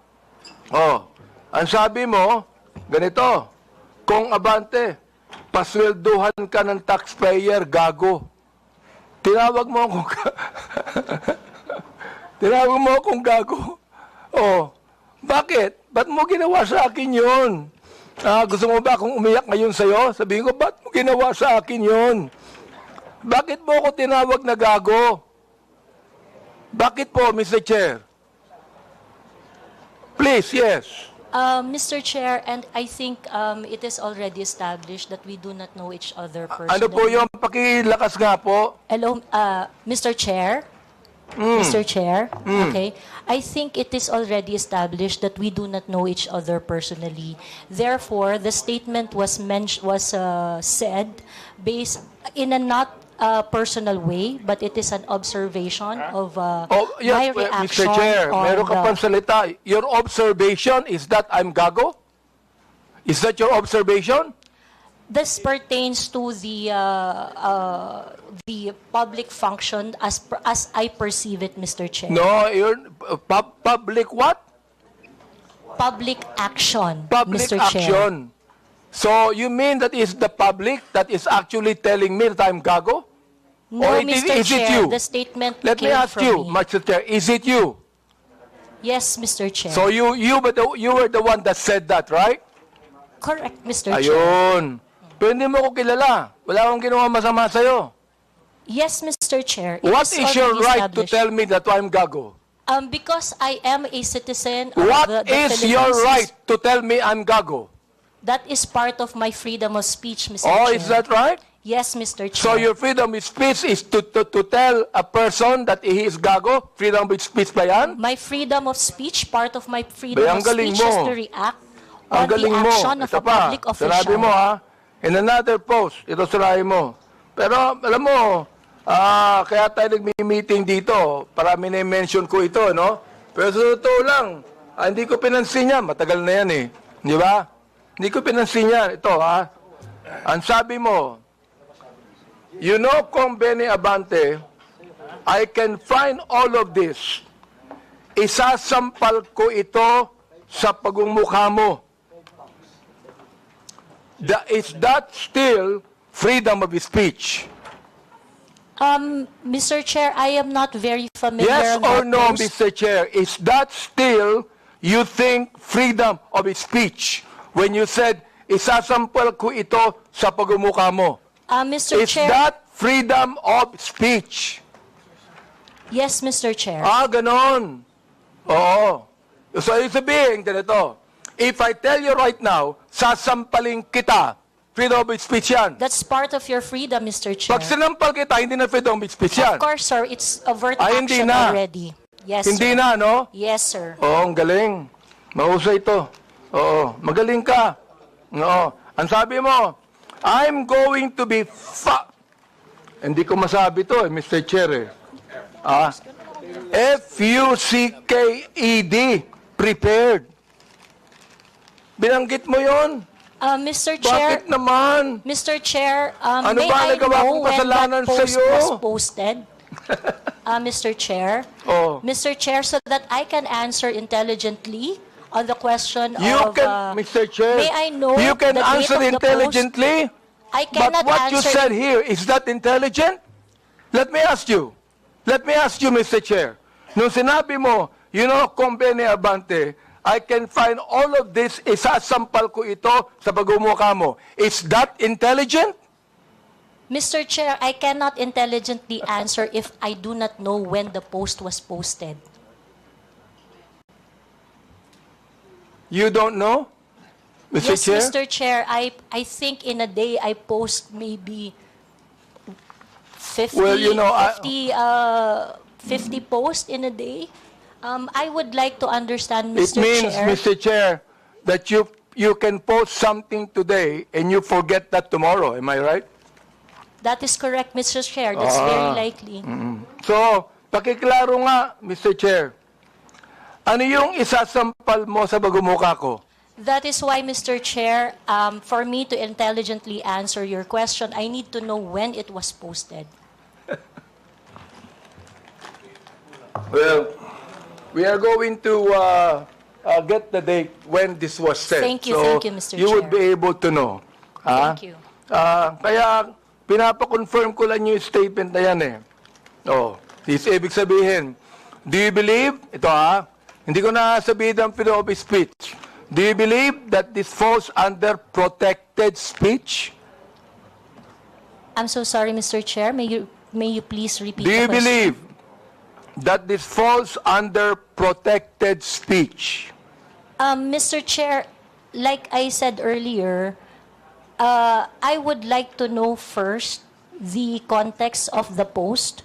O, ang sabi mo, ganito, kung Abante, paswelduhan ka ng taxpayer, gago. Tinawag mo akong tinawag mo akong gago. Oh, bakit? Ba't mo ginawa sa akin yun? Gusto mo ba akong umiyak ngayon sa'yo? Sabihin ko, ba't mo ginawa sa akin yun? Bakit mo ako tinawag na gago? Bakit po, Mr. Chair? Please, yes. Mr. Chair, and I think it is already established that we do not know each other personally. Ano po yung pakilakas nga po? Hello, Mr. Chair? Mr. Chair, okay. I think it is already established that we do not know each other personally. Therefore, the statement was said based in a not personal way, but it is an observation of my reaction. Mr. Chair, meron ka pang salita. Your observation is that I'm gago? Is that your observation? This pertains to the public function as I perceive it, Mr. Chair. No, you're public what? Public action, Public Mr. action. So you mean that is the public that is actually telling me that I'm gago? No, or Mr. is it Chair, you? the statement Let me came ask from you, me. Mr. Chair, is it you? Yes, Mr. Chair. So you were the one that said that, right? Correct, Mr. Chair. Ayun. Pero hindi mo ko kilala. Wala akong ginawa masama sa'yo. Yes, Mr. Chair. It What is your already right to established. tell me that I'm gago? Because I am a citizen of What the is Philippines. your right to tell me I'm gago? That is part of my freedom of speech, Mr. Oh, Chair. is that right? Yes, Mr. Chair. So your freedom of speech is to tell a person that he is gago? Freedom of speech ba yan? My freedom of speech, part of my freedom Ang of galing speech is mo. to react Ang on the galing mo. action of Ito a pa, public official. sinabi mo ha, in another post, ito sinabi mo. Pero alam mo, kaya tayo nagmi-meeting dito, parami na-mention ko ito, no? Pero sa totoo lang, hindi ko pinansin yan, matagal na yan eh. Di ba? Hindi ko pinansin yan. Ito ha, ang sabi mo, you know, Kong Benny Abante, I can find all of this. Isasampal ko ito sa pagmumukha mo. Is that still freedom of speech? Mr. Chair, I am not very familiar. Yes on or that no, post. Mr. Chair? Is that still, you think, freedom of speech? When you said, isasampal ko ito sa pagmumukha mo. Mr. Is Chair. that freedom of speech? Yes, Mr. Chair. Ganon. Oo. So, ibig sabihin, ganito. If I tell you right now, sasampaling kita. Freedom of speech yan. That's part of your freedom, Mr. Chair. Pag sinampal kita, hindi na freedom of speech yan. Of course, sir. It's overt Hindi action na. already. Yes, Hindi sir. na, no? Yes, sir. Oo, ang galing. Mahusay ito. Oo, magaling ka. Oo. Ang sabi mo, I'm going to be Hindi ko masabi to, Mr. Chair. F-U-C-K-E-D. Prepared. Binanggit mo yon? Mr. Chair, Bakit naman? Mr. Chair, Ano may ba I nagawa know kong when kasalanan that post sa'yo? was posted? Mr. Chair, Mr. Chair, so that I can answer intelligently on the question You of... can, Mr. Chair, may I know you can the date answer of the intelligently, post? I cannot but what you answer... said here, is that intelligent? Let me ask you, Mr. Chair. Nung sinabi mo, Convene Abante, I can find all of this, isasampal ko ito sa pagmumukha mo. Is that intelligent? Mr. Chair, I cannot intelligently answer if I do not know when the post was posted. You don't know, Mr. Yes, Chair? Mr. Chair, I think in a day I post maybe 50, Well, 50 posts in a day. I would like to understand, It Mr. means, Chair. Mr. Chair, that you can post something today and you forget that tomorrow. Am I right? That is correct, Mr. Chair. That's very likely. So, pakiklaro nga, Mr. Chair. Ano yung isasampal mo sa bagumukha ko? That is why, Mr. Chair, for me to intelligently answer your question, I need to know when it was posted. Well, we are going to get the date when this was said. Thank you, Mr. You would Chair. be able to know. Thank you. Kaya, pinapa-confirm ko lang yung statement na yan eh. Ibig sabihin, do you believe, hindi ko na sabihin ang freedom of speech. Do you believe that this falls under protected speech? I'm so sorry, Mr. Chair. May you please repeat Do the you question? believe that this falls under protected speech? Mr. Chair, like I said earlier, I would like to know first the context of the post.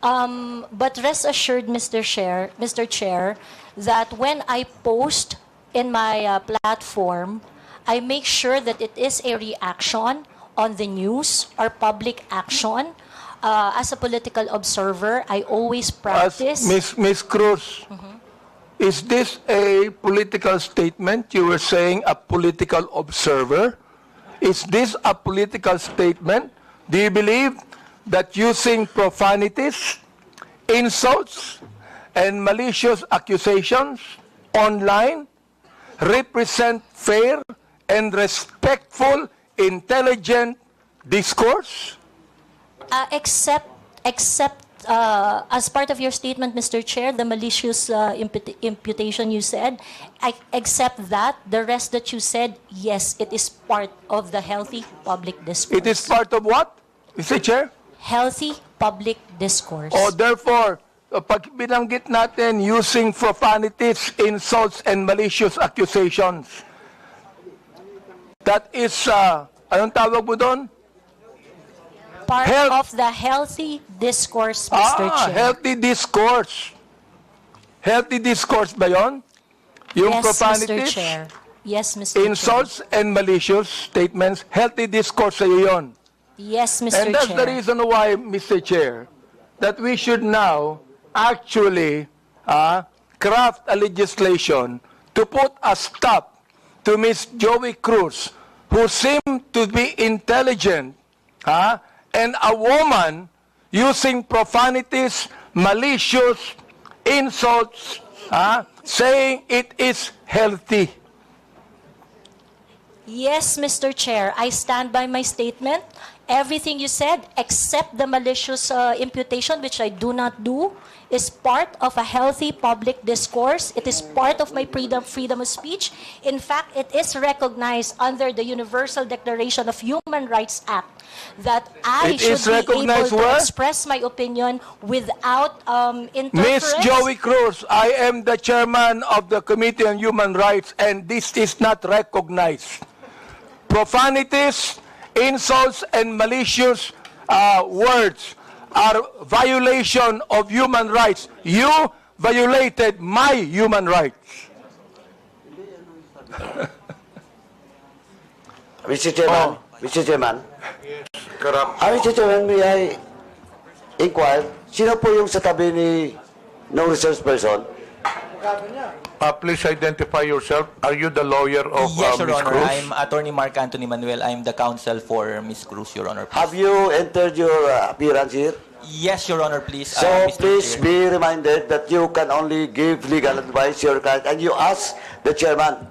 But rest assured, Mr. Chair, that when I post in my platform, I make sure that it is a reaction on the news or public action. As a political observer, I always practice... Ms. Cruz, is this a political statement? You were saying a political observer. Is this a political statement? Do you believe that using profanities, insults, and malicious accusations online represent fair and respectful, intelligent discourse? Except as part of your statement, Mr. Chair, the malicious imputation you said, I accept that. The rest that you said, yes, it is part of the healthy public discourse. It is part of what, Mr. Chair? Healthy public discourse. Therefore, pag binanggit natin using profanities, insults, and malicious accusations, that is, anong tawag mo doon? Part of the healthy discourse, Mr. Chair. Healthy discourse. Healthy discourse ba yun? Yung Yes, profanities, Mr. Chair. Yes, Mr. insults, and malicious statements, healthy discourse sa'yo yun. Yes, Mr. And that's Chair. the reason why, Mr. Chair, that we should now actually craft a legislation to put a stop to Ms. Joey Cruz, who seemed to be intelligent, and a woman using profanities, malicious insults, saying it is healthy. Yes, Mr. Chair, I stand by my statement, Everything you said, except the malicious imputation, which I do not do, is part of a healthy public discourse. It is part of my freedom of speech. In fact, it is recognized under the Universal Declaration of Human Rights Act that I It is should be able recognized to where? express my opinion without Miss interference. Joey Cruz, I am the chairman of the Committee on Human Rights, and this is not recognized. Profanities, insults, and malicious words are violation of human rights. You violated my human rights. Mr. Chairman, Mr. Chairman. Mr. Chairman, may I inquire, sino po yung sa tabi ni no resource person? Please identify yourself. Are you the lawyer of Yes, Your Ms. Honor. Cruz? I'm Attorney Mark Anthony Manuel. I'm the counsel for Ms. Cruz, Your Honor. Have you entered your appearance here? Yes, Your Honor, please. So Mr. please Chair. be reminded that you can only give legal advice to your client, and you ask the chairman.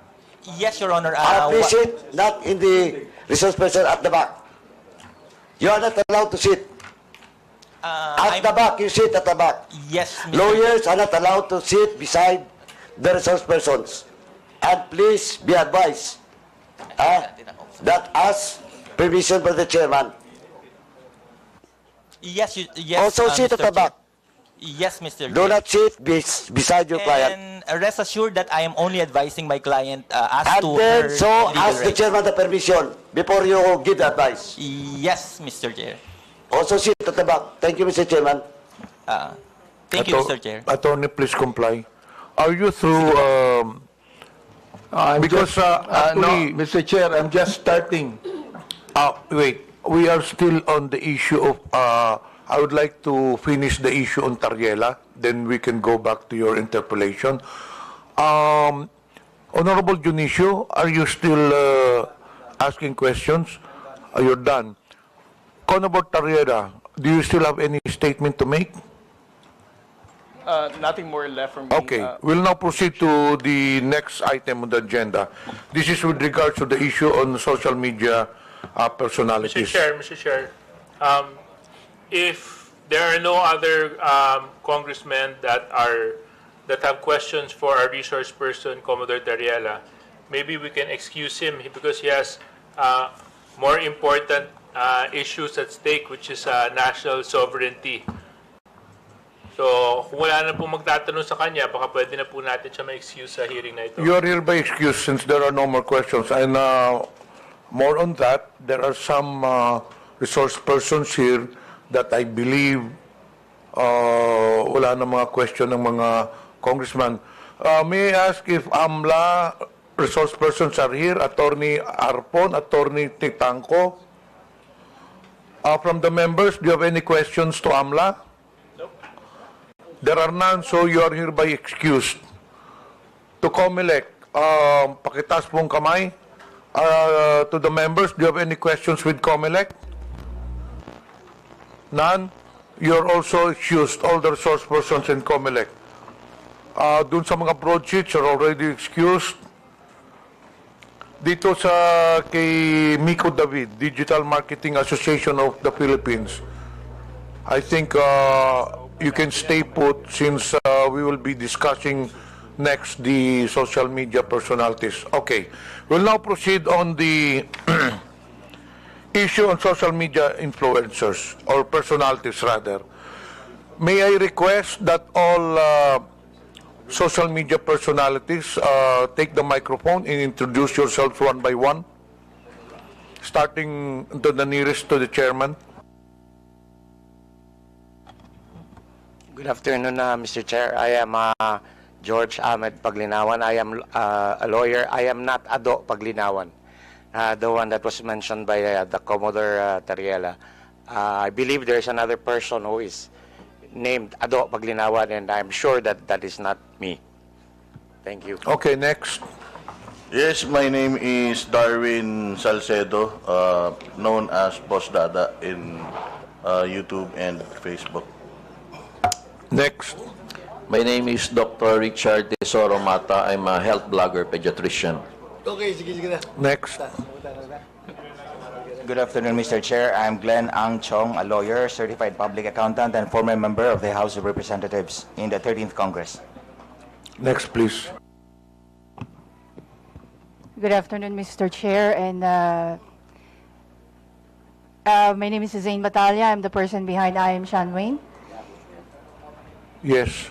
Yes, Your Honor. Please sit, not in the resource person at the back. You are not allowed to sit. At the back, you sit at the back. Yes, Mr. Lawyers are not allowed to sit beside the resource persons. And please be advised that ask permission from the chairman. Yes, yes. Also sit at Mr. the back. Yes, Mr. Do Chair. not sit beside your client. And rest assured that I am only advising my client as And to then, her so legal ask the rights. chairman the permission before you give the advice. Yes, Mr. Chair. Also sit at the back. Thank you, Mr. Chairman. Thank you, Mr. Chair. Attorney, please comply. Are you through, because no, Mr. Chair, I'm just starting. wait, we are still on the issue of, I would like to finish the issue on Tariela, then we can go back to your interpellation. Honorable Junicio, are you still asking questions? You're done. Honorable Tariela, do you still have any statement to make? Nothing more left from me. Okay, we'll now proceed to the next item on the agenda. This is with regards to the issue on social media personalities. Mr. Chair, if there are no other congressmen that have questions for our resource person, Commodore Tariela, maybe we can excuse him because he has more important issues at stake, which is national sovereignty. So, kung wala na po magtatanong sa kanya, baka pwede na po natin siya ma-excuse sa hearing na ito. You are hereby excused since there are no more questions. And more on that, there are some resource persons here that I believe wala na mga question ng mga congressman. May I ask if AMLA resource persons are here? Attorney Arpon, Attorney Titanco. From the members, do you have any questions to AMLA? There are none, so you are hereby excused. To COMELEC, pakitaas pong kamay. To the members, do you have any questions with COMELEC? None? You're also excused, all the resource persons in COMELEC. Dun sa mga broadsheets, you're already excused. Dito sa kay Miko David, Digital Marketing Association of the Philippines, I think you can stay put since we will be discussing next the social media personalities. Okay, we'll now proceed on the issue on social media influencers or personalities rather. May I request that all social media personalities take the microphone and introduce yourselves one by one, starting to the nearest to the chairman. Good afternoon, Mr. Chair. I am George Ahmed Paglinawan. I am a lawyer. I am not Ado Paglinawan, the one that was mentioned by the Commodore Tariela. I believe there is another person who is named Ado Paglinawan, and I'm sure that that is not me. Thank you. Okay, next. Yes, my name is Darwin Salcedo, known as Boss Dada in YouTube and Facebook. Next. My name is Dr. Richard Tesoro Mata. I'm a health blogger pediatrician. Okay, sige na. Next. Good afternoon, Mr. Chair. I'm Glenn Ang Chong, a lawyer, certified public accountant, and former member of the House of Representatives in the 13th Congress. Next, please. Good afternoon, Mr. Chair, and my name is Zain Batalia. I'm the person behind I Am Sean Wayne. Yes.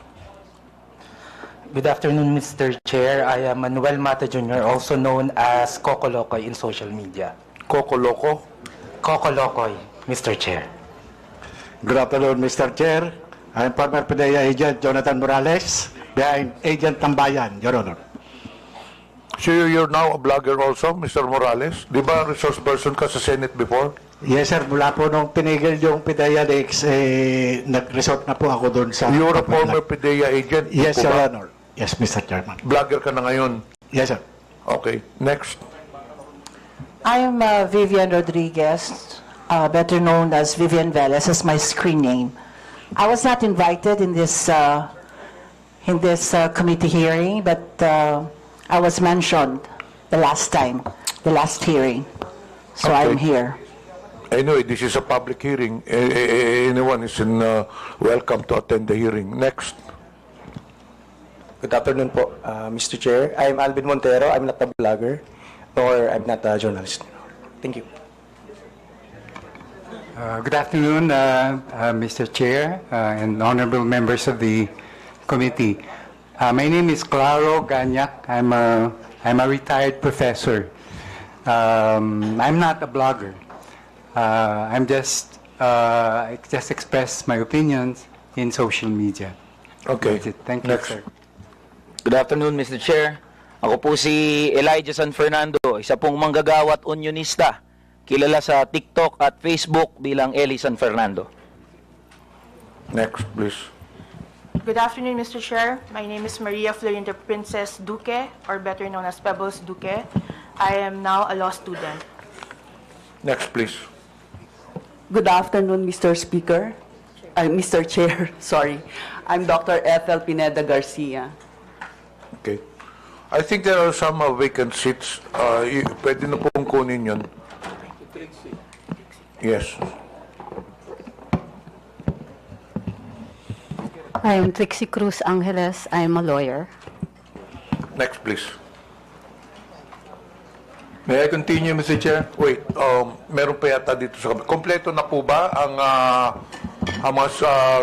Good afternoon, Mr. Chair. I am Manuel Mata Jr., also known as Coco Locoy in social media. Coco Loco? Coco Locoy, Mr. Chair. Good afternoon, Mr. Chair. I'm former PDEA agent Jonathan Morales, behind Agent Tambayan, Your Honor. So you're now a blogger also, Mr. Morales? Di ba resource person ka sa Senate before? Yes, sir. Mula po nung pinigil yung PDEA Dex, nag-resort na po ako doon sa... You're a former PDEA agent? Yes, Your Honor. Yes, Mr. Chairman. Blogger ka na ngayon? Yes, sir. Okay. Next. I am Vivian Rodriguez, better known as Vivian Velez, as my screen name. I was not invited in this committee hearing, but I was mentioned the last time, the last hearing. So Okay. I'm here. Anyway, this is a public hearing. Anyone is welcome to attend the hearing. Next. Good afternoon po, Mr. Chair. I'm Alvin Montero. I'm not a blogger, nor I'm not a journalist. Thank you. Good afternoon, Mr. Chair and honorable members of the committee. My name is Claro Ganyak. I'm a retired professor. I'm not a blogger. I just express my opinions in social media. Okay. That's it. Thank you, sir. Good afternoon, Mr. Chair. Ako po si Elijah San Fernando, isa pong manggagawa at unionista, kilala sa TikTok at Facebook bilang Eli San Fernando. Next, please. Good afternoon, Mr. Chair. My name is Maria Florinda Princess Duque, or better known as Pebbles Duque. I am now a law student. Next, please. Good afternoon, Mr. Speaker. Mr. Chair, sorry. I'm Dr. Ethel Pineda Garcia. Okay. I think there are some vacant seats. Pwede na pong kunin yun. Yes. I am Trixie Cruz Angeles. I am a lawyer. Next, please. May I continue, Mr. Chair? Wait, meron pa yata dito sa... Kompleto na po ba ang mga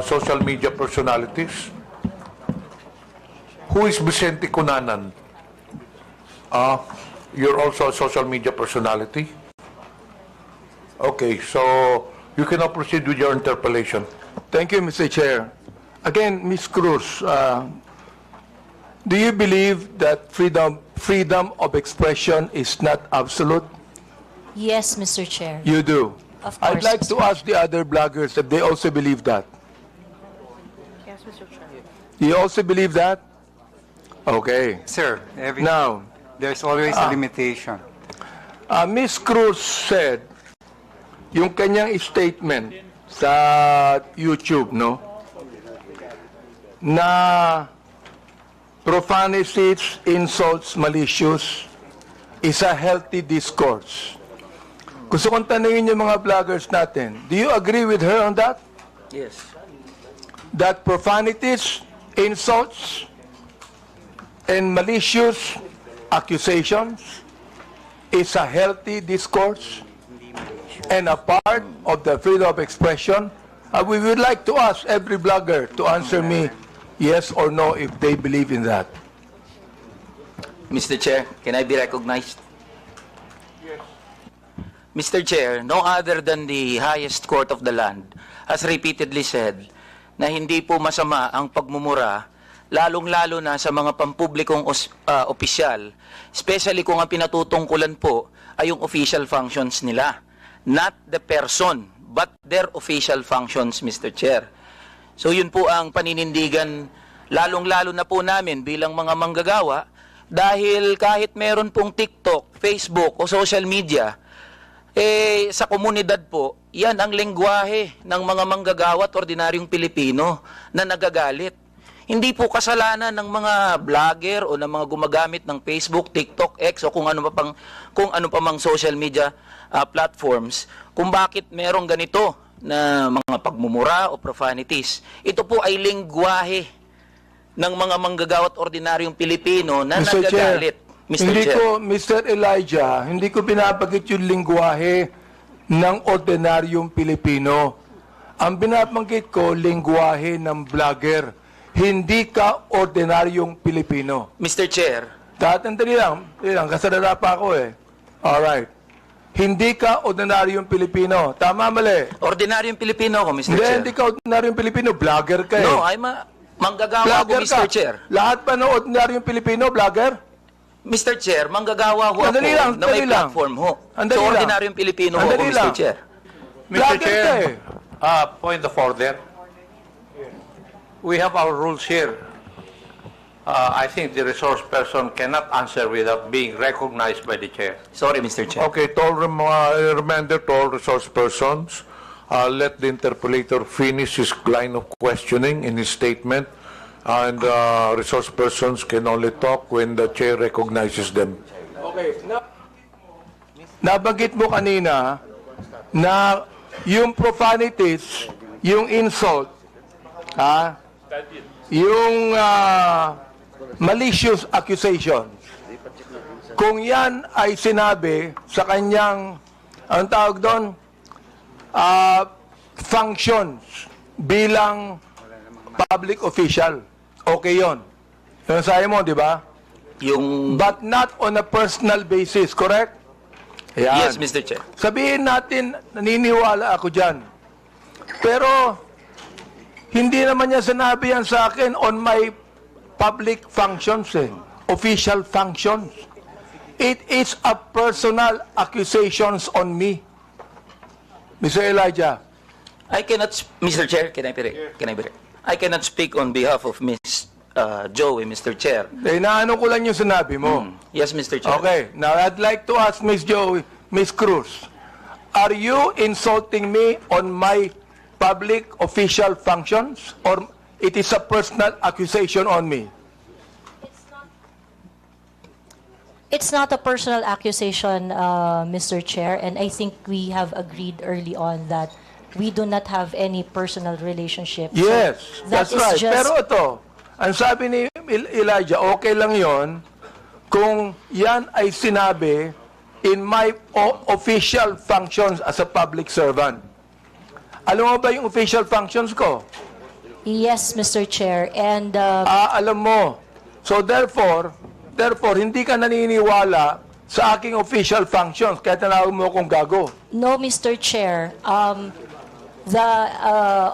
social media personalities? Who is Vicente Cunanan? You're also a social media personality? Okay, so you can now proceed with your interpellation. Thank you, Mr. Chair. Again, Ms. Cruz, do you believe that freedom of expression is not absolute? Yes, Mr. Chair. You do? Of course, I'd like to ask the other bloggers if they also believe that. Yes, Mr. Chair. You also believe that? Okay. Sir, Now, there's always a limitation. Ms. Cruz said, yung kanyang statement sa YouTube, no? Na profanities, insults, malicious is a healthy discourse. Gusto kong tanungin yung mga vloggers natin, do you agree with her on that? Yes. That profanities, insults, and malicious accusations is a healthy discourse and a part of the freedom of expression? We would like to ask every blogger to answer me yes or no if they believe in that. Mr. Chair, can I be recognized? Yes. Mr. Chair, no other than the highest court of the land has repeatedly said na hindi po masama ang pagmumura, lalong-lalo na sa mga pampublikong opisyal, especially kung ang pinatutungkulan po ay yung official functions nila. Not the person, but their official functions, Mr. Chair. So yun po ang paninindigan, lalong-lalo na po namin bilang mga manggagawa, dahil kahit meron pong TikTok, Facebook o social media, sa komunidad po, yan ang lengguwahe ng mga manggagawa at ordinaryong Pilipino na nagagalit. Hindi po kasalanan ng mga vlogger o ng mga gumagamit ng Facebook, TikTok, X o kung ano pa mang social media platforms kung bakit merong ganito na mga pagmumura o profanities. Ito po ay lengguwahe ng mga manggagawa at ordinaryong Pilipino na nagagalit. Hindi ko, Mr. Elijah, hindi ko binabagit yung lingwahe ng ordinaryong Pilipino. Ang binabanggit ko, lingwahe ng vlogger. Hindi ka ordinaryong Pilipino. Mr. Chair. Tatandali lang, kasalala pa ako eh. Alright. Hindi ka ordinaryong Pilipino. Tama, mali? Ordinaryong Pilipino ako, Mr. Chair. Hindi ka ordinaryong Pilipino. Vlogger ka eh. No, I'm a manggagawa ako, Mr. Chair. Lahat pa ng ordinaryong Pilipino, vlogger? Mr. Chair, manggagawa ho ako na may platform ho. So, ordinaryong Pilipino ho ako, Mr. Chair. Mr. Chair, point of order. We have our rules here. I think the resource person cannot answer without being recognized by the chair. Sorry, Mr. Chair. Okay, to all reminder to all resource persons, let the interpolator finish his line of questioning in his statement, and resource persons can only talk when the chair recognizes them. Okay. Nabanggit mo kanina na yung profanities, yung insult, yung malicious accusation, kung yan ay sinabi sa kanyang, ang tawag doon, functions bilang public official, okay yun. Yung sabi mo, di ba? But not on a personal basis, correct? Ayan. Yes, Mr. Chair. Sabihin natin, naniniwala ako dyan. Pero, hindi naman niya sinabi yan sa akin on my public functions, official functions. It is a personal accusations on me. Mr. Elijah. Mr. Chair, can I be I cannot speak on behalf of Ms. Joey, Mr. Chair. Inaano ko lang yung sinabi mo. Yes, Mr. Chair. Okay. Now, I'd like to ask Ms. Joey, Ms. Cruz, are you insulting me on my public official functions, or it is a personal accusation on me? It's not a personal accusation, Mr. Chair, and I think we have agreed early on that we do not have any personal relationship. Yes, so that's right. Pero ito, ang sabi ni Elijah, okay lang yon kung yan ay sinabi in my official functions as a public servant. Alam mo ba yung official functions ko? Yes, Mr. Chair, and alam mo. So therefore, hindi ka naniniwala sa aking official functions, kaya tinawag mo akong gago. No, Mr. Chair. The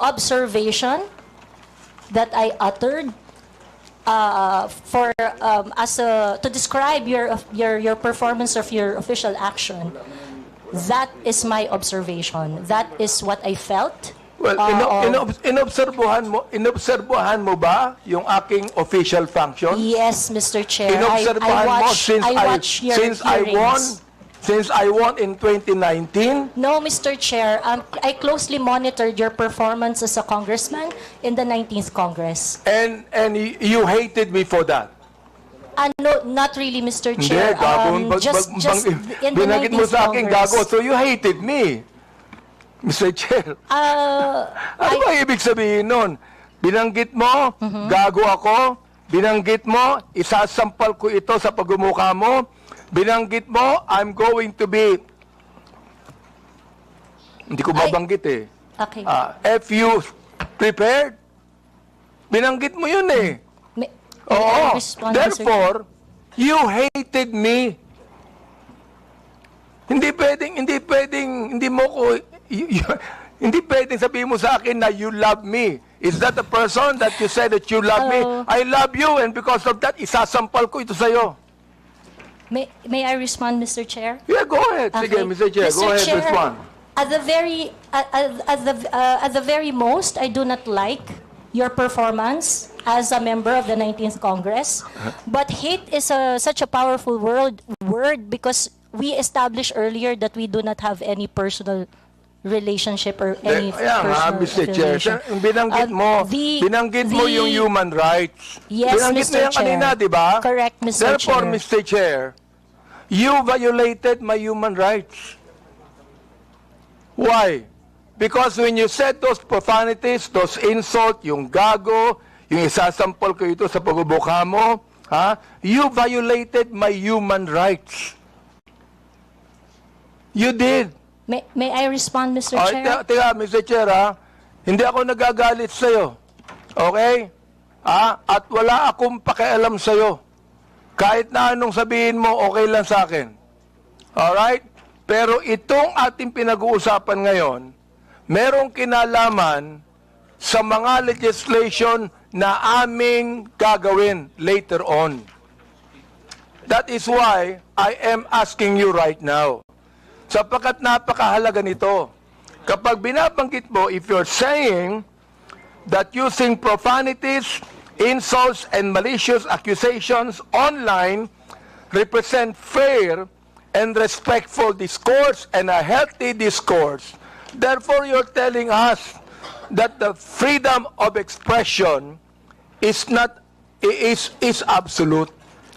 observation that I uttered to describe your performance of your official action, that is my observation. That is what I felt. Well, inobserbuhan mo ba yung aking official function? Yes, Mr. Chair. Inobserbuhan mo since I won in 2019? No, Mr. Chair. I closely monitored your performance as a congressman in the 19th Congress. And you hated me for that? No, not really, Mr. Chair. Just in the 19th mo sa akin Congress. gago, so you hated me, Mr. Chair. Ano ba ibig sabihin nun? Binanggit mo, gago ako. Binanggit mo, isasampal ko ito sa pagmumukha mo. Binanggit mo, I'm going to be... Hindi ko mabanggit eh. Okay. If you prepared, binanggit mo yun eh. Oo. Therefore, you hated me. Hindi pwedeng sabihin mo sa akin na you love me. Is that the person that you said that you love me? I love you, and because of that, isasampal ko ito sa'yo. May I respond, Mr. Chair? Yeah, go ahead. Okay. Sige, Mr. Chair, go ahead, respond. At the very most, I do not like your performance as a member of the 19th Congress. But hate is such a powerful word because we established earlier that we do not have any personal relationship or any Kaya nga, personal Mr. Chair, affiliation. binanggit mo, yung human rights. Yes, Binanggit mo Mr. yan kanina, Chair. di ba? Correct, Mr. Therefore, Chair. Mr. Chair, you violated my human rights. Why? Because when you said those profanities, those insult, yung gago, yung isasampol ko ito sa pagbubukha mo, you violated my human rights. You did. May I respond, Mr. Chair? Teka, Mr. Chair, hindi ako nagagalit sa'yo. Okay? At wala akong pakialam sa'yo. Kahit na anong sabihin mo, okay lang sa akin. Alright? Pero itong ating pinag-uusapan ngayon, merong kinalaman sa mga legislation na aming gagawin later on. That is why I am asking you right now. Sapagkat napakahalaga nito. Kapag binabanggit mo, if you're saying that using profanities, insults, and malicious accusations online represent fair and respectful discourse and a healthy discourse, therefore you're telling us that the freedom of expression is absolute.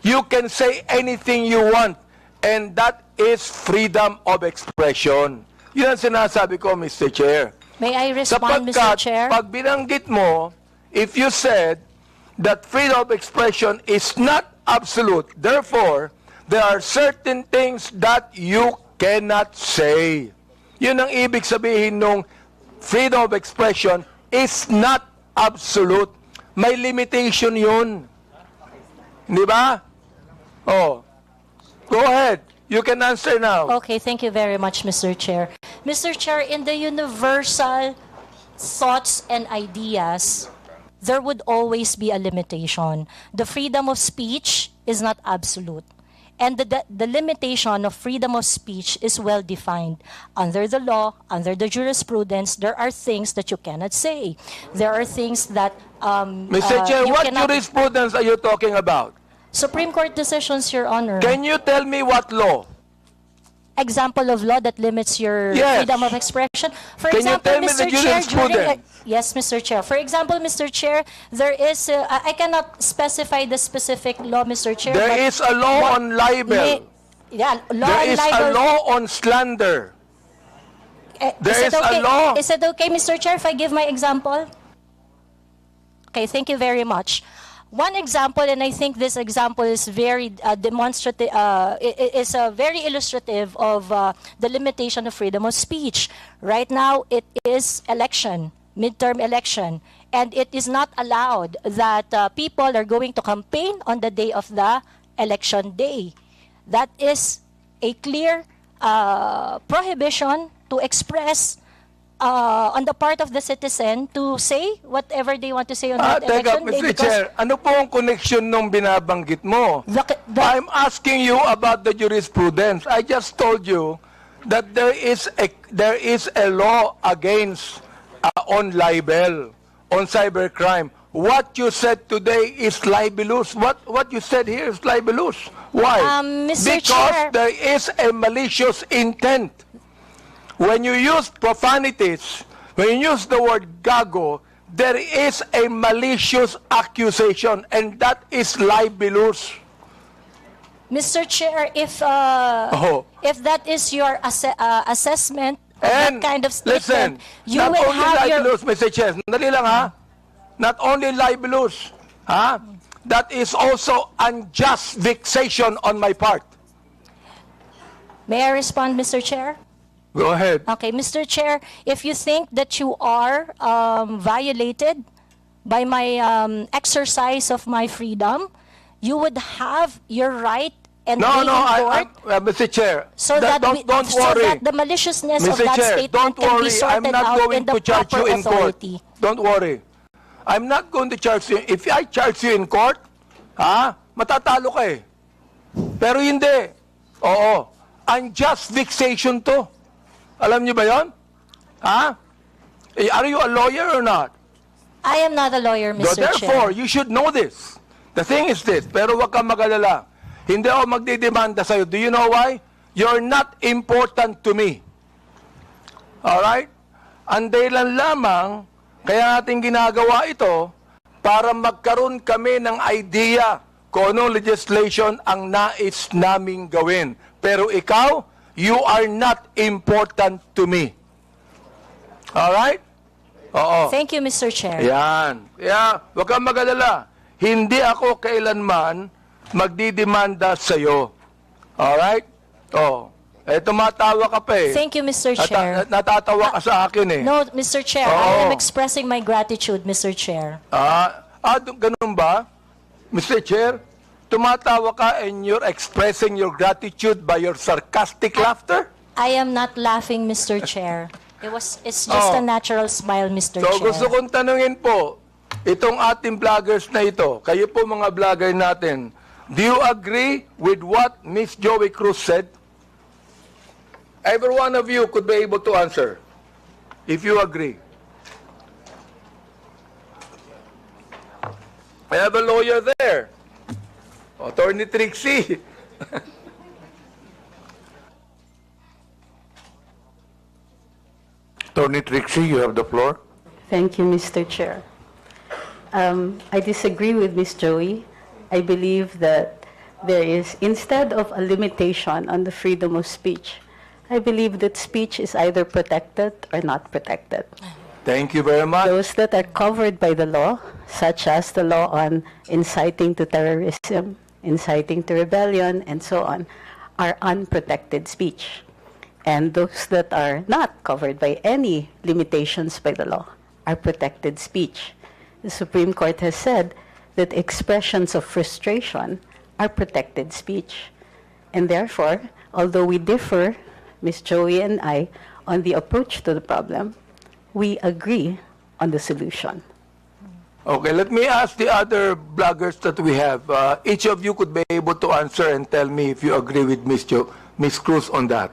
You can say anything you want, and that is freedom of expression. Yun ang sinasabi ko, Mr. Chair. May I respond, Mr. Chair? Pag binanggit mo, if you said that freedom of expression is not absolute, therefore, there are certain things that you cannot say. Yun ang ibig sabihin nung freedom of expression is not absolute. May limitation yun. Di ba? Oh. Go ahead. You can answer now. Okay, thank you very much, Mr. Chair. Mr. Chair, in the universal thoughts and ideas, there would always be a limitation. The freedom of speech is not absolute. And the limitation of freedom of speech is well defined. Under the law, under the jurisprudence, there are things that you cannot say. There are things that Mr. Chair, what jurisprudence are you talking about? Supreme Court decisions, Your Honor. Can you tell me what law? Example of law that limits your freedom of expression. For Can you example, tell me Mr. the Chair, jurisprudence? yes, Mr. Chair. For example, Mr. Chair, there is, I cannot specify the specific law, Mr. Chair. There is a law on libel. Law There is a law on slander. There is a law. Is it okay, Mr. Chair, if I give my example? Okay, thank you very much. One example, and I think this example is very demonstrative, is very illustrative of the limitation of freedom of speech. Right now, it is election, midterm election, and it is not allowed that people are going to campaign on the day of the election day. That is a clear prohibition to express on the part of the citizen to say whatever they want to say on that election day. Mr. Chair, ano po ang connection nung binabanggit mo? I'm asking you about the jurisprudence. I just told you that there is a law against on libel, on cybercrime. What you said today is libelous. What you said here is libelous. Why? Mr. Because Chair, there is a malicious intent. When you use profanities, when you use the word gago, there is a malicious accusation, and that is libelous. Mr. Chair, if that is your assessment of that kind of statement, you not will only have libelous, Mr. Chair, dali lang ha, not only libelous, that is also unjust vexation on my part. May I respond, Mr. Chair? Go ahead. Okay, Mr. Chair, if you think that you are violated by my exercise of my freedom, you would have your right and day in court. Mr. Chair, So that the maliciousness of that statement can be sorted out in the proper authority. Don't worry. I'm not going to charge you. If I charge you in court, matatalo ka eh. Pero hindi. Oo. Unjust vexation to. Alam niyo ba yon? Are you a lawyer or not? I am not a lawyer, Mr. Chair. Therefore, you should know this. The thing is this, pero wag kang mag-alala. Hindi ako magdidemanda sa'yo. Do you know why? You're not important to me. Alright? Ang dahilan lamang, kaya natin ginagawa ito, para magkaroon kami ng idea kung anong legislation ang nais naming gawin. Pero ikaw, you are not important to me. Alright? Oo. Thank you, Mr. Chair. Yan. Kaya, huwag kang mag-alala. Hindi ako kailanman magdidemanda sa'yo. Alright? Oh. Tumatawa ka pa eh. Thank you, Mr. Chair. Natatawa ka sa akin eh. No, Mr. Chair, I am expressing my gratitude, Mr. Chair. Ganun ba? Mr. Chair, tumatawa ka and you're expressing your gratitude by your sarcastic laughter? I am not laughing, Mr. Chair. It's just a natural smile, Mr. So Chair. gusto kong tanungin po, itong ating vloggers na ito, kayo po mga vlogger natin, do you agree with what Miss Joey Cruz said? Every one of you could be able to answer, if you agree. I have a lawyer there, Attorney Trixie. Attorney Trixie, you have the floor. Thank you, Mr. Chair. I disagree with Ms. Joey. I believe that there is, instead of a limitation on the freedom of speech, I believe that speech is either protected or not protected. Thank you very much. Those that are covered by the law, such as the law on inciting to terrorism, inciting to rebellion, and so on, are unprotected speech. And those that are not covered by any limitations by the law are protected speech. The Supreme Court has said that expressions of frustration are protected speech. And therefore, although we differ, Ms. Joey and I, on the approach to the problem, we agree on the solution. Okay, let me ask the other bloggers that we have. Each of you could be able to answer and tell me if you agree with Ms. Cruz on that.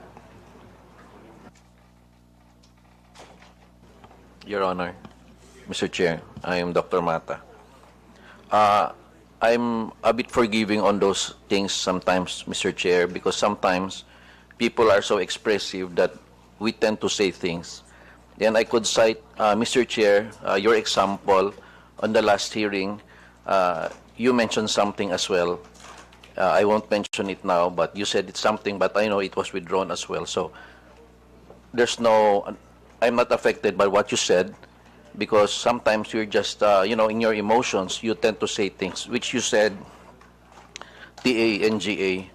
Your Honor, Mr. Chair, I am Dr. Mata. I'm a bit forgiving on those things sometimes, Mr. Chair, because sometimes people are so expressive that we tend to say things. And I could cite, Mr. Chair, your example on the last hearing. You mentioned something as well. I won't mention it now, but you said it's something, but I know it was withdrawn as well. So I'm not affected by what you said, because sometimes you're just, in your emotions, you tend to say things, which you said, T-A-N-G-A,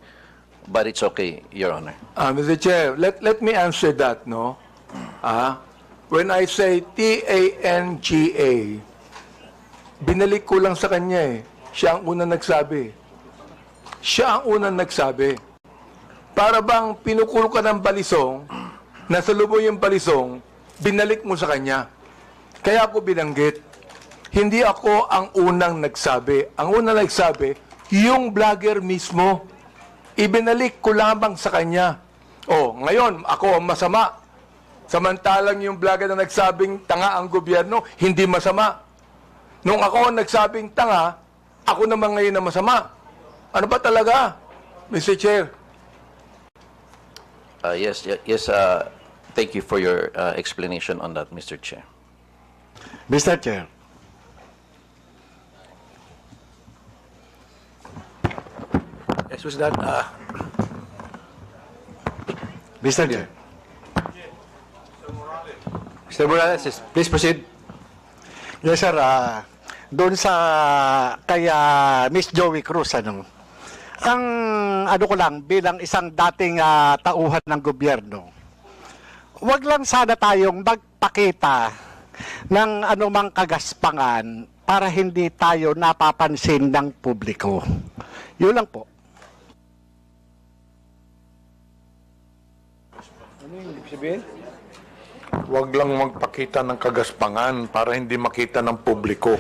but it's okay, Your Honor. Mr. Chair, let me answer that, no? When I say T-A-N-G-A, binalik ko lang sa kanya eh. Siya ang unang nagsabi. Siya ang unang nagsabi. Para bang pinukulo ka ng balisong, nasa lubo yung balisong, binalik mo sa kanya. Kaya ako binanggit. Hindi ako ang unang nagsabi. Ang unang nagsabi, yung vlogger mismo. Ibinalik ko lamang sa kanya. Ngayon, ako ang masama. Samantalang yung vlogger na nagsabing tanga ang gobyerno, hindi masama. Nung ako ang nagsabing tanga, ako naman ngayon na masama. Ano ba talaga, Mr. Chair? Yes. Thank you for your explanation on that, Mr. Chair. Mr. Chair. Yes, was that? Mr. Chair. Mr. Morales, please proceed. Yes, sir. Doon sa kaya Miss Joey Cruz, ang ko lang, bilang isang dating tauhan ng gobyerno, wag lang sana tayong magpakita ng anumang kagaspangan para hindi tayo napapansin ng publiko. Yun lang po. Ano yung ibig sabihin? Huwag lang magpakita ng kagaspangan para hindi makita ng publiko.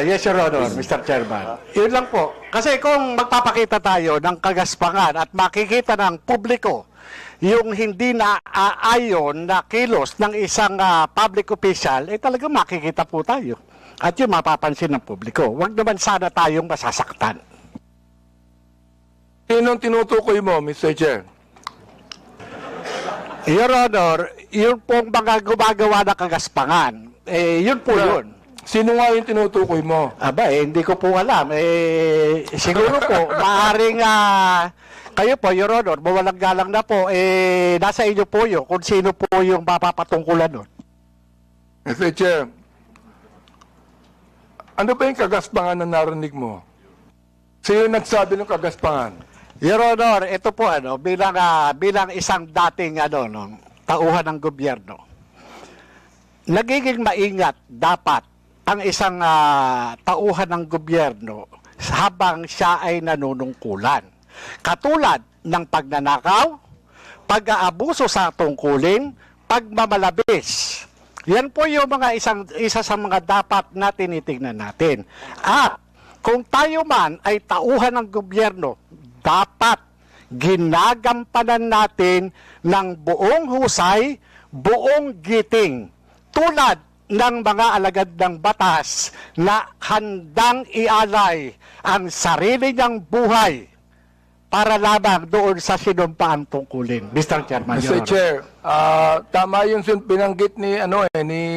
Yes, Your Honor, Mr. Chairman. Yun lang po. Kasi kung magpapakita tayo ng kagaspangan at makikita ng publiko yung hindi na ayon na kilos ng isang public official, talagang makikita po tayo. At yun mapapansin ng publiko. Huwag naman sana tayong masasaktan. Sinong tinutukoy mo, Mr. Chair? Your Honor, yun pong mga gumagawa ng kagaspangan, yun po yun. Sino nga yung tinutukoy mo? Aba, hindi ko po alam. Siguro po, maaaring kayo po, Your Honor, mawalang galang na po, nasa inyo po yun kung sino po yung mapapatungkulan nun. Mr. Chair, ano ba yung kagaspangan na narinig mo? Sino nagsabi ng kagaspangan? Your Honor, ito po bilang isang dating tauhan ng gobyerno. Nagiging maingat dapat ang isang tauhan ng gobyerno habang siya ay nanunungkulan. Katulad ng pagnanakaw, pag-aabuso sa tungkulin, pagmamalabis. Yan po yung isa sa mga dapat na tinitingnan natin. At kung tayo man ay tauhan ng gobyerno, dapat ginagampanan natin ng buong husay, buong giting, tulad ng mga alagad ng batas na handang ialay ang sarili niyang buhay para lamang doon sa sinumpaang tungkulin. Mr. Chairman, Mr. Chair, tama yung binanggit ni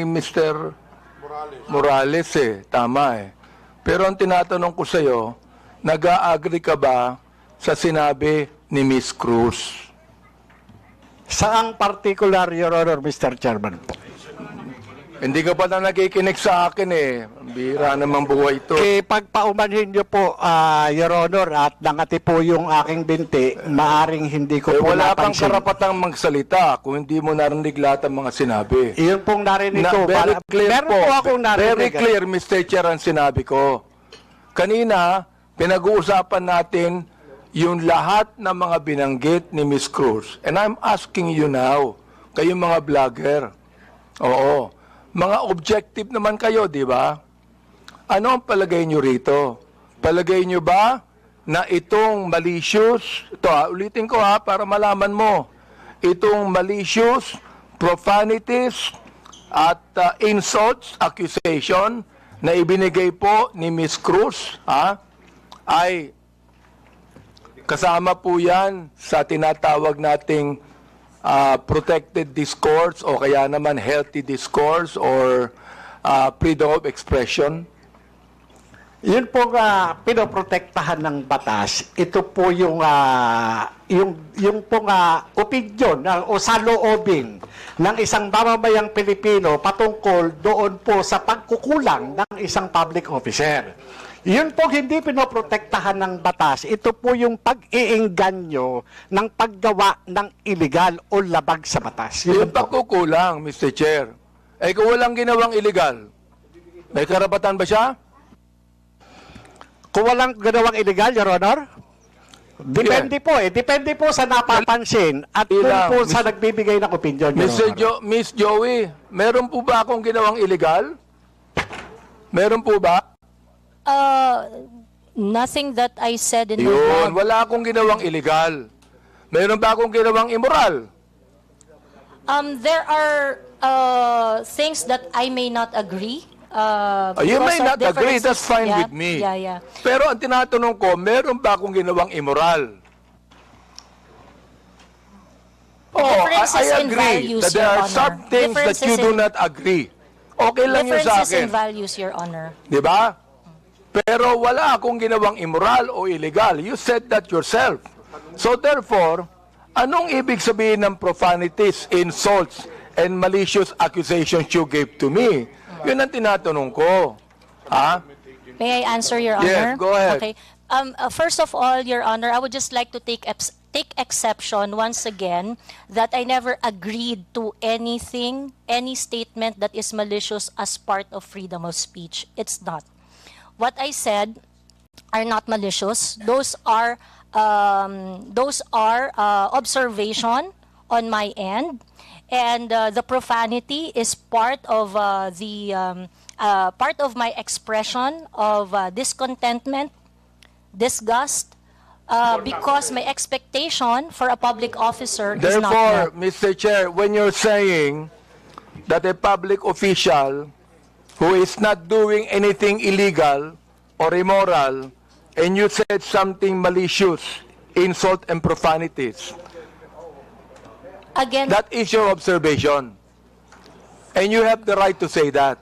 Mr. Morales tama Pero ang tinatanong ko sa iyo, nag-a-agree ka ba sa sinabi ni Miss Cruz? Saang particular, Your Honor, Mr. Chairman po? Hindi ka pa na nakikinig sa akin Bira naman buhay ito. Pagpaumanhin niyo po, Your Honor, at nangati po yung aking binti, maaring hindi ko po wala kang napansin. karapatang magsalita kung hindi mo narinig lahat ang mga sinabi. Iyon pong narinig ko. Very clear meron po akong narinig. Very clear, Mr. Chair, ang sinabi ko. Kanina, pinag-uusapan natin yung lahat ng mga binanggit ni Miss Cruz. And I'm asking you now, kayong mga vlogger, oo, mga objective naman kayo, di ba? Ano ang palagay nyo rito? Palagay nyo ba na itong malicious, ulitin ko para malaman mo, itong malicious, profanities, at insults, accusation na ibinigay po ni Miss Cruz, ay kasama po yan sa tinatawag nating protected discourse o kaya naman healthy discourse or freedom of expression? Yun po pinoprotektahan ng batas. Ito po yung opinion o saloobin ng isang mamamayang Pilipino patungkol doon po sa pagkukulang ng isang public officer. Yun po hindi pinoprotektahan ng batas. Ito po yung pag-iingganyo ng paggawa ng illegal o labag sa batas. Yung pagkukulang, Mr. Chair, kung walang ginawang illegal, may karapatan ba siya? Kung walang ginawang illegal, Your Honor? Depende po Depende po sa napapansin at kung po sa nagbibigay ng opinion, Your Honor. Miss Joey, meron po ba akong ginawang illegal? Meron po ba? Nothing that I said in my Yun, wala akong ginawang illegal. Meron ba akong ginawang immoral? There are things that I may not agree. You may because of not agree, differences. that's fine Yeah, with me. Yeah. Pero ang tinatanong ko, meron ba akong ginawang immoral? Differences I in agree values, that there Your are Honor. some things that you do not agree. Okay lang yun sa Differences in akin. values, Your Honor. Di ba? Pero wala akong ginawang immoral o illegal. You said that yourself. So therefore, anong ibig sabihin ng profanities, insults, and malicious accusations you gave to me? Yun ang tinatanong ko. May I answer, Your Yes, Honor? go ahead. Okay. First of all, Your Honor, I would just like to take exception once again that I never agreed to anything, any statement that is malicious as part of freedom of speech. It's not. What I said are not malicious. Those are observation on my end, and the profanity is part of part of my expression of discontentment, disgust, because my expectation for a public officer is not Therefore, met. Mr. Chair, when you're saying that a public official who is not doing anything illegal or immoral, and you said something malicious, insult and profanities, Again, That is your observation. And you have the right to say that.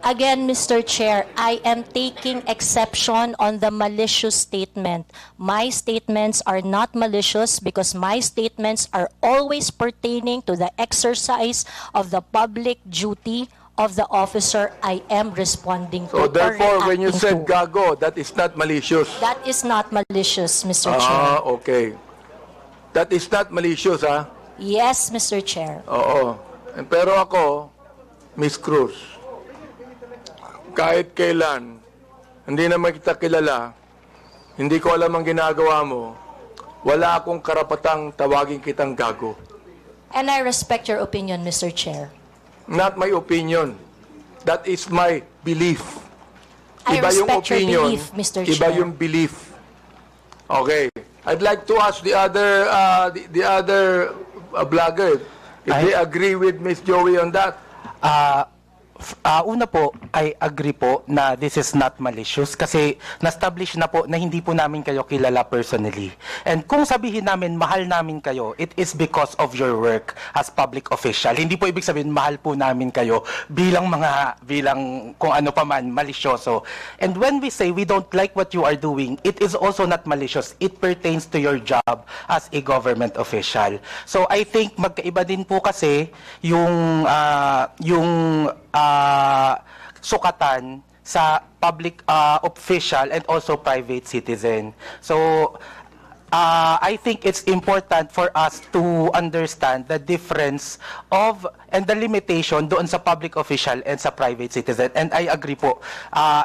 Again, Mr. Chair, I am taking exception on the malicious statement. My statements are not malicious because my statements are always pertaining to the exercise of the public duty of the officer I am responding to. So therefore, when you reacting said to. gago, that is not malicious. That is not malicious, Mr. Chair. Okay. That is not malicious, ha? Yes, Mr. Chair. Oo. Pero ako, Miss Cruz, kahit kailan, hindi naman kita kilala, hindi ko alam ang ginagawa mo, wala akong karapatang tawagin kitang gago. And I respect your opinion, Mr. Chair. Not my opinion. That is my belief. I Iba yung respect your opinion, belief, Mr. iba Chair. yung belief. Okay. I'd like to ask the other vlogger if they agree with Miss Joey on that. Una po, I agree po na this is not malicious kasi na-establish na po na hindi po namin kayo kilala personally. And kung sabihin namin mahal namin kayo, it is because of your work as public official. Hindi po ibig sabihin mahal po namin kayo bilang kung ano pa man, malisyoso. And when we say we don't like what you are doing, it is also not malicious. It pertains to your job as a government official. So I think magkaiba din po kasi yung sukatan sa public official and also private citizen. So, I think it's important for us to understand the difference of and the limitation doon sa public official and sa private citizen. And I agree po.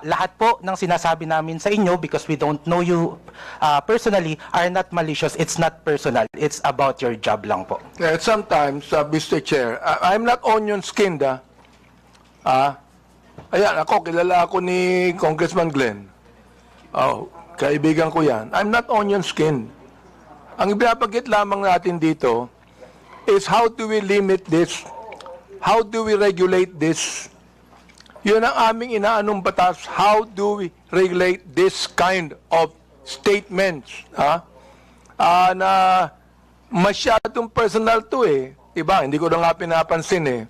Lahat po ng sinasabi namin sa inyo, because we don't know you personally, are not malicious. It's not personal. It's about your job lang po. Sometimes, Mr. Chair, I'm not onion-skinned, ayan, kilala ako ni Congressman Glenn. Kaibigan ko yan. I'm not onion-skinned. Ang ibinabagit lamang natin dito is how do we limit this? How do we regulate this? Yun ang aming inaanong batas. How do we regulate this kind of statements? Na masyadong personal to Diba? Hindi ko na nga pinapansin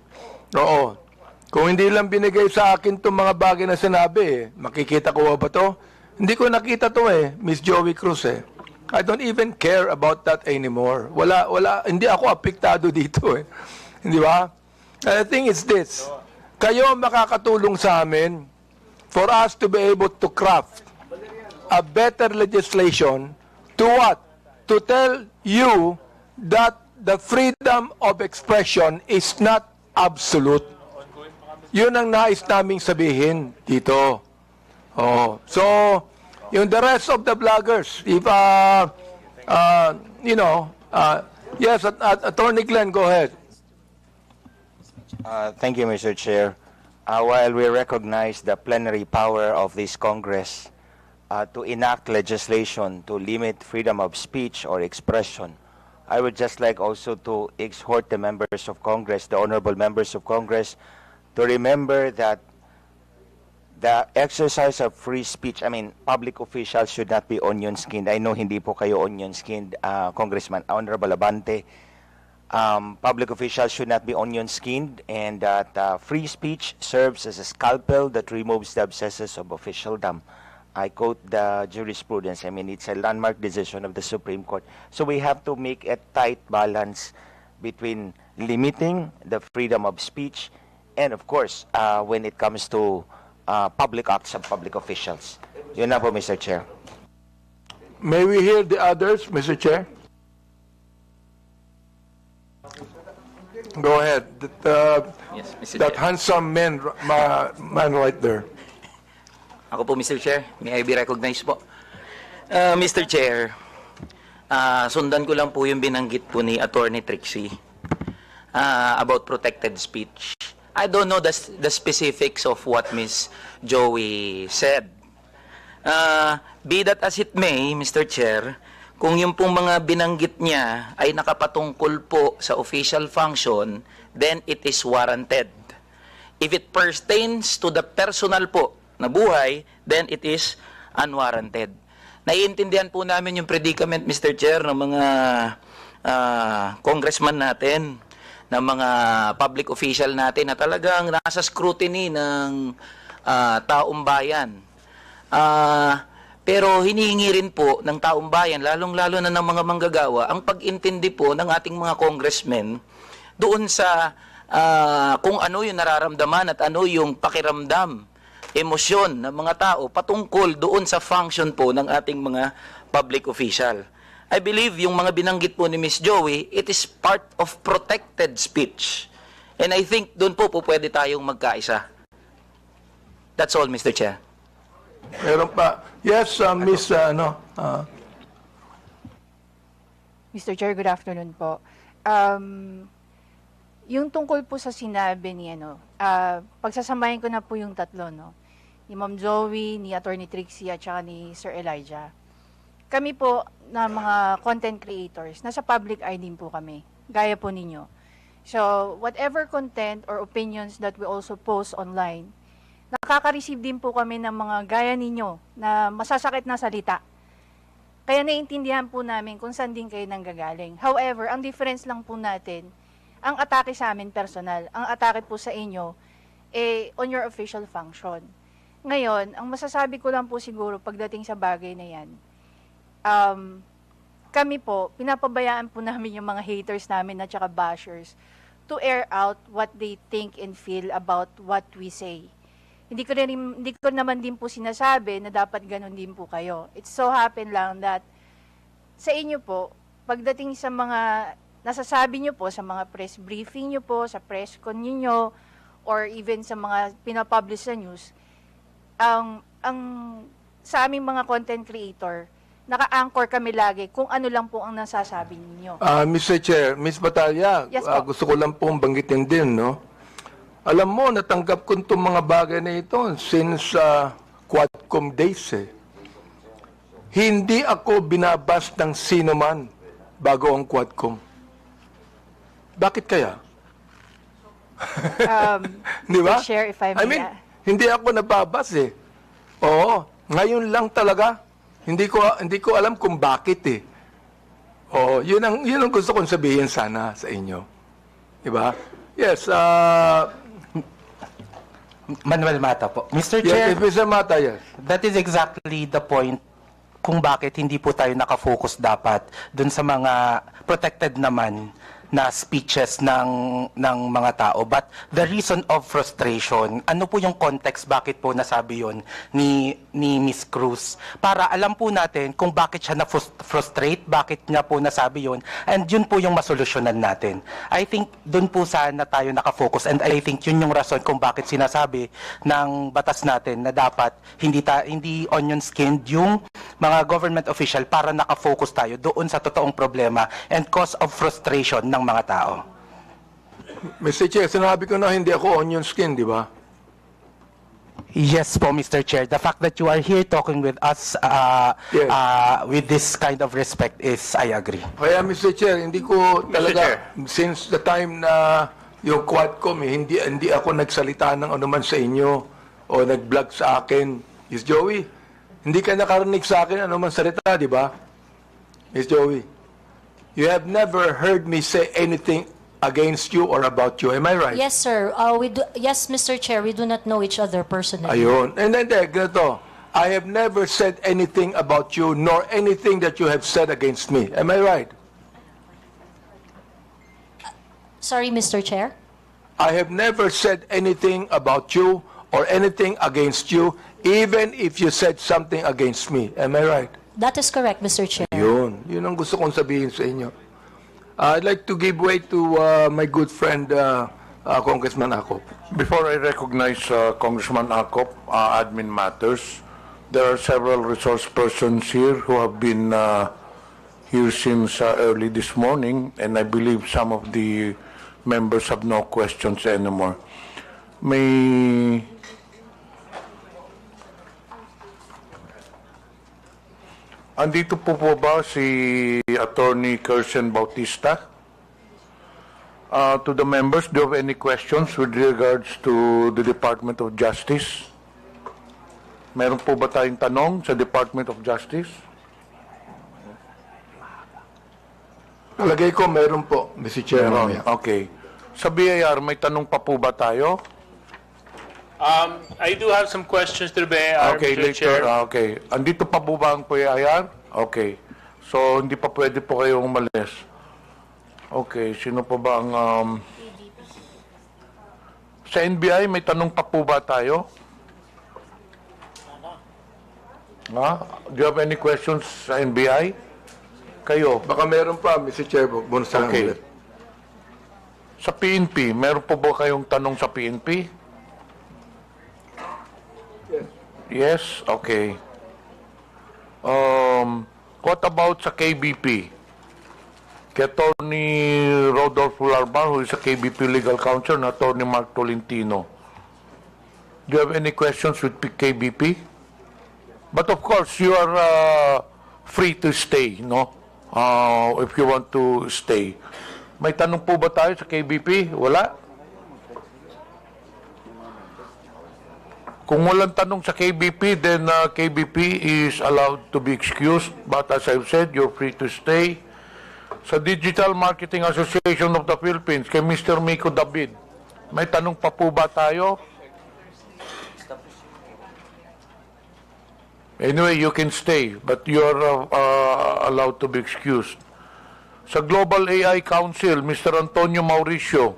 Oo. Kung hindi lang binigay sa akin itong mga bagay na sinabi, makikita ko ba to? Hindi ko nakita to Miss Joey Cruz I don't even care about that anymore. Hindi ako apektado dito Hindi ba? The thing is this, kayo makakatulong sa amin for us to be able to craft a better legislation to what? To tell you that the freedom of expression is not absolute. Yun ang nais naming sabihin dito. So, yung the rest of the vloggers, if, yes, Attorney Glenn, go ahead. Thank you, Mr. Chair. While we recognize the plenary power of this Congress to enact legislation to limit freedom of speech or expression, I would just like also to exhort the members of Congress, the honorable members of Congress, to remember that the exercise of free speech, public officials should not be onion-skinned. I know hindi po kayo onion-skinned, Congressman, Honorable Abante. Public officials should not be onion-skinned, and that free speech serves as a scalpel that removes the abscesses of officialdom. I quote the jurisprudence. It's a landmark decision of the Supreme Court. So we have to make a tight balance between limiting the freedom of speech and, of course, when it comes to public acts of public officials. Yun na po, Mr. Chair. May we hear the others, Mr. Chair? Go ahead. Yes, Mr. That Chair. handsome man right there. Ako po, Mr. Chair. May I be recognized po? Mr. Chair, sundan ko lang po yung binanggit po ni Attorney Trixie about protected speech. I don't know the specifics of what Ms. Joey said. Be that as it may, Mr. Chair, kung yung pong mga binanggit niya ay nakapatungkol po sa official function, then it is warranted. If it pertains to the personal po na buhay, then it is unwarranted. Naiintindihan po namin yung predicament, Mr. Chair, ng mga congressman natin, ng mga public official natin na talagang nasa scrutiny ng taong bayan. Pero hinihingi rin po ng taong bayan, lalong-lalo na ng mga manggagawa, ang pag-intindi po ng ating mga congressmen doon sa kung ano yung nararamdaman at ano yung pakiramdam, emosyon ng mga tao patungkol doon sa function po ng ating mga public official. I believe yung mga binanggit po ni Ms. Joey, it is part of protected speech. And I think doon po pwede tayong magkaisa. That's all, Mr. Chair. Meron pa. Yes, Miss, Mr. Chair, good afternoon po. Yung tungkol po sa sinabi ni pagsasamahin ko na po yung tatlo, no? Ni Ma'am Joey, ni Attorney Trixie, at saka ni Sir Elijah. Kami po na mga content creators, nasa public eye din po kami, gaya po ninyo. So, whatever content or opinions that we also post online, nakaka-receive din po kami ng mga gaya ninyo na masasakit na salita. Kaya naiintindihan po namin kung saan din kayo nanggagaling. However, ang difference lang po natin, ang atake sa amin personal, ang atake po sa inyo, on your official function. Ngayon, ang masasabi ko lang po siguro pagdating sa bagay na yan, kami po, pinapabayaan po namin yung mga haters namin at saka bashers to air out what they think and feel about what we say. Hindi ko naman din po sinasabi na dapat ganun din po kayo. It so happen lang that sa inyo po, pagdating sa mga nasasabi nyo po, sa mga press briefing nyo po, sa press con nyo, or even sa mga pinapublish sa news, sa aming mga content creator, naka-anchor kami lagi kung ano lang po ang nasasabi ninyo. Mr. Chair, Ms. Batalya, Yes po. gusto ko lang pong banggitin din, no? Alam mo, natanggap ko itong mga bagay na ito since Quadcom days, eh. Hindi ako binabas ng sino man bago ang Quadcom. Bakit kaya? Di ba? Share if I may. Hindi ako nababas, eh. Oo, ngayon lang talaga. Hindi ko alam kung bakit, eh. Oo, yun ang gusto kong sabihin sana sa inyo. Di ba? Yes, Manuel Mata po. Mr. Chair, yes, Mr. Mata, yes. that is exactly the point kung bakit hindi po tayo nakafocus dapat dun sa mga protected naman na speeches ng mga tao. But the reason of frustration, ano po yung context bakit po nasabi yon ni Miss Cruz? Para alam po natin kung bakit siya na-frustrate, bakit niya po nasabi yon, and yun po yung masolusyonan natin. I think dun po sana tayo nakafocus, and I think yun yung rason kung bakit sinasabi ng batas natin na dapat hindi onion skinned yung mga government official para nakafocus tayo doon sa totoong problema and cause of frustration ng mga tao. Mr. Chair, sinabi ko na hindi ako onion skin, di ba? Yes po, Mr. Chair. The fact that you are here talking with us with this kind of respect is, I agree. Kaya, Mr. Chair, hindi ko talaga, since the time na yung Quadcom, hindi ako nagsalita ng anuman sa inyo o nag-vlog sa akin. Miss Joey, hindi ka nakarinig sa akin anuman salita, di ba? Miss Joey, you have never heard me say anything against you or about you. Am I right? Yes, sir. Yes, Mr. Chair, we do not know each other personally. Ayun. And then, ganito. I have never said anything about you, nor anything that you have said against me. Am I right? Sorry, Mr. Chair? I have never said anything about you or anything against you, even if you said something against me. Am I right? That is correct, Mr. Chair. Yun ang gusto kong sabihin sa inyo. I'd like to give way to my good friend, Congressman Acop. Before I recognize Congressman Acop, admin matters, there are several resource persons here who have been here since early this morning, and I believe some of the members have no questions anymore. Andito po ba si Attorney Kirsten Bautista? To the members, do you have any questions with regards to the Department of Justice? Meron po ba tayong tanong sa Department of Justice? Palagay ko meron po, Mr. Chair. Meron. Okay. Sa BIR, may tanong pa po ba tayo? I do have some questions to the BIR, Okay, Mr. later. Chair. Okay. Andito pa po ba ang BIR? Okay. So, hindi pa pwede po kayong umalis. Okay. Sino pa ba ang... Sa NBI, may tanong pa po ba tayo? Ha? Do you have any questions sa NBI? Kayo? Baka meron pa, Mr. Chair. Bonus na lang Okay. ulit. Sa PNP, meron po ba kayong tanong sa PNP? Yes? Okay. What about sa KBP? Kay Attorney Rodolfo Larbar, who is a KBP legal counsel, and Attorney Mark Tolentino. Do you have any questions with KBP? But of course, you are free to stay, no? If you want to stay. May tanong po ba tayo sa KBP? Wala? Kung walang tanong sa KBP, then KBP is allowed to be excused. But as I've said, you're free to stay. Sa Digital Marketing Association of the Philippines, kay Mr. Miko David, may tanong pa po ba tayo? Anyway, you can stay, but you're allowed to be excused. Sa Global AI Council, Mr. Antonio Mauricio,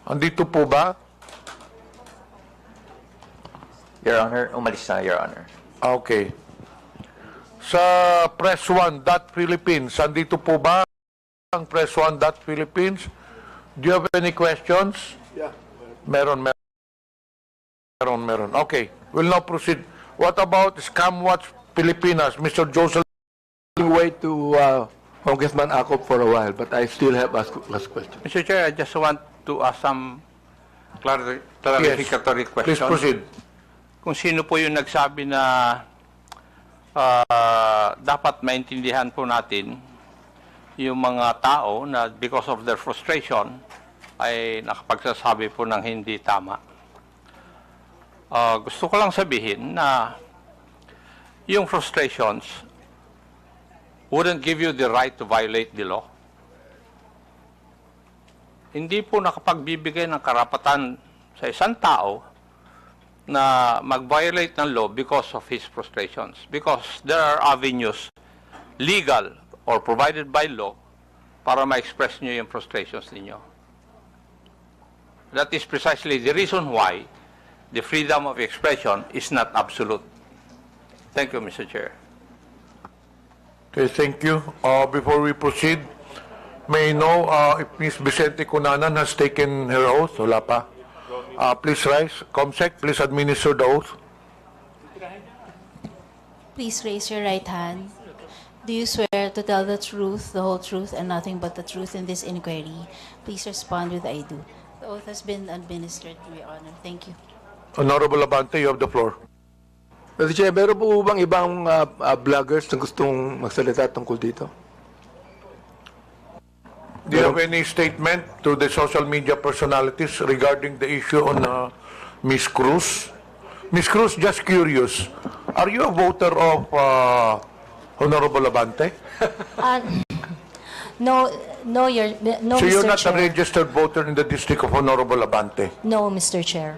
andito po ba? Your Honor, umalis na, Your Honor. Okay. Sa Press 1 Philippines, andito po ba ang Press 1 Philippines? Do you have any questions? Yeah. Meron. Okay. We'll now proceed. What about Scam Watch Pilipinas, Mr. Joseph? Wait to Congressman Acop for a while, but I still have last question. Mr. Chair, I just want to ask some clarificatory questions. Please proceed. Kung sino po yung nagsabi na dapat maintindihan po natin yung mga tao na because of their frustration ay nakapagsasabi po ng hindi tama. Gusto ko lang sabihin na yung frustrations wouldn't give you the right to violate the law. Hindi po nakapagbibigay ng karapatan sa isang tao na mag-violate ng law because of his frustrations. Because there are avenues, legal or provided by law, para ma-express nyo yung frustrations ninyo. That is precisely the reason why the freedom of expression is not absolute. Thank you, Mr. Chair. Okay, thank you. Before we proceed, may I know if Ms. Vicente Cunanan has taken her oath? Wala pa. Please rise. Comsec, please administer the oath. Please raise your right hand. Do you swear to tell the truth, the whole truth, and nothing but the truth in this inquiry? Please respond with I do. The oath has been administered to your honor. Thank you. Honorable Abante, you have the floor. Mr. Chair, meron po bang ibang vloggers na gustong magsalita tungkol dito? Do you have any statement to the social media personalities regarding the issue on Ms. Cruz? Ms. Cruz, just curious, are you a voter of Honorable Abante? No, So Mr. you're not a Chair. registered voter in the district of Honorable Abante? No, Mr. Chair.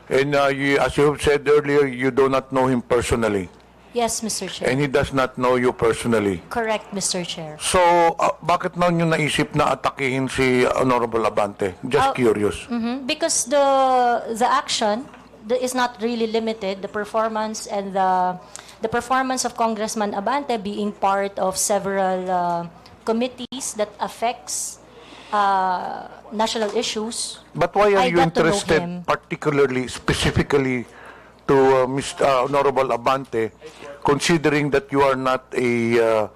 And as you have said earlier, you do not know him personally. Yes, Mr. Chair. And he does not know you personally. Correct, Mr. Chair. So, bakit na nyo naisip na atakihin si Honorable Abante? Just curious. Because the action is not really limited. The performance and the performance of Congressman Abante being part of several committees that affects national issues. But why are I you got to know interested him. particularly, specifically to Mr. Honorable Abante, considering that you are not a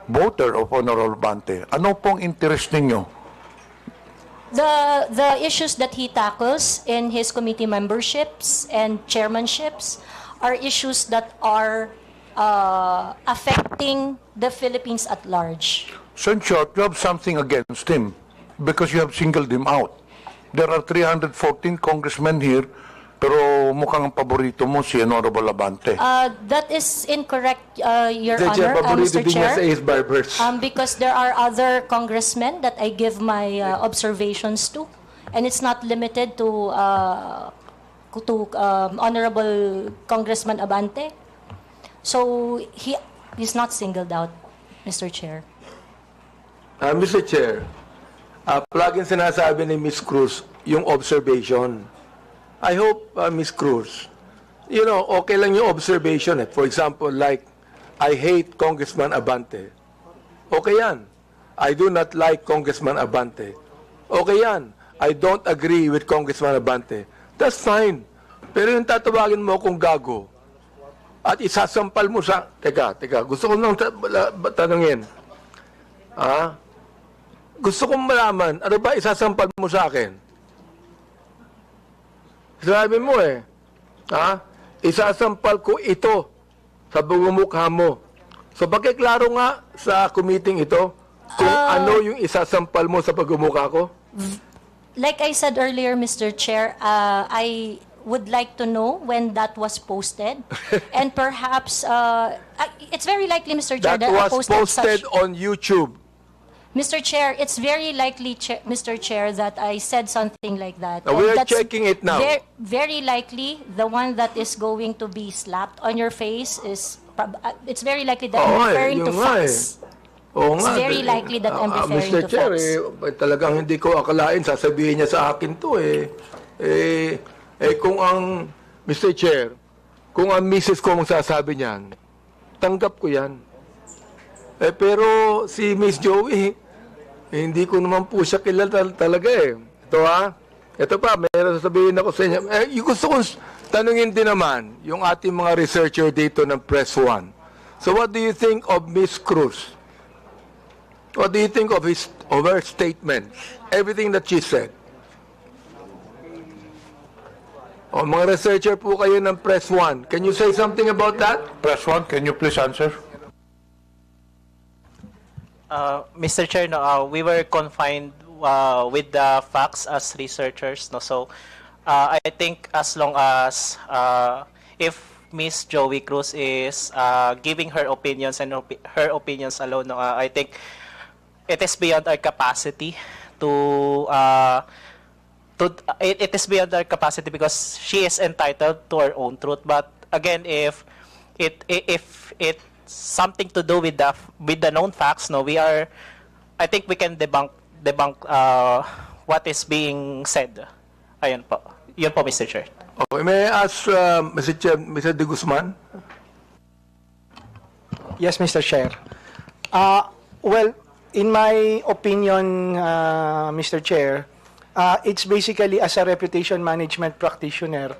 voter of Honorable Abante? Ano pong interest ninyo? The issues that he tackles in his committee memberships and chairmanships are issues that are affecting the Philippines at large. So in short, you have something against him because you have singled him out. There are 314 congressmen here, Pero mukhang ang paborito mo si Honorable Abante. That is incorrect, Your Mr. Chair, Honor, paborito Mr. din niya Chair. sa Ace Barbers. Because there are other congressmen that I give my observations to, and it's not limited to Honorable Congressman Abante. So he's not singled out, Mr. Chair. Mr. Chair, palaging sinasabi ni Ms. Cruz yung observation. I hope, Ms. Cruz, you know, okay lang yung observation. For example, like, I hate Congressman Abante. Okay yan. I do not like Congressman Abante. Okay yan. I don't agree with Congressman Abante. That's fine. Pero yung tatawagin mo kung gago at isasampal mo sa... Teka, gusto ko nang tanungin. Gusto kong malaman, ano ba isasampal mo sa akin? Sabi mo isasampal ko ito sa bumumukha mo. So, pakiklaro nga sa committee ito kung ano yung isasampal mo sa pagmumukha ko? Like I said earlier, Mr. Chair, I would like to know when that was posted. And perhaps, it's very likely, Mr. Chair, That I was posted posted on YouTube. Mr. Chair, it's very likely, Mr. Chair, that I said something like that. We are And that's checking it now. Very likely, the one that is going to be slapped on your face is, it's very likely that I'm referring to facts. Oo It's nga. very likely that I'm referring Mr. to Chair, facts. talagang hindi ko akalain, sasabihin niya sa akin to kung ang, Mr. Chair, kung ang misis ko magsasabi niyan, tanggap ko yan. Pero si Miss Joey, hindi ko naman po siya kilala talaga Ito pa, mayroon sasabihin ako sa inyo. Yung gusto kong tanungin din naman, yung ating mga researcher dito ng Press One. So what do you think of Miss Cruz? What do you think of her statements? Everything that she said? Mga researcher po kayo ng Press One. Can you say something about that? Press One, can you please answer? Mr. Chair, we were confined with the facts as researchers. So I think as long as if Miss Joey Cruz is giving her opinions and her opinions alone, I think it is beyond our capacity it is beyond our capacity because she is entitled to her own truth. But again, if it's something to do with the known facts, I think we can debunk what is being said. Ayun po. Yun po, Mr. Chair. Okay, may I ask Mr. Chair, Mr. De Guzman? Yes, Mr. Chair. Well, in my opinion, Mr. Chair, it's basically as a reputation management practitioner,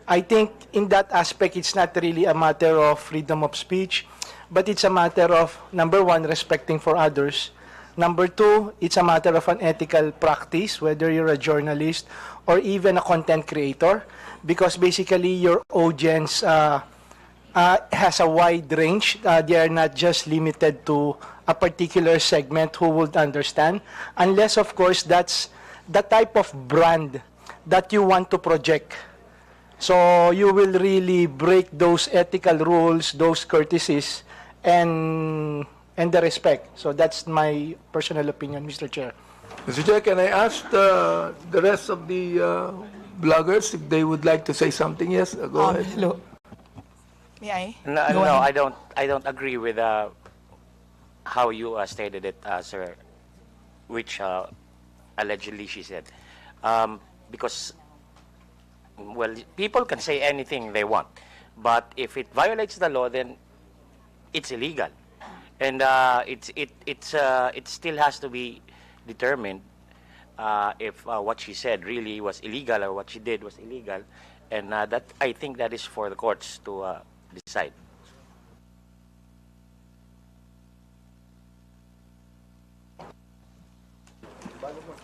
I think in that aspect, it's not really a matter of freedom of speech, but it's a matter of, number one, respecting for others. Number two, it's a matter of an ethical practice, whether you're a journalist or even a content creator, because basically your audience has a wide range. They are not just limited to a particular segment who would understand, unless, of course, that's the type of brand that you want to project. So you will really break those ethical rules, those courtesies, and the respect. So that's my personal opinion, Mr. Chair. Mr. Chair, can I ask the rest of the bloggers if they would like to say something? Yes, go ahead. Hello. May I? No, I don't agree with how you stated it, sir, which allegedly she said. Because, well, people can say anything they want, but if it violates the law, then it's illegal, and it still has to be determined if what she said really was illegal or what she did was illegal, and that I think that is for the courts to decide.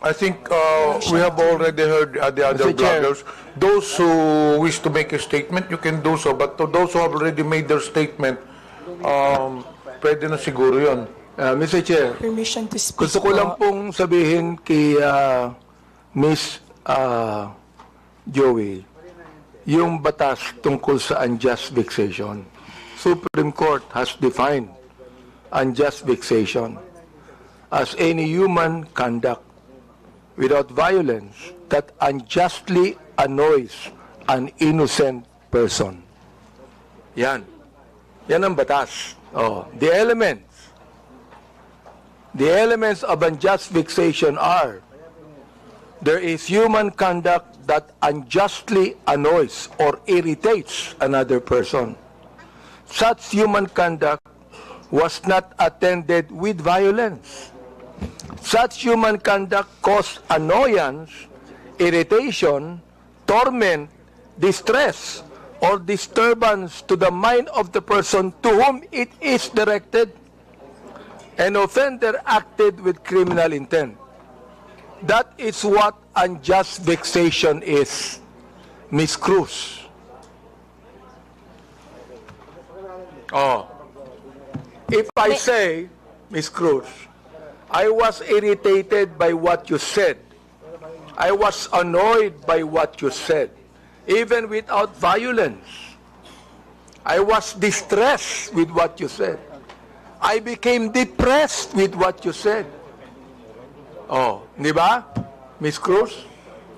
I think we have already heard the other Mr. Chair. bloggers. Those who wish to make a statement, you can do so. But to those who have already made their statement, pwede na siguro yun. Mr. Chair, Permission to speak. gusto ko lang pong sabihin kay Miss Joey. yung batas tungkol sa unjust vexation. Supreme Court has defined unjust vexation as any human conduct without violence that unjustly annoys an innocent person. Yan. Yan ang batas. Oh, the elements of unjust vexation are: there is human conduct that unjustly annoys or irritates another person. Such human conduct was not attended with violence. Such human conduct caused annoyance, irritation, torment, distress, or disturbance to the mind of the person to whom it is directed. An offender acted with criminal intent. That is what unjust vexation is, Miss Cruz. Oh. If I say, Miss Cruz, I was irritated by what you said. I was annoyed by what you said, even without violence. I was distressed with what you said. I became depressed with what you said. Oh, di ba, Miss Cruz?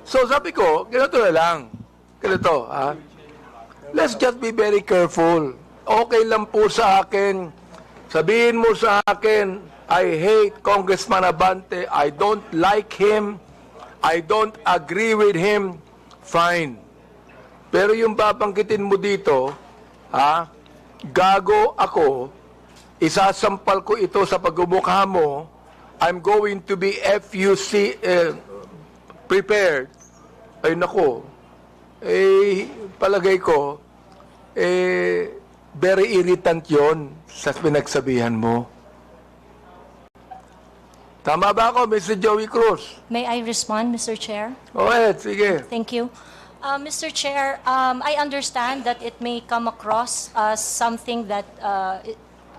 So sabi ko, ganito na lang. Ganito, ha? Let's just be very careful. Okay lang po sa akin. Sabihin mo sa akin, I hate Congressman Abante. I don't like him. I don't agree with him. Fine. Pero yung babanggitin mo dito, ha? Gago ako. Isasampal ko ito sa pagmumukha mo. I'm going to be FUC prepared. Ay nako. Palagay ko, very irritant yon sa pinagsabihan mo. Tama ba ako, Mr. Joey Cruz? May I respond, Mr. Chair? Go ahead, sige. Thank you. Mr. Chair, I understand that it may come across as something that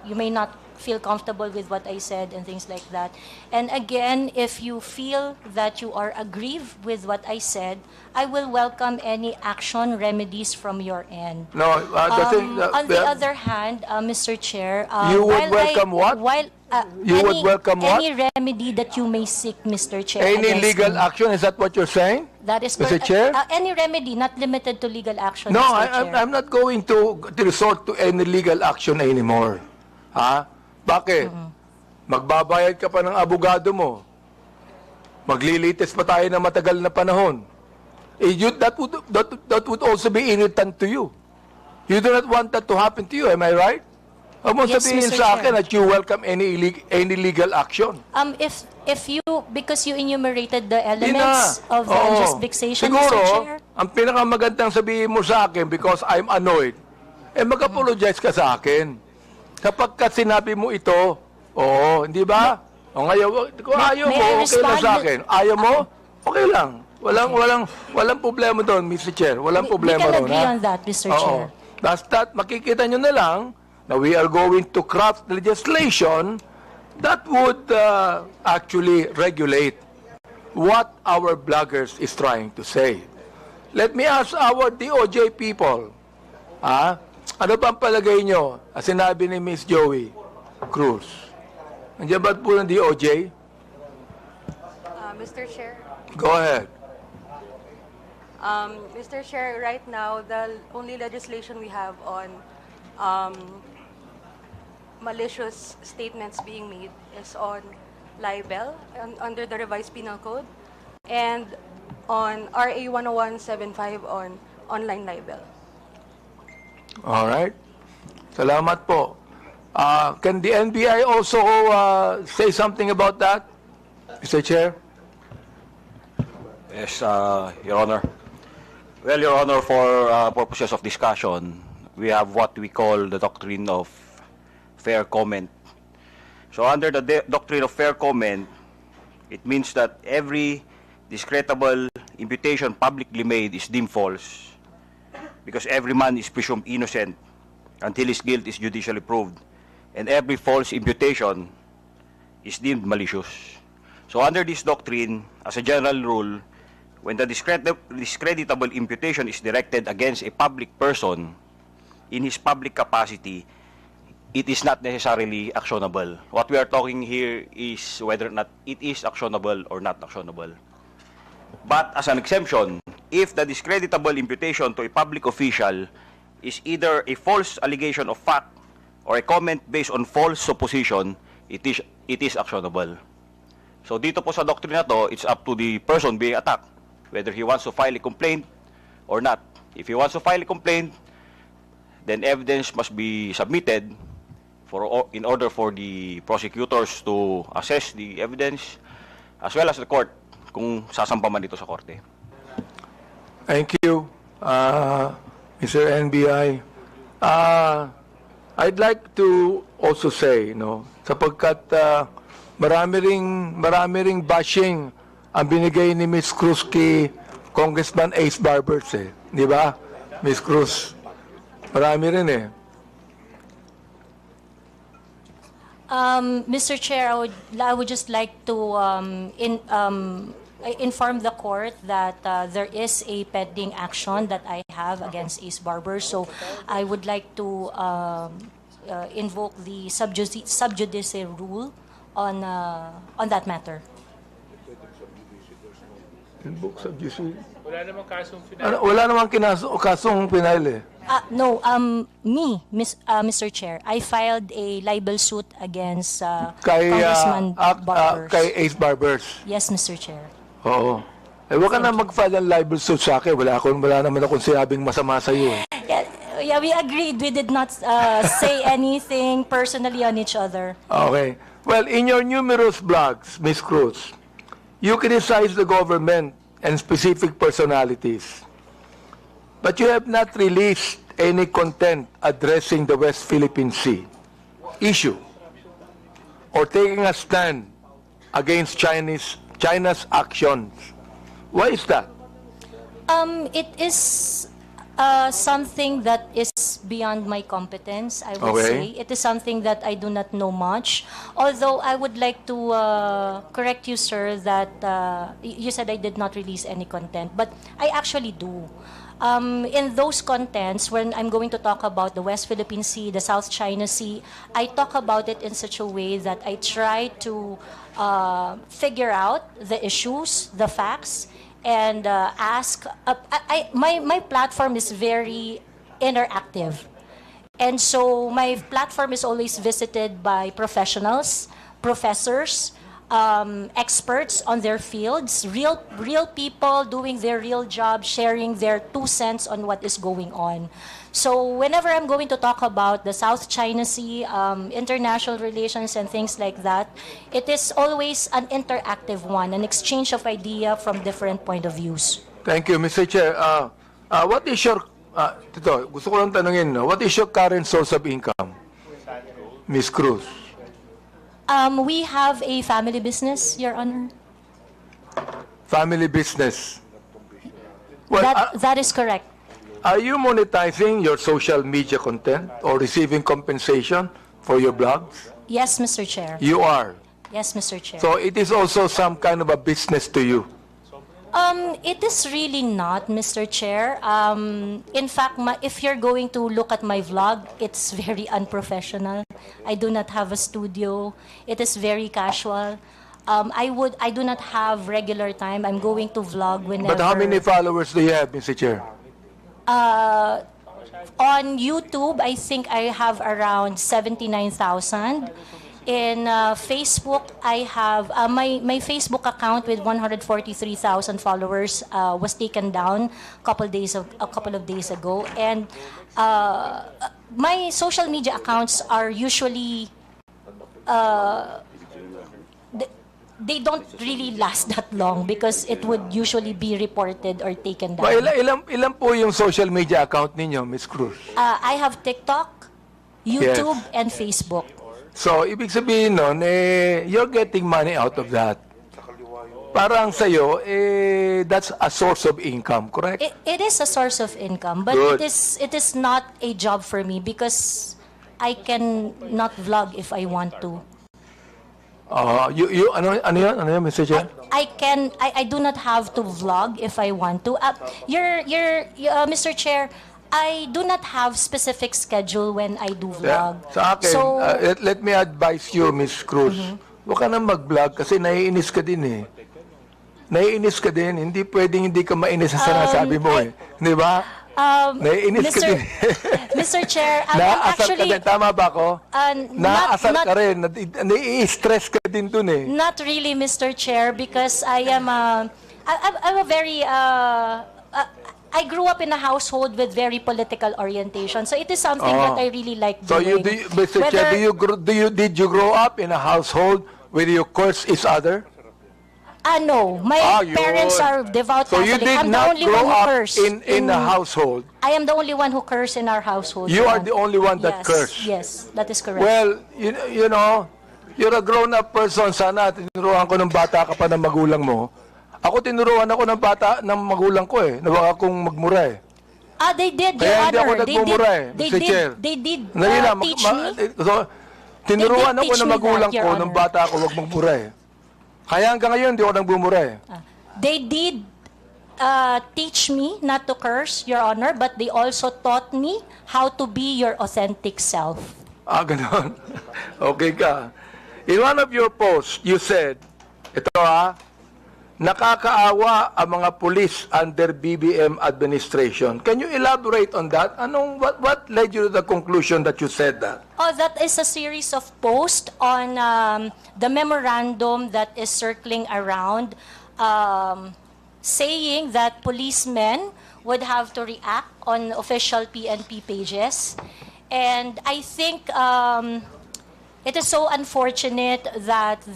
you may not feel comfortable with what I said and things like that. And again, if you feel that you are aggrieved with what I said, I will welcome any action remedies from your end. No, on the other hand, Mr. Chair, you would welcome what? You would welcome what? Any remedy that you may seek, Mr. Chair. Any against legal me. action? Is that what you're saying? That is Mr. Chair? Any remedy, not limited to legal action, No, Mr. Chair. I'm not going to resort to any legal action anymore. Ha? Bakit? Magbabayad ka pa ng abogado mo. Maglilitis pa tayo ng matagal na panahon. That would also be irritant to you. You do not want that to happen to you, am I right? Huwag mo Yes, sabihin Mr. sa akin Chair. that you welcome any legal action. If you, because you enumerated the elements of the unjust vexation, Siguro, Mr. Chair. ang pinakamagandang sabihin mo sa akin because I'm annoyed, mag-apologize ka sa akin. Kapag ka sinabi mo ito, hindi ba? O ngayon, kung ayaw mo, okay lang sa akin. Ayaw mo, okay lang. Walang problema doon, Mr. Chair. Walang problema We can doon. agree on that, Mr. Chair. Basta makikita nyo na lang na we are going to craft legislation that would actually regulate what our bloggers is trying to say. Let me ask our DOJ people, ano pa ang palagay nyo? Sinabi ni Miss Joey Cruz. Andiyan ba po ng DOJ? Mr. Chair. Go ahead. Mr. Chair, right now, the only legislation we have on malicious statements being made is on libel under the revised penal code and on RA 10175 on online libel. All right. Salamat po. Can the NBI also say something about that, Mr. Chair? Yes, Your Honor. Well, Your Honor, for purposes of discussion, we have what we call the doctrine of fair comment. So under the doctrine of fair comment, it means that every discreditable imputation publicly made is deemed false because every man is presumed innocent until his guilt is judicially proved, and every false imputation is deemed malicious. So under this doctrine, as a general rule, when the discreditable imputation is directed against a public person in his public capacity, it is not necessarily actionable. What we are talking here is whether or not it is actionable or not actionable. But as an exemption, if the discreditable imputation to a public official is either a false allegation of fact or a comment based on false supposition, it is actionable. So dito po sa doctrine na to, it's up to the person being attacked whether he wants to file a complaint or not. If he wants to file a complaint, then evidence must be submitted in order for the prosecutors to assess the evidence as well as the court kung sasampa man dito sa korte. Thank you, Mr. NBI. I'd like to also say, sapagkat marami ring bashing ang binigay ni Ms. Cruz kay Congressman Ace Barbers, di ba? Ms. Cruz, marami rin Mr. Chair, I would just like to inform the court that there is a pending action that I have against Ace Barber. So I would like to invoke the sub judice rule on that matter. Invoke sub judice? Wala namang kasong final. Wala namang kasong final No, Mr. Chair, I filed a libel suit against Congressman Barbers. Kay Ace Barbers. Yes, Mr. Chair. Oo. Huwag ka na mag-file ng libel suit sa akin. Wala naman akong sinabing masama sa iyo. Yeah, we agreed. We did not say anything personally on each other. Okay. Well, in your numerous blogs, Ms. Cruz, you criticize the government and specific personalities. But you have not released any content addressing the West Philippine Sea issue or taking a stand against China's actions. Why is that? It is something that is beyond my competence, I would say. It is something that I do not know much. Although I would like to correct you, sir, that you said I did not release any content, but I actually do. In those contents, when I'm going to talk about the West Philippine Sea, the South China Sea, I talk about it in such a way that I try to figure out the issues, the facts, and ask. My platform is very interactive. And so my platform is always visited by professionals, professors, experts on their fields, real people doing their real job, sharing their 2 cents on what is going on. So whenever I'm going to talk about the South China Sea, international relations and things like that, it is always an interactive one, an exchange of idea from different point of views. Thank you, Mr. Chair. What is your, Tito, gusto ko lang tanungin, what is your current source of income, Ms. Cruz? We have a family business, Your Honor. Family business. Well, That is correct. Are you monetizing your social media content or receiving compensation for your blogs? Yes, Mr. Chair. You are. Yes, Mr. Chair. So it is also some kind of a business to you. It is really not, Mr. Chair. In fact, if you're going to look at my vlog, it's very unprofessional. I do not have a studio. It is very casual. I do not have regular time. I'm going to vlog whenever. But how many followers do you have, Mr. Chair? On YouTube, I think I have around 79,000. In Facebook, I have my Facebook account with 143,000 followers was taken down a couple of days ago, and my social media accounts are usually they don't really last that long because it would usually be reported or taken down. Ilan po yung social media account ninyo, Ms. Cruz? I have TikTok, YouTube, and Facebook. So, ibig sabihin nun, you're getting money out of that. Parang sa'yo, that's a source of income, correct? It is a source of income, but Good. it is not a job for me because I can not vlog if I want to. Ano yun, Mr. Chair? I do not have to vlog if I want to. Mr. Chair, I do not have specific schedule when I do vlog. Sa akin, So, let me advise you, Miss Cruz. Huwag ka na mag-vlog kasi naiinis ka din eh. Naiinis ka din. Hindi pwedeng hindi ka mainis sa sinasabi mo eh. Di ba? Naiinis ka din. Mr. Chair, I'm Naasar actually... ka din. Tama ba ako? Naasar ka rin. Nai-stress ka din dun eh. Not really, Mr. Chair, because I'm a very... I grew up in a household with very political orientation, so it is something that I really like doing. So Mr. Chair, did you grow up in a household where you curse each other? No. My parents are devout So you Catholic. did I'm the not only grow one who up curse in a household. I am the only one who curse in our household. You are the only one that curse. Yes, that is correct. Well, you know, you're a grown-up person. Sana tinuruan ko ng bata ka pa ng magulang mo. Ako tinuruan ako ng bata ng magulang ko eh. Nawag akong magmura eh. They did, Your Kaya hindi Honor. ako nagmumura eh, They Mr. Chair. did teach me. So, tinuruan ako teach ng me magulang that, Your ko Honor. ng bata ko, wag magmura eh. Kaya hanggang ngayon, hindi ako nagbumura eh. They did teach me not to curse, Your Honor, but they also taught me how to be your authentic self. Ganon. Okay ka. In one of your posts, you said, ito nakakaawa ang mga pulis under BBM administration. Can you elaborate on that? What led you to the conclusion that you said that? That is a series of posts on the memorandum that is circling around saying that policemen would have to react on official PNP pages. And I think it is so unfortunate that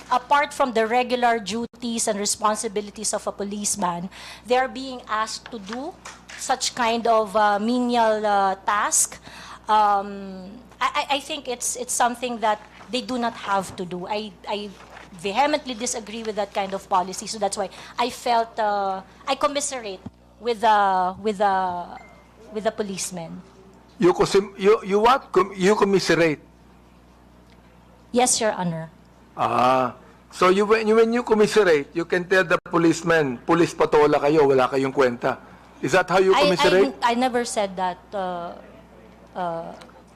apart from the regular duties and responsibilities of a policeman, they are being asked to do such kind of menial task. I think it's something that they do not have to do. I vehemently disagree with that kind of policy, so that's why I felt I commiserate with the policemen. You what? You commiserate? Yes, Your Honor. So when you commiserate, you can tell the policeman, police patola kayo, wala kayong kwenta. Is that how you commiserate? I never said that,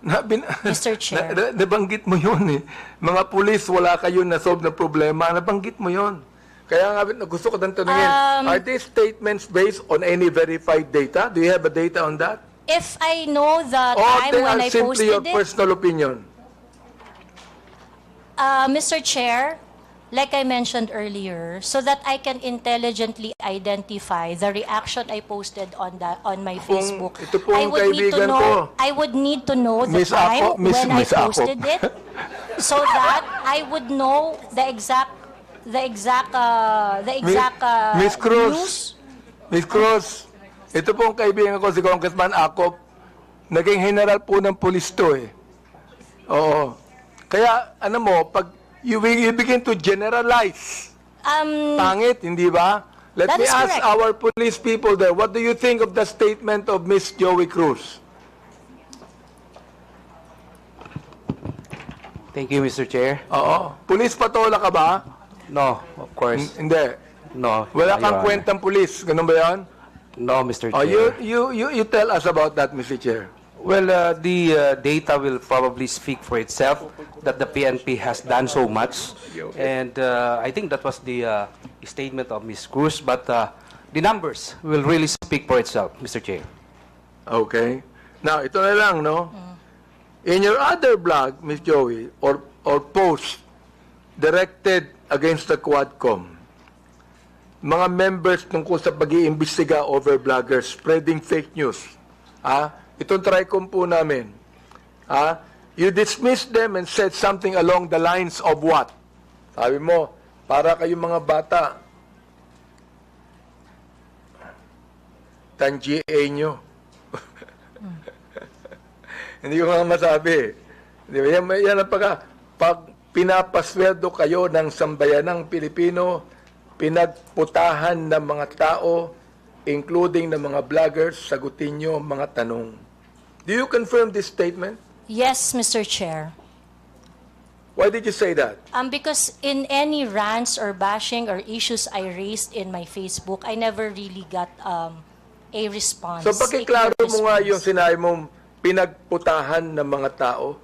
Mr. Chair. Nabanggit mo yun eh. Mga police, wala kayong na-solve na problema. Nabanggit mo yun. Kaya nga gusto ko nang tanungin, are these statements based on any verified data? Do you have a data on that? If I know the Or time they when are I simply your posted it, personal opinion? Mr. Chair, like I mentioned earlier, so that I can intelligently identify the reaction I posted on my Facebook, ito po ang kaibigan ko. I would need to know the Miss time Ako, Miss when I Ako. posted it, so that I would know the exact Miss Cruz, news. Miss Cruz, ito po ang kaibigan ko si Congressman Akop. Naging general po ng pulis to eh. Oo. Kaya, pag you begin to generalize, pangit, hindi ba? Let That me is ask correct. our police people there, what do you think of the statement of Miss Joey Cruz? Thank you, Mr. Chair. Oo. Pulis patola ka ba? No, of course. Hindi. No. Wala Your kang Honor. kwentang pulis. Ganun ba yan? No, Mr. Oh, Chair. you tell us about that, Mr. Chair. Well, the data will probably speak for itself that the PNP has done so much. And I think that was the statement of Ms. Cruz. But the numbers will really speak for itself, Mr. Chair. Okay. Now, ito na lang, no? In your other blog, Ms. Joey, or post directed against the Quadcom, mga members tungkol sa pag-iimbestiga over bloggers spreading fake news. Itong TRICOM po namin. You dismissed them and said something along the lines of what? Sabi mo, para kayong mga bata, tangiya nyo. Hindi ko nga masabi. Di ba? Yan ang pag pinapasweldo kayo ng sambayanang Pilipino, pinagputahan ng mga tao, including ng mga vloggers, sagutin nyo mga tanong. Do you confirm this statement? Yes, Mr. Chair. Why did you say that? Because in any rants or bashing or issues I raised in my Facebook, I never really got a response. So a pakiklaro clear mo nga yung response. sinabi mong pinagputahan ng mga tao.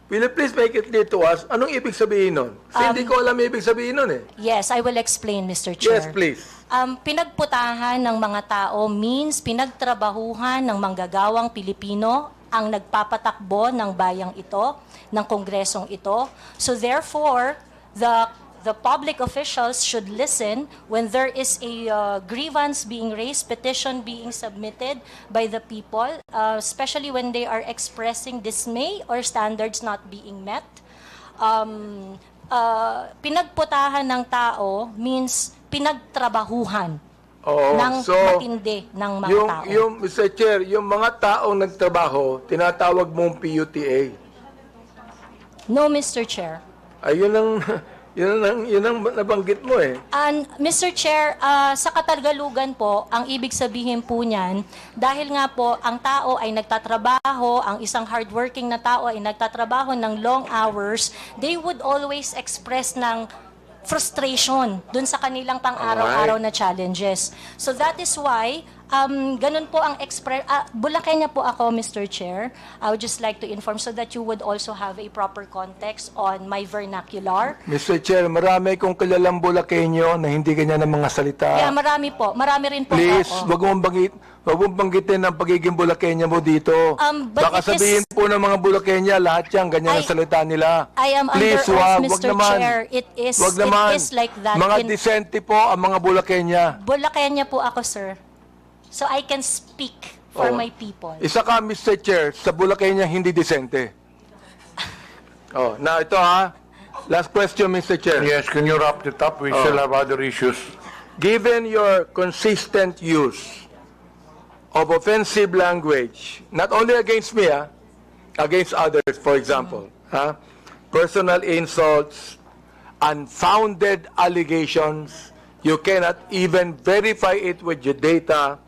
Will you please make it clear to us, anong ibig sabihin nun? Kasi hindi ko alam ibig sabihin nun eh. Yes, I will explain, Mr. Chair. Yes, please. Pinagputahan ng mga tao means pinagtrabahuhan ng manggagawang Pilipino ang nagpapatakbo ng bayang ito, ng kongresong ito. So therefore, the public officials should listen when there is a grievance being raised, petition being submitted by the people, especially when they are expressing dismay or standards not being met. Pinagputahan ng tao means pinagtrabahuhan ng matindi ng mga tao. Mr. Chair, yung mga taong nagtrabaho, tinatawag mong PUTA. No, Mr. Chair. Ayun ang nabanggit mo eh. And Mr. Chair, sa Katagalugan po, ang ibig sabihin po niyan, dahil nga po ang tao ay nagtatrabaho, ang isang hardworking na tao ay nagtatrabaho ng long hours, they would always express ng frustration dun sa kanilang pang-araw-araw na challenges. So that is why, ganun po ang Bulakenya po ako, Mr. Chair. I would just like to inform so that you would also have a proper context on my vernacular. Mr. Chair, marami kong kilalang Bulakenyo na hindi ganyan ang mga salita. Yeah, marami po. Marami rin po Please, ako. wag mong banggitin ang pagiging Bulakenya mo dito. But Baka it is- sabihin po ng mga Bulakenya, lahat yan, ganyan ang salita nila. I am Please, under oath, wag Mr. naman. Chair. It is like that. Mga disente po ang mga Bulakenya. Bulakenya po ako, sir. So I can speak for my people. Isa ka, Mr. Chair, sa Bulakenya hindi disente. Now ito ha. Last question, Mr. Chair. Yes, can you wrap it up? We still have other issues. Given your consistent use of offensive language, not only against me, against others, for example, personal insults, unfounded allegations, you cannot even verify it with your data.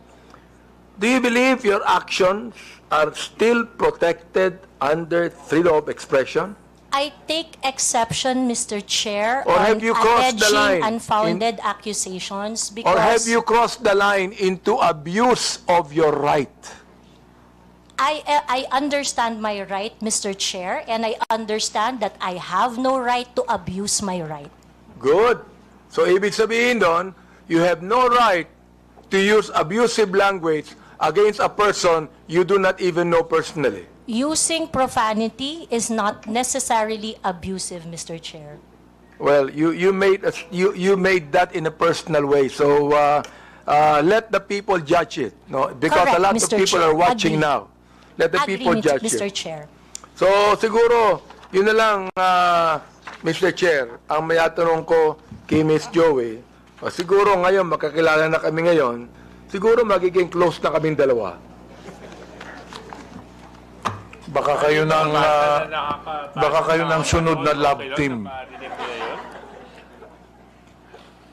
Do you believe your actions are still protected under freedom of expression? I take exception, Mr. Chair, Or on have you crossed the line alleging unfounded accusations because Or have you crossed the line into abuse of your right? I understand my right, Mr. Chair, and I understand that I have no right to abuse my right. Good. So, ibig sabihin doon, you have no right to use abusive language against a person you do not even know personally. Using profanity is not necessarily abusive, Mr. Chair. Well, you made that in a personal way. So, let the people judge it. No, because Correct, a lot Mr. of people Chair. are watching Agree. now. Let the people judge Mr. it. Chair. So, siguro, yun na lang, Mr. Chair, ang mayatanong ko kay Ms. Joey, siguro ngayon, makakilala na kami ngayon, siguro magiging close na kaming dalawa. Baka kayo ng sunod na love team.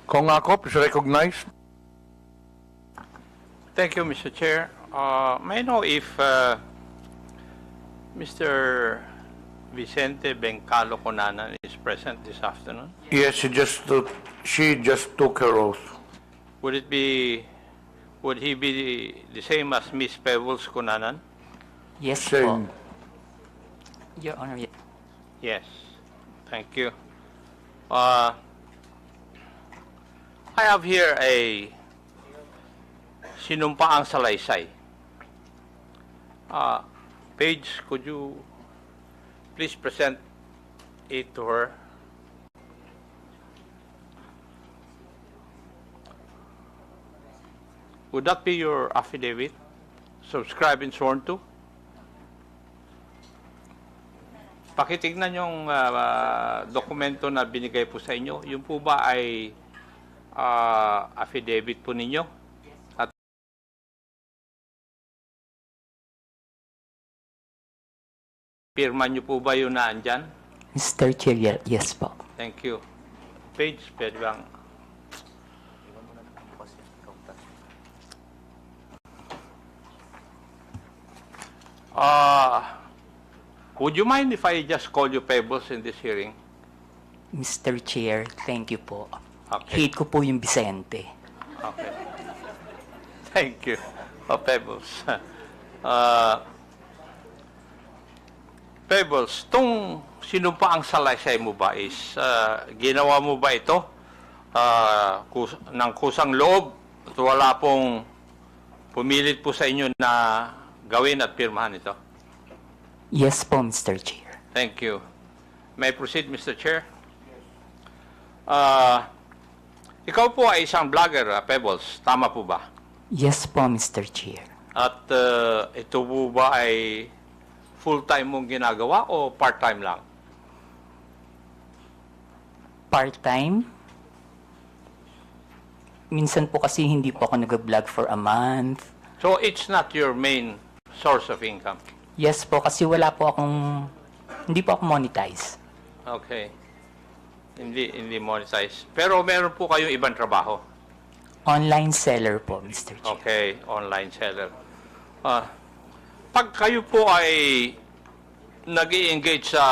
Kung ako, please recognize. Thank you, Mr. Chair. May I know if Mr. Vicente Bencalo Conanan is present this afternoon? Yes, she just took her oath. Would he be the same as Miss Pebbles Conanan? Yes, Same. po. Your Honor, Yes. Thank you. I have here a sinumpaang salaysay. Paige, could you please present it to her? Would that be your affidavit? Subscribed and sworn to? Pakitignan yung dokumento na binigay po sa inyo. Yung po ba ay affidavit po ninyo? At pirma nyo po ba yun na andyan? Mr. Chair, yes po. Thank you. Page, pwede bang? Would you mind if I just call you Pebbles in this hearing? Mr. Chair, thank you po. Okay. Hate ko po yung Vicente. Okay. Thank you. Pebbles. Pebbles, tong sinumpaang salaysay mo ba is ginawa mo ba ito ng kusang loob at wala pong pumilit po sa inyo na gawin at pirmahan ito? Yes po, Mr. Chair. Thank you. May I proceed, Mr. Chair? Ikaw po ay isang vlogger, Pebbles. Tama po ba? Yes po, Mr. Chair. At ito po ba ay full-time mong ginagawa o part-time lang? Part-time? Minsan po kasi hindi po ako nag-vlog for a month. So it's not your main source of income? Yes po, kasi hindi po ako monetize. Okay. Hindi monetize. Pero meron po kayong ibang trabaho? Online seller po, Mr. Chair. Okay, online seller. Pag kayo po ay nag-i-engage sa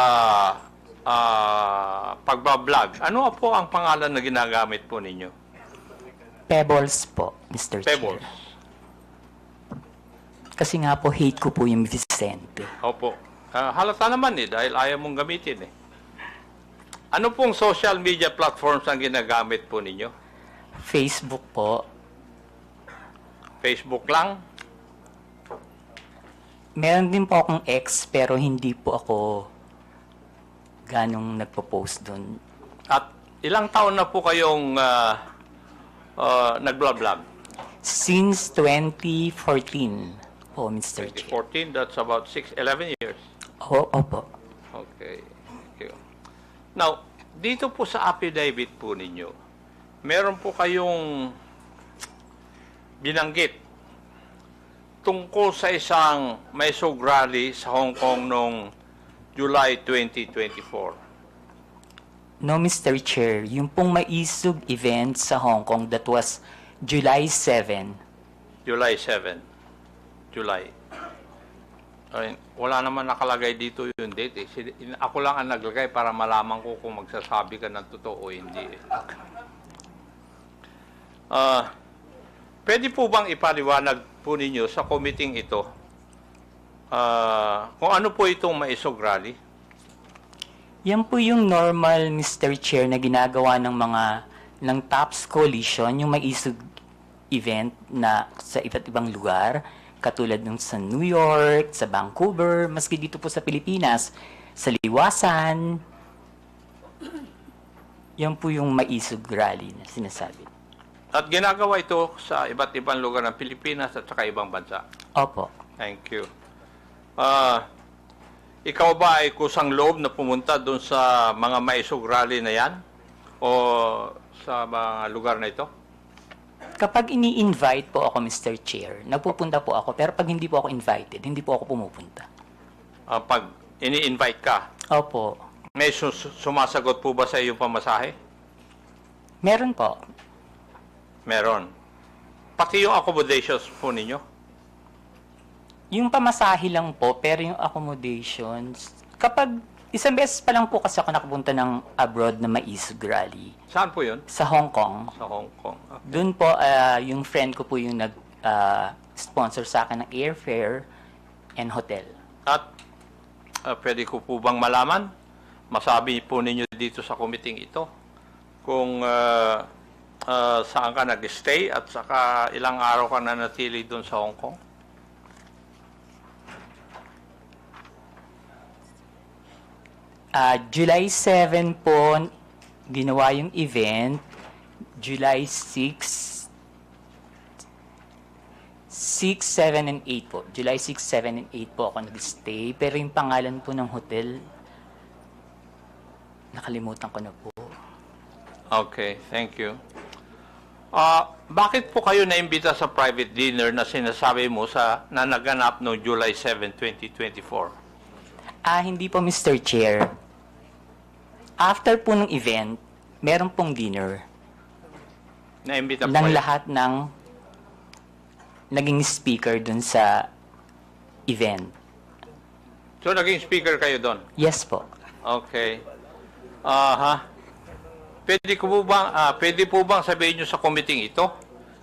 pagbablog, ano po ang pangalan na ginagamit po ninyo? Pebbles po, Mr. Pebbles. Chair. Kasi nga po, hate ko po yung Vicente. Opo. Halata naman dahil ayaw mong gamitin Ano pong social media platforms ang ginagamit po ninyo? Facebook po. Facebook lang? Meron din po akong ex, pero hindi po ako ganong nagpo-post doon. At ilang taon na po kayong nag-vlog? Since 2014 po, Mr. Chair. 2014, that's about 11 years. Opo. Okay. Thank you. Now, dito po sa affidavit po ninyo, meron po kayong binanggit tungkol sa isang maisog rally sa Hong Kong noong July 2024. No, Mr. Chair. Yung pong maisog event sa Hong Kong, that was July 7. July 7. July. Ay, wala naman nakalagay dito yung date. Ako lang ang naglagay para malaman ko kung magsasabi ka ng totoo o hindi. Pwede po bang ipaliwanag po ninyo sa committee ito kung ano po itong maisog rally? Yan po yung normal, Mr. Chair, na ginagawa ng TOPS Coalition, yung maisog event na sa iba't ibang lugar, katulad ng sa New York, sa Vancouver, maski dito po sa Pilipinas, sa Liwasan. Yan po yung maisog rally na sinasabi. At ginagawa ito sa iba't ibang lugar ng Pilipinas at saka ibang bansa? Opo. Thank you. Ikaw ba ay kusang loob na pumunta doon sa mga maisog rally na yan? O sa mga lugar na ito? Kapag ini-invite po ako, Mr. Chair, nagpupunta po ako. Pero pag hindi po ako invited, hindi po ako pumupunta. Pag ini-invite ka? Opo. May sumasagot po ba sa iyong pamasahe? Meron po. Meron. Pati yung accommodations po ninyo? Yung pamasahe lang po, pero yung accommodations, kapag isang beses pa lang po kasi ako nakapunta ng abroad na maisog rally. Saan po yun? Sa Hong Kong. Sa Hong Kong. Okay. Doon po, yung friend ko po yung nag-sponsor sa akin ng airfare and hotel. At pwede ko po bang malaman, masabi po ninyo dito sa committee ito, kung saan ka nag-stay at saka ilang araw ka na natili doon sa Hong Kong? July 7 po, ginawa yung event. July 6, 7, and 8 po. July 6, 7, and 8 po ako nag-stay. Pero yung pangalan po ng hotel, nakalimutan ko na po. Okay, thank you. Bakit po kayo naimbita sa private dinner na sinasabi mo na naganap noong July 7, 2024? Hindi po, Mr. Chair. After po ng event, meron pong dinner. Naimbita po ng kayo? lahat ng naging speaker dun sa event. So, naging speaker kayo doon? Yes po. Okay. Pwede po bang sabihin nyo sa committee ito?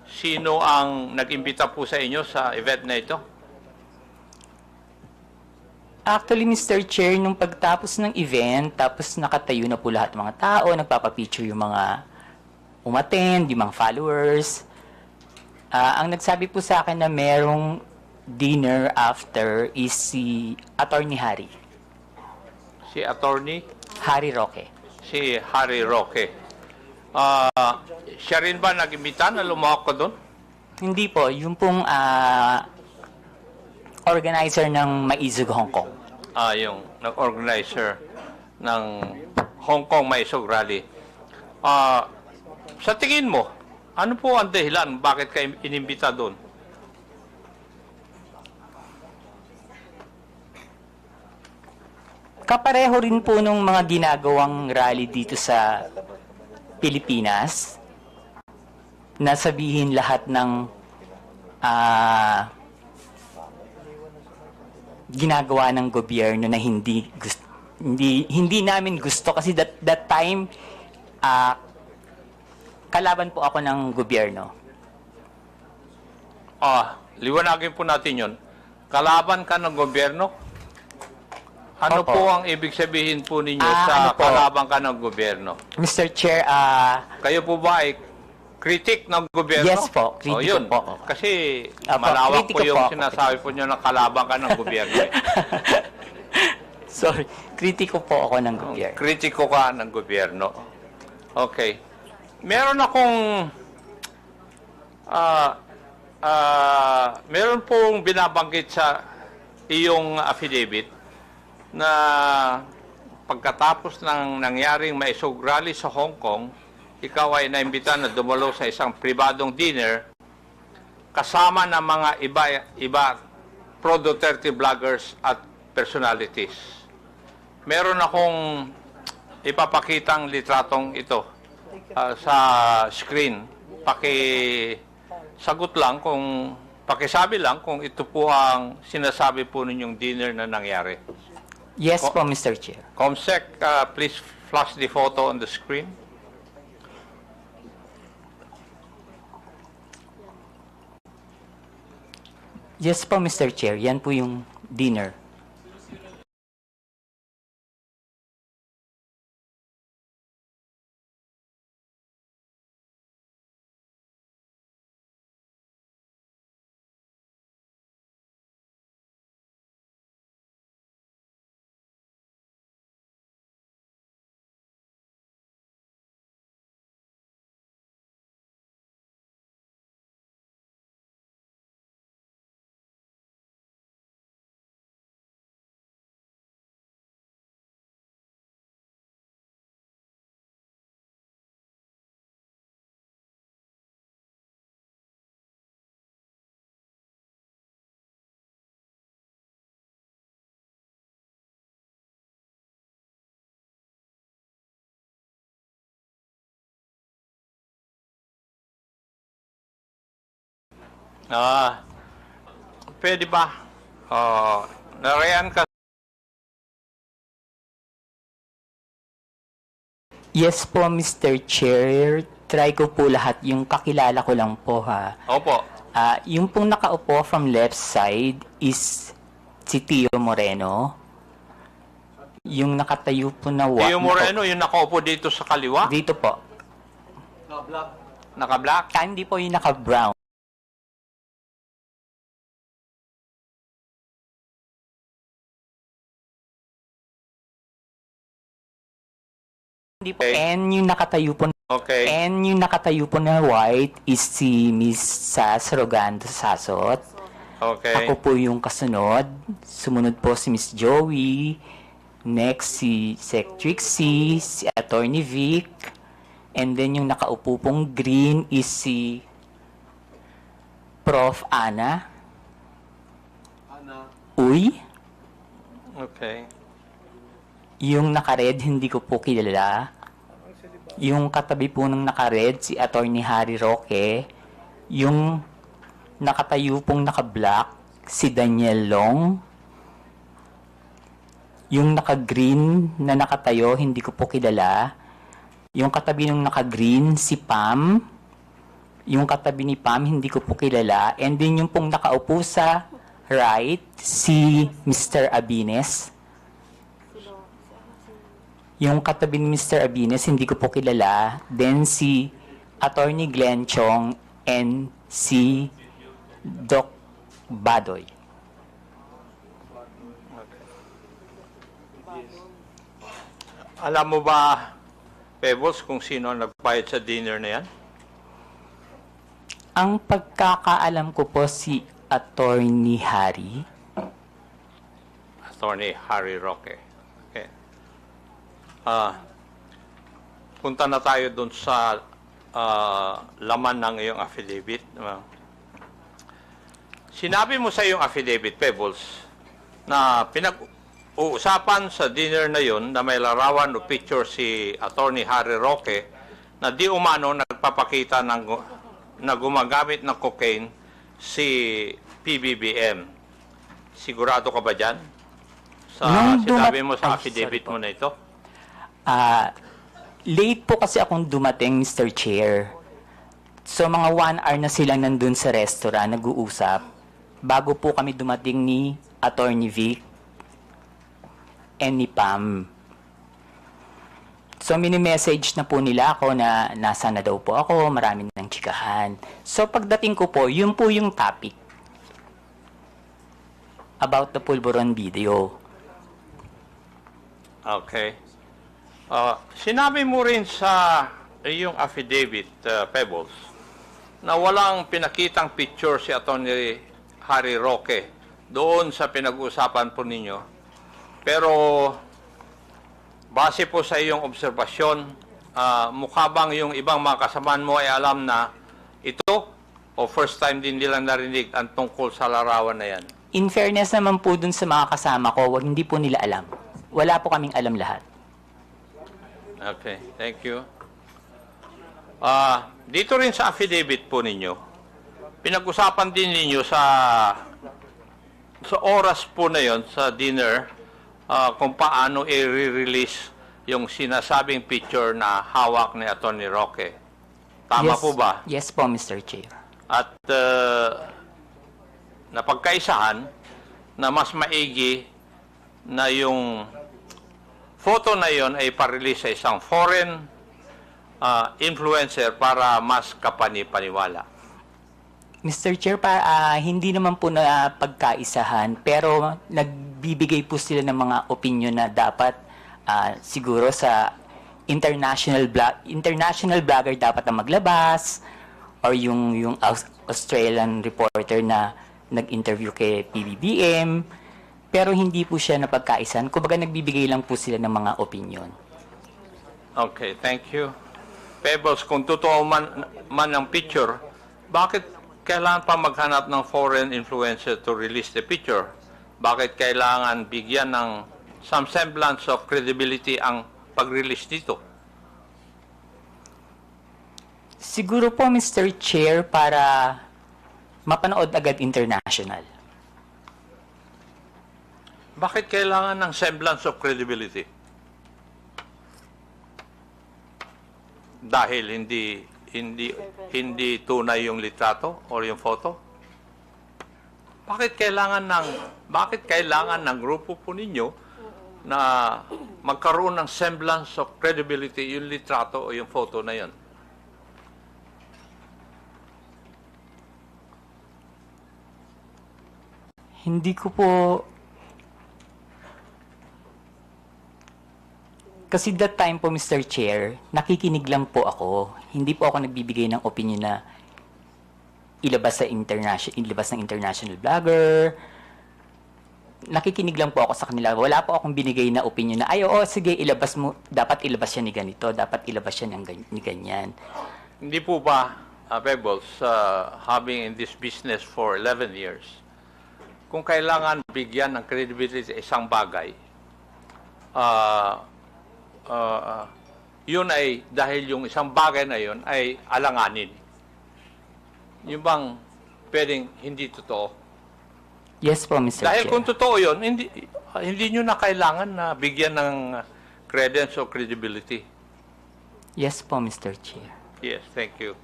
Sino ang nag-imbita po sa inyo sa event na ito? Actually, Mr. Chair, nung pagtapos ng event, tapos nakatayo na po lahat ng mga tao, nagpapapicture yung mga umattend, yung mga followers. Ang nagsabi po sa akin na merong dinner after is si Attorney Harry. Si Attorney? Harry Roque. Si Harry Roque. Siya rin ba nag-imbita na lumahok ka doon? Hindi po, yung pong organizer ng Maizug, Hong Kong. Yung nag-organizer ng Hong Kong Maizug Rally. Sa tingin mo, ano po ang dahilan bakit kayo inimbita doon? Kapareho rin po nung mga ginagawang rally dito sa Pilipinas na sabihin lahat ng ginagawa ng gobyerno na hindi namin gusto kasi that time kalaban po ako ng gobyerno. Liwanagin po natin yon. Kalaban ka ng gobyerno? Ano Opo. po ang ibig sabihin po ninyo ano sa po? kalaban ka ng gobyerno? Mr. Chair, Kayo po ba ay critic ng gobyerno? Yes po, kritiko yun. po. Kasi Opo, malawak kritiko po yung po ako. sinasabi po nyo na kalaban ka ng gobyerno. Sorry, kritiko po ako ng gobyerno. Kritiko ka ng gobyerno. Okay. Meron akong meron pong binabanggit sa iyong affidavit na pagkatapos ng nangyaring maisog rally sa Hong Kong, ikaw ay naimbita na dumalo sa isang pribadong dinner kasama ng mga iba pro-Duterte vloggers at personalities. Meron akong ipapakitang litratong ito sa screen. Pakisagot lang kung pakisabi lang kung ito po ang sinasabi po ninyong dinner na nangyari. Yes po, Mr. Chair. Comsec, please flash the photo on the screen. Yes po, Mr. Chair. Yan po yung dinner. Pwede ba? Narayan ka. Yes po, Mr. Chair. Try ko po lahat. Yung kakilala ko lang po, ha. Opo. Yung pong nakaupo from left side is si Tio Moreno. Yung nakatayo po na Tio Moreno, yung nakaupo dito sa kaliwa? Dito po. Naka-black? Hindi po yung naka-brown. Hindi po. And yung nakatayo po na white is si Miss Sas Rogando Sasot. Okay. Ako po yung kasunod. Sumunod po si Miss Joey. Next si Sec Trixie, si Attorney Vic. And then yung nakaupo pong green is si Prof. Ana. Uy. Okay. Yung naka-red, hindi ko po kilala. Yung katabi po ng naka-red, si Attorney Harry Roque. Yung nakatayo pong naka-black, si Daniel Long. Yung naka-green na nakatayo, hindi ko po kilala. Yung katabi ng naka-green, si Pam. Yung katabi ni Pam, hindi ko po kilala. And then yung pong nakaupo sa right, si Mr. Abines. Yung katabi ni Mr. Abines, hindi ko po kilala. Then si Attorney Glenn Chong and si Doc Badoy. Alam mo ba, Pebbles, kung sino ang nagbayad sa dinner na yan? Ang pagkakaalam ko po si Attorney Harry. Attorney Harry Roque. Okay. Punta na tayo dun sa laman ng iyong affidavit. Sinabi mo sa iyong affidavit, Pebbles, na pinag-uusapan sa dinner na yon na may larawan o picture si Attorney Harry Roque na di umano nagpapakita na gumagamit ng cocaine si PBBM. Sigurado ka ba dyan? Sa sinabi mo sa affidavit mo na ito? Late po kasi akong dumating, Mr. Chair. So, mga 1 hour na silang nandun sa restaurant, nag-uusap. Bago po kami dumating ni Attorney Vic and ni Pam. So, mini-message na po nila ako na nasa na daw po ako, marami ng chikahan. So, pagdating ko po, yun po yung topic about the pulburon video. Okay. Sinabi mo rin sa iyong affidavit, Pebbles, na walang pinakitang picture si Attorney Harry Roque doon sa pinag-uusapan po ninyo. Pero base po sa iyong obserbasyon, mukha bang yung ibang mga kasamaan mo ay alam na ito o first time din nilang narinig ang tungkol sa larawan na yan? In fairness naman po dun sa mga kasama ko, hindi po nila alam. Wala po kaming alam lahat. Okay, thank you. Dito rin sa affidavit po ninyo, pinag-usapan din ninyo sa oras po na yon sa dinner kung paano i-release yung sinasabing picture na hawak ni Attorney Roque. Tama Yes. po ba? Yes po, Mr. Chair. At napagkaisahan na mas maigi na yung photo na yon ay parelease sa isang foreign influencer para mas kapani-paniwala. Mr. Chair, hindi naman po na pagkaisahan, pero nagbibigay po sila ng mga opinion na dapat siguro sa international blogger dapat na maglabas, or yung Australian reporter na nag-interview kay PBBM, pero hindi po siya napagkaisahan. Kumbaga nagbibigay lang po sila ng mga opinion. Okay, thank you. Pebbles, kung totoo man ang picture, bakit kailangan pa maghanap ng foreign influencer to release the picture? Bakit kailangan bigyan ng some semblance of credibility ang pag-release dito? Siguro po, Mr. Chair, para mapanood agad international. Bakit kailangan ng semblance of credibility? Dahil hindi tunay yung litrato or yung photo? Bakit kailangan ng grupo po ninyo na magkaroon ng semblance of credibility yung litrato o yung photo na yun? Hindi ko po... Kasi that time po, Mr. Chair, nakikinig lang po ako. Hindi po ako nagbibigay ng opinion na ilabas ng international blogger. Nakikinig lang po ako sa kanila. Wala po akong binigay na opinion na, sige, ilabas mo, dapat ilabas siya ni ganito, dapat ilabas siya ni ganyan. Hindi po ba, Pebbles, having in this business for 11 years, kung kailangan bigyan ng credibility sa isang bagay, yun ay dahil yung isang bagay na yun ay alanganin. Yung bang pwedeng hindi totoo? Yes po, Mr. Dahil Chair. kung totoo yun, hindi, hindi nyo na kailangan na bigyan ng credence o credibility. Yes po, Mr. Chair. Yes, thank you.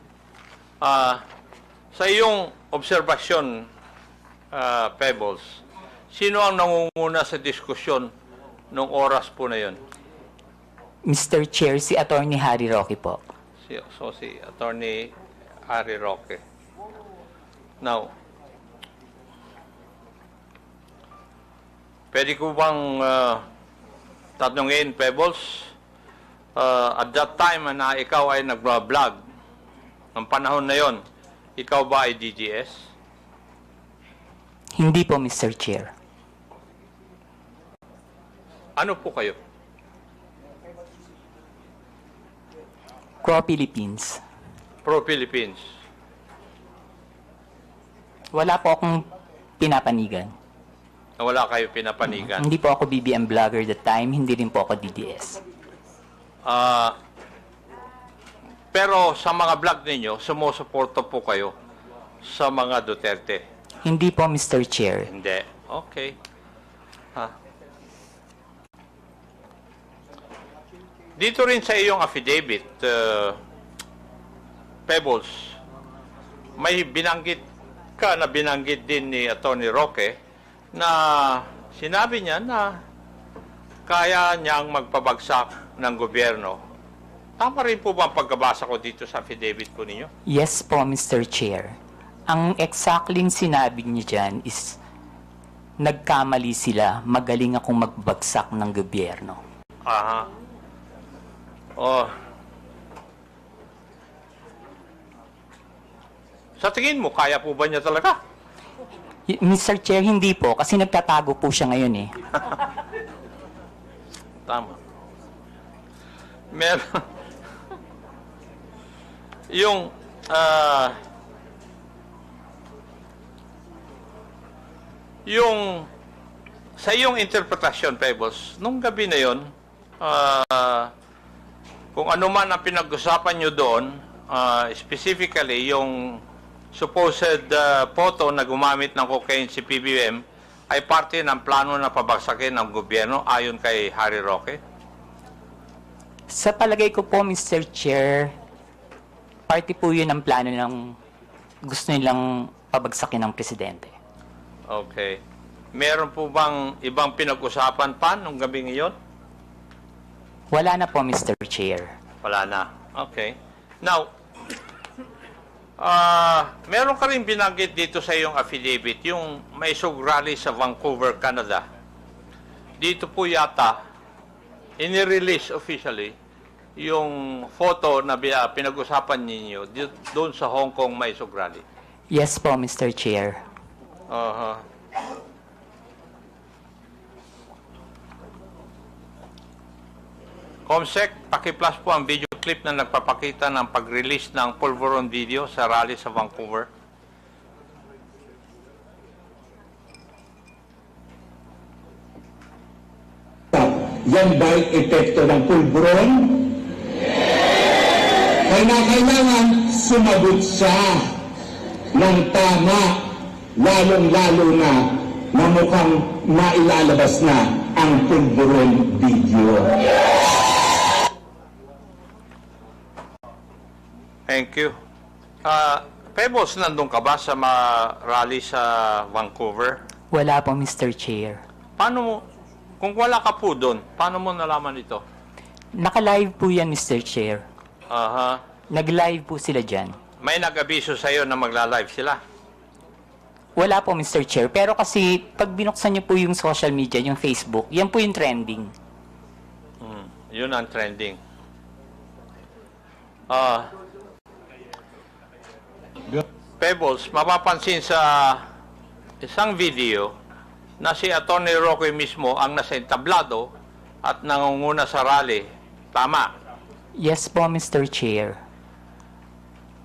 Sa iyong obserbasyon, Pebbles, sino ang nangunguna sa diskusyon noong oras po na yon? Mr. Chair, si Attorney Harry Roque po. Si Attorney Harry Roque. Now, pwede ko bang tatanungin, Pebbles, at that time na ikaw ay nag-vlog, ng panahon na yon, ikaw ba ay DGS? Hindi po, Mr. Chair. Ano po kayo? Pro-Philippines. Pro-Philippines. Wala po akong pinapanigan. Wala kayo pinapanigan? Hindi po ako BBM vlogger that time, hindi rin po ako DDS. Pero sa mga vlog ninyo, sumusuporta po kayo sa mga Duterte? Hindi po, Mr. Chair. Hindi. Okay. Dito rin sa iyong affidavit, Pebbles, may binanggit ka na binanggit din ni Atty. Roque na sinabi niya na kaya niyang magpabagsak ng gobyerno. Tama rin po ba ang pagkabasa ko dito sa affidavit po ninyo? Yes po, Mr. Chair. Ang exactly sinabi niya dyan is nagkamali sila, magaling akong magbagsak ng gobyerno. Aha. Oh. Sa tingin mo, kaya po ba niya talaga? Mr. Chair, hindi po, kasi nagtatago po siya ngayon eh. Tama. Meron. Yung, sa iyong interpretasyon, Pebbles, nung gabi na yon, kung ano man ang pinag-usapan nyo doon, specifically yung supposed photo na gumamit ng cocaine si PBM ay parte ng plano na pabagsakin ng gobyerno ayon kay Harry Roque? Sa palagay ko po, Mr. Chair, parte po yun ang plano ng gusto nilang pabagsakin ng presidente. Okay. Meron po bang ibang pinag-usapan pa nung gabi ngayon? Wala na po, Mr. Chair. Wala na. Okay. Now, meron ka rin binanggit dito sa iyong affidavit, yung may rally sa Vancouver, Canada. Dito po yata, inirelease officially, yung photo na pinag-usapan ninyo doon sa Hong Kong may rally. Yes po, Mr. Chair. Comsec, paki-plus po ang video clip na nagpapakita ng pag-release ng Pulveron video sa rally sa Vancouver. Yan ba'y epekto ng pulburon? Kailangan sumagot siya ng tama, lalong-lalo na mukhang mailalabas na ang pulburon video. Thank you. Pebbles, nandun ka ba sa rally sa Vancouver? Wala po, Mr. Chair. Paano mo, kung wala ka po doon, paano mo nalaman ito? Naka-live po yan, Mr. Chair. Nag-live po sila dyan. May nag-abiso sa'yo na magla-live sila? Wala po, Mr. Chair. Pero kasi, pag binuksan niyo po yung social media, yung Facebook, yan po yung trending. Yun ang trending. Pebbles, mapapansin sa isang video na si Atty. Roque mismo ang nasa entablado at nangunguna sa rally. Tama? Yes po, Mr. Chair.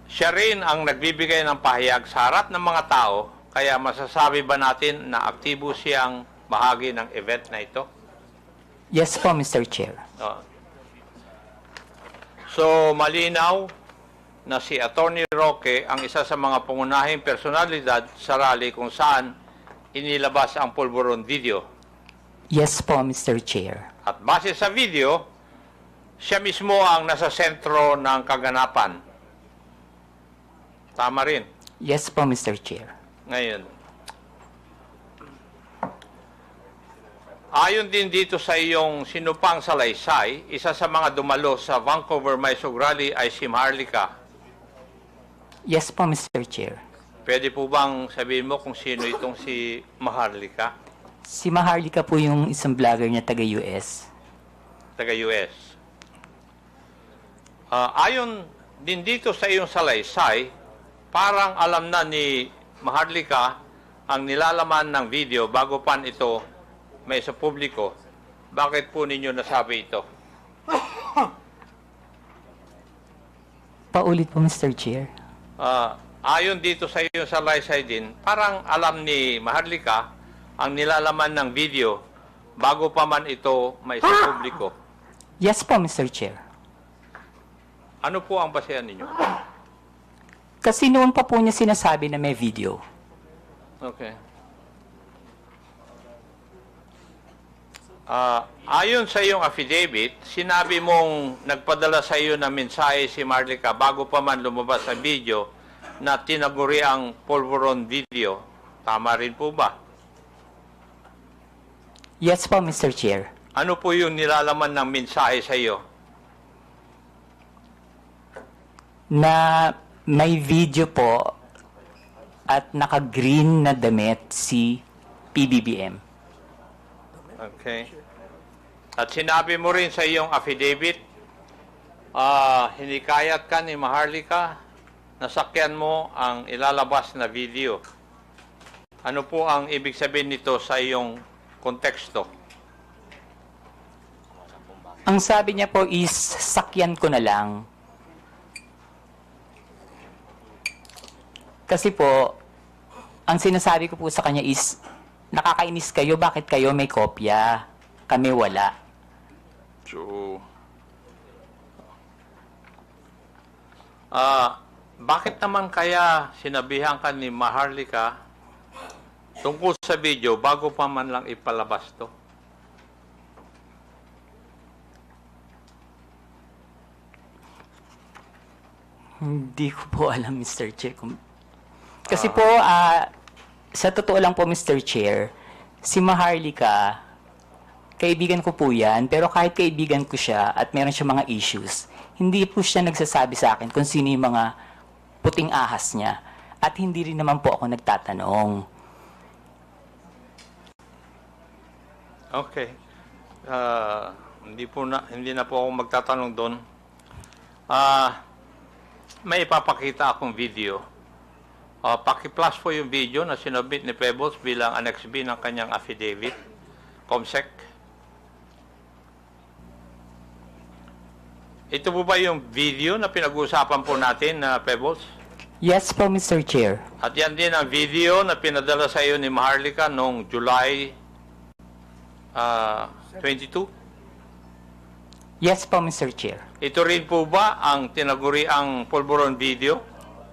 Siya rin ang nagbibigay ng pahayag sa harap ng mga tao, kaya masasabi ba natin na aktibo siyang bahagi ng event na ito? Yes po, Mr. Chair. So, malinaw na si Atty. Roque ang isa sa mga pangunahing personalidad sa rally kung saan inilabas ang Pulveron video. Yes po, Mr. Chair. At base sa video, siya mismo ang nasa sentro ng kaganapan. Tama rin. Yes po, Mr. Chair. Ngayon, ayon din dito sa iyong sinupang salaysay, isa sa mga dumalo sa Vancouver Maisog Rally ay si Maharlika. Yes po, Mr. Chair. Pwede po bang sabihin mo kung sino itong si Maharlika? Si Maharlika po yung isang vlogger niya taga-US. Taga-US. Ayon din dito sa iyong salaysay, parang alam na ni Maharlika ang nilalaman ng video bago pa ito may sa publiko. Bakit po ninyo nasabi ito? Paulit po, Mr. Chair. Ayon dito sa iyong salaysay din, parang alam ni Maharlika ang nilalaman ng video bago pa man ito may sa publiko. Yes po, Mr. Chair. Ano po ang basehan ninyo? Kasi noon pa po niya sinasabi na may video. Okay. Ayon sa iyong affidavit, sinabi mong nagpadala sa iyo ng mensahe si Maharlika bago pa man lumabas sa video na tinaguri ang polvoron video. Tama rin po ba? Yes po, Mr. Chair. Ano po yung nilalaman ng mensahe sa iyo? Na may video po at naka-green na damit si PBBM. Okay. At sinabi mo rin sa iyong affidavit, hinikayat ka ni Maharlika, nasakyan mo ang ilalabas na video. Ano po ang ibig sabihin nito sa iyong konteksto? Ang sabi niya po is, sakyan ko na lang. Kasi po, ang sinasabi ko po sa kanya is, nakakainis kayo, bakit kayo may kopya? Kami wala. So, bakit naman kaya sinabihan ka ni Maharlika tungkol sa video bago pa man lang ipalabas to? Hindi ko po alam, Mr. Chair. Kasi po, sa totoo lang po, Mr. Chair, si Maharlika, kaibigan ko po yan, pero kahit kaibigan ko siya at meron siya mga issues, hindi po siya nagsasabi sa akin kung sino yung mga puting ahas niya. At hindi rin naman po ako nagtatanong. Okay. Hindi na po ako magtatanong doon. May ipapakita akong video. Paki-plus po yung video na sinubmit ni Pebbles bilang Annex B ng kanyang affidavit. Comsec. Ito po ba yung video na pinag-uusapan po natin na Pebbles? Yes po, Mr. Chair. At yan din ang video na pinadala sa iyo ni Maharlika noong July 22? Yes po, Mr. Chair. Ito rin po ba ang tinaguriang polvoron video?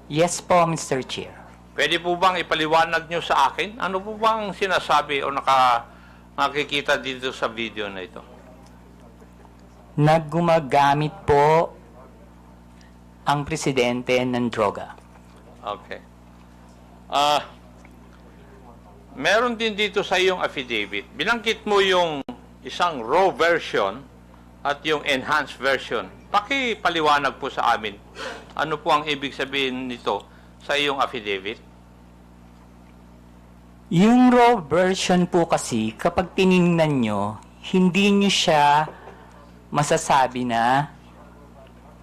Yes po, Mr. Chair. Pwede po bang ipaliwanag nyo sa akin? Ano po bang sinasabi o nakikita dito sa video na ito? Naggumagamit po ang presidente ng droga. Okay. Meron din dito sa iyong affidavit. Binanggit mo yung isang raw version at yung enhanced version. Pakipaliwanag po sa amin. Ano po ang ibig sabihin nito sa iyong affidavit? Yung raw version po kasi, kapag tiningnan nyo, hindi nyo siya masasabi na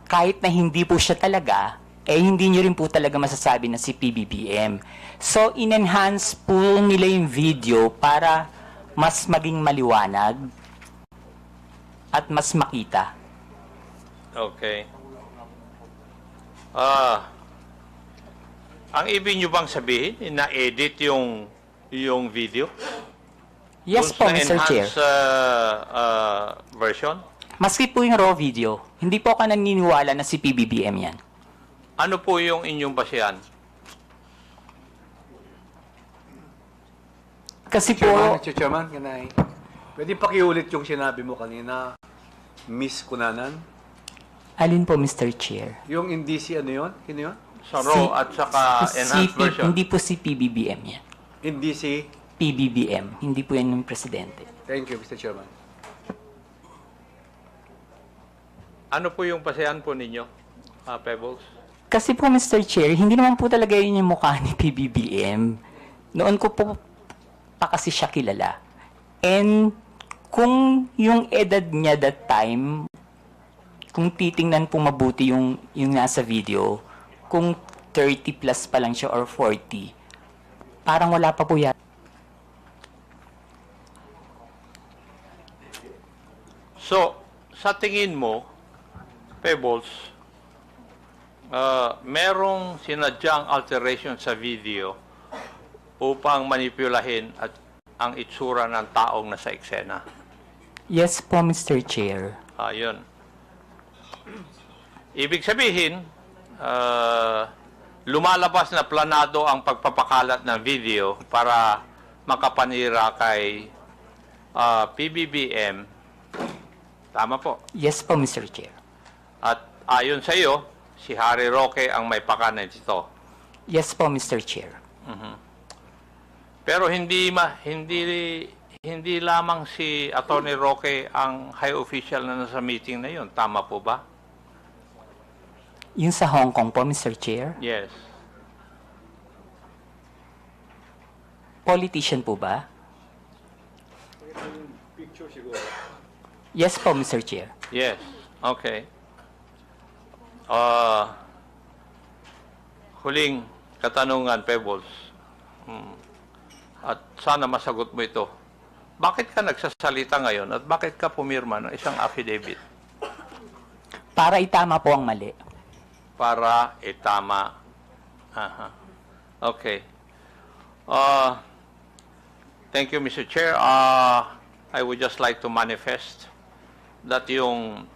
kahit na hindi po siya talaga, hindi nyo rin po talaga masasabi na si PBBM. So, in-enhance po nila yung video para mas maging maliwanag at mas makita. Okay. Ang ibig nyo bang sabihin, na-edit yung video? Yes po, Mr. Chair. Enhanced version? Maski po yung raw video, hindi po ako naniniwala na si PBBM yan. Ano po yung inyong basihan? Kasi po... Mr. Chairman, can I? Pwede pakiulit yung sinabi mo kanina, Miss Kunanan? Alin po, Mr. Chair? Yung indisi, ano yun? Sino yun? Sa raw at saka enhanced version. Hindi po si PBBM yan. Indisi? PBBM. Hindi po yan ng presidente. Thank you, Mr. Chairman. Ano po yung pasehan po ninyo, Pebbles? Kasi po, Mr. Chair, hindi naman po talaga yun yung mukha ni PBBM. Noon ko po pa kasi siya kilala. And kung yung edad niya that time, kung titingnan po mabuti yung nasa video, kung 30 plus pa lang siya or 40, parang wala pa po yan. So, sa tingin mo, Pebbles, merong sinadyang alteration sa video upang manipulahin at ang itsura ng taong nasa eksena. Yes po, Mr. Chair. Ayun. Ibig sabihin, lumalabas na planado ang pagpapakalat ng video para makapanira kay PBBM. Tama po. Yes po, Mr. Chair. At ayon sa iyo, si Harry Roque ang may pakanan dito. Yes po, Mr. Chair. Pero hindi lamang si Attorney Roque ang high official na nasa meeting na yun. Tama po ba? Yung sa Hong Kong po, Mr. Chair? Yes. Politician po ba? Yes po, Mr. Chair. Yes. Okay. Huling katanungan, Pebbles. At sana masagot mo ito. Bakit ka nagsasalita ngayon at bakit ka pumirma ng isang affidavit? Para itama po ang mali. Para itama. Aha. Okay. Thank you, Mr. Chair. I would just like to manifest that yung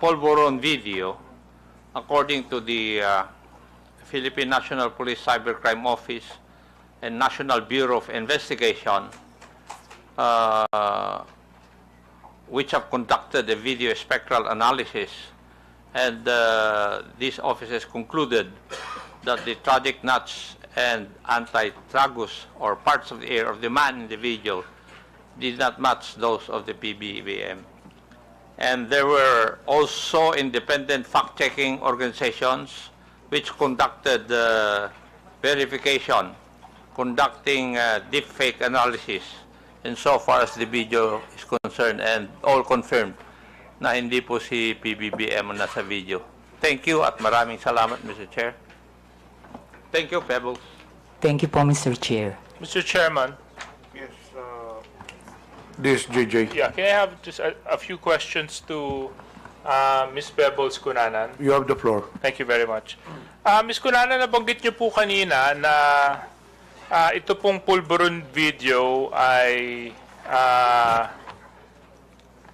polvoron video, according to the Philippine National Police Cybercrime Office and National Bureau of Investigation, which have conducted a video spectral analysis, and these officers concluded that the tragic nuts and anti-tragus or parts of the ear of the man in the video did not match those of the PBBM. And there were also independent fact-checking organizations which conducted verification, conducting deepfake analysis insofar as the video is concerned, and all confirmed na hindi po si PBBM ang nasa video. Thank you at maraming salamat, Mr. Chair. Thank you, Pebbles. Thank you po, Mr. Chair. Mr. Chairman. Yes, this JJ. Yeah, can I have just a few questions to Ms. Pebbles Kunanan? You have the floor. Thank you very much. Ms. Kunanan, nabanggit niyo po kanina na ito pong pulburon video ay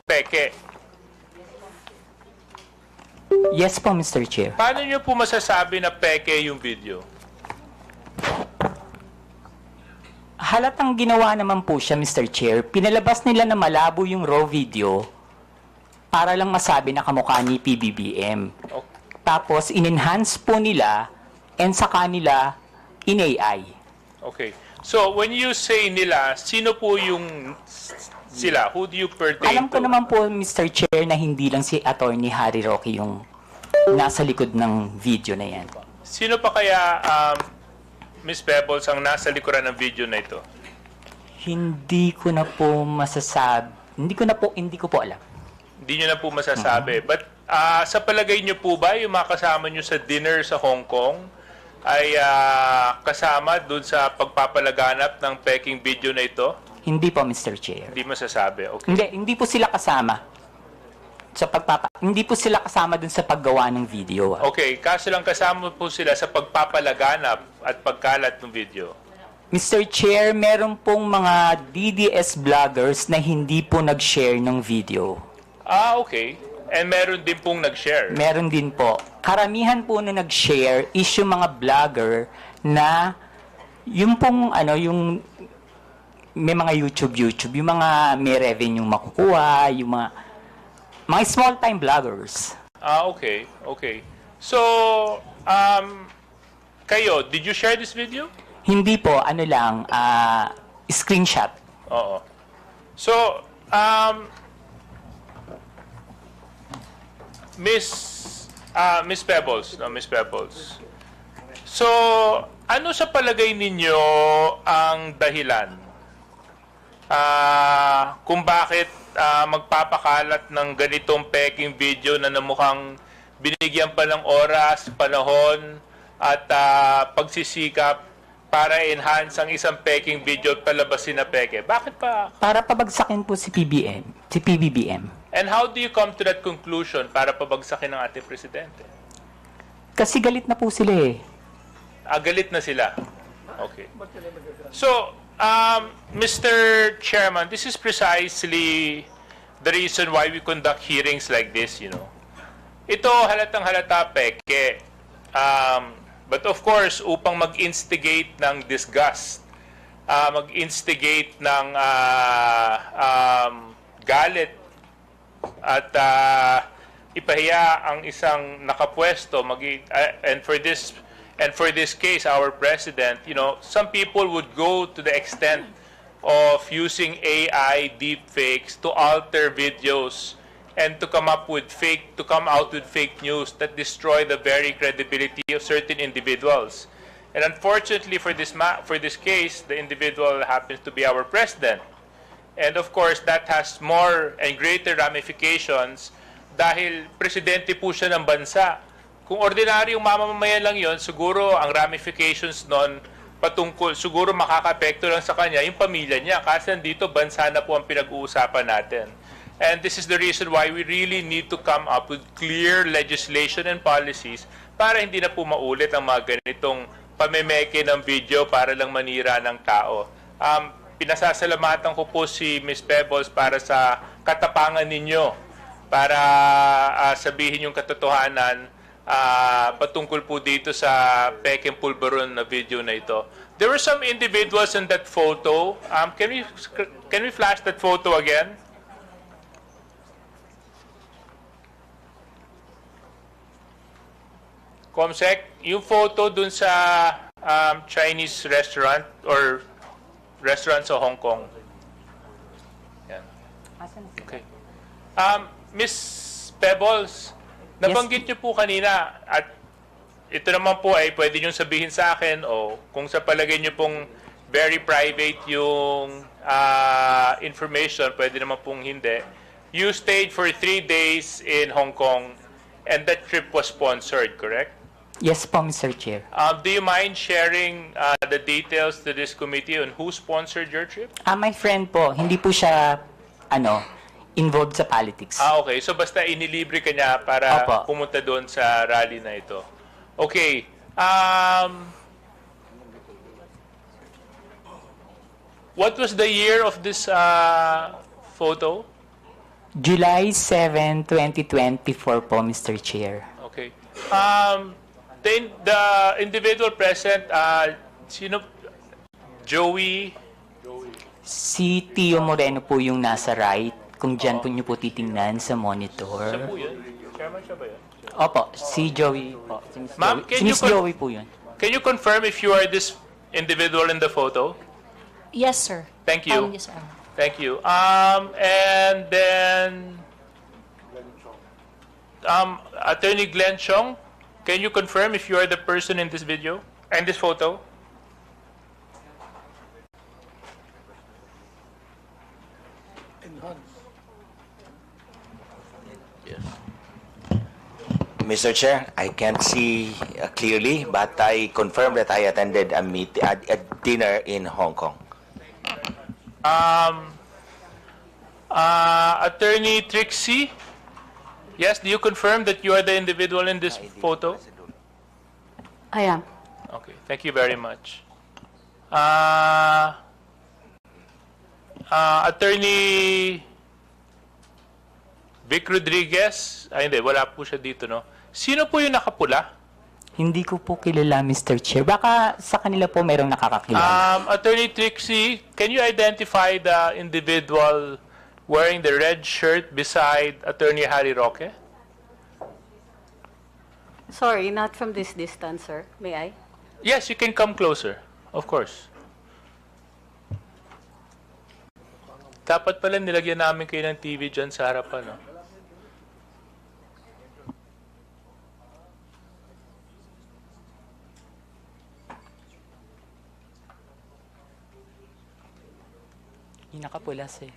peke. Yes po, Mr. Chair. Paano niyo po masasabi na peke yung video? Halatang ginawa naman po siya, Mr. Chair. Pinalabas nila na malabo yung raw video para lang masabi na kamukha ni PBBM. Okay. Tapos, in-enhance po nila and sa kanila in-AI. Okay. So, when you say nila, sino po yung sila? Who do you pertain Alam ko to? naman po, Mr. Chair, na hindi lang si Attorney Harry Roque yung nasa likod ng video na yan. Sino pa kaya, Ms. Pebbles, ang nasa likuran ng video na ito? Hindi ko na po masasabi. Hindi ko po alam. Hindi nyo na po masasabi. But sa palagay nyo po ba, yung mga kasama nyo sa dinner sa Hong Kong ay kasama dun sa pagpapalaganap ng peking video na ito? Hindi po, Mr. Chair. Hindi masasabi. Okay. Hindi po sila kasama. Hindi po sila kasama dun sa paggawa ng video. Okay, kaso lang kasama po sila sa pagpapalaganap at pagkalat ng video. Mr. Chair, meron pong mga DDS vloggers na hindi po nag-share ng video. Okay. And meron din pong nag-share. Meron din po. Karamihan po na nag-share is yung mga vlogger na yung pong yung may mga YouTube, yung mga may revenue makukuha, yung mga small-time vloggers. Okay, okay. So, kayo, did you share this video? Hindi po, ano lang, screenshot. Oo. So, Miss Pebbles, no, Miss Pebbles. So, ano sa palagay ninyo ang dahilan kung bakit magpapakalat ng ganitong peking video na namukhang binigyan pa ng oras, panahon, at pagsisikap para enhance ang isang peking video at palabasin na peke? Bakit pa? Para pabagsakin po si PBBM. And how do you come to that conclusion para pabagsakin ng ating presidente? Kasi galit na po sila eh. Galit na sila. Okay. So, Mr. Chairman, this is precisely the reason why we conduct hearings like this, you know. Ito halatang halata peke. But of course, upang mag-instigate ng disgust, mag-instigate ng galit, at ipahiya ang isang nakapwesto, and for this case, our president, you know, some people would go to the extent of using AI deepfakes to alter videos and to come out with fake news that destroy the very credibility of certain individuals. And unfortunately for this case, the individual happens to be our president. And of course, that has more and greater ramifications dahil presidente po siya ng bansa. Kung ordinaryong mamamayan lang yon, siguro ang ramifications nun siguro makaka-apekto lang sa kanya yung pamilya niya. Kasi nandito, bansa na po ang pinag-uusapan natin. And this is the reason why we really need to come up with clear legislation and policies para hindi na po maulit ang mga ganitong pamemeke ng video para lang manira ng tao. Pinasasalamatan ko po si Ms. Pebbles para sa katapangan ninyo para sabihin yung katotohanan patungkol po dito sa pekeng pulburon na video na ito. There were some individuals in that photo. Can we flash that photo again? Comsec, yung photo dun sa Chinese restaurant or restaurant sa Hong Kong. Yan. Okay. Miss Pebbles, nabanggit niyo po kanina at ito naman po ay pwede niyong sabihin sa akin o kung sa palagay niyo pong very private yung information, pwede naman pong hindi. You stayed for 3 days in Hong Kong and that trip was sponsored, correct? Yes po, Mr. Chair. Do you mind sharing the details to this committee on who sponsored your trip? My friend po, hindi po siya, involved sa politics. Okay. So basta inilibre ka niya para pumunta doon sa rally na ito. Okay. What was the year of this photo? July 7, 2024 po, Mr. Chair. Okay. The individual present, sino? Joey? Si Tio Moreno po yung nasa right. Kung dyan po niyo po titingnan sa monitor. Siya po yun? Chairman siya ba yun? Opo, si Joey po. Ma'am, Si Miss Joey po yun. Can you confirm if you are this individual in the photo? Yes, sir. Thank you. Yes, sir. Thank you. And then, Attorney Glenn Chong, can you confirm if you are the person in this video and this photo? Mr. Chair, I can't see clearly, but I confirm that I attended a dinner in Hong Kong. Attorney Trixie, yes, do you confirm that you are the individual in this photo? I am. Okay, thank you very much. Attorney Vic Rodriguez, hindi, wala po siya dito, no? Sino po yung nakapula? Hindi ko po kilala, Mr. Chair. Baka sa kanila po mayroong nakakakilala. Attorney Trixie, can you identify the individual wearing the red shirt beside Attorney Harry Roque? Sorry, not from this distance, sir. May I? Yes, you can come closer. Of course. Dapat pala nilagyan namin kayo ng TV dyan sa harapan, no? Yung nakapulas eh.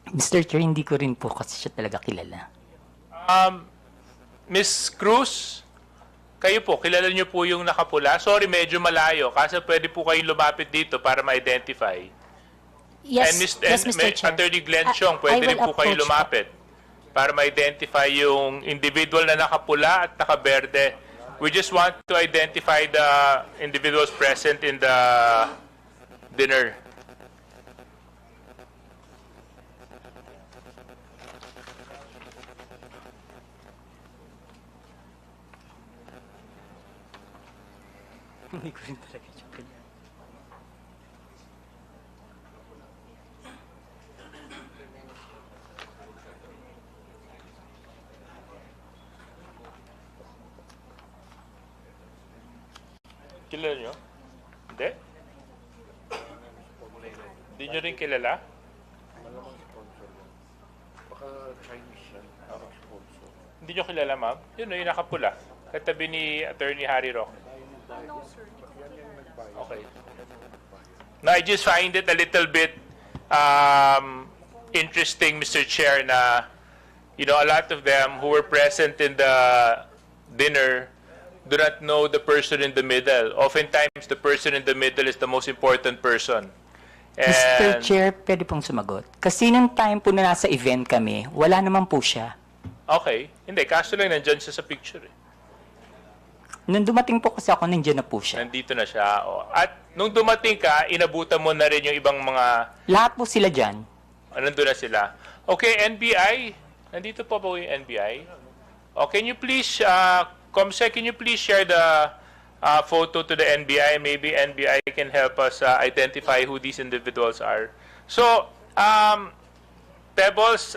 Mr. Chair, hindi ko rin po kasi siya talaga kilala. Miss Cruz, kayo po, kilala niyo po yung nakapula? Sorry, medyo malayo. Kasi pwede po kayong lumapit dito para ma-identify. Yes, And Mr. Chair. Attorney Glenn Chong, I pwede will rin po kayo approach lumapit para ma-identify yung individual na nakapula at nakaberde. We just want to identify the individuals present in the dinner. Hindi ko rin talaga siya kilala. Kilala nyo? Hindi? Hindi nyo rin kilala? Baka Chinese yan, parang sponsor. Hindi nyo kilala, ma'am? Yun, yung nakapula. Katabi ni Attorney Harry Roque. Okay. Now, I just find it a little bit interesting, Mr. Chair, na, you know, a lot of them who were present in the dinner do not know the person in the middle. Oftentimes, the person in the middle is the most important person. Mr. And, Chair, pwede pong sumagot. Kasi nung time po na nasa event kami, wala naman po siya. okay. Hindi, kaso lang nandyan siya sa picture. Eh. Nung dumating po kasi ako, nandiyan na po siya. Nandito na siya. Oh. At nung dumating ka, inabutan mo na rin yung ibang mga... Lahat po sila dyan. Nandun na sila. Okay, NBI. Nandito po ba yung NBI? Oh, can you please, Comsec, can you please share the photo to the NBI? Maybe NBI can help us identify who these individuals are. So, Pebbles,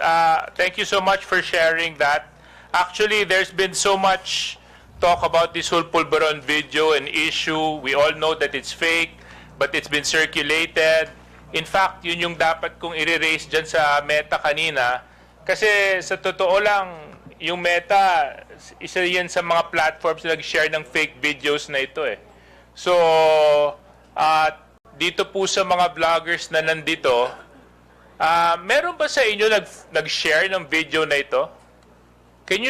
thank you so much for sharing that. Actually, there's been so much talk about this whole Pulveron video and issue. We all know that it's fake, but it's been circulated. In fact, yun yung dapat kong i-raise dyan sa Meta kanina. Kasi sa totoo lang, yung Meta, isa yan sa mga platforms na nag-share ng fake videos na ito eh. So, dito po sa mga vloggers na nandito, meron ba sa inyo nag-share ng video na ito? Can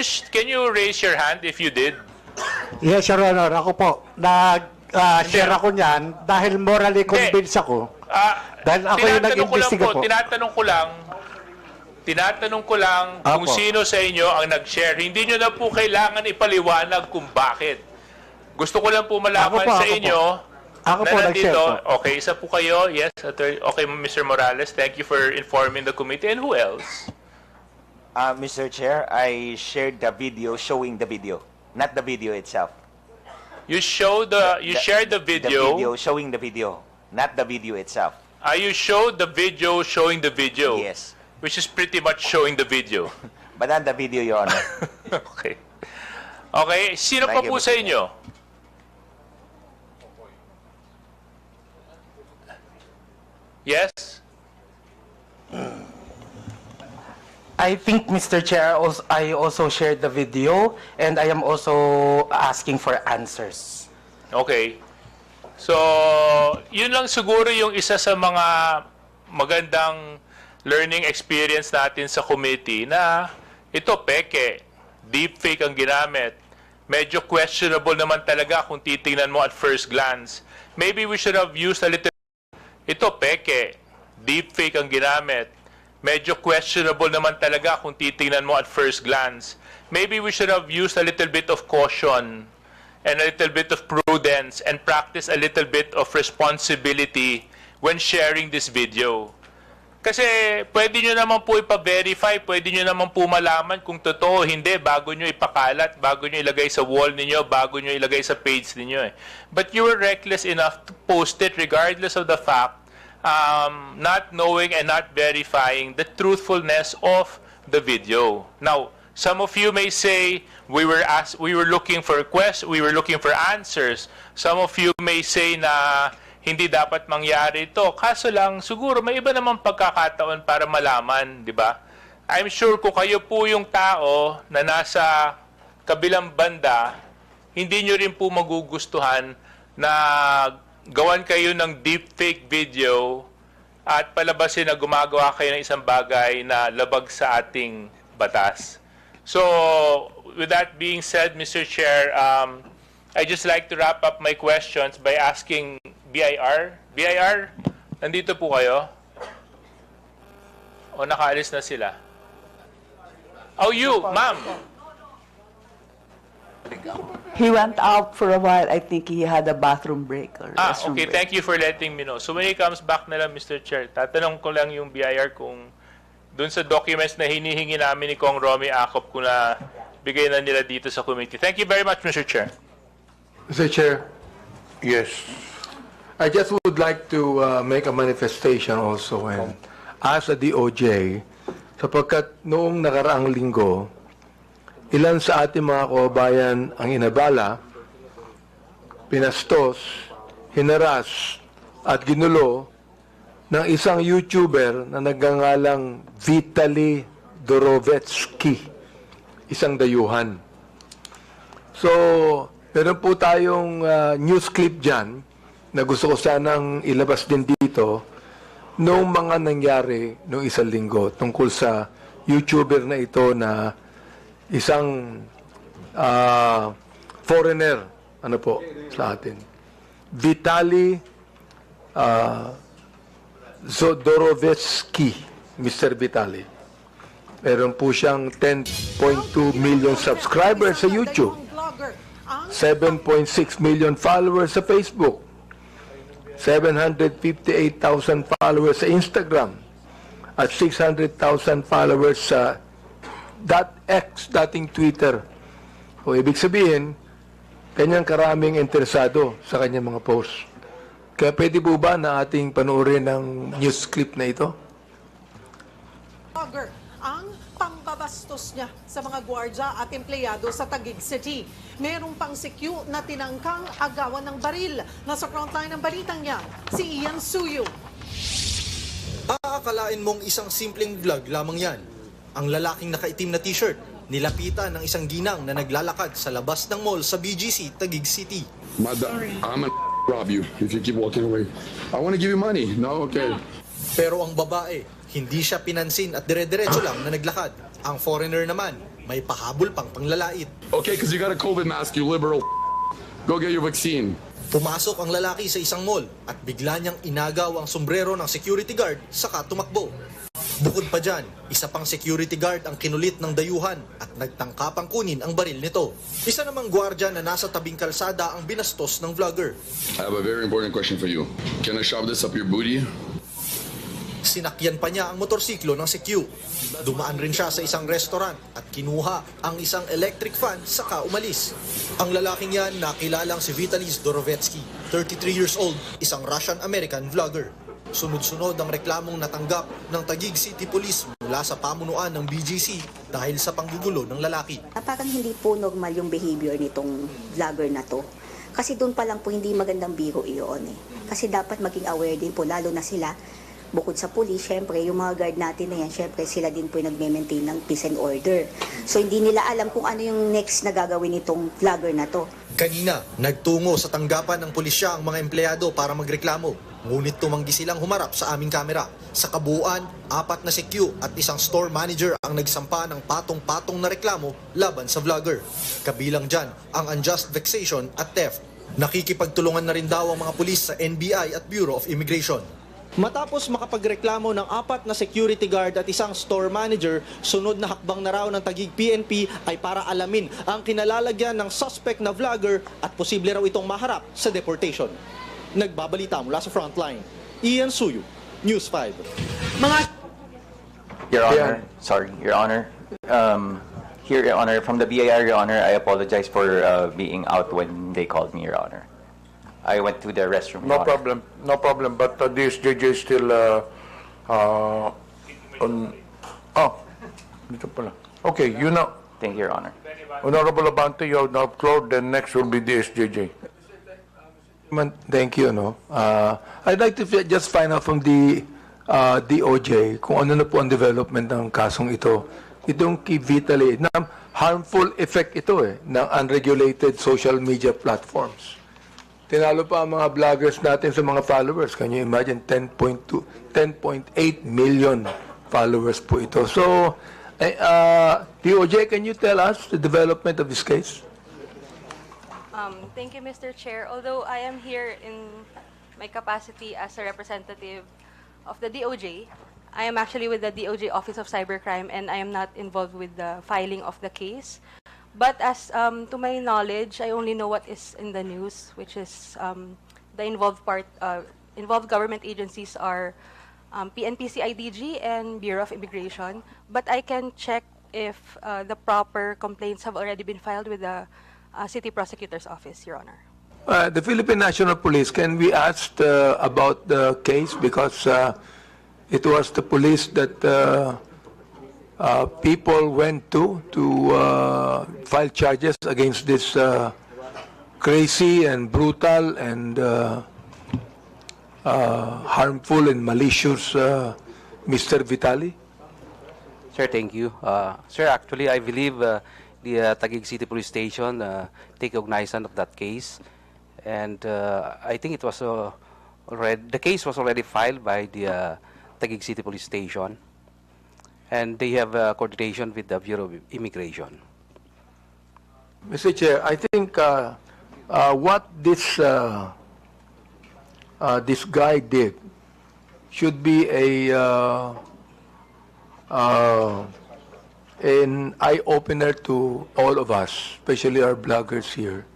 you raise your hand if you did? Yes, Your Honor. Ako po. Nag-share ako niyan dahil morally convinced ako. Dahil ako yung nag-investiga po. Tinatanong ko lang kung sino sa inyo ang nag-share. Hindi nyo na po kailangan ipaliwanag kung bakit. Gusto ko lang po malaman sa inyo Ako na po nandito. nag-share po. Okay, isa po kayo. Yes, okay, Mr. Morales. Thank you for informing the committee. And who else? Mr. Chair, I shared the video showing the video, not the video itself. You shared the video. The video showing the video, not the video itself. You showed the video showing the video. Yes. Which is pretty much showing the video. But not the video, Your Honor. Okay. Okay, sino pa po sa inyo? Yes? I think, Mr. Chair, I also shared the video and I am also asking for answers. Okay. So, yun lang siguro yung isa sa mga magandang learning experience natin sa committee na ito peke, deepfake ang ginamit. Medyo questionable naman talaga kung titingnan mo at first glance. Maybe we should have used a little, ito peke, deepfake ang ginamit, medyo questionable naman talaga kung titingnan mo at first glance. Maybe we should have used a little bit of caution and a little bit of prudence and practice a little bit of responsibility when sharing this video. Kasi pwede nyo naman po ipa-verify, pwede nyo naman po malaman kung totoo, hindi, bago nyo ipakalat, bago nyo ilagay sa wall ninyo, bago nyo ilagay sa page ninyo. But you were reckless enough to post it regardless of the fact, not knowing and not verifying the truthfulness of the video. Now, some of you may say we were looking for answers. Some of you may say na hindi dapat mangyari ito. Kaso lang, siguro may iba namang pagkakataon para malaman, di ba? I'm sure kung kayo po yung tao na nasa kabilang banda, hindi nyo rin po magugustuhan na gawan kayo ng deepfake video at palabasin na gumagawa kayo ng isang bagay na labag sa ating batas. So, with that being said, Mr. Chair, I just like to wrap up my questions by asking BIR. BIR, nandito po kayo? O nakaalis na sila? Oh, you, ma'am. He went out for a while. I think he had a bathroom break. Or restroom Okay, break. thank you for letting me know. So when he comes back na lang, Mr. Chair, tatanong ko lang yung BIR kung dun sa documents na hinihingi namin ni Kong Romy Acop kung na bigay na nila dito sa committee. Thank you very much, Mr. Chair. Mr. Chair, Yes. I just would like to make a manifestation also and ask the DOJ, sapagkat noong nakaraang linggo, ilan sa ating mga kababayan ang inabala, pinastos, hinaras at ginulo ng isang YouTuber na nagngangalang Vitaly Dorovetsky, isang dayuhan. So, meron po tayong news clip dyan na gusto ko sanang ilabas din dito noong mga nangyari noong isang linggo tungkol sa YouTuber na ito na isang foreigner, ano po, sa atin. Vitaly Zodorovetsky, Mr. Vitaly. Meron po siyang 10.2 million subscribers sa YouTube, 7.6 million followers sa Facebook, 758,000 followers sa Instagram, at 600,000 followers sa .x, dating Twitter. O ibig sabihin, kanyang karaming interesado sa kanyang mga posts. Kaya pwede po ba na ating panoorin ng news clip na ito? Ang pambabastos niya sa mga gwardya at empleyado sa Taguig City. Merong pang CQ na tinangkang agawan ng baril. Nasa frontline ng balitang niya, si Ian Suyo. Aakalain mong isang simpleng vlog lamang yan. Ang lalaking nakaitim na t-shirt, nilapitan ng isang ginang na naglalakad sa labas ng mall sa BGC, Taguig City. I'm gonna rob you if you keep walking away. I want to give you money. No, okay. Pero ang babae, hindi siya pinansin at dire-diretso lang na naglakad. Ang foreigner naman, may pahabol pang panglalait. Okay, because you got a COVID mask, you liberal. Go get your vaccine. Pumasok ang lalaki sa isang mall at bigla niyang inagaw ang sombrero ng security guard saka tumakbo. Bukod pa dyan, isa pang security guard ang kinulit ng dayuhan at nagtangkapang kunin ang baril nito. Isa namang gwardya na nasa tabing kalsada ang binastos ng vlogger. I have a very important question for you. Can I shove this up your booty? Sinakyan pa niya ang motorsiklo ng CQ. Dumaan rin siya sa isang restaurant at kinuha ang isang electric fan saka umalis. Ang lalaking yan nakilalang si Vitaly Dorovetsky, 33 years old, isang Russian-American vlogger. Sunod-sunod ang reklamong natanggap ng Taguig City Police mula sa pamunuan ng BGC dahil sa panggugulo ng lalaki. Parang hindi po normal yung behavior nitong vlogger na to. Kasi doon pa lang po hindi magandang biro iyon eh. Kasi dapat maging aware din po, lalo na sila. Bukod sa police, syempre, yung mga guard natin na yan, syempre, sila din po yung nag-maintain ng peace and order. So, hindi nila alam kung ano yung next na gagawin nitong vlogger na to. Kanina, nagtungo sa tanggapan ng pulisya ang mga empleyado para magreklamo. Ngunit tumanggi silang humarap sa aming kamera. Sa kabuuan, 4 na CQ at isang store manager ang nagsampa ng patong-patong na reklamo laban sa vlogger. Kabilang dyan ang unjust vexation at theft. Nakikipagtulungan na rin daw ang mga pulis sa NBI at Bureau of Immigration. Matapos makapagreklamo ng 4 na security guard at isang store manager, sunod na hakbang na raw ng Taguig PNP ay para alamin ang kinalalagyan ng suspect na vlogger at posible raw itong maharap sa deportation. Nagbabalita mula sa Frontline, Ian Suyu, News 5. Your Honor, Your Honor. Here, Your Honor, from the BIR, Your Honor, I apologize for being out when they called me, Your Honor. I went to the restroom. No problem, no problem. But DSJJ is still on. Oh, dito pala. Okay, you know. Thank you, Your Honor. Honorable Abante, you have now closed. Then next will be DSJJ. Thank you. No, I'd like to just find out from the DOJ kung ano na po ang development ng kasong ito. Itong kay Vitaly, na harmful effect ito ng unregulated social media platforms. Tinalo pa ang mga vloggers natin sa mga followers. Can you imagine 10.8 million followers po ito. So, DOJ, can you tell us the development of this case? Thank you, Mr. Chair. Although I am here in my capacity as a representative of the DOJ, I am actually with the DOJ Office of Cybercrime and I am not involved with the filing of the case. But as to my knowledge, I only know what is in the news, which is the involved government agencies are PNP CIDG and Bureau of Immigration. But I can check if the proper complaints have already been filed with the City Prosecutor's Office, Your Honor. The Philippine National Police, can we ask about the case? Because it was the police that people went to file charges against this crazy and brutal and harmful and malicious Mr. Vitali? Sir, thank you. Sir, actually, I believe the Taguig City Police Station take cognizance of that case, and I think it was the case was already filed by the Taguig City Police Station. And they have coordination with the Bureau of Immigration. Mr. Chair, I think what this guy did should be an eye-opener to all of us, especially our bloggers here,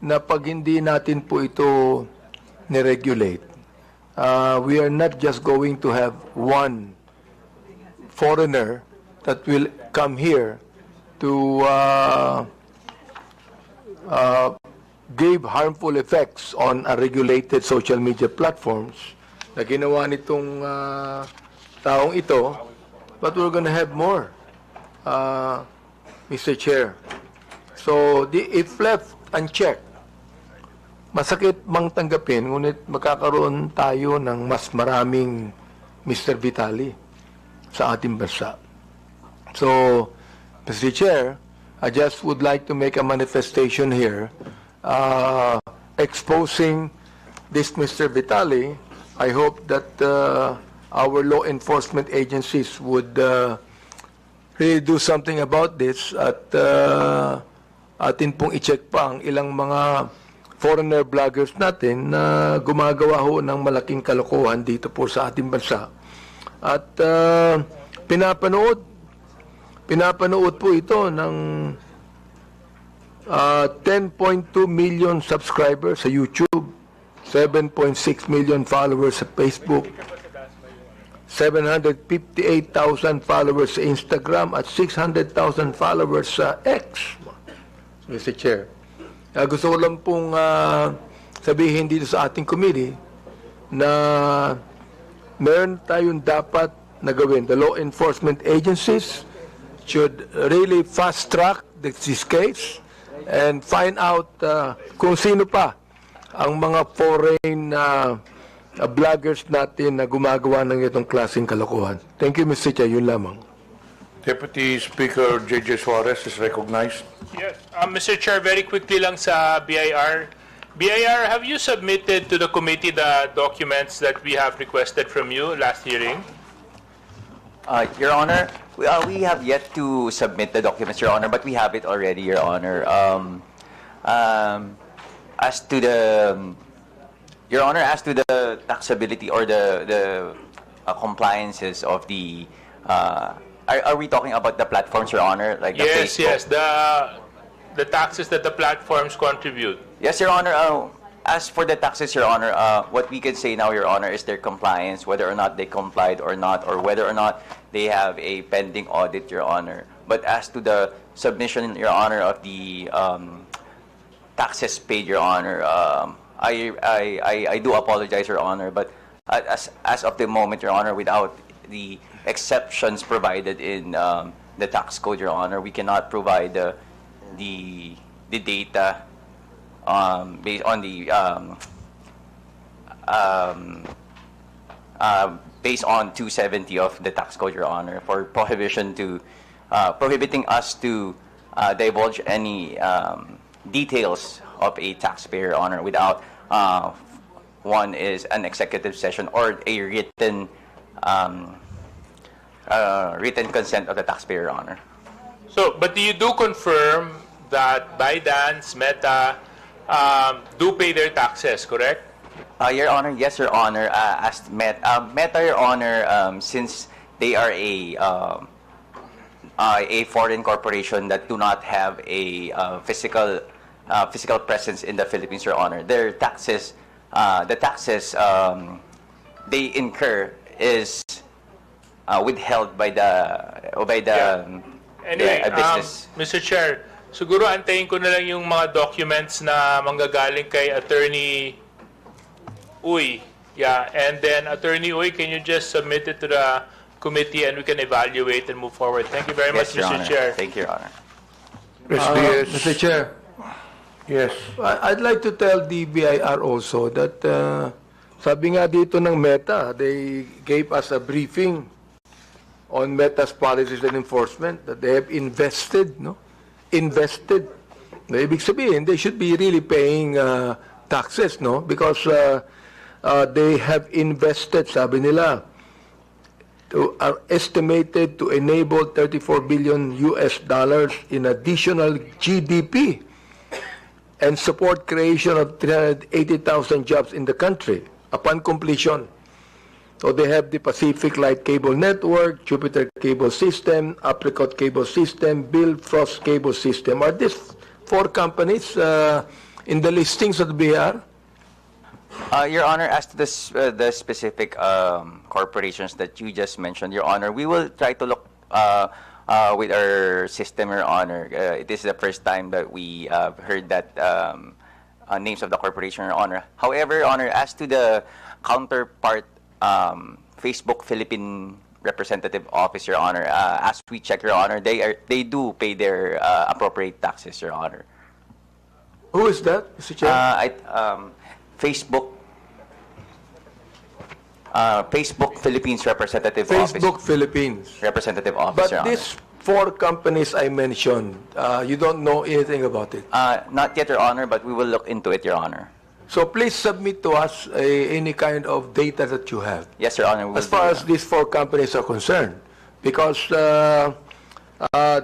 na pag hindi natin po ito ni-regulate, we are not just going to have one foreigner that will come here to give harmful effects on unregulated social media platforms na ginawa nitong taong ito, but we're going to have more, Mr. Chair. So, if left unchecked, masakit mang tanggapin, ngunit magkakaroon tayo ng mas maraming Mr. Vitali sa ating bansa. So, Mr. Chair, I just would like to make a manifestation here exposing this Mr. Vitali. I hope that our law enforcement agencies would really do something about this at atin pong i-check pa ang ilang mga foreigner bloggers natin na gumagawa ho ng malaking kalokohan dito po sa ating bansa. At pinapanood po ito ng 10.2 million subscribers sa YouTube, 7.6 million followers sa Facebook, 758,000 followers sa Instagram, at 600,000 followers sa X, Mr. Chair. Gusto ko lang pong sabihin dito sa ating committee na meron tayong dapat na gawin. The law enforcement agencies should really fast-track this case and find out kung sino pa ang mga foreign bloggers natin na gumagawa ng itong klaseng kalokohan. Thank you, Mr. Chair. Yun lamang. Deputy Speaker J.J. Suarez is recognized. Yes. Mr. Chair, very quickly lang sa BIR. BIR, have you submitted to the committee the documents that we have requested from you last hearing? Your Honor, we have yet to submit the documents, Your Honor, but we have it already, Your Honor. As to the Your Honor, as to the taxability or the compliances of the, are we talking about the platforms, Your Honor? Like the Yes, Facebook? yes, the taxes that the platforms contribute. Yes, Your Honor. As for the taxes, Your Honor, what we can say now, Your Honor, is their compliance, whether or not they complied or not, or whether or not they have a pending audit, Your Honor. But as to the submission, Your Honor, of the taxes paid, Your Honor, I do apologize, Your Honor, but as of the moment, Your Honor, without the exceptions provided in the tax code, Your Honor, we cannot provide the data based on the based on 270 of the tax code, Your Honor, for prohibition to prohibiting us to divulge any details of a taxpayer, Your Honor, without one is an executive session or a written written consent of the taxpayer, Your Honor. So, but you do confirm that ByteDance, Meta, do pay their taxes, correct? Your Honor, yes, Your Honor. As Meta, Your Honor, since they are a foreign corporation that do not have a physical presence in the Philippines, Your Honor, their taxes, the taxes they incur is withheld by the Anyway, business. Mr. Chair, siguro antayin ko na lang yung mga documents na manggagaling kay Attorney Uy. Yeah, and then Attorney Uy, can you just submit it to the committee and we can evaluate and move forward? Thank you very much, Your Mr. Honor. Chair. Thank you, Your Honor. Mr. Chair. Yes. I'd like to tell the BIR also that sabi nga dito ng Meta, they gave us a briefing on Meta's policies and enforcement that they have invested, no? Invested. Ibig sabihin, they should be really paying taxes, no? Because they have invested, sabi nila, are estimated to enable 34 billion US dollars in additional GDP and support creation of 380,000 jobs in the country upon completion. So they have the Pacific Light Cable Network, Jupiter Cable System, Apricot Cable System, Bill Frost Cable System. Are these four companies in the listings of the BIR? Your Honor, as to the specific corporations that you just mentioned, Your Honor, we will try to look with our system, Your Honor. It is the first time that we heard that names of the corporation, Your Honor. However, Your Honor, as to the counterpart Facebook Philippine Representative Office, Your Honor, as we check, Your Honor, they do pay their appropriate taxes, Your Honor. Who is that, Mr. Chair? Facebook Philippines Representative Office. Facebook Philippines. Representative Office, But Your Honor. these four companies I mentioned, you don't know anything about it? Not yet, Your Honor, but we will look into it, Your Honor. So please submit to us any kind of data that you have. Yes, Your Honor. As far as these four companies are concerned, because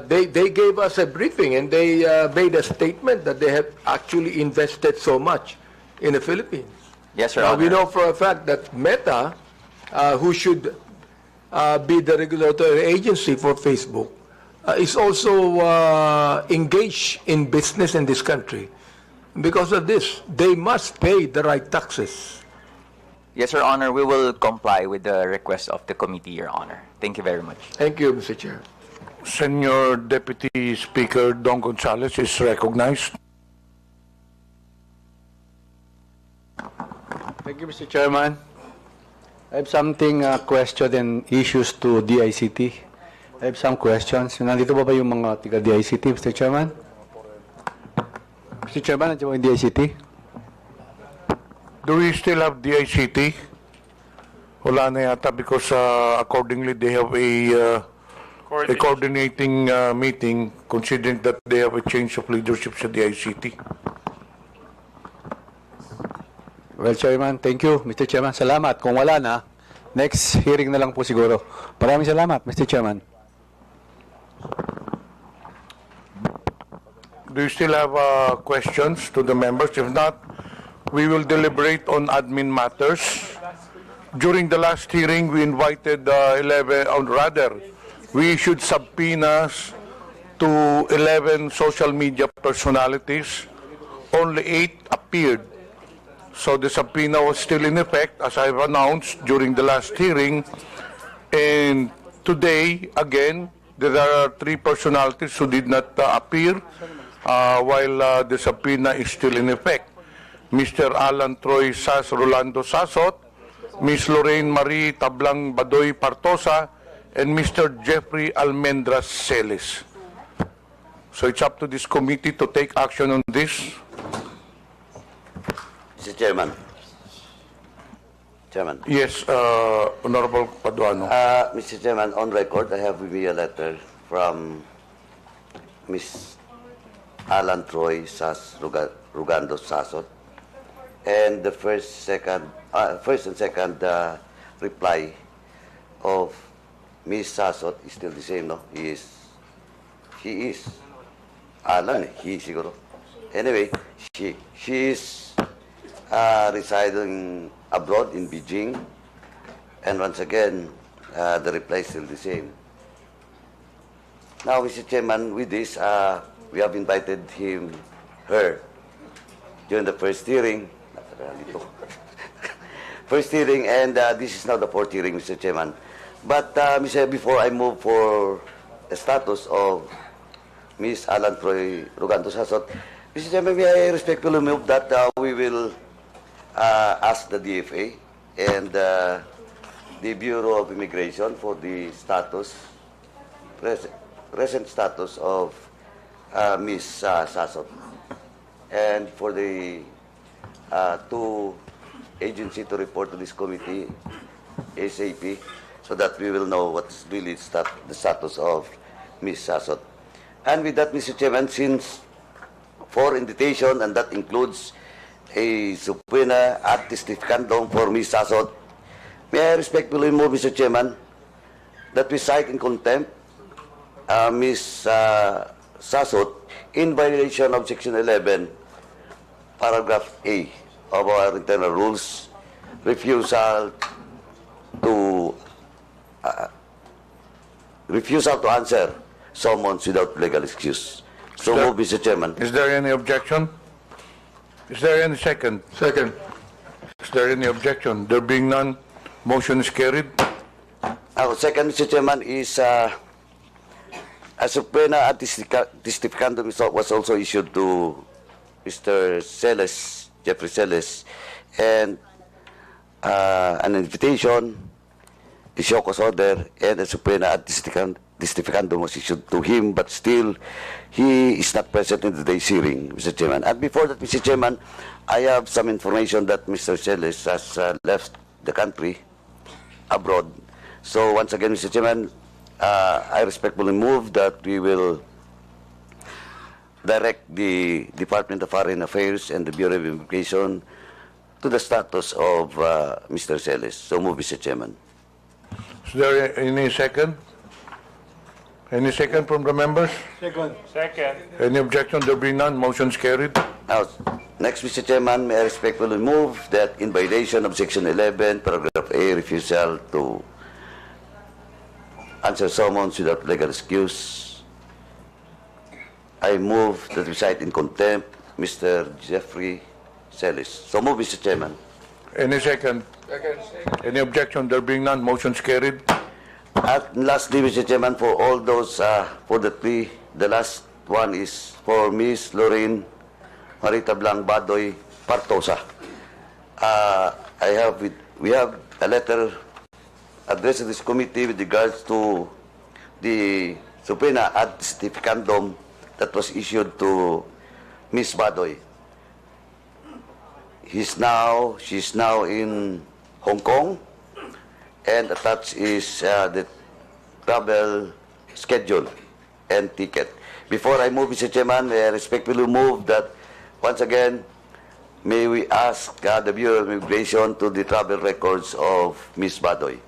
they gave us a briefing and they made a statement that they have actually invested so much in the Philippines. Yes, Your Now, Honor. we know for a fact that Meta, who should be the regulatory agency for Facebook, is also engaged in business in this country. Because of this, they must pay the right taxes. Yes, Your Honor. We will comply with the request of the committee, Your Honor. Thank you very much. Thank you, Mr. Chair. Senior Deputy Speaker Don Gonzales is recognized. Thank you, Mr. Chairman. I have something, question and issues to DICT. I have some questions. Nandito ba yung mga tiga-DICT, Mr. Chairman? Mr. Chairman, nandiyo ba yung DICT? Do we still have DICT? Wala na yata because accordingly they have a coordinating meeting considering that they have a change of leadership sa DICT. Well, Chairman, thank you. Mr. Chairman, salamat. Kung wala na, next hearing na lang po siguro. Maraming salamat, Mr. Chairman. Do you still have questions to the members? If not, we will deliberate on admin matters. During the last hearing, we invited 11, or rather, we issued subpoenas to 11 social media personalities. Only 8 appeared. So the subpoena was still in effect, as I've announced during the last hearing. And today, again, there are 3 personalities who did not appear while the subpoena is still in effect. Mr. Alan Troy Rolando Sasot, Ms. Lorraine Marie Tablang Badoy Partosa, and Mr. Jeffrey Almendras Celis. So it's up to this committee to take action on this. Mr. Chairman. Chairman. Yes, Honorable Paduano. Mr. Chairman, on record, I have with me a letter from Ms. Alan Troy Rugando Sasot, and the first and second reply of Ms. Sasot is still the same, no? He is Alan, he siguro. Anyway, she is residing abroad in Beijing, and once again, the reply is still the same. Now, Mr. Chairman, with this, we have invited her, during the first hearing, and this is now the 4th hearing, Mr. Chairman. But, before I move for the status of Ms. Alan Troy Rugando Sasot, Mr. Chairman, may I respectfully move that we will ask the DFA and the Bureau of Immigration for the status, present status of Ms. Sasot, and for the 2 agency to report to this committee ASAP, so that we will know what's really the status of Ms. Sasot. And with that, Mr. Chairman, since for invitation, and that includes a subpoena ad testificandum for Ms. Sasot, may I respectfully move, Mr. Chairman, that we cite in contempt Ms. Sasot in violation of Section 11, Paragraph A of our internal rules, refusal to answer summons without legal excuse. So move, Mr. Chairman. Is there any objection? Is there any second? Second. Is there any objection? There being none, motion is carried. Our second, Mr. Chairman, is a subpoena ad testificandum was also issued to Mr. Celis, Jeffrey Celis, and an invitation, a show cause order, and a subpoena ad testificandum was issued to him, but still he is not present in today's hearing, Mr. Chairman. And before that, Mr. Chairman, I have some information that Mr. Celis has left the country abroad. So once again, Mr. Chairman, I respectfully move that we will direct the Department of Foreign Affairs and the Bureau of Immigration to the status of Mr. Celis. So move, Mr. Chairman. Is there any second? Any second from the members? Second. Any objection? There being none, motion is carried. Now, next, Mr. Chairman, may I respectfully move that in violation of Section 11, Paragraph A, refusal to answer summons without legal excuse, I move that we cite in contempt Mr. Jeffrey Celis. So move, Mr. Chairman. Any second? Any objection? There being none, motion is carried. At lastly, Mr. Chairman, for all those, for the 3, the last one is for Ms. Lorraine Marita Blang Badoy Partosa. We have a letter addressed to this committee with regards to the subpoena ad testificandum that was issued to Ms. Badoy. She's now in Hong Kong, and attached is the travel schedule and ticket. Before I move, Mr. Chairman, I respectfully move that, once again, may we ask the Bureau of Immigration to the travel records of Ms. Badoy.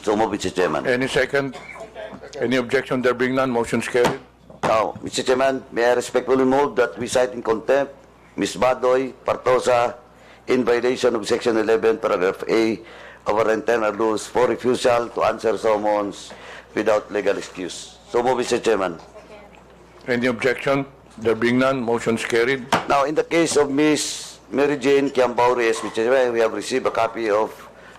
So move, Mr. Chairman. Any second? Any objection? There being none, motion is carried. Now, Mr. Chairman, may I respectfully move that we cite in contempt Ms. Badoy Partosa in violation of Section 11, Paragraph A of our internal rules for refusal to answer summons without legal excuse. So move, Mr. Chairman. Any objection? There being none, motion's carried. Now, in the case of Miss Mary Jane Kiambao Reyes, Mr. Chairman, we have received a copy of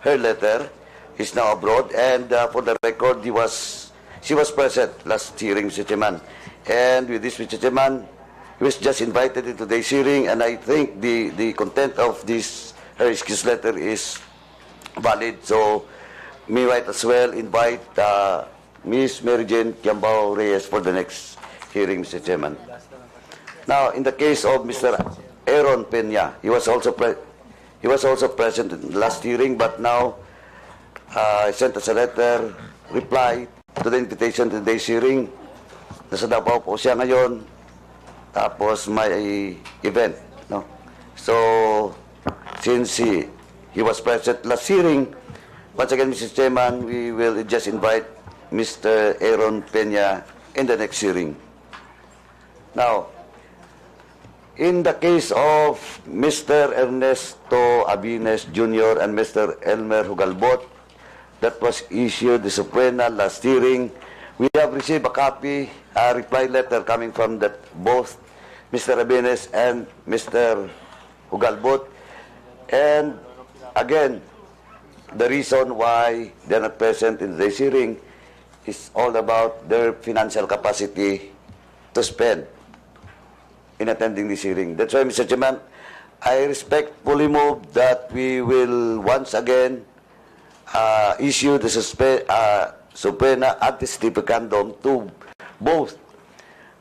her letter. He's now abroad, and for the record, she was present last hearing, Mr. Chairman. And with this, Mr. Chairman, he was just invited into today's hearing, and I think the content of this her excuse letter is valid. So, me might as well invite Miss Mary Jane Kiambao Reyes for the next hearing, Mr. Chairman. Now, in the case of Mr. Aaron Peña, he was also present in the last hearing, but now I sent us a letter, reply to the invitation to today's hearing. Nasa Davao po siya ngayon, tapos may event. No? So, since he was present last hearing, once again, Mr. Chairman, we will just invite Mr. Aaron Peña in the next hearing. Now, in the case of Mr. Ernesto Abines Jr. and Mr. Elmer Hugalbot, that was issued the subpoena last hearing, we have received a copy, a reply letter coming from both Mr. Abines and Mr. Hugalbot. And again, the reason why they're not present in this hearing is all about their financial capacity to spend in attending this hearing. That's why, Mr. Chairman, I respectfully move that we will once again issue the subpoena anticipicandum to both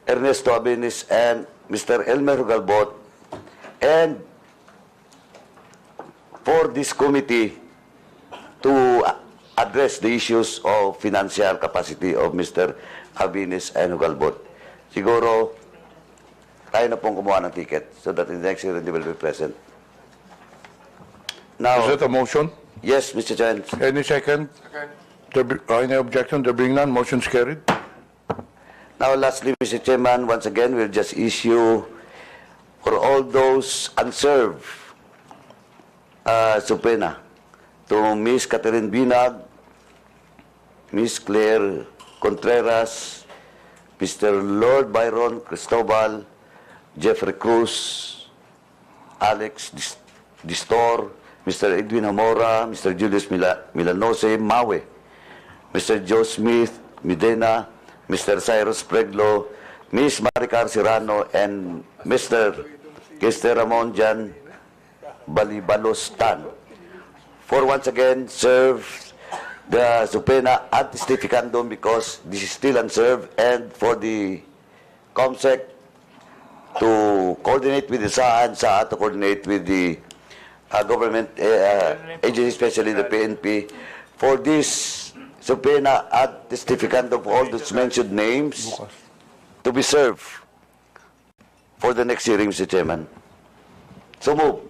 Ernesto Abines and Mr. Elmer Hugalbot, and for this committee to address the issues of financial capacity of Mr. Abines and Hugalbot. Siguro, tayo na pong kumuha ng ticket so that in the next hearing they will be present. Now, is that a motion? Yes, Mr. Chairman. Any second? Any objection? There being none, motion's carried. Now, lastly, Mr. Chairman, once again, we'll just issue for all those unserved subpoena to Ms. Catherine Binag, Ms. Claire Contreras, Mr. Lord Byron Cristobal, Jeffrey Cruz, Alex Distor, Mr. Edwin Hamora, Mr. Julius Milanose Mawe, Mr. Joe Smith Medina, Mr. Cyrus Preglo, Ms. Maricar Serrano, and Mr. Kester Ramon Jan Balibalos Tan, for once again serve the subpoena anticipicandum because this is still unserved, and for the COMSEC to coordinate with the SAA to coordinate with the government agency, especially the PNP, for this subpoena anticipicandum for all those mentioned names to be served for the next hearing, Mr. Chairman. So move.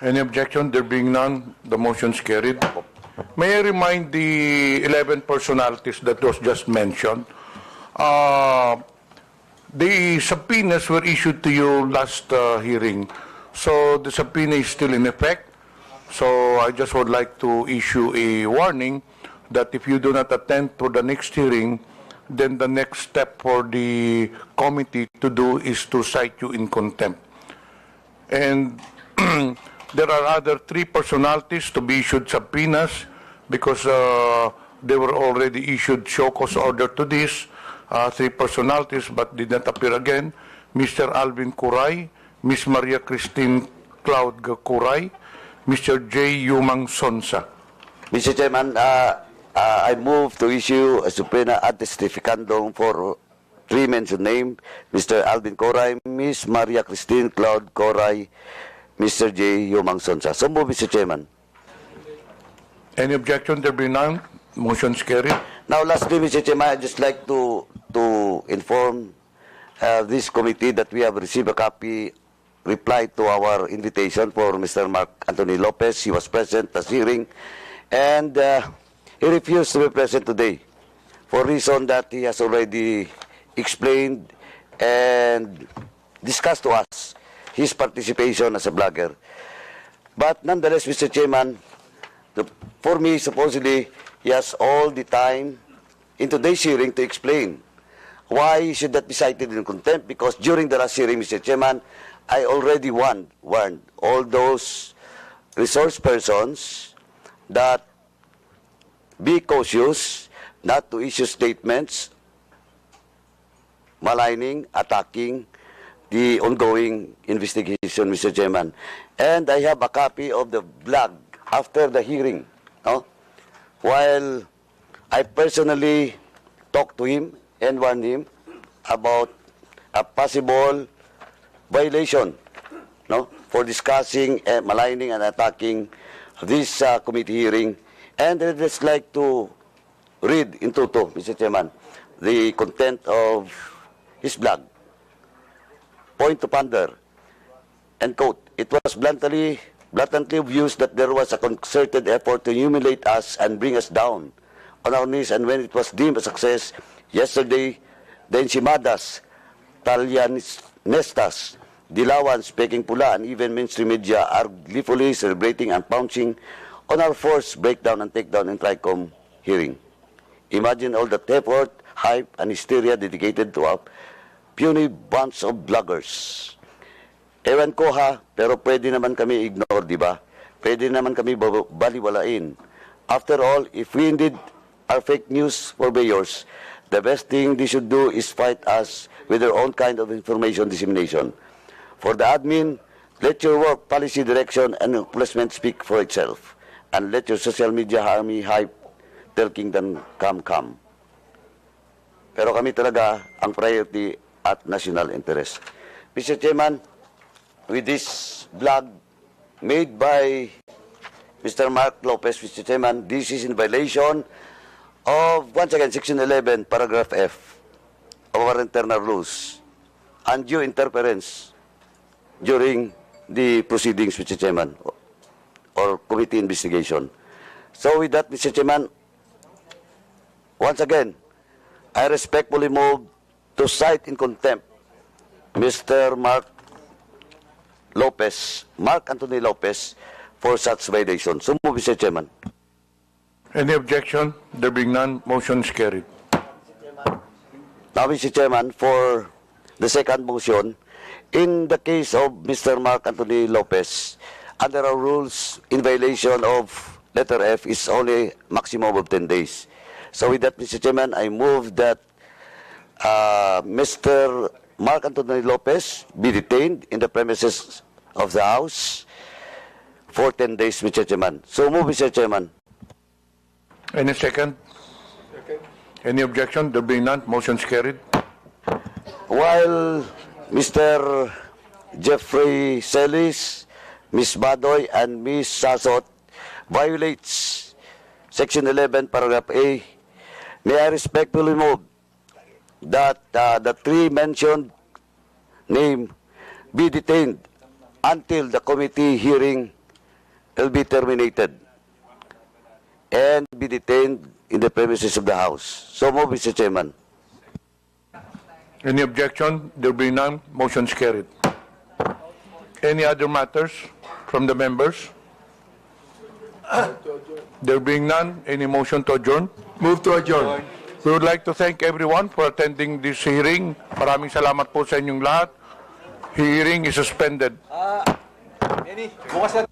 Any objection? There being none, the motion's carried. May I remind the 11 personalities that was just mentioned, the subpoenas were issued to you last hearing, so the subpoena is still in effect. So I just would like to issue a warning that if you do not attend to the next hearing, then the next step for the committee to do is to cite you in contempt. And there are other 3 personalities to be issued subpoenas because they were already issued show cause order to this. 3 personalities but did not appear again. Mr. Alvin Curay, Ms. Maria Christine Cloud Curay, Mr. J. Yumang Sonsa. Mr. Chairman, I move to issue a subpoena anticipicandum for 3 mentioned names, Mr. Alvin Curay, Ms. Maria Christine Cloud Curay, Mr. J. Yumang Sonsa. So move, Mr. Chairman. Any objection? There be none. Motion's carried. Now, lastly, Mr. Chairman, I'd just like to inform this committee that we have received a copy reply to our invitation for Mr. Mark Anthony Lopez. He was present at the hearing, and he refused to be present today for reason that he has already explained and discussed to us his participation as a blogger. But nonetheless, Mr. Chairman, for me, supposedly, he has all the time in today's hearing to explain why he should not be cited in contempt, because during the last hearing, Mr. Chairman, I already warned all those resource persons that be cautious not to issue statements maligning, attacking the ongoing investigation, Mr. Chairman. And I have a copy of the blog after the hearing, no? While I personally talked to him and warned him about a possible violation, no, for discussing, maligning, and attacking this committee hearing. And I'd just like to read in toto, Mr. Chairman, the content of his blog. Point to ponder, and quote, "It was blatantly obvious that there was a concerted effort to humiliate us and bring us down on our knees, and when it was deemed a success yesterday, the enchimadas, Talianistas, Dilawans, Peking Pula, and even mainstream media are gleefully celebrating and pouncing on our forced breakdown and takedown in TRICOM hearing. Imagine all that effort, hype, and hysteria dedicated to a puny bunch of bloggers. Ewan ko ha, pero pwede naman kami ignore, di ba? Pwede naman kami baliwalain. After all, if we indeed are fake news purveyors, the best thing they should do is fight us with their own kind of information dissemination. For the admin, let your work, policy direction, and placement speak for itself. And let your social media army hype till kingdom come. Pero kami talaga ang priority at national interest. Mr. Chairman, with this blog made by Mr. Mark Lopez, Mr. Chairman, this is in violation of, once again, Section 11, Paragraph F of our internal rules, undue interference during the proceedings, Mr. Chairman, or committee investigation. So with that, Mr. Chairman, once again, I respectfully move to cite in contempt Mr. Mark Anthony Lopez, for such violation. So move, Mr. Chairman. Any objection? There being none, motion is carried. Now, Mr. Chairman, for the second motion, in the case of Mr. Mark Anthony Lopez, under our rules, in violation of letter F is only maximum of 10 days. So with that, Mr. Chairman, I move that Mr. Mark Anthony Lopez be detained in the premises of the House for 10 days, Mr. Chairman. So move, Mr. Chairman. Any second? Any objection? There being none, motion is carried. While Mr. Jeffrey Celis, Ms. Badoy, and Ms. Sasot violates Section 11, Paragraph A, may I respectfully move that the three mentioned name be detained until the committee hearing will be terminated and be detained in the premises of the House. So move, Mr. Chairman. Any objection? There being none, motion is carried. Any other matters from the members? There being none, any motion to adjourn? Move to adjourn. We would like to thank everyone for attending this hearing. Maraming salamat po sa inyong lahat. Hearing is suspended. Benny, bukas na